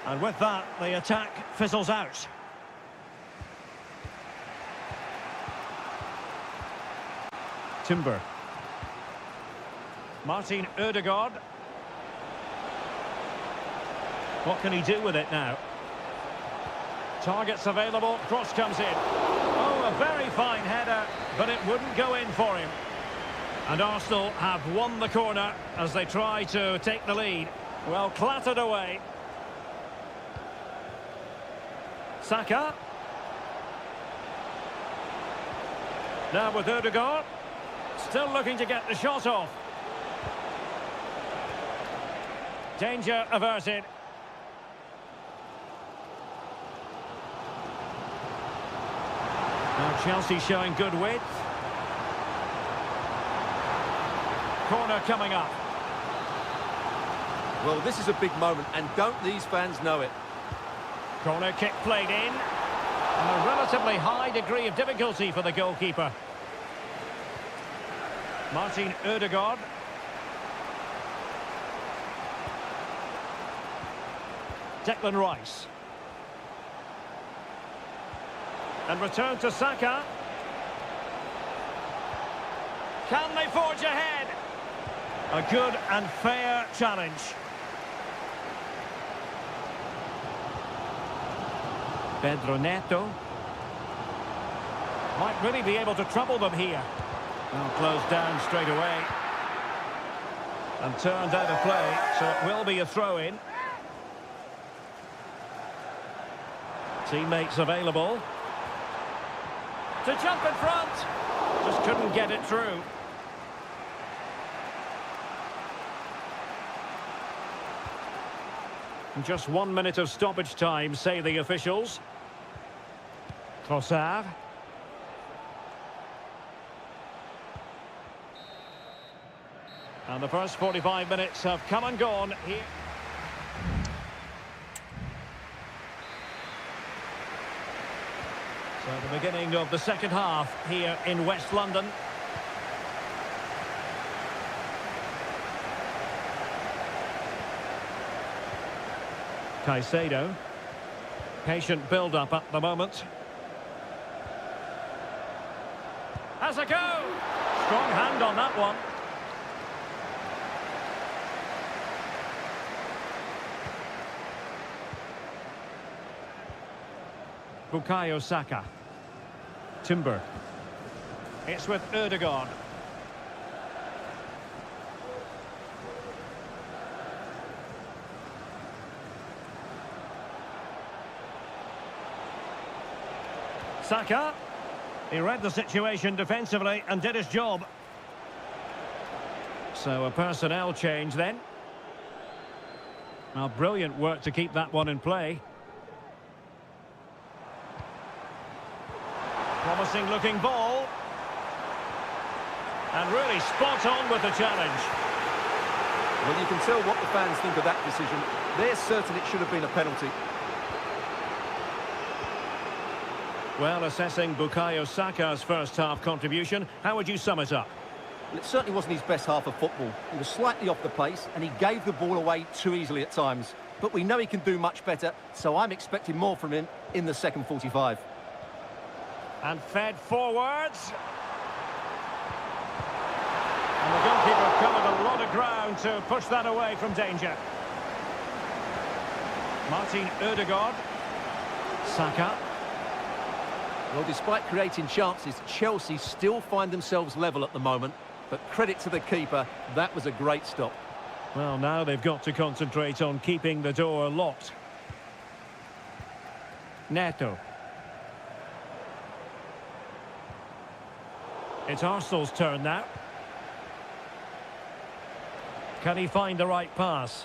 And with that, the attack fizzles out. Timber. Martin Ødegaard. What can he do with it now? Targets available, cross comes in. Oh, a very fine header, but it wouldn't go in for him. And Arsenal have won the corner as they try to take the lead. Well, clattered away. Saka. Now with Ødegaard. Still looking to get the shot off. Danger averted. Now Chelsea showing good width. Corner coming up. Well, this is a big moment, and don't these fans know it? Corner kick played in. And a relatively high degree of difficulty for the goalkeeper. Martin Ødegaard. Declan Rice. And return to Saka. Can they forge ahead? A good and fair challenge. Pedro Neto. Might really be able to trouble them here. Well, closed down straight away. And turned out of play, so it will be a throw-in. Teammates available. To jump in front. Just couldn't get it through. Just 1 minute of stoppage time, say the officials. Trossard. And the first 45 minutes have come and gone here. So the beginning of the second half here in West London. Caicedo. Patient build-up at the moment. Has a go! Strong hand on that one. Bukayo Saka. Timber. It's with Ødegaard. Saka. He read the situation defensively and did his job. So a personnel change then. Well, brilliant work to keep that one in play. Promising looking ball. And really spot on with the challenge. Well, you can tell what the fans think of that decision. They're certain it should have been a penalty. Well, assessing Bukayo Saka's first half contribution, how would you sum it up? Well, it certainly wasn't his best half of football. He was slightly off the pace and he gave the ball away too easily at times. But we know he can do much better, so I'm expecting more from him in the second 45. And fed forwards. And the goalkeeper covered a lot of ground to push that away from danger. Martin Ødegaard. Saka. Well, despite creating chances, Chelsea still find themselves level at the moment. But credit to the keeper, that was a great stop. Well, now they've got to concentrate on keeping the door locked. Neto. It's Arsenal's turn now. Can he find the right pass?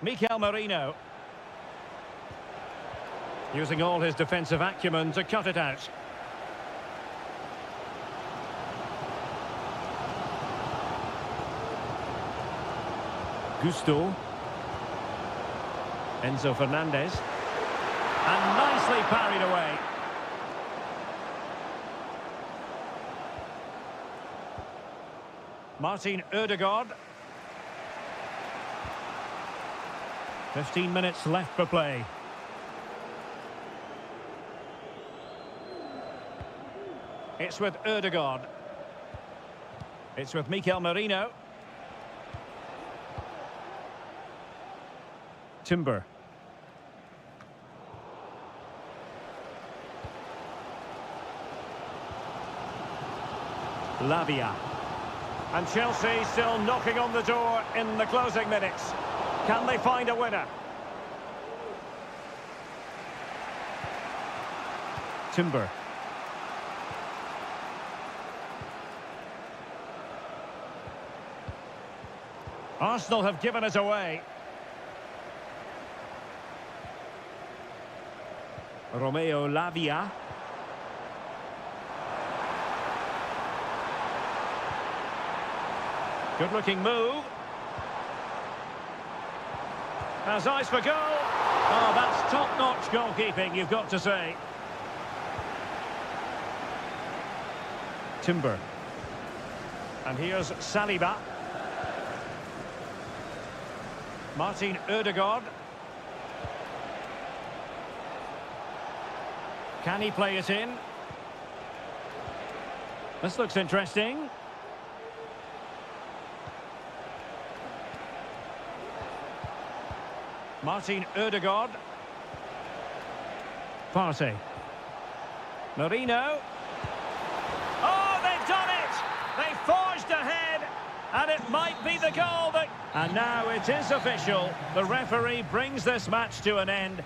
Mikel Merino. Using all his defensive acumen to cut it out. Gusto. Enzo Fernandez. And nicely parried away. Martin Ødegaard. 15 minutes left for play. It's with Ødegaard. It's with Mikel Merino. Timber. Lavia. And Chelsea still knocking on the door in the closing minutes. Can they find a winner? Timber. Arsenal have given it away. Romeo Lavia. Good-looking move. Has eyes for goal. Oh, that's top-notch goalkeeping, you've got to say. Timber. And here's Saliba. Martin Ødegaard. Can he play it in? This looks interesting. Martin Ødegaard. Partey. Merino. Oh, they've done it! They forged ahead, and it might be the goal that... And now it is official. The referee brings this match to an end.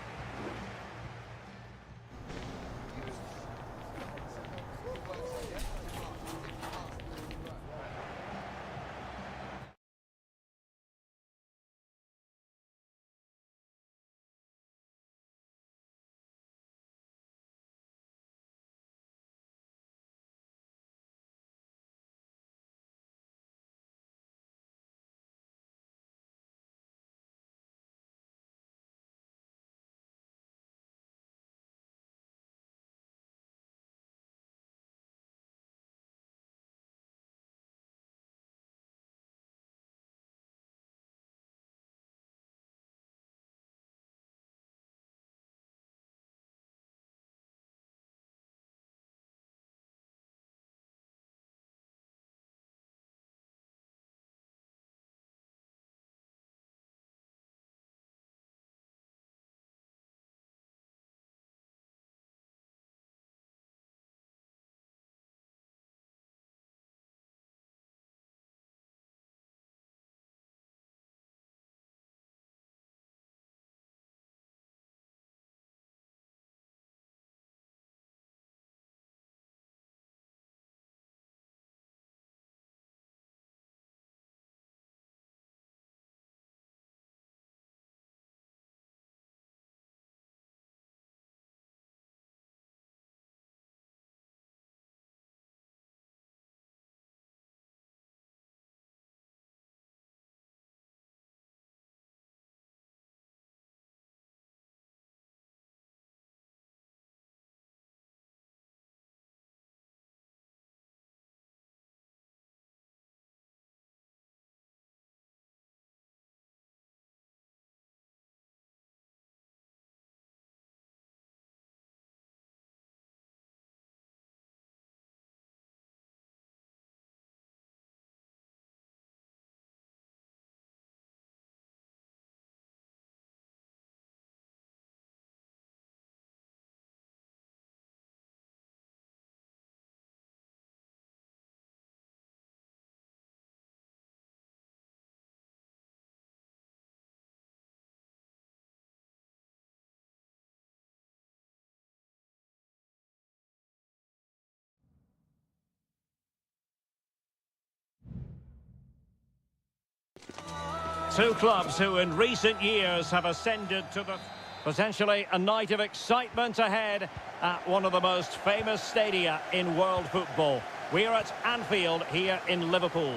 Two clubs who in recent years have ascended to the... Potentially a night of excitement ahead at one of the most famous stadia in world football. We're at Anfield here in Liverpool.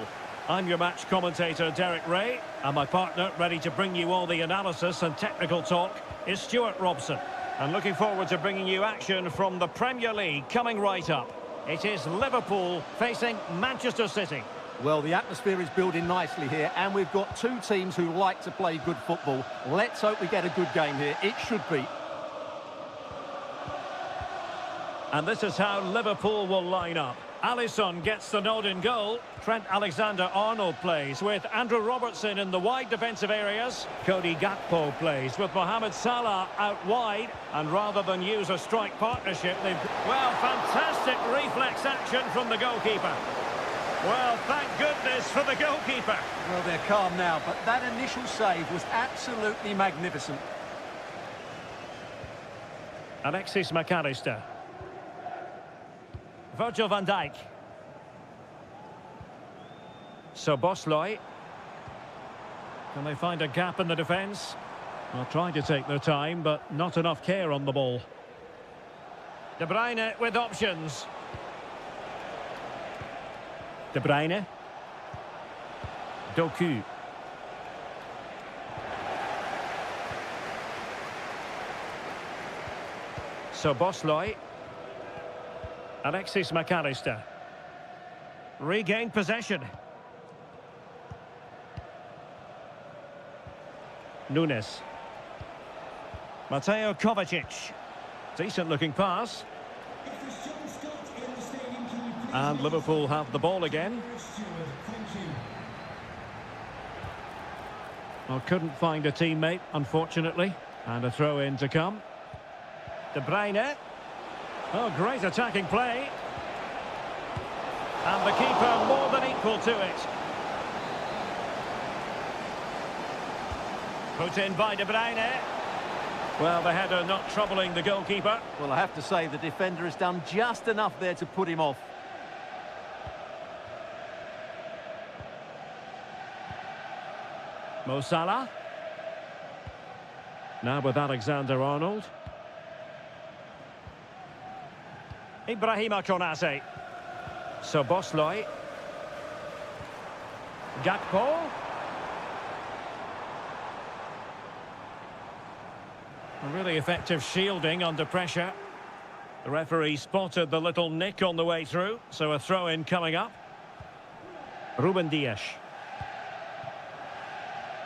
I'm your match commentator, Derek Ray, and my partner, ready to bring you all the analysis and technical talk, is Stuart Robson. And looking forward to bringing you action from the Premier League coming right up. It is Liverpool facing Manchester City. Well, the atmosphere is building nicely here, and we've got two teams who like to play good football. Let's hope we get a good game here. It should be. And this is how Liverpool will line up. Alisson gets the nod in goal. Trent Alexander-Arnold plays with Andrew Robertson in the wide defensive areas. Cody Gakpo plays with Mohamed Salah out wide. And rather than use a strike partnership, they've... Well, fantastic reflex action from the goalkeeper. Well, thank goodness for the goalkeeper. Well, they're calm now, but that initial save was absolutely magnificent. Alexis McAllister. Virgil van Dijk. Szoboszlai. Can they find a gap in the defence? Well, trying to take their time, but not enough care on the ball. De Bruyne with options. De Bruyne. Doku. Szoboszlai. Alexis McAllister. Regained possession. Nunes. Mateo Kovacic. Decent looking pass. And Liverpool have the ball again. Well, couldn't find a teammate, unfortunately. And a throw-in to come. De Bruyne. Oh, great attacking play. And the keeper more than equal to it. Put in by De Bruyne. Well, the header not troubling the goalkeeper. Well, I have to say the defender has done just enough there to put him off. Mo Salah. Now with Alexander-Arnold. Ibrahima Konate. Szoboszlai. Gakpo. A really effective shielding under pressure. The referee spotted the little nick on the way through, so a throw-in coming up. Ruben Dias.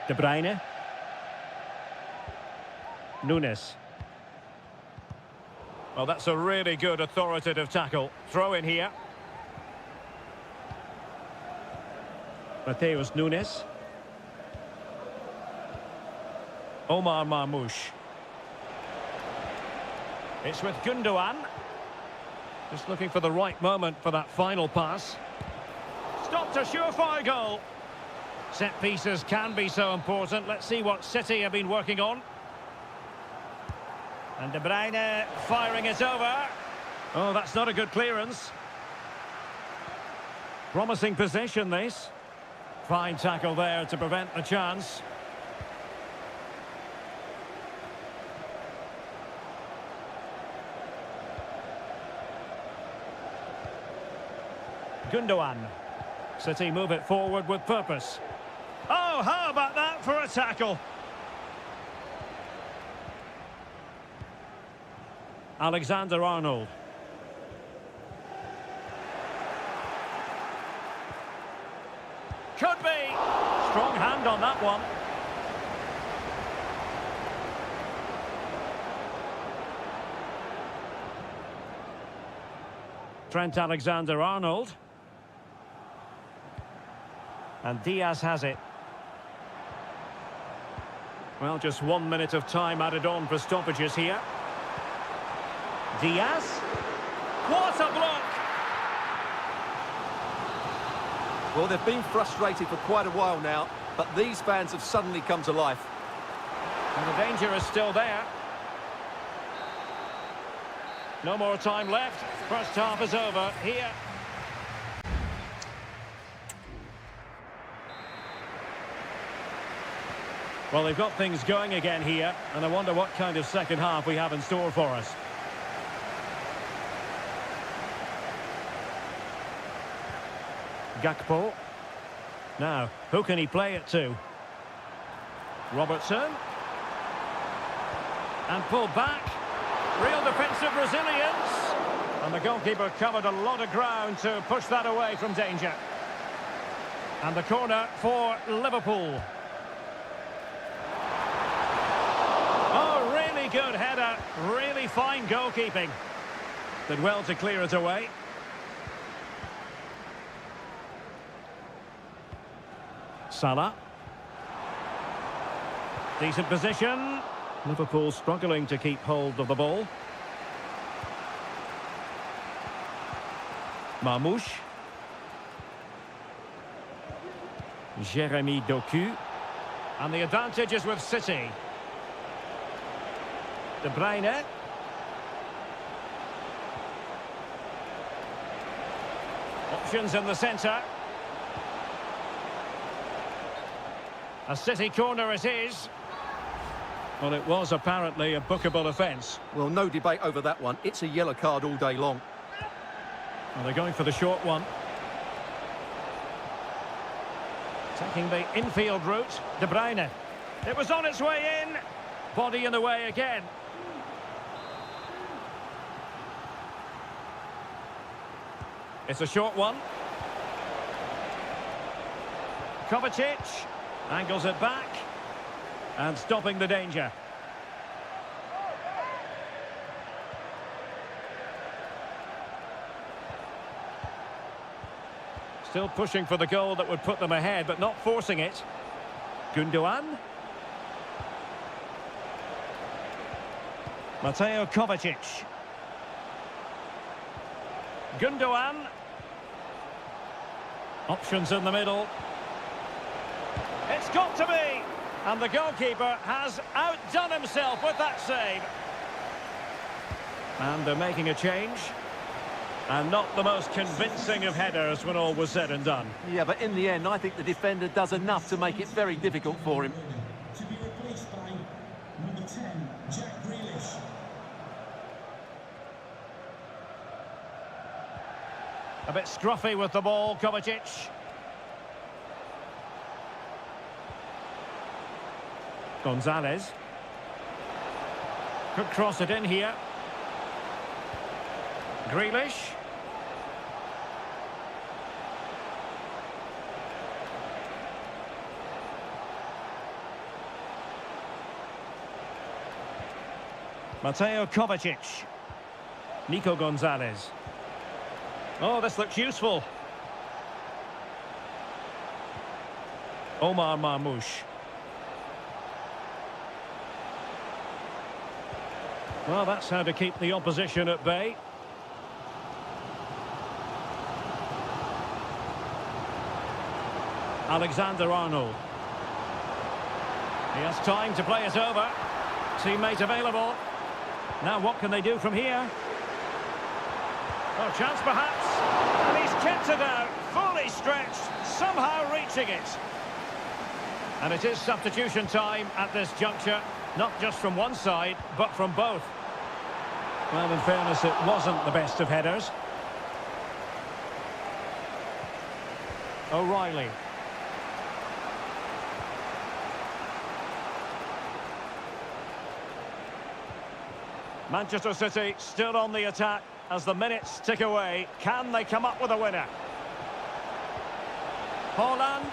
De Bruyne. Nunes. Well, that's a really good authoritative tackle. Throw in here. Mateus Nunes. Omar Marmoush. It's with Gundogan. Just looking for the right moment for that final pass. Stopped a surefire goal. Set pieces can be so important. Let's see what City have been working on. And De Bruyne firing it over. Oh, that's not a good clearance. Promising possession, this. Fine tackle there to prevent the chance. Gundogan. City move it forward with purpose. Oh, how about that for a tackle? Alexander-Arnold. Could be. Strong hand on that one. Trent Alexander-Arnold. And Diaz has it. Well, just 1 minute of time added on for stoppages here. Diaz. What a block! Well, they've been frustrated for quite a while now, but these fans have suddenly come to life. And the danger is still there. No more time left. First half is over here. Well, they've got things going again here, and I wonder what kind of second half we have in store for us. Gakpo. Now, who can he play it to? Robertson. And pulled back. Real defensive resilience. And the goalkeeper covered a lot of ground to push that away from danger. And the corner for Liverpool. Oh, really good header. Really fine goalkeeping. Did well to clear it away. Salah. Decent position. Liverpool struggling to keep hold of the ball. Marmoush. Jeremy Doku. And the advantage is with City. De Bruyne. Options in the centre. A City corner it is. Well, it was apparently a bookable offence. Well, no debate over that one. It's a yellow card all day long. Well, they're going for the short one. Taking the infield route, De Bruyne. It was on its way in. Body in the way again. It's a short one. Kovacic angles it back and stopping the danger. Still pushing for the goal that would put them ahead, but not forcing it. Gundogan. Mateo Kovacic. Gundogan. Options in the middle. It's got to be! And the goalkeeper has outdone himself with that save. And they're making a change. And not the most convincing of headers when all was said and done. Yeah, but in the end, I think the defender does enough to make it very difficult for him. To be replaced by number 10, Jack Grealish. A bit scruffy with the ball, Kovacic. Gonzalez. Could cross it in here. Grealish. Mateo Kovacic. Nico Gonzalez. Oh, this looks useful. Omar Marmoush. Well, that's how to keep the opposition at bay. Alexander-Arnold. He has time to play it over. Teammate available. Now what can they do from here? Oh, chance perhaps. And he's kept it out. Fully stretched. Somehow reaching it. And it is substitution time at this juncture. Not just from one side, but from both. Well, in fairness, it wasn't the best of headers. O'Reilly. Manchester City still on the attack as the minutes tick away. Can they come up with a winner? Haaland.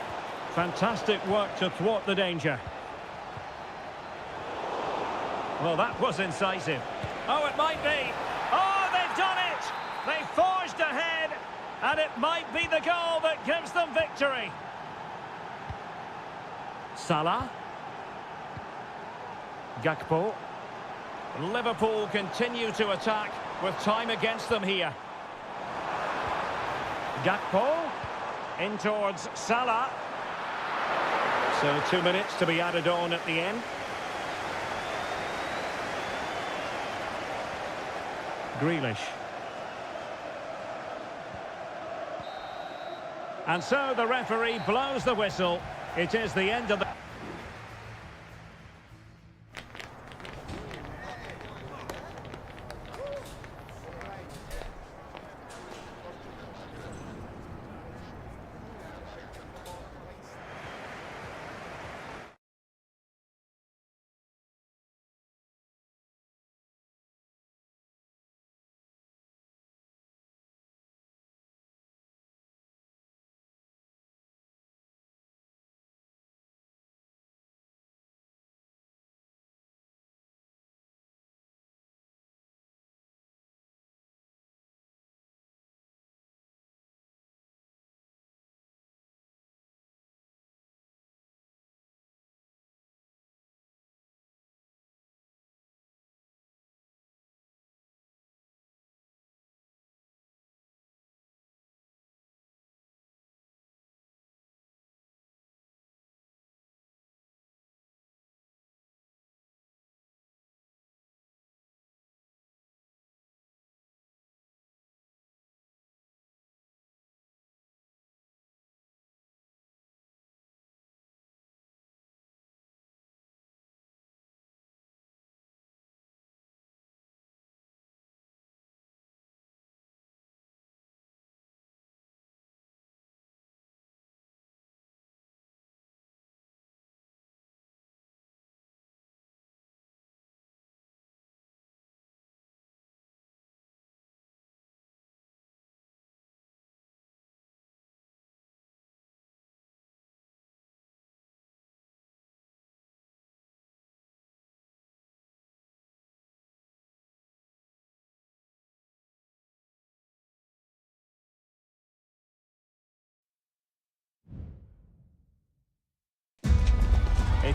Fantastic work to thwart the danger. Well, that was incisive. Oh, it might be. Oh, they've done it! They forged ahead, and it might be the goal that gives them victory. Salah. Gakpo. Liverpool continue to attack with time against them here. Gakpo. In towards Salah. So 2 minutes to be added on at the end. Grealish. And so the referee blows the whistle. It is the end of the...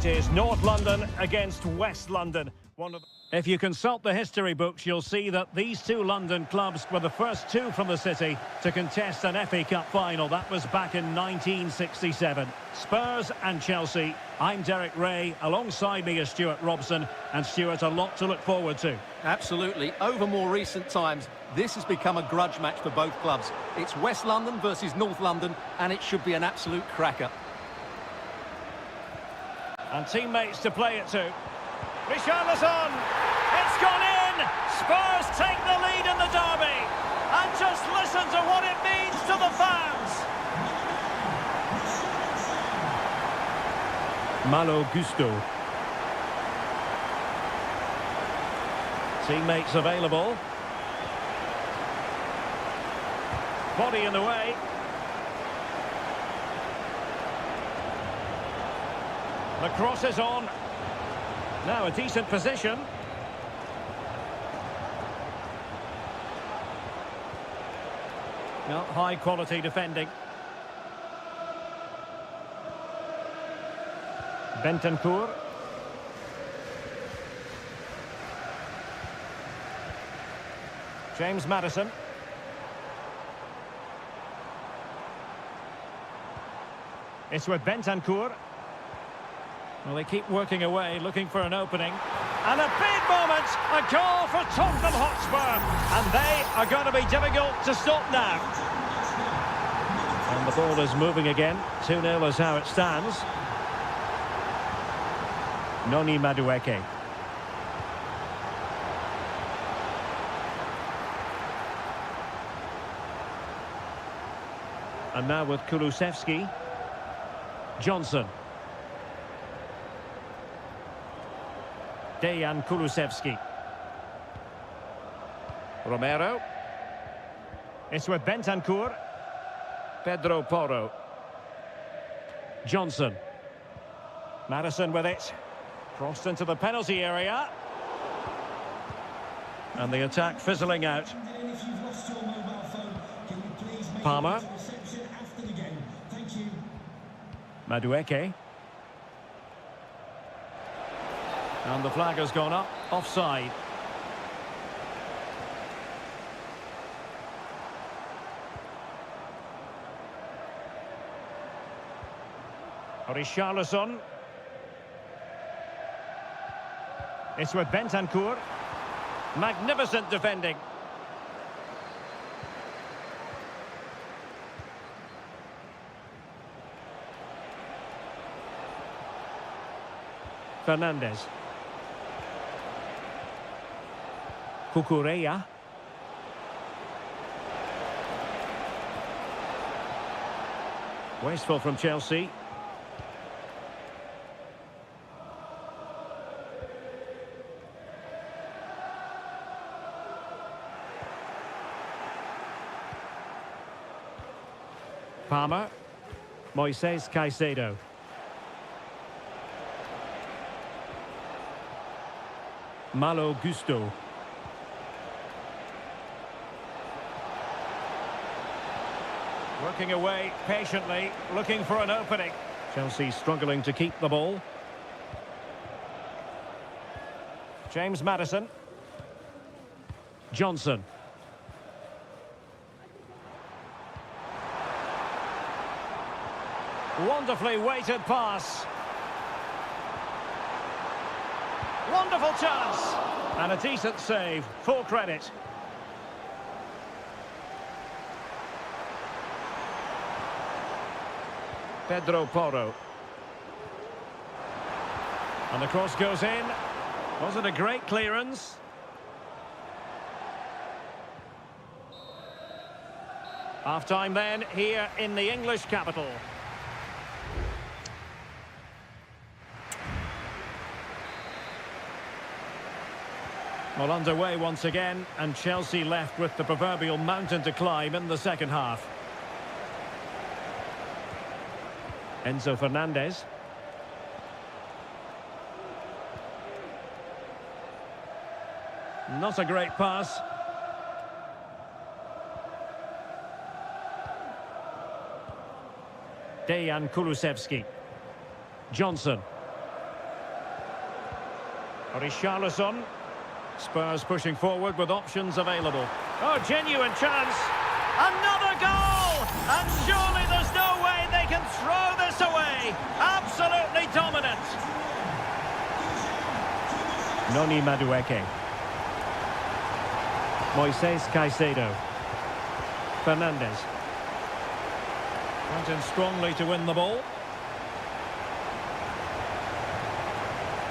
is North London against West London. If you consult the history books, you'll see that these two London clubs were the first two from the city to contest an FA Cup final. That was back in 1967. Spurs and Chelsea. I'm Derek Ray. Alongside me is Stuart Robson. And Stuart, a lot to look forward to. Absolutely. Over more recent times, this has become a grudge match for both clubs. It's West London versus North London, and it should be an absolute cracker. And teammates to play it to. Richarlison, it's gone in! Spurs take the lead in the derby. And just listen to what it means to the fans. Malo Gusto. Teammates available. Body in the way. The cross is on. Now a decent position. Not high quality defending. Bentancur. James Maddison. It's with Bentancur. Well, they keep working away, looking for an opening. And a big moment, a goal for Tottenham Hotspur. And they are going to be difficult to stop now. And the ball is moving again. 2-0 is how it stands. Noni Madueke. And now with Kulusevski. Johnson. Dejan Kulusevski. Romero. It's with Bentancur. Pedro Porro. Johnson. Maddison with it. Crossed into the penalty area. And the attack fizzling out. Palmer. Madueke. And the flag has gone up, offside. Richarlison. It's with Bentancur. Magnificent defending. Fernandez. Cucurella. Wasteful from Chelsea. Palmer. Moises Caicedo. Malo Gusto. Working away patiently, looking for an opening. Chelsea struggling to keep the ball. James Maddison. Johnson. Wonderfully weighted pass. Wonderful chance. And a decent save. Full credit. Pedro Porro. And the cross goes in. Was it a great clearance? Half-time then, here in the English capital. Well, underway once again, and Chelsea left with the proverbial mountain to climb in the second half. Enzo Fernandez. Not a great pass. Dejan Kulusevski. Johnson. Richarlison. Spurs pushing forward with options available. Oh, genuine chance. Another goal! And surely there's no way they can throw this away. Absolutely dominant. Noni Madueke. Moises Caicedo. Fernandes. Went in strongly to win the ball.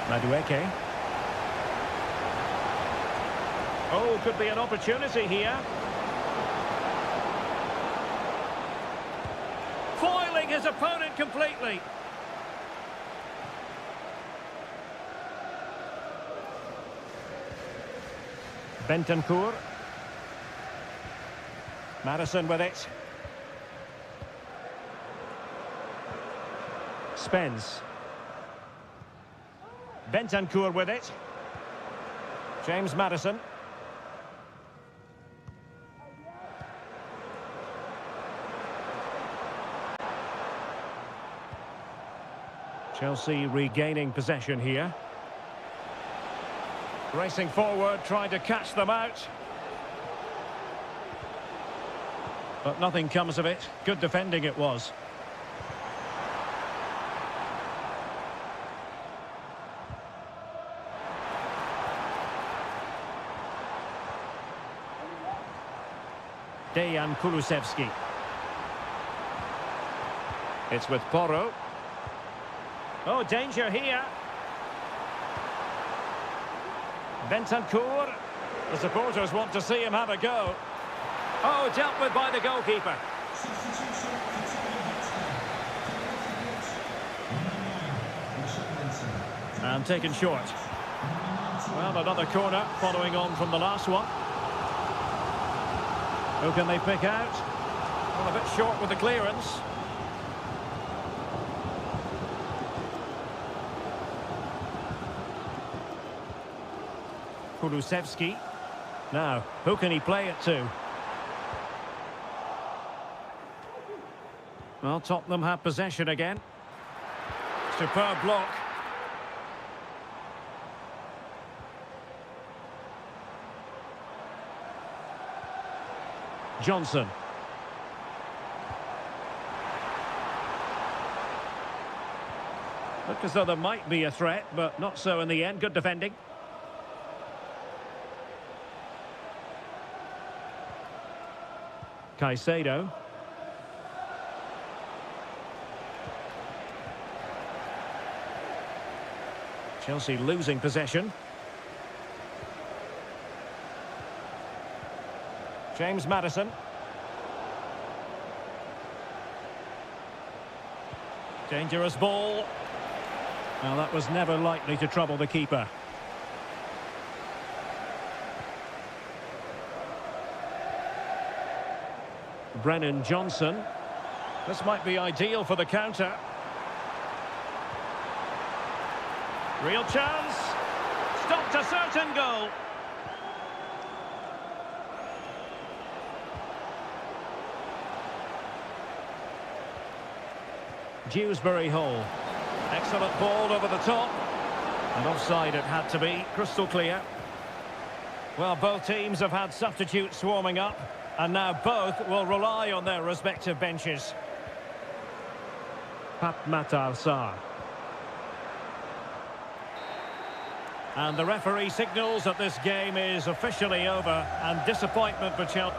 Madueke. Oh, could be an opportunity here. Foiling his opponent completely. Bentancur. Madison with it. Spence. Bentancur with it. James Madison. Chelsea regaining possession here. Racing forward, trying to catch them out. But nothing comes of it. Good defending it was. Dejan Kulusevski. It's with Porro. Oh, danger here. Bentancur. The supporters want to see him have a go. Oh, dealt with by the goalkeeper. And taken short. Well, another corner following on from the last one. Who can they pick out? Well, a bit short with the clearance. Kulusevski. Now, who can he play it to? Well, Tottenham have possession again. Superb block. Johnson. Looked as though there might be a threat, but not so in the end. Good defending. Caicedo. Chelsea losing possession. James Madison. Dangerous ball. Now that was never likely to trouble the keeper. Brennan Johnson. This might be ideal for the counter. Real chance. Stopped a certain goal. Dewsbury Hall. Excellent ball over the top. And offside it had to be. Crystal clear. Well, both teams have had substitutes swarming up. And now both will rely on their respective benches. Pape Matar Sarr. And the referee signals that this game is officially over, and disappointment for Chelsea.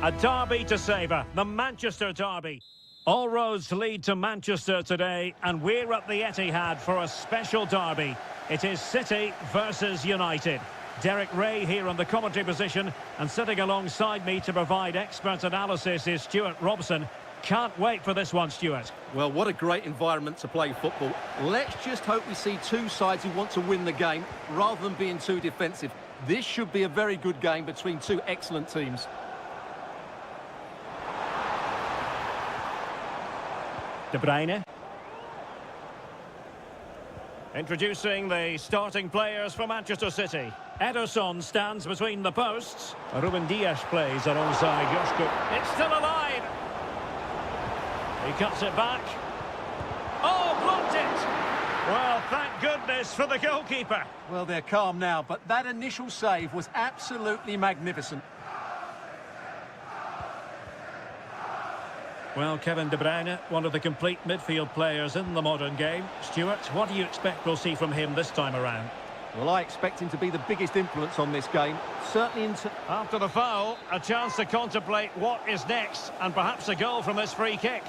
A derby to savour, the Manchester derby. All roads lead to Manchester today, and we're at the Etihad for a special derby. It is City versus United. Derek Ray here in the commentary position, and sitting alongside me to provide expert analysis is Stuart Robson. Can't wait for this one, Stuart. Well, what a great environment to play football. Let's just hope we see two sides who want to win the game rather than being too defensive. This should be a very good game between two excellent teams. De Bruyne. Introducing the starting players for Manchester City. Ederson stands between the posts. Ruben Dias plays alongside Joshua. It's still alive. He cuts it back. Oh, blocked it! Well, thank goodness for the goalkeeper. Well, they're calm now, but that initial save was absolutely magnificent. Well, Kevin De Bruyne, one of the complete midfield players in the modern game. Stuart, what do you expect we'll see from him this time around? Well, I expect him to be the biggest influence on this game. Certainly After the foul, a chance to contemplate what is next, and perhaps a goal from this free kick.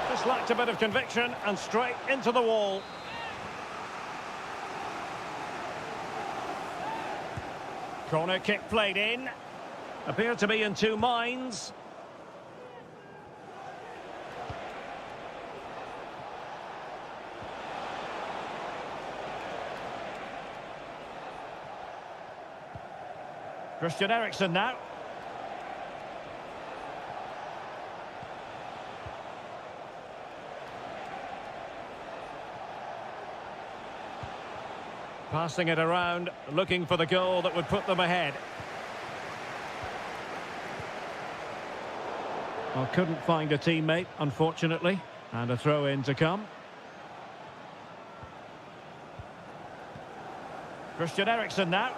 Just lacked a bit of conviction, and straight into the wall. Corner kick played in. Appeared to be in two minds. Christian Eriksen now. Passing it around, looking for the goal that would put them ahead. Well, couldn't find a teammate, unfortunately, and a throw-in to come. Christian Eriksen now.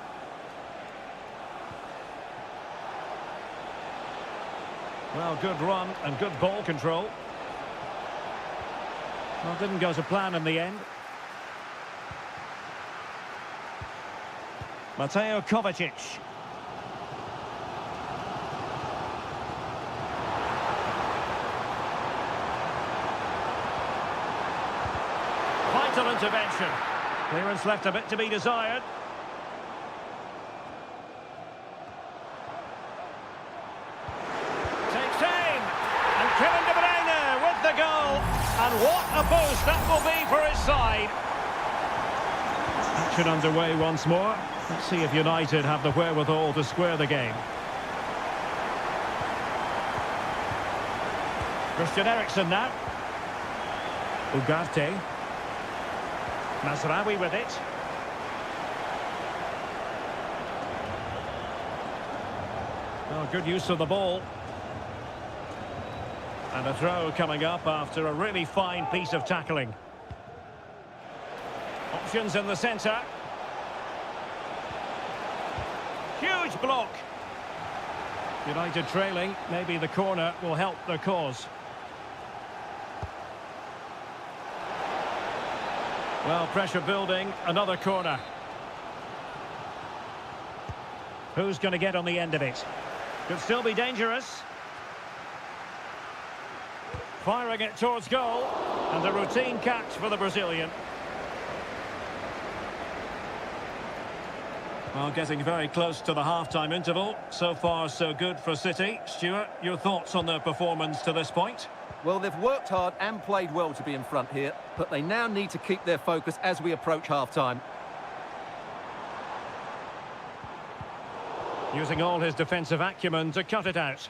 Well, good run and good ball control. Well, didn't go to plan in the end. Mateo Kovacic. Vital intervention. Clearance left a bit to be desired. Takes aim. And Kevin De Bruyne with the goal. And what a boost that will be for his side. Action underway once more. Let's see if United have the wherewithal to square the game. Christian Eriksen now. Ugarte. Mazraoui with it. Well, good use of the ball. And a throw coming up after a really fine piece of tackling. Options in the centre. Huge block. United trailing. Maybe the corner will help their cause. Well, pressure building, another corner. Who's going to get on the end of it? Could still be dangerous. Firing it towards goal, and a routine catch for the Brazilian. Well, getting very close to the half-time interval. So far, so good for City. Stuart, your thoughts on their performance to this point? Well, they've worked hard and played well to be in front here, but they now need to keep their focus as we approach half-time. Using all his defensive acumen to cut it out.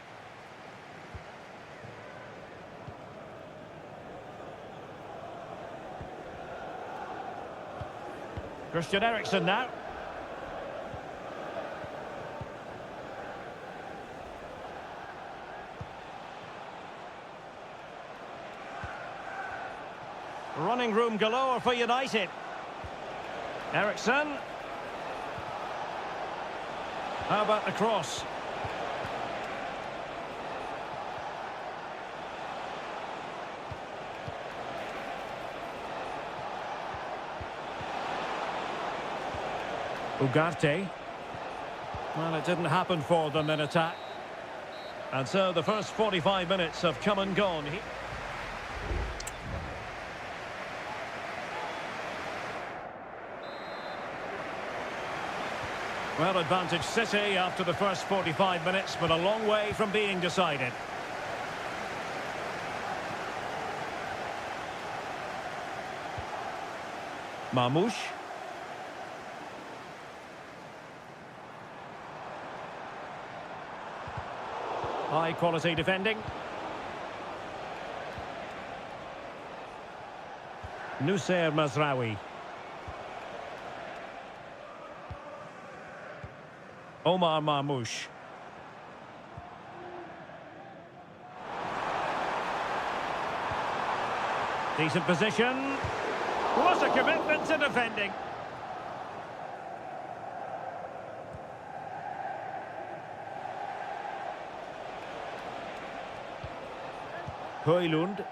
Christian Eriksen now. Running room galore for United. Eriksen. How about the cross? Ugarte. Well, it didn't happen for them in attack. And so the first 45 minutes have come and gone. Well, advantage City after the first 45 minutes, but a long way from being decided. Marmoush. High quality defending. Nussair Mazraoui. Omar Marmoush. Decent position. What a commitment to defending. Højlund.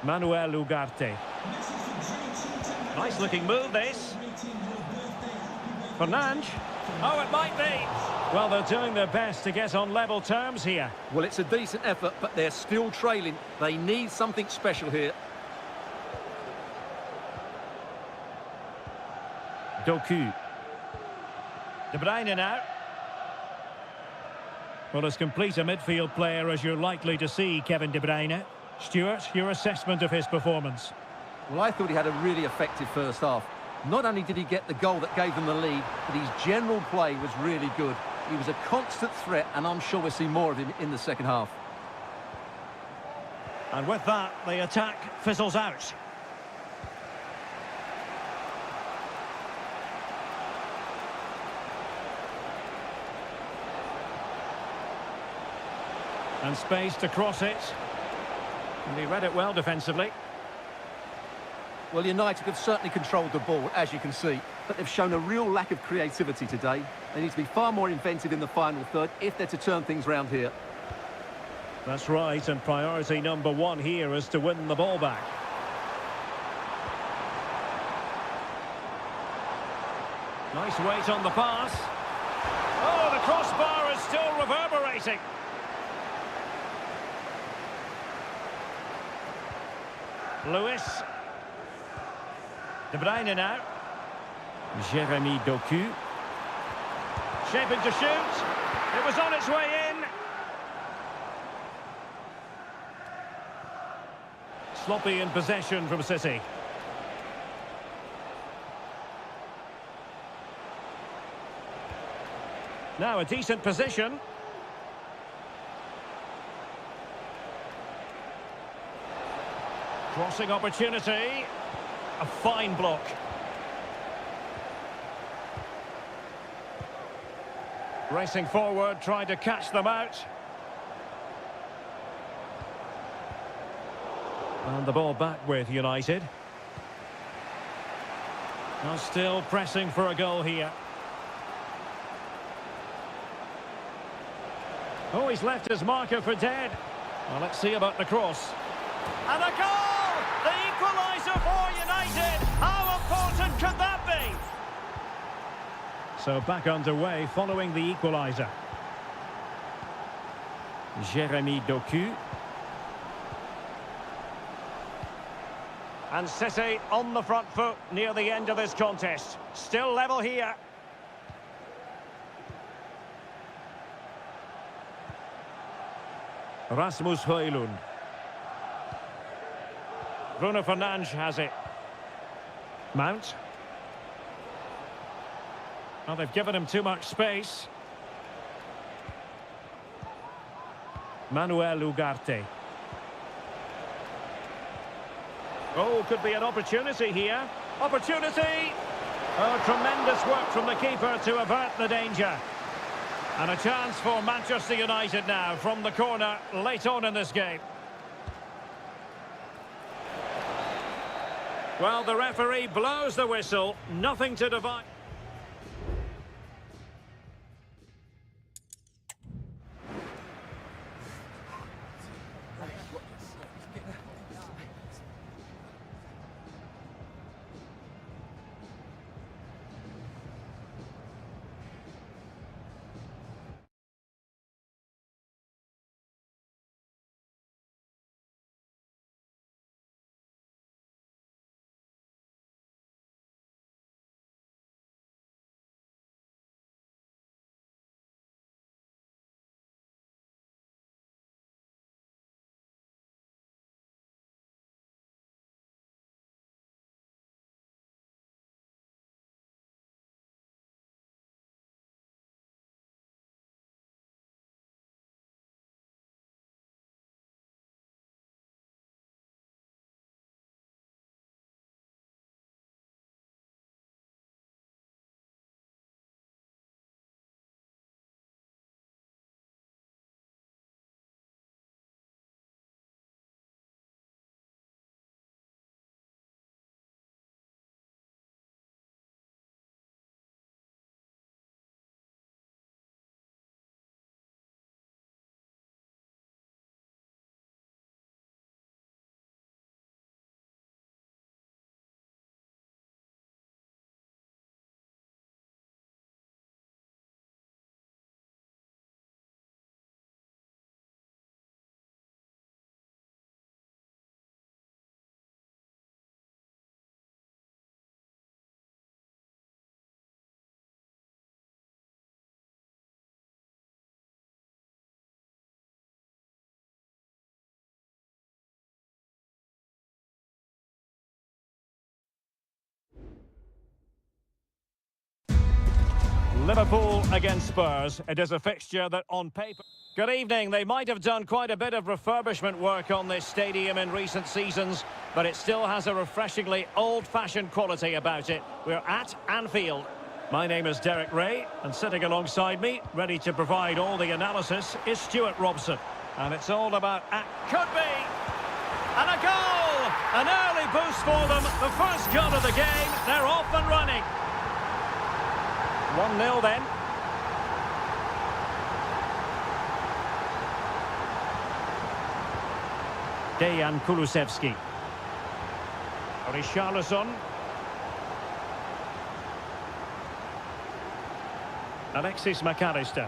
Manuel Ugarte. Nice looking move this. Fernandes. Oh, it might be. Well, they're doing their best to get on level terms here. Well, it's a decent effort, but they're still trailing. They need something special here. Doku. De Bruyne now. Well, as complete a midfield player as you're likely to see, Kevin De Bruyne. Stuart, your assessment of his performance? Well, I thought he had a really effective first half. Not only did he get the goal that gave them the lead, but his general play was really good. He was a constant threat, and I'm sure we'll see more of him in the second half. And with that, the attack fizzles out. And space to cross it. And he read it well defensively. Well, United have certainly controlled the ball, as you can see, but they've shown a real lack of creativity today. They need to be far more inventive in the final third if they're to turn things round here. That's right, and priority number one here is to win the ball back. Nice weight on the pass. Oh, the crossbar is still reverberating. Lewis. De Bruyne now. Jeremy Doku. Shaping to shoot. It was on its way in. Sloppy in possession from City. Now a decent position. Crossing opportunity. A fine block. Racing forward, trying to catch them out. And the ball back with United. Now still pressing for a goal here. Oh, he's left his marker for dead. Well, let's see about the cross. And a goal! The equaliser for United! How important could that be? So back underway following the equaliser. Jeremy Doku. And City on the front foot near the end of this contest. Still level here. Rasmus Højlund. Bruno Fernandes has it. Mount. Well, they've given him too much space. Manuel Ugarte. Oh, could be an opportunity here. Opportunity! Oh, tremendous work from the keeper to avert the danger. And a chance for Manchester United now from the corner late on in this game. Well, the referee blows the whistle. Nothing to divide. Liverpool against Spurs. It is a fixture that on paper... Good evening. They might have done quite a bit of refurbishment work on this stadium in recent seasons, but it still has a refreshingly old-fashioned quality about it. We're at Anfield. My name is Derek Ray, and sitting alongside me, ready to provide all the analysis, is Stuart Robson. And it's all about... Could be! And a goal! An early boost for them. The first goal of the game. They're off and running. 1-0 then. Dejan Kulusevski. Richarlison. Alexis McAllister.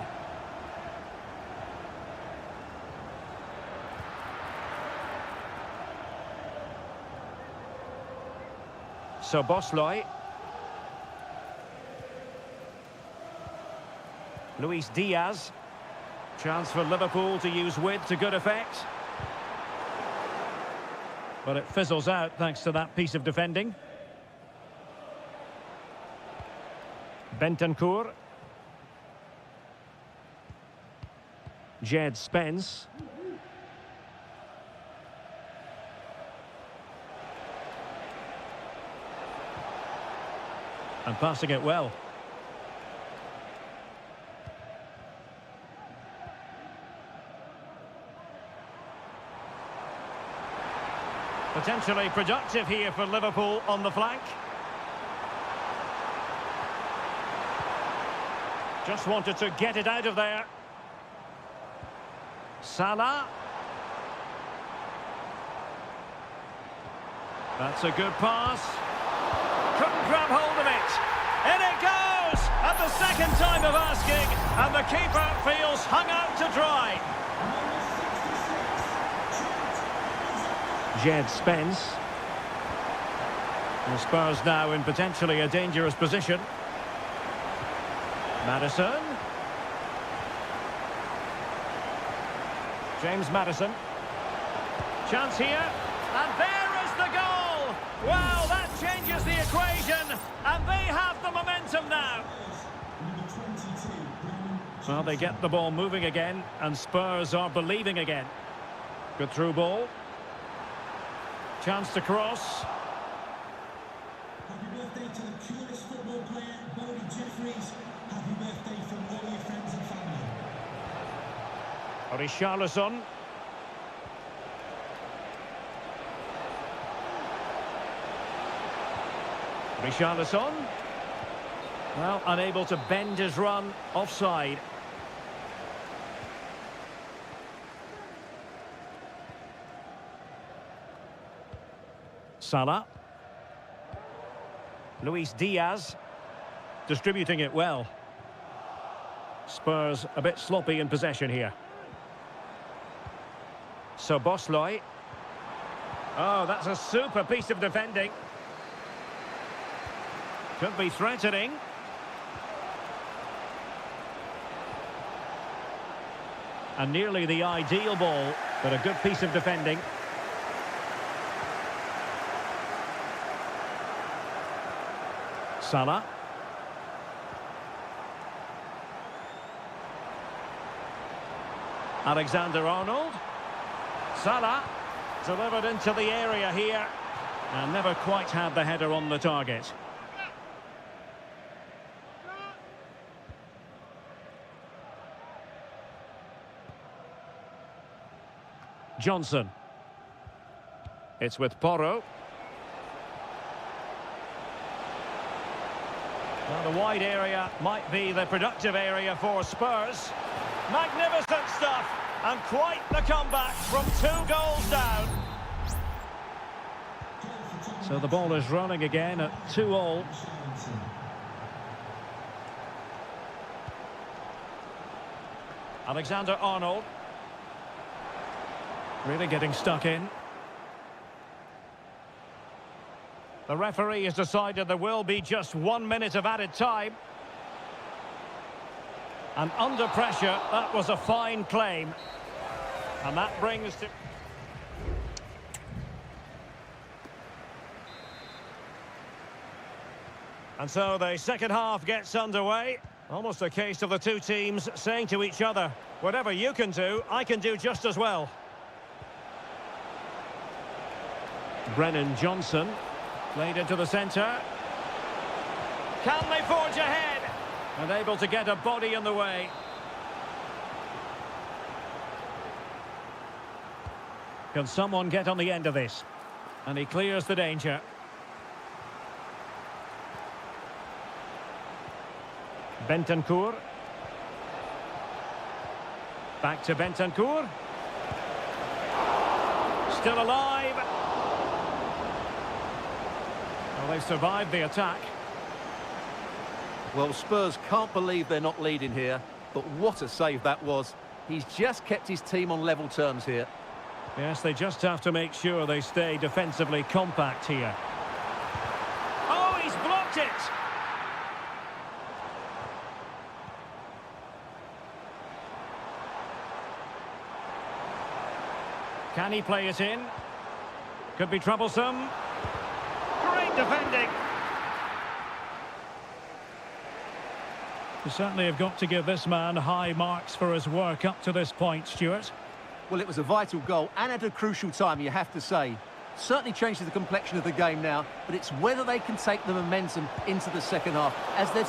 Szoboszlai. Luis Diaz. Chance for Liverpool to use width to good effect. But it fizzles out thanks to that piece of defending. Bentancur. Jed Spence. And passing it well. Potentially productive here for Liverpool on the flank. Just wanted to get it out of there. Salah. That's a good pass. Couldn't grab hold of it. In it goes! At the second time of asking, and the keeper feels hung out to dry. Jed Spence. And Spurs now in potentially a dangerous position. Maddison. James Maddison. Chance here. And there is the goal! Wow, that changes the equation. And they have the momentum now. Well, they get the ball moving again. And Spurs are believing again. Good through ball. Chance to cross. Happy birthday to the coolest football player, Bodie Jeffries. Happy birthday from all your friends and family. Richarlison. Richarlison. Well, unable to bend his run. Offside. Salah. Luis Diaz. Distributing it well. Spurs a bit sloppy in possession here. Szoboszlai. Oh, that's a super piece of defending. Could be threatening. And nearly the ideal ball, but a good piece of defending. Salah. Alexander-Arnold. Salah delivered into the area here and never quite had the header on the target. Johnson. It's with Porro. Well, the wide area might be the productive area for Spurs. Magnificent stuff, and quite the comeback from 2 goals down. So the ball is running again at 2-2. Alexander-Arnold. Really getting stuck in. The referee has decided there will be just 1 minute of added time. And under pressure, that was a fine claim. And that brings to... And so the second half gets underway. Almost a case of the two teams saying to each other, whatever you can do, I can do just as well. Brennan Johnson, played into the centre. Can they forge ahead? And able to get a body in the way. Can someone get on the end of this? And he clears the danger. Bentancur. Back to Bentancur. Still alive. Well, they've survived the attack. Well, Spurs can't believe they're not leading here, but what a save that was. He's just kept his team on level terms here. Yes, they just have to make sure they stay defensively compact here. Oh, he's blocked it! Can he play it in? Could be troublesome. Great defending! You certainly have got to give this man high marks for his work up to this point, Stuart. Well, it was a vital goal and at a crucial time, you have to say. Certainly changes the complexion of the game now, but it's whether they can take the momentum into the second half as they're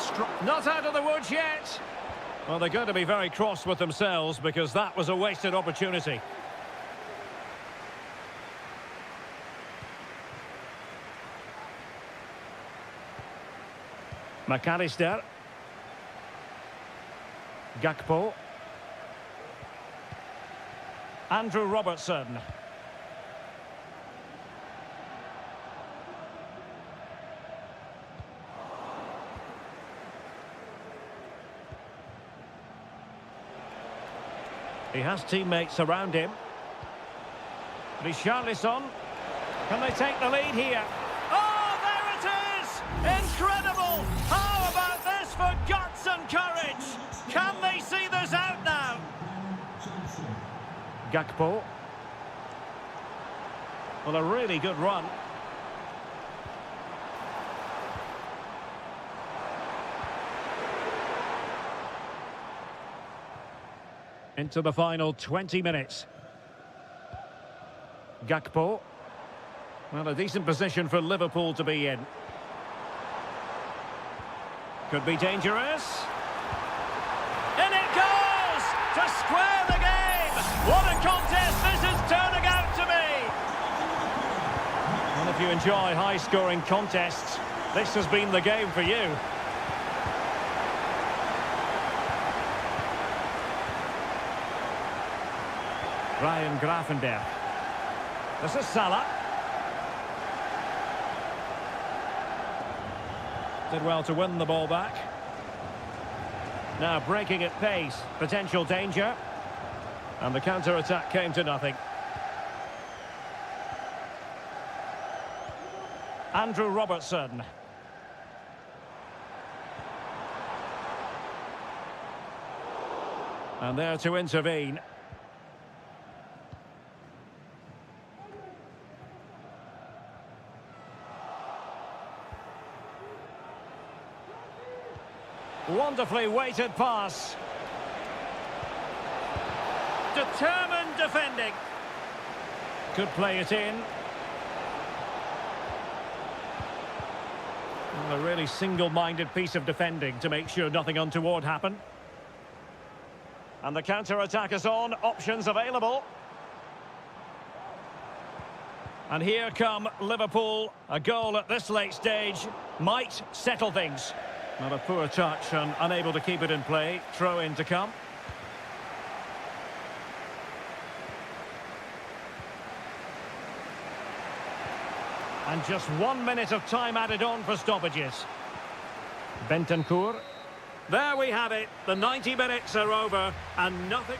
not out of the woods yet! Well, they're going to be very cross with themselves because that was a wasted opportunity. McAllister. Gakpo. Andrew Robertson. He has teammates around him. Richarlison. Can they take the lead here? Oh, there it is! Incredible! How about this for guts and courage? Can they see this out now? Gakpo. Well, a really good run. Into the final 20 minutes. Gakpo. Well, a decent position for Liverpool to be in. Could be dangerous. In it goes! To square the game! What a contest this is turning out to be! Well, if you enjoy high-scoring contests, this has been the game for you. Ryan Gravenberch. This is Salah. Did well to win the ball back. Now breaking at pace, potential danger. And the counter-attack came to nothing. Andrew Robertson. And there to intervene. Wonderfully weighted pass. Determined defending. Could play it in. Well, a really single-minded piece of defending to make sure nothing untoward happened. And the counter-attack is on. Options available. And here come Liverpool. A goal at this late stage might settle things. Not a poor touch and unable to keep it in play. Throw in to come. And just 1 minute of time added on for stoppages. Bentancur. There we have it. The 90 minutes are over and nothing...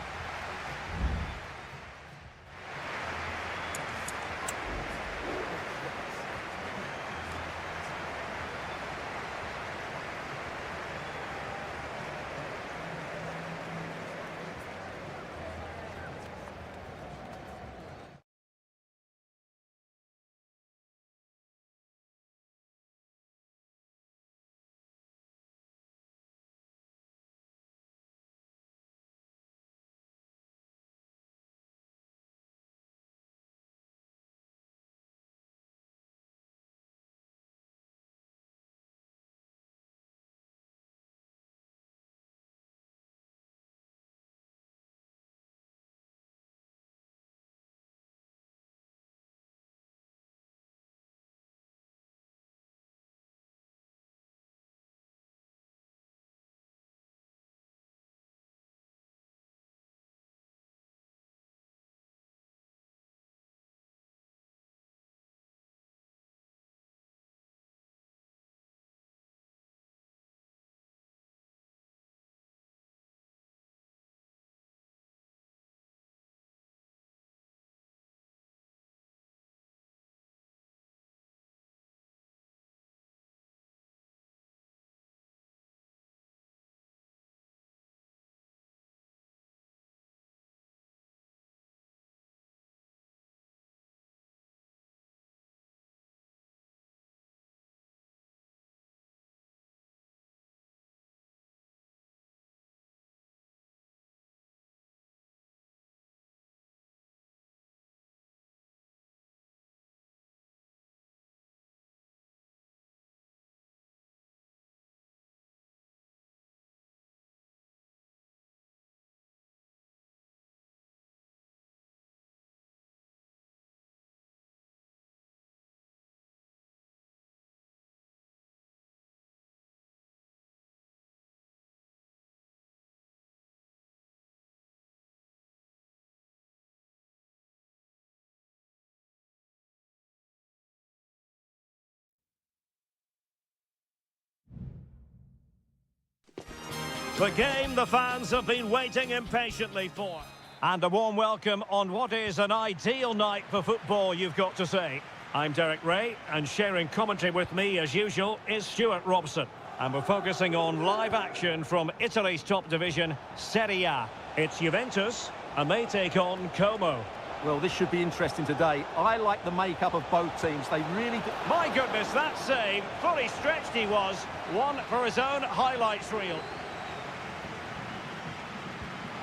The game the fans have been waiting impatiently for. And a warm welcome on what is an ideal night for football, you've got to say. I'm Derek Ray, and sharing commentary with me, as usual, is Stuart Robson. And we're focusing on live action from Italy's top division, Serie A. It's Juventus, and they take on Como. Well, this should be interesting today. I like the makeup of both teams. They really do. My goodness, that save. Fully stretched he was. One for his own highlights reel.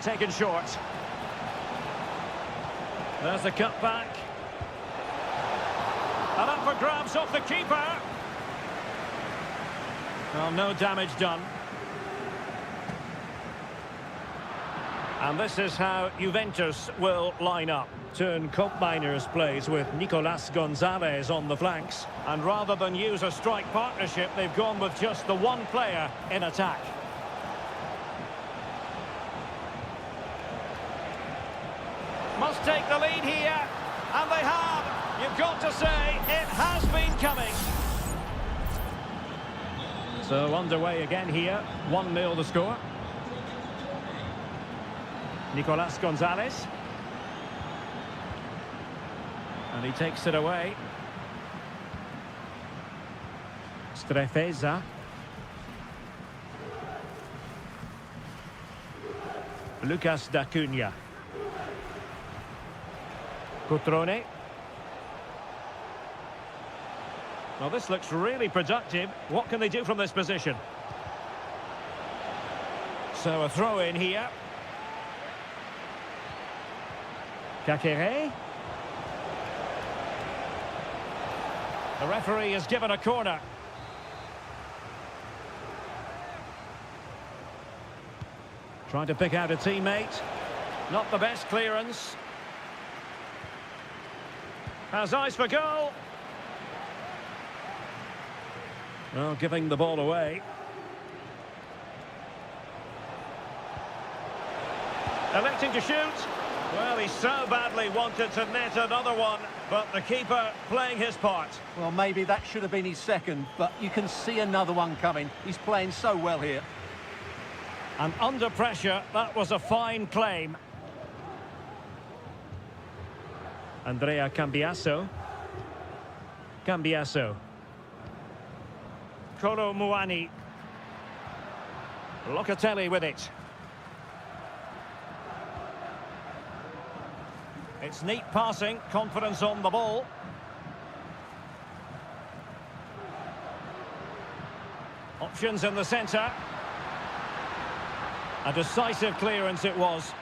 Taken short. There's the cutback. And up for grabs off the keeper. Well, no damage done. And this is how Juventus will line up. Turn Koopmeiners plays with Nicolas Gonzalez on the flanks. And rather than use a strike partnership, they've gone with just the one player in attack. Must take the lead here. And they have. You've got to say, it has been coming. So underway again here. 1-0 the score. Nicolas Gonzalez. And he takes it away. Strefeza. Lucas D'Acunha. Cotrone. Well, this looks really productive. What can they do from this position? So a throw in here. Kakere. The referee has given a corner. Trying to pick out a teammate. Not the best clearance. Has eyes for goal. Well, giving the ball away. Electing to shoot. Well, he so badly wanted to net another one, but the keeper playing his part. Well, maybe that should have been his second, but you can see another one coming. He's playing so well here. And under pressure, that was a fine claim. Andrea Cambiasso. Cambiasso. Kolo Muani. Locatelli with it. It's neat passing, confidence on the ball. Options in the centre. A decisive clearance it was.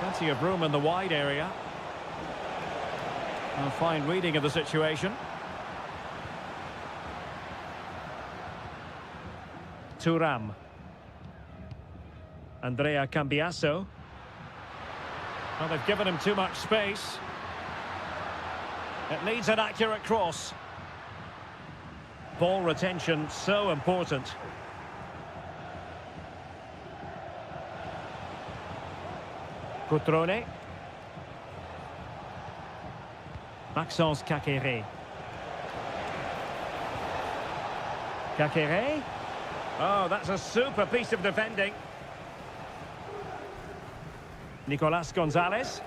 Plenty of room in the wide area. A fine reading of the situation. Thuram. Andrea Cambiasso. Well, they've given him too much space. It needs an accurate cross. Ball retention so important. Cotrone. Maxence Kakere. Kakere. Oh, that's a super piece of defending. Nicolas Gonzalez.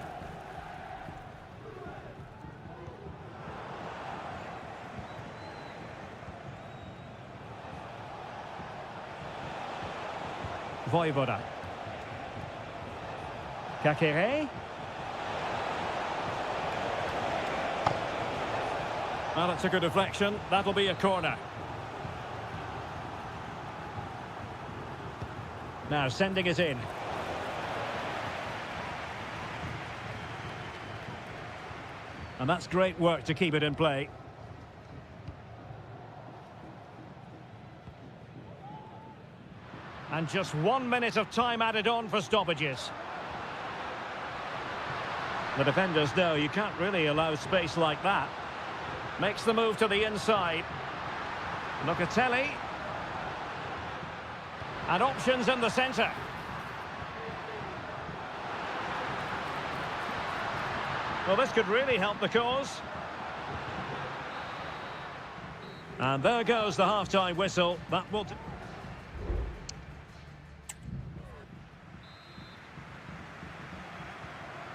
Voivoda. Kakere. Well, it's a good deflection. That'll be a corner. Now sending it in. And that's great work to keep it in play. And just 1 minute of time added on for stoppages. The defenders know you can't really allow space like that. Makes the move to the inside. Locatelli. And options in the centre. Well, this could really help the cause. And there goes the half-time whistle. That will...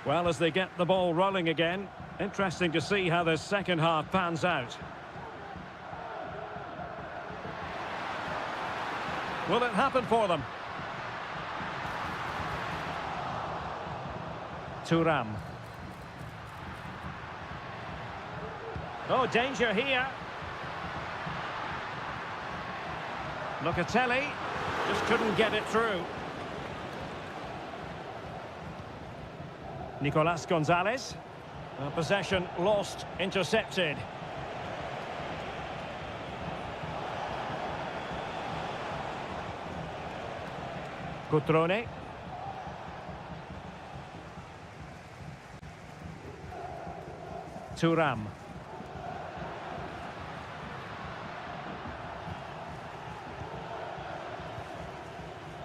Well, as they get the ball rolling again, interesting to see how the second half pans out. Will it happen for them? Thuram. Oh, danger here. Locatelli just couldn't get it through. Nicolas Gonzalez. Possession lost, intercepted. Cutrone. Thuram.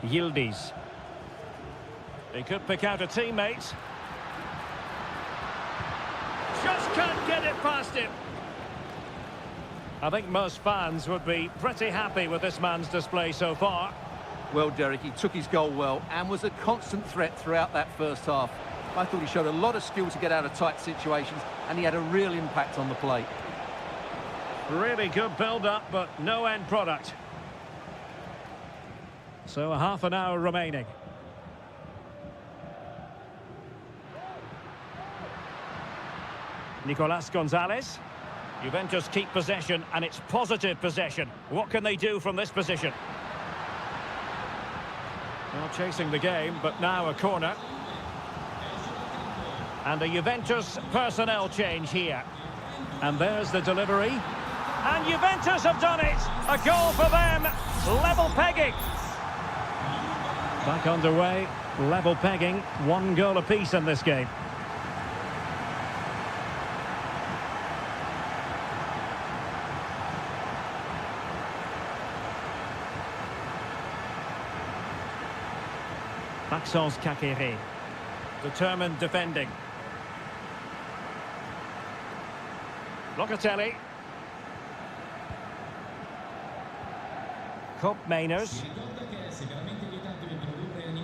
Yildiz. They could pick out a teammate. Just can't get it past him. I think most fans would be pretty happy with this man's display so far. Well, Derek, he took his goal well and was a constant threat throughout that first half. I thought he showed a lot of skill to get out of tight situations, and he had a real impact on the plate. Really good build-up, but no end product. So a half an hour remaining. Nicolas Gonzalez. Juventus keep possession, and it's positive possession. What can they do from this position? Well, chasing the game, but now a corner. And a Juventus personnel change here. And there's the delivery. And Juventus have done it! A goal for them! Level pegging! Back underway, level pegging, 1 goal apiece in this game. Maxence Kakere, determined defending. Locatelli. Cop Mainers.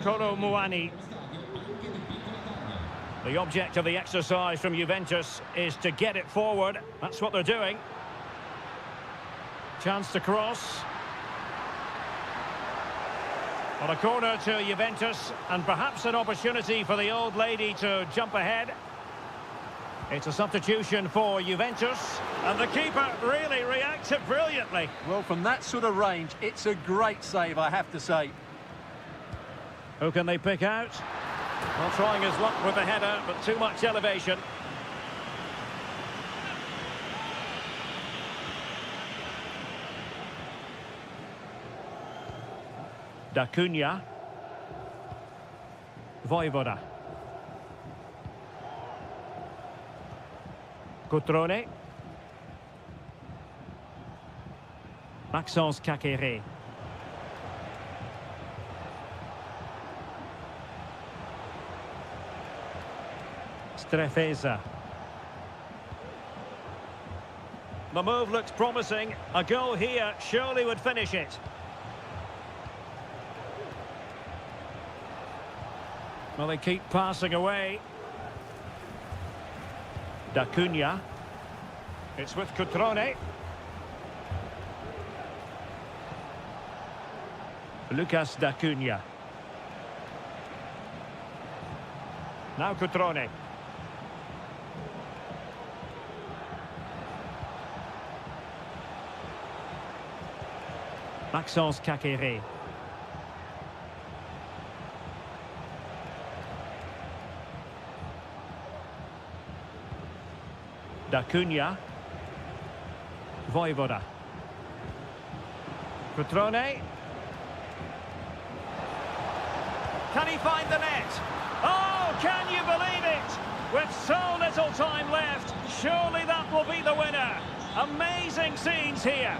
Kolo Muani. The object of the exercise from Juventus is to get it forward. That's what they're doing. Chance to cross. On a corner to Juventus, and perhaps an opportunity for the old lady to jump ahead. It's a substitution for Juventus, and the keeper really reacted brilliantly. Well, from that sort of range, it's a great save, I have to say. Who can they pick out? Well, trying his luck with the header, but too much elevation. Da Cunha. Voivoda. Cutrone. Maxence Kakere. Strefeza. The move looks promising. A goal here surely would finish it. Well, they keep passing away. Da Cunha. It's with Cutrone. Lucas Da Cunha. Now Cutrone. Maxence Kakere. Da Cunha. Voivoda. Cutrone. Can he find the net? Oh, can you believe it? With so little time left, surely that will be the winner. Amazing scenes here.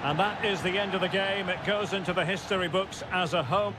And that is the end of the game. It goes into the history books as a home.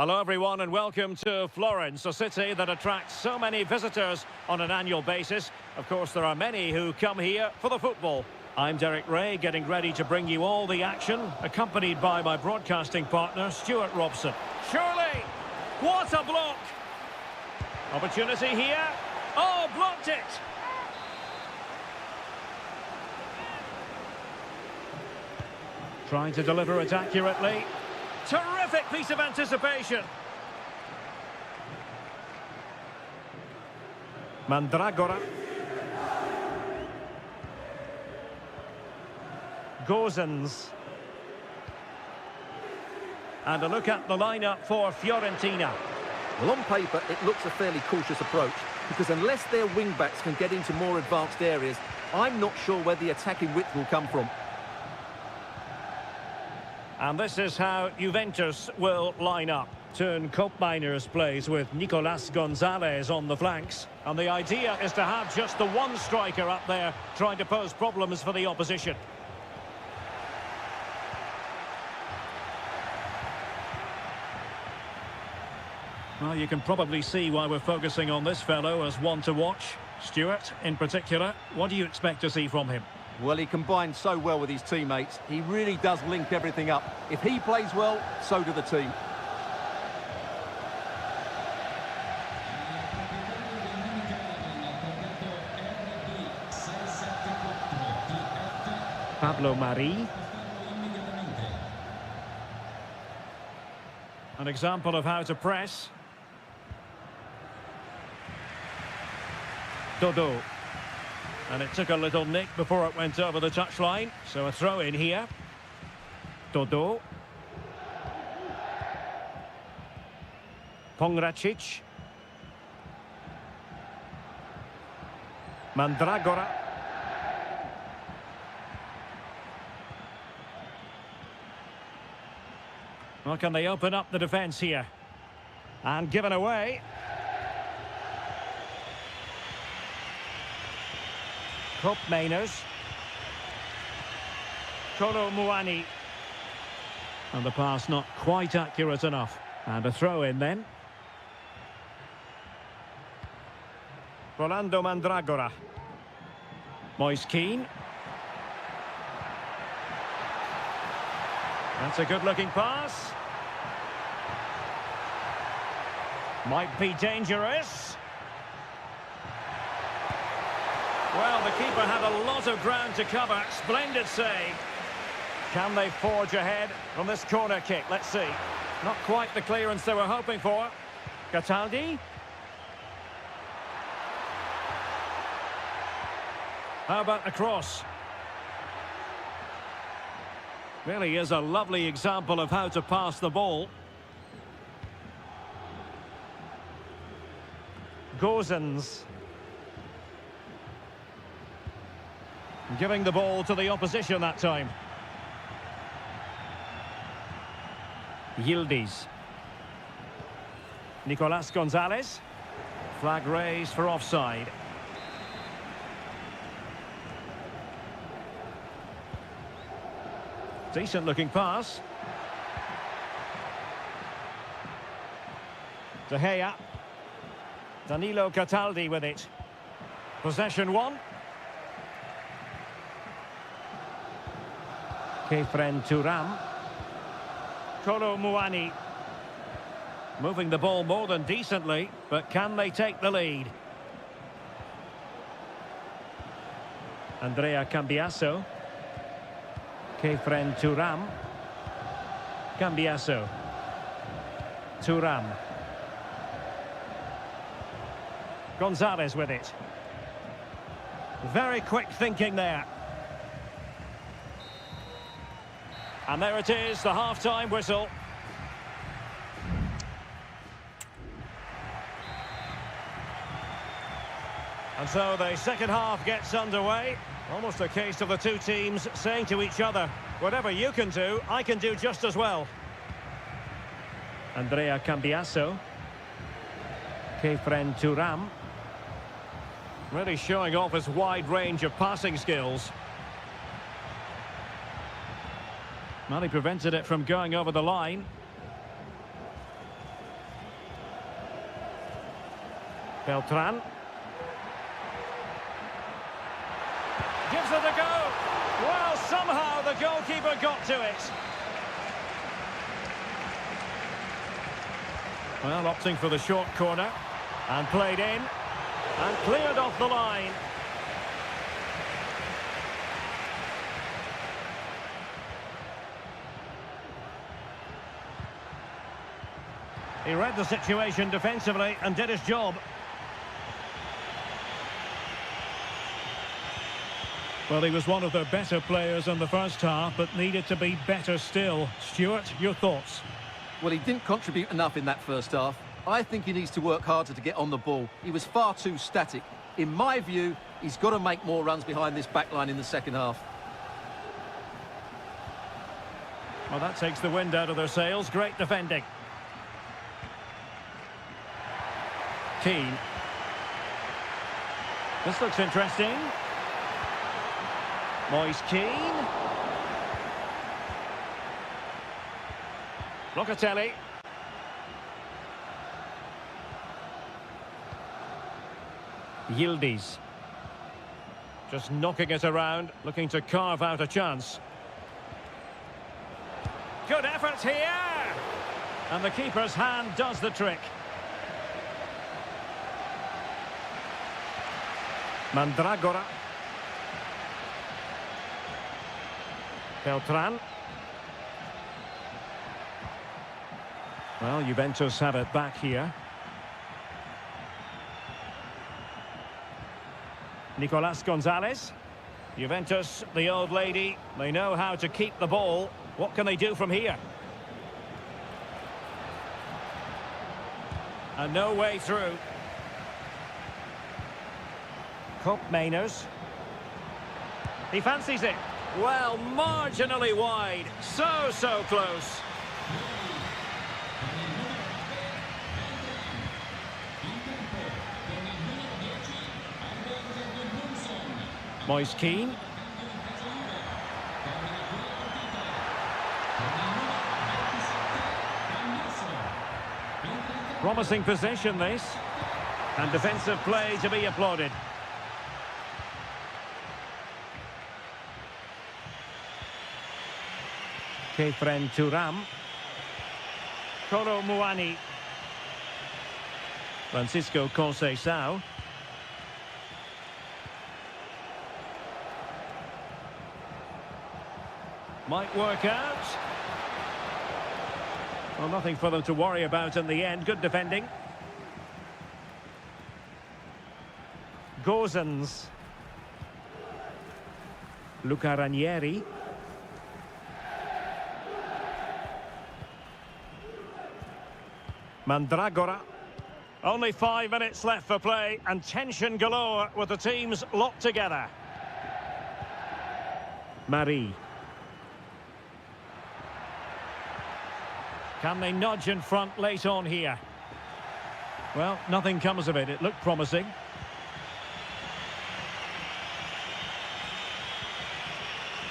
Hello everyone and welcome to Florence, a city that attracts so many visitors on an annual basis. Of course, there are many who come here for the football. I'm Derek Ray, getting ready to bring you all the action, accompanied by my broadcasting partner, Stuart Robson. Surely! What a block! Opportunity here. Oh, blocked it! Trying to deliver it accurately. Terrific piece of anticipation. Mandragora. Gozens. And a look at the lineup for Fiorentina. Well, on paper, it looks a fairly cautious approach, because unless their wing-backs can get into more advanced areas, I'm not sure where the attacking width will come from. And this is how Juventus will line up. Turn Koopmeiners plays with Nicolas Gonzalez on the flanks. And the idea is to have just the one striker up there trying to pose problems for the opposition. Well, you can probably see why we're focusing on this fellow as one to watch. Stuart, in particular, what do you expect to see from him? Well, he combines so well with his teammates. He really does link everything up. If he plays well, so do the team. Pablo Mari. An example of how to press. Dodo. And it took a little nick before it went over the touchline. So a throw in here. Dodo. Pongracic. Mandragora. Well, can they open up the defence here? And given away. Koopmeiners. Kolo Muani. And the pass not quite accurate enough. And a throw in then. Rolando Mandragora. Moise Keane. That's a good-looking pass. Might be dangerous. Well, the keeper had a lot of ground to cover. Splendid save. Can they forge ahead from this corner kick? Let's see. Not quite the clearance they were hoping for. Cataldi. How about the cross? Really is a lovely example of how to pass the ball. Gozens. Giving the ball to the opposition that time. Yildiz. Nicolas Gonzalez. Flag raised for offside. Decent looking pass. De Gea. Danilo Cataldi with it. Possession one. Kefren Turam. Kolo Muani. Moving the ball more than decently, but can they take the lead? Andrea Cambiasso. Kefren Turam. Cambiasso. Turam. Gonzalez with it. Very quick thinking there. And there it is, the half-time whistle. And so the second half gets underway. Almost a case of the two teams saying to each other, whatever you can do, I can do just as well. Andrea Cambiasso. Kefren Turam. Really showing off his wide range of passing skills. Well, he prevented it from going over the line. Beltran. Gives it a go. Well, somehow the goalkeeper got to it. Well, opting for the short corner. And played in. And cleared off the line. He read the situation defensively and did his job. Well, he was one of the better players in the first half, but needed to be better still. Stuart, your thoughts? Well, he didn't contribute enough in that first half. I think he needs to work harder to get on the ball. He was far too static. In my view, he's got to make more runs behind this back line in the second half. Well, that takes the wind out of their sails. Great defending. Keane. This looks interesting. Moise Keane. Locatelli. Yildiz. Just knocking it around, looking to carve out a chance. Good effort here! And the keeper's hand does the trick. Mandragora. Beltran. Well, Juventus have it back here. Nicolas Gonzalez. Juventus, the old lady, they know how to keep the ball. What can they do from here? And no way through. Kopp Mainers. He fancies it. Well, marginally wide. So close. Moise Keane. Promising possession, this. And defensive play to be applauded. Kefren Thuram. Kolo Muani. Francisco Conceição. Might work out. Well, nothing for them to worry about in the end. Good defending. Gozens. Luca Ranieri. Mandragora. Only 5 minutes left for play and tension galore with the teams locked together. Marie. Can they nudge in front late on here? Well, nothing comes of it. It looked promising.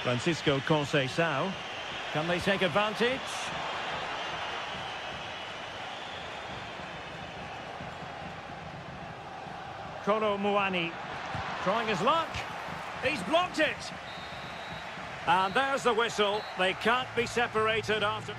Francisco Conceição. Can they take advantage? Kolo Muani trying his luck. He's blocked it. And there's the whistle. They can't be separated after...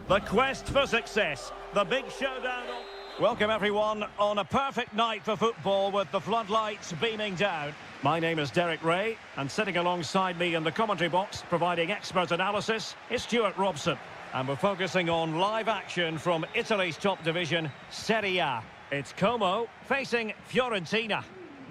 The quest for success. The big showdown. Welcome everyone on a perfect night for football with the floodlights beaming down. My name is Derek Ray, and sitting alongside me in the commentary box, providing expert analysis, is Stuart Robson. And we're focusing on live action from Italy's top division, Serie A. It's Como facing Fiorentina.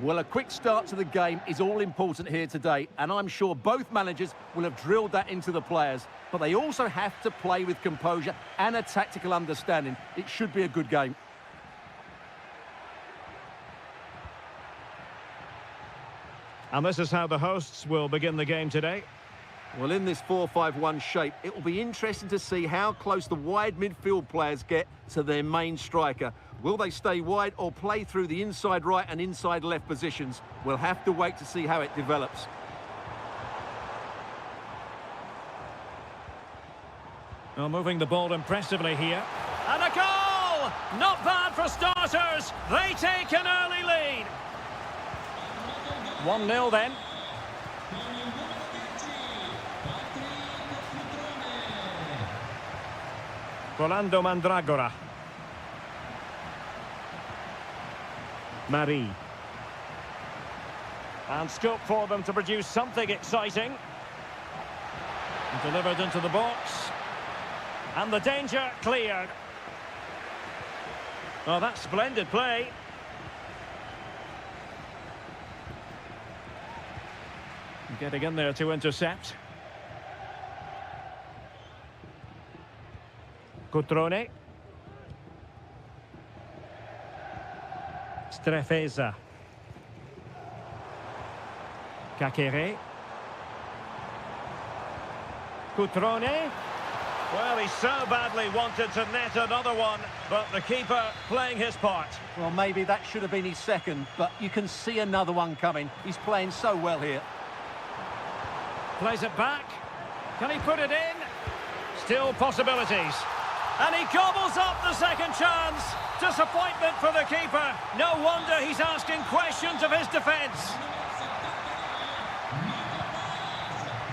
Well, a quick start to the game is all important here today, and I'm sure both managers will have drilled that into the players. But they also have to play with composure and a tactical understanding. It should be a good game. And this is how the hosts will begin the game today. Well, in this 4-5-1 shape, it will be interesting to see how close the wide midfield players get to their main striker. Will they stay wide or play through the inside right and inside left positions? We'll have to wait to see how it develops. Well, moving the ball impressively here. And a goal! Not bad for starters. They take an early lead. 1-0 then. Rolando Mandragora. Marie. And scope for them to produce something exciting. And delivered into the box. And the danger cleared. Well, that's splendid play. Getting in there to intercept. Cutrone. Strefeza. Kakere. Cutrone. Well, he so badly wanted to net another one, but the keeper playing his part. Well, maybe that should have been his second, but you can see another one coming. He's playing so well here. Plays it back. Can he put it in? Still possibilities. And he gobbles up the second chance. Disappointment for the keeper. No wonder he's asking questions of his defence.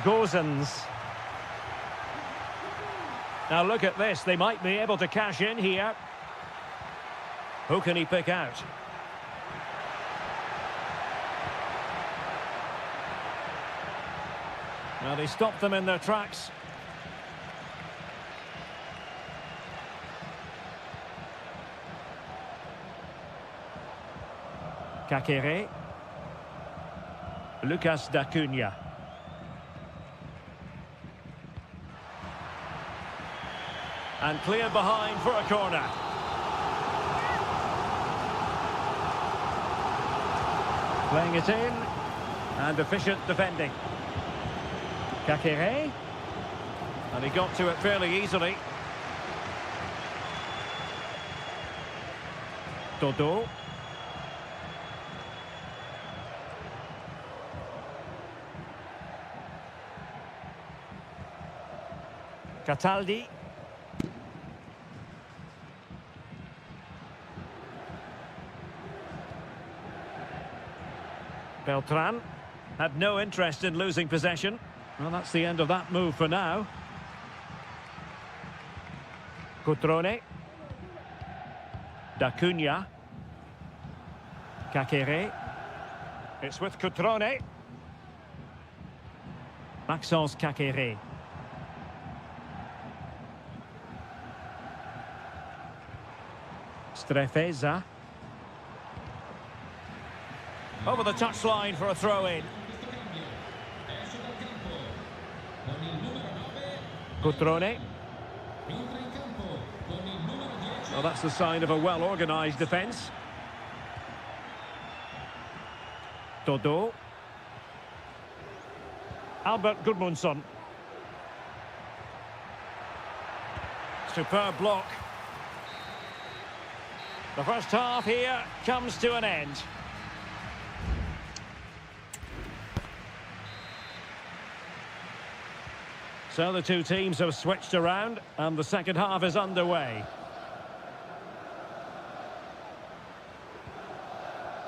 Gozens. Now look at this. They might be able to cash in here. Who can he pick out? Well, they stopped them in their tracks. Kakere. Lucas d'Acunha. And cleared behind for a corner. Playing it in. And efficient defending. Kakere. And he got to it fairly easily. Dodo. Cataldi. Beltran had no interest in losing possession. Well, that's the end of that move for now. Cutrone. D'Acunha. Kakere. It's with Cutrone. Maxence Kakere. Strefeza. Over the touchline for a throw-in. Cutrone. Well, that's the sign of a well-organised defence. Dodo. Albert Gudmundsson. Superb block. The first half here comes to an end. So the two teams have switched around and the second half is underway.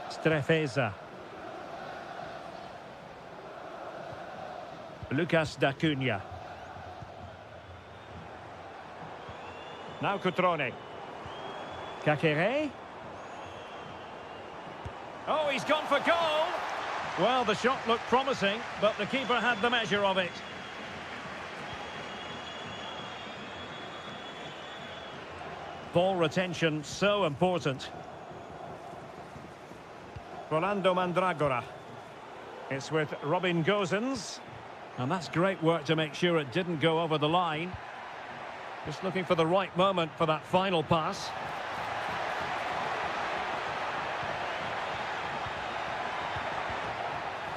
Strefeza. Lucas d'Acunha. Now Cutrone. Kakere. Oh, he's gone for goal! Well, the shot looked promising, but the keeper had the measure of it. Ball retention, so important. Rolando Mandragora. It's with Robin Gosens. And that's great work to make sure it didn't go over the line. Just looking for the right moment for that final pass.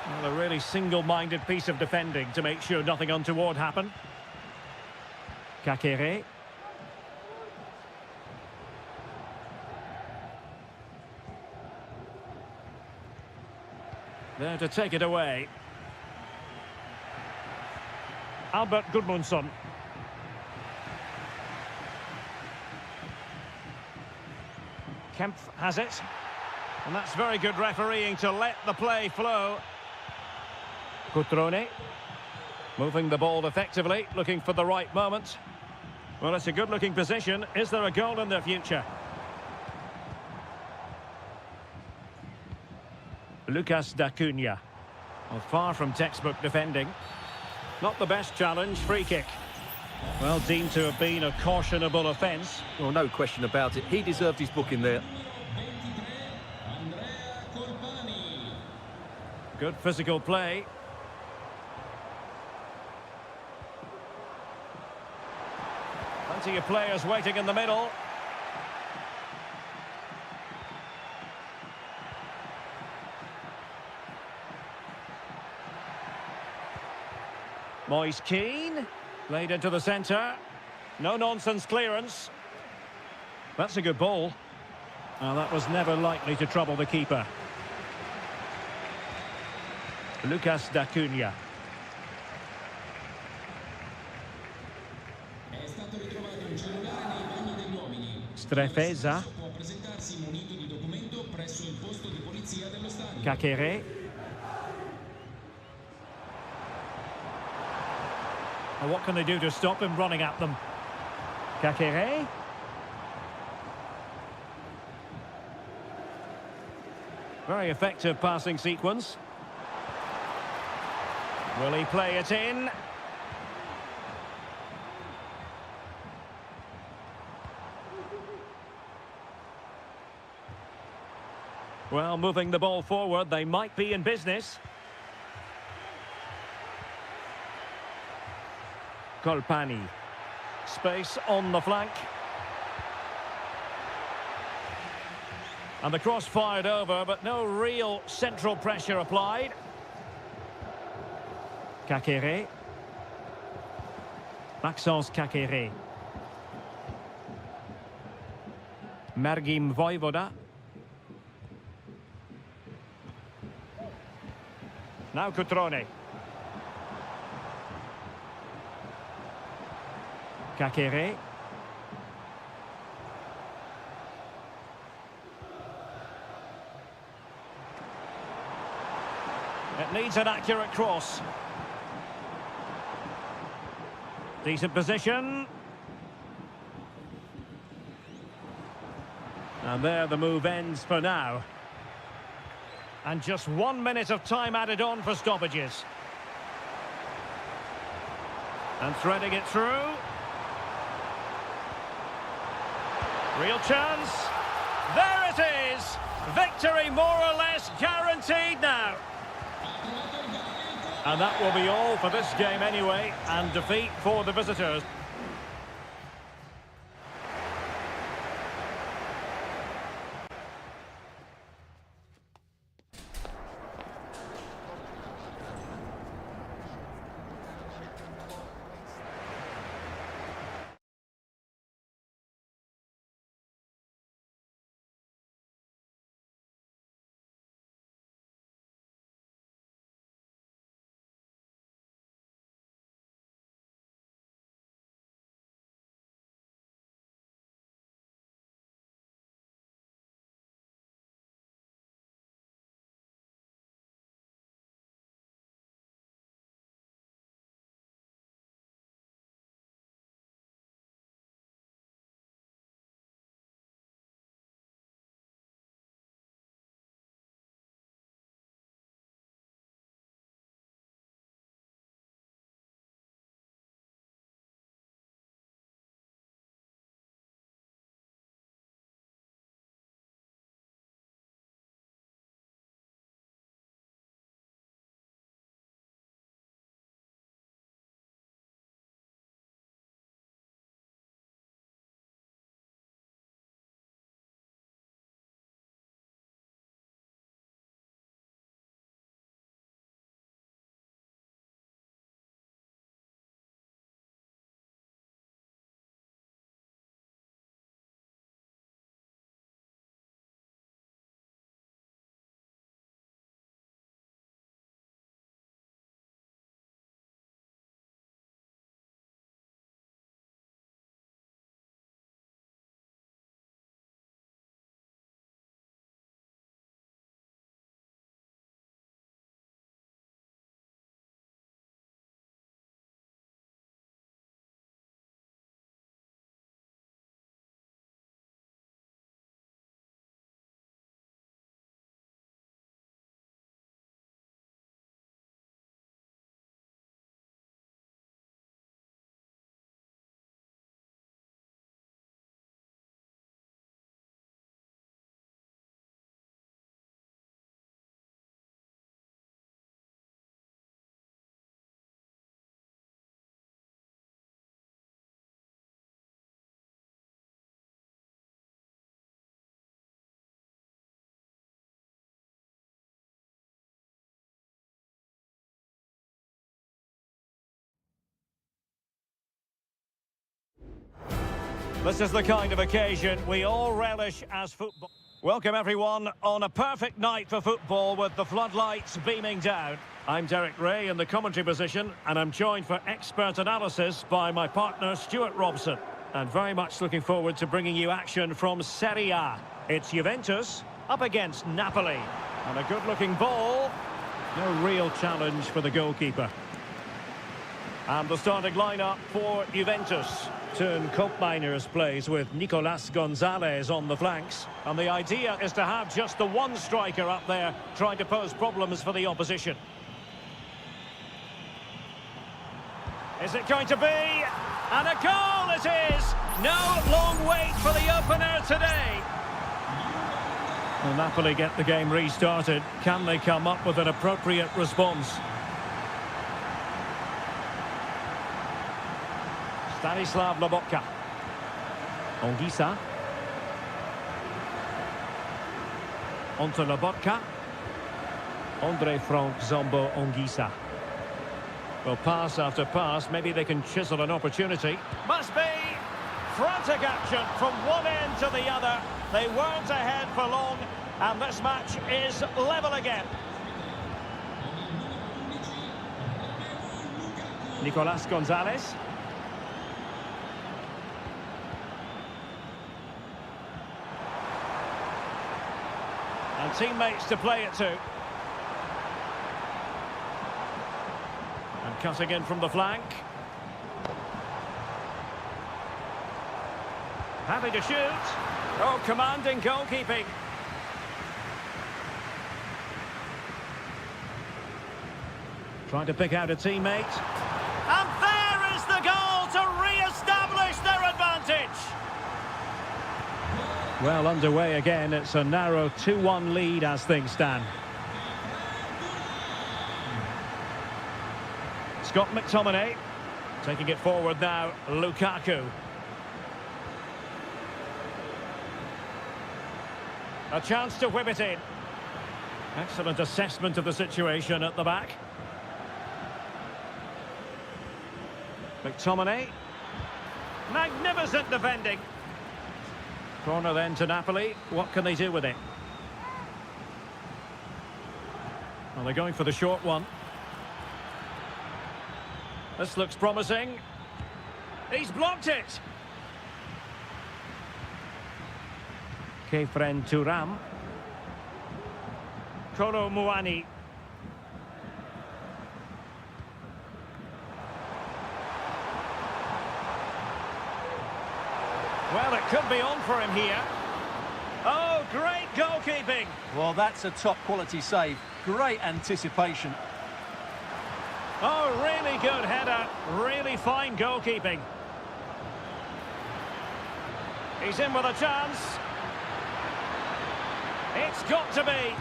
Well, a really single-minded piece of defending to make sure nothing untoward happened. Kakere. There to take it away. Albert Gudmundsson. Kempf has it. And that's very good refereeing to let the play flow. Cutrone. Moving the ball effectively, looking for the right moment. Well, it's a good-looking position. Is there a goal in the future? Lucas D'Acunha. Well, far from textbook defending. Not the best challenge, free kick. Well, deemed to have been a cautionable offence. Well, no question about it. He deserved his booking there. Good physical play. Plenty of players waiting in the middle. Moise Keane, played into the centre. No-nonsense clearance. That's a good ball. Well, that was never likely to trouble the keeper. Lucas D'Acunha. Strefeza. Kakere. And what can they do to stop him running at them? Kakere. Very effective passing sequence. Will he play it in? Well, moving the ball forward, they might be in business. Colpani. Space on the flank. And the cross fired over, but no real central pressure applied. Kakere. Maxence Kakere. Mergim Vojvoda. Now Cutrone. Kakere. It needs an accurate cross. Decent position. And there the move ends for now. And just 1 minute of time added on for stoppages. And threading it through. Real chance. There it is. Victory more or less guaranteed now. And that will be all for this game anyway. And defeat for the visitors. This is the kind of occasion we all relish as football. Welcome everyone on a perfect night for football with the floodlights beaming down. I'm Derek Ray in the commentary position, and I'm joined for expert analysis by my partner Stuart Robson. And very much looking forward to bringing you action from Serie A. It's Juventus up against Napoli. And a good-looking ball. No real challenge for the goalkeeper. And the starting lineup for Juventus. Turn Koopmeiners plays with Nicolas Gonzalez on the flanks. And the idea is to have just the one striker up there trying to pose problems for the opposition. Is it going to be? And a goal it is! No long wait for the opener today. Well, Napoli get the game restarted. Can they come up with an appropriate response? Stanislav Lobotka. Anguissa. Onto Lobotka. Andre Frank Zombo Anguissa. Well, pass after pass, maybe they can chisel an opportunity. Must be frantic action from one end to the other. They weren't ahead for long, and this match is level again. Nicolas Gonzalez. And teammates to play it to. And cutting in from the flank. Happy to shoot. Oh, commanding goalkeeping. Trying to pick out a teammate. And there is the goal to re-establish their advantage. Well, underway again. It's a narrow 2-1 lead as things stand. Scott McTominay taking it forward now. Lukaku. A chance to whip it in. Excellent assessment of the situation at the back. McTominay. Magnificent defending. Corner then to Napoli. What can they do with it? Well, they're going for the short one. This looks promising. He's blocked it. Kefren Turam. Kolo Muani. Well, it could be on for him here. Oh, great goalkeeping. Well, that's a top-quality save. Great anticipation. Oh, really good header. Really fine goalkeeping. He's in with a chance. It's got to be.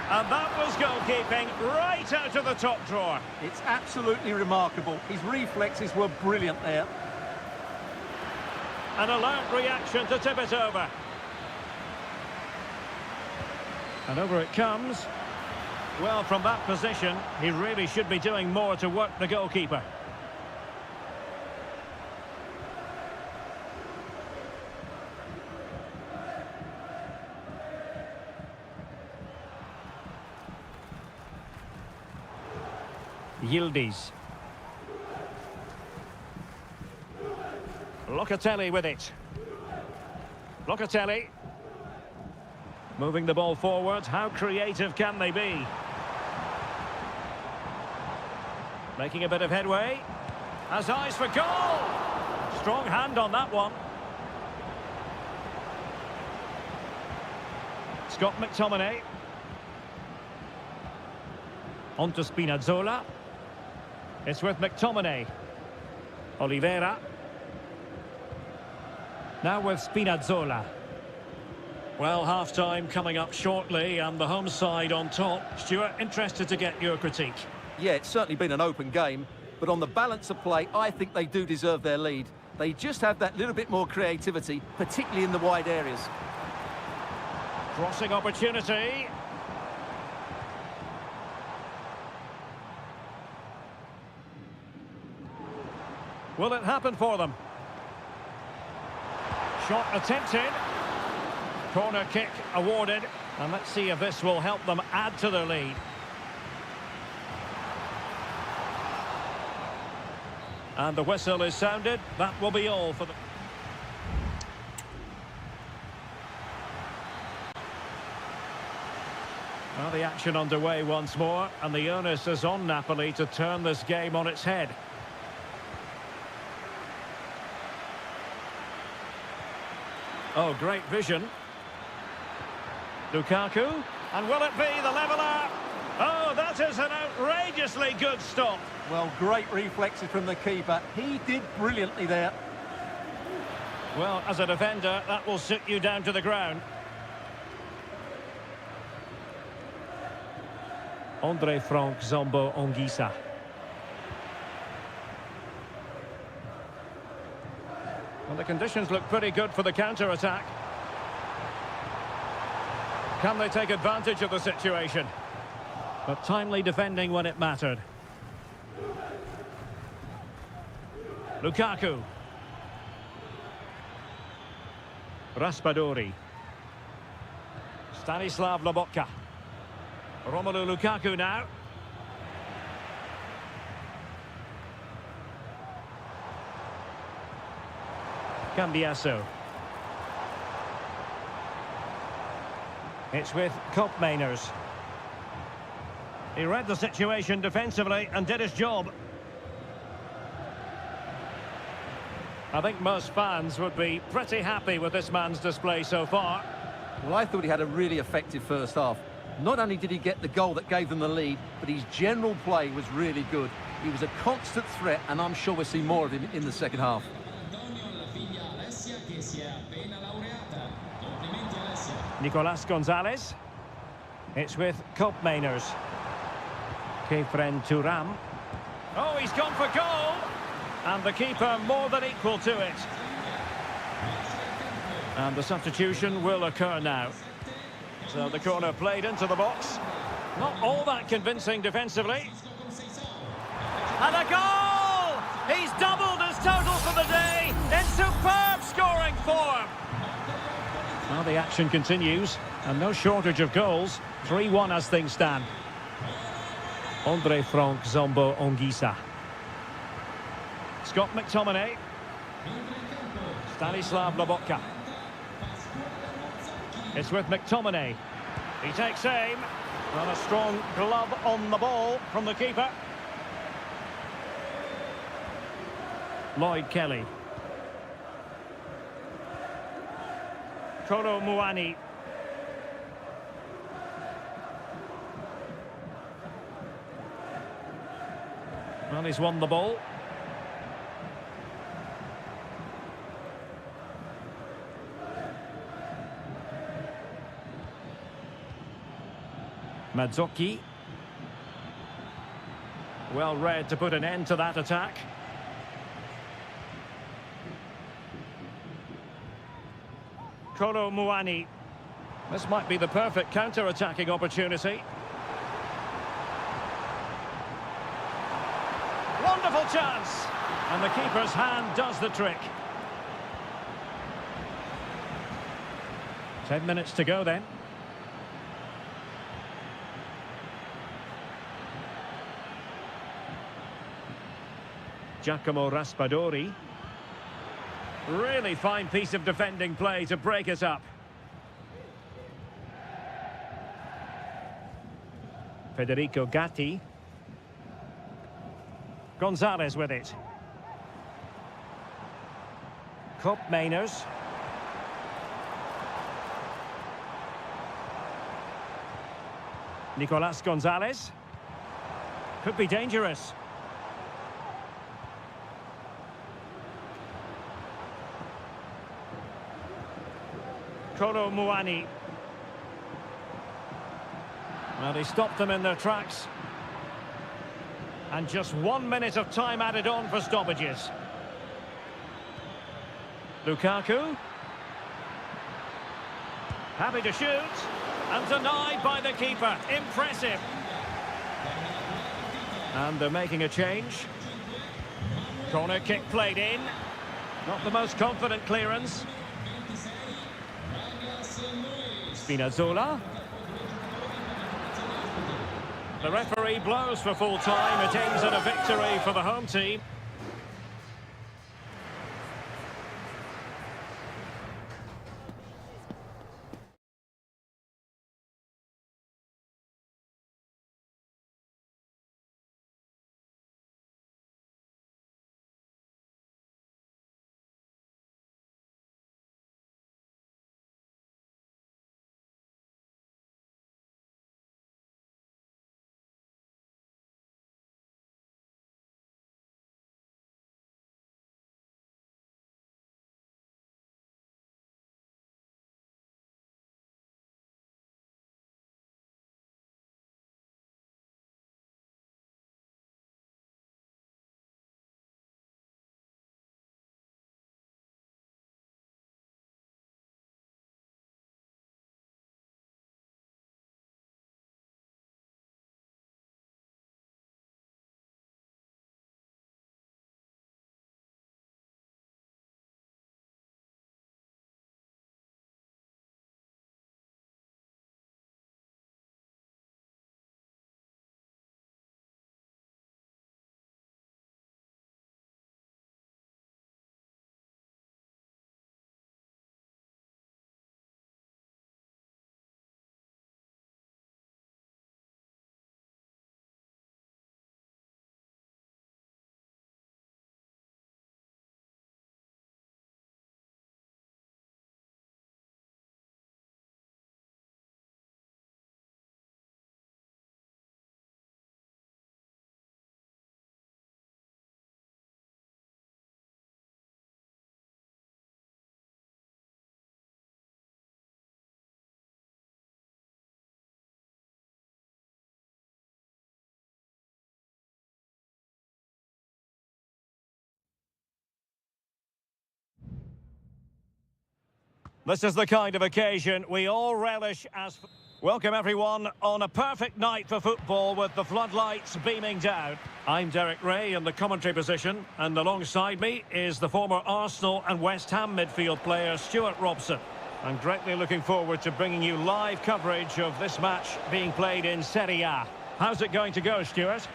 And that was goalkeeping right out of the top drawer. It's absolutely remarkable. His reflexes were brilliant there. An alert reaction to tip it over. And over it comes. Well, from that position, he really should be doing more to work the goalkeeper. Yildiz. Locatelli with it. Locatelli. Moving the ball forward. How creative can they be? Making a bit of headway. Has eyes for goal. Strong hand on that one. Scott McTominay. On to Spinazzola. It's with McTominay. Oliveira. Now with Spinazzola. Well, half-time coming up shortly and the home side on top. Stuart, interested to get your critique. Yeah, it's certainly been an open game, but on the balance of play, I think they do deserve their lead. They just have that little bit more creativity, particularly in the wide areas. Crossing opportunity. Will it happen for them? Shot attempted. Corner kick awarded. And let's see if this will help them add to their lead. And the whistle is sounded. That will be all for the... Well, the action underway once more, and the onus is on Napoli to turn this game on its head. Oh, great vision. Lukaku, and will it be the leveller? Oh, that is an outrageously good stop. Well, great reflexes from the keeper. He did brilliantly there. Well, as a defender, that will sit you down to the ground. Andre Frank Zombo Ongisa. Well, the conditions look pretty good for the counter-attack. Can they take advantage of the situation? But timely defending when it mattered. Lukaku. Raspadori. Stanislav Lobotka. Romelu Lukaku now. Cambiasso. It's with Koopmeiners. He read the situation defensively and did his job. I think most fans would be pretty happy with this man's display so far. Well, I thought he had a really effective first half. Not only did he get the goal that gave them the lead, but his general play was really good. He was a constant threat, and I'm sure we'll see more of him in the second half. Nicolas Gonzalez. It's with Koopmeiners. Kefren Turam. Oh, he's gone for goal! And the keeper more than equal to it. And the substitution will occur now. So the corner played into the box. Not all that convincing defensively. And a goal! He's doubled his total for the day in superb scoring form. Well, the action continues, and no shortage of goals. 3-1 as things stand. Andre Frank Zombo Ongisa. Scott McTominay. Stanislav Lobotka. It's with McTominay. He takes aim. And a strong glove on the ball from the keeper. Lloyd Kelly. Kolo Muani. Well, he's won the ball. Mazzocchi. Well read to put an end to that attack. Kolo Muani. This might be the perfect counter-attacking opportunity. Wonderful chance! And the keeper's hand does the trick. 10 minutes to go then. Giacomo Raspadori. Really fine piece of defending play to break it up. Federico Gatti. Gonzalez with it. Koopmeiners. Nicolas Gonzalez. Could be dangerous. Kolo Muani. Well, he stopped them in their tracks. And just 1 minute of time added on for stoppages. Lukaku. Happy to shoot. And denied by the keeper. Impressive. And they're making a change. Corner kick played in. Not the most confident clearance. Spinazzola. The referee blows for full time. It aims at a victory for the home team. This is the kind of occasion we all relish as... Welcome everyone on a perfect night for football with the floodlights beaming down. I'm Derek Ray in the commentary position, and alongside me is the former Arsenal and West Ham midfield player Stuart Robson. I'm greatly looking forward to bringing you live coverage of this match being played in Serie A. How's it going to go, Stuart?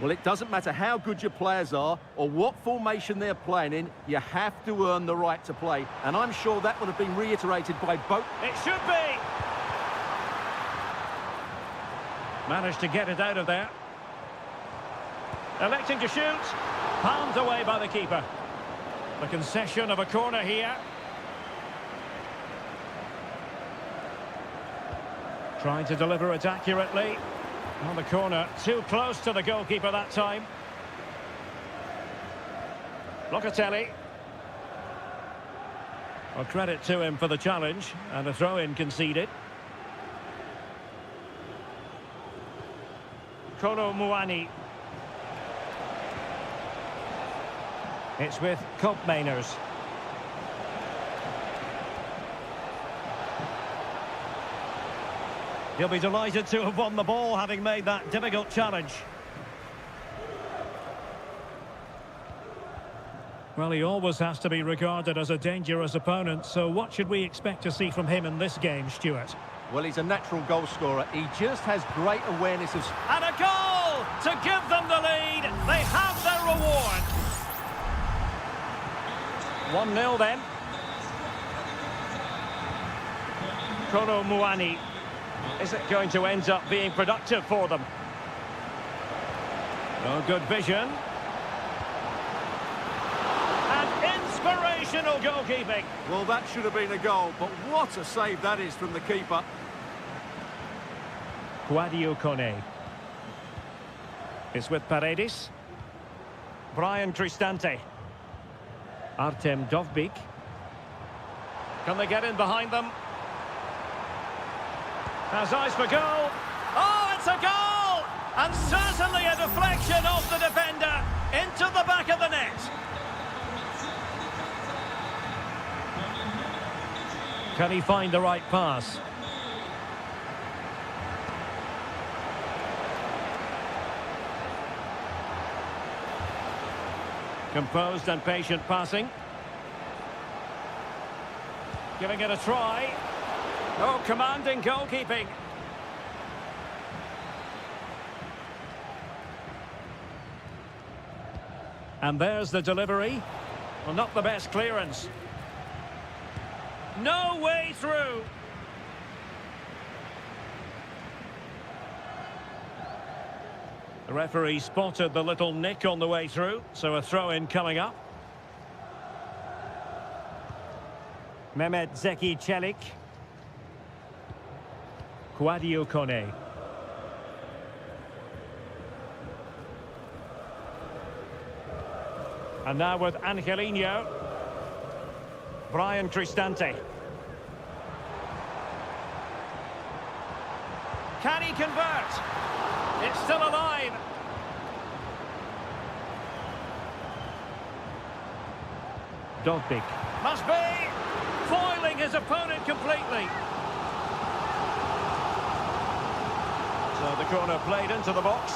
Well, it doesn't matter how good your players are or what formation they're playing in, you have to earn the right to play. And I'm sure that would have been reiterated by both. It should be! Managed to get it out of there. Electing to shoot. Palmed away by the keeper. The concession of a corner here. Trying to deliver it accurately. On the corner, too close to the goalkeeper that time. Locatelli. Well, credit to him for the challenge, and a throw-in conceded. Kolo Muani. It's with Koopmeiners. He'll be delighted to have won the ball, having made that difficult challenge. Well, he always has to be regarded as a dangerous opponent, so what should we expect to see from him in this game, Stuart? Well, he's a natural goal scorer. He just has great awareness of... And a goal to give them the lead. They have their reward. 1-0 then. Kolo Muani. Is it going to end up being productive for them? Oh, good vision. And inspirational goalkeeping. Well, that should have been a goal, but what a save that is from the keeper. Guadio Kone. It's with Paredes. Brian Cristante. Artem Dovbyk. Can they get in behind them? Has eyes for goal. Oh, it's a goal! And certainly a deflection off the defender into the back of the net. Can he find the right pass? Composed and patient passing. Giving it a try. Oh, commanding goalkeeping. And there's the delivery. Well, not the best clearance. No way through. The referee spotted the little nick on the way through, so a throw-in coming up. Mehmet Zeki Çelik. Sadio Kone. And now with Angelino. Brian Cristante. Can he convert? It's still alive. Dovbik. Must be! Foiling his opponent completely. So the corner played into the box.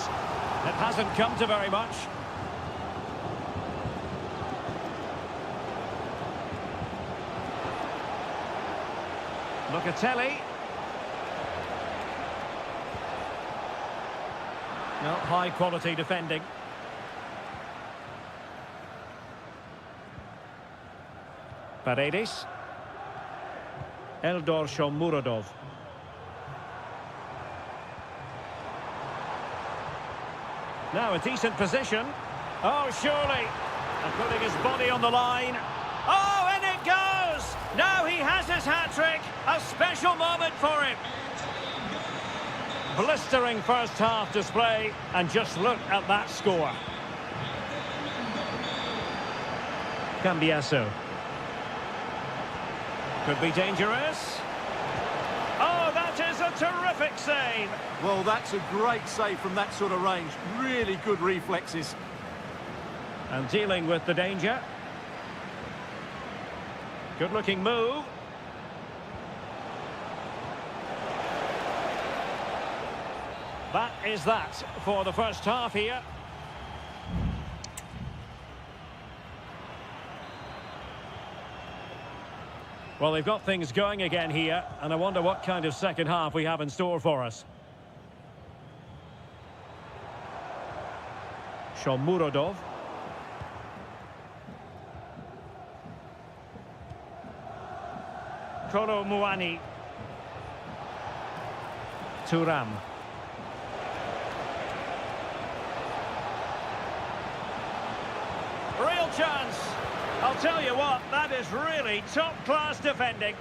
It hasn't come to very much. Locatelli. No, high quality defending. Paredes. Eldor Shomurodov. Now a decent position. Oh, surely. And putting his body on the line. Oh, and it goes! Now he has his hat-trick. A special moment for him. Blistering first half display, and just look at that score. Cambiasso. Could be dangerous. Oh, that is a terrific save. Well, that's a great save from that sort of range. Really good reflexes. And dealing with the danger. Good-looking move. That is that for the first half here. Well, they've got things going again here, and I wonder what kind of second half we have in store for us. Shomurodov. Kolo Muani. Thuram. Real chance. I'll tell you what, that is really top-class defending.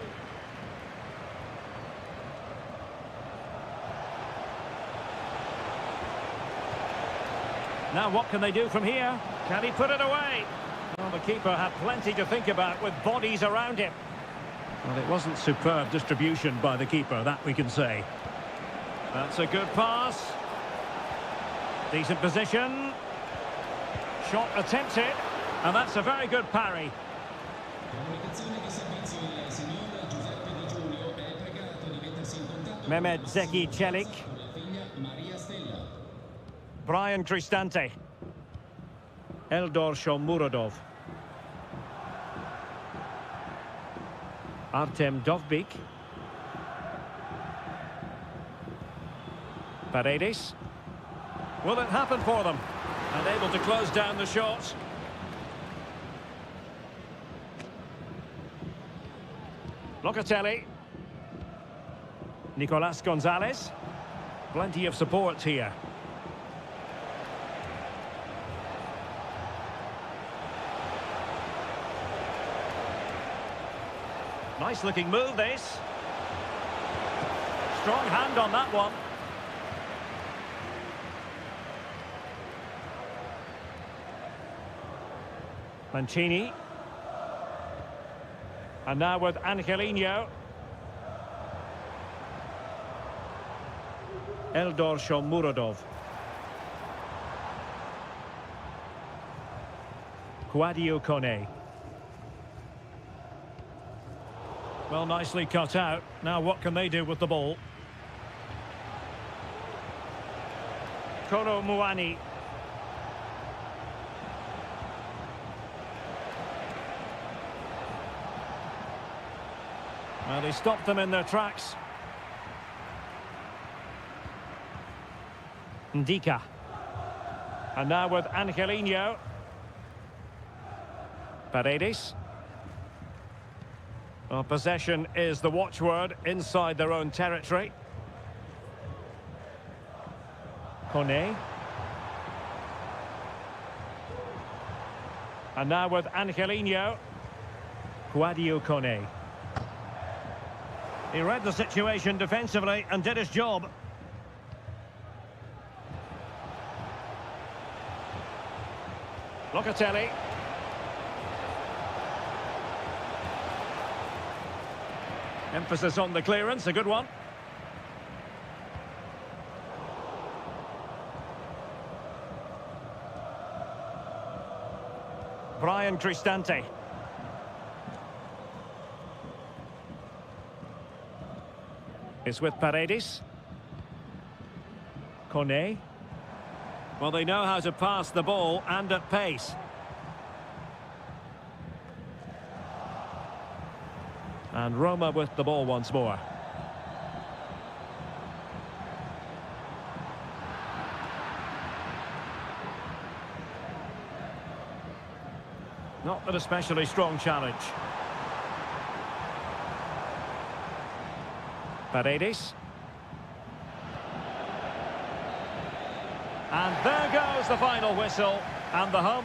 Now what can they do from here? Can he put it away? Well, the keeper had plenty to think about with bodies around him. Well, it wasn't superb distribution by the keeper, that we can say. That's a good pass. Decent position. Shot attempted. And that's a very good parry. Mehmet Zeki Çelik. Brian Cristante. Eldor Shomurodov. Artem Dovbik. Paredes. Will it happen for them? And able to close down the shot. Locatelli. Nicolas Gonzalez. Plenty of support here. Nice looking move, this. Strong hand on that one. Mancini. And now with Angelino. Eldor Shomurodov. Sadio Kone. Well, nicely cut out. Now what can they do with the ball? Kolo Muani. Well, he stopped them in their tracks. Ndika. And now with Angelino. Paredes. Well, possession is the watchword inside their own territory. Kone. And now with Angelino. Guadio Kone. He read the situation defensively and did his job. Locatelli. Emphasis on the clearance, a good one. Brian Cristante. It's with Paredes. Kone. Well, they know how to pass the ball and at pace. And Roma with the ball once more. Not an especially strong challenge. Paredes. And there goes the final whistle. And the home...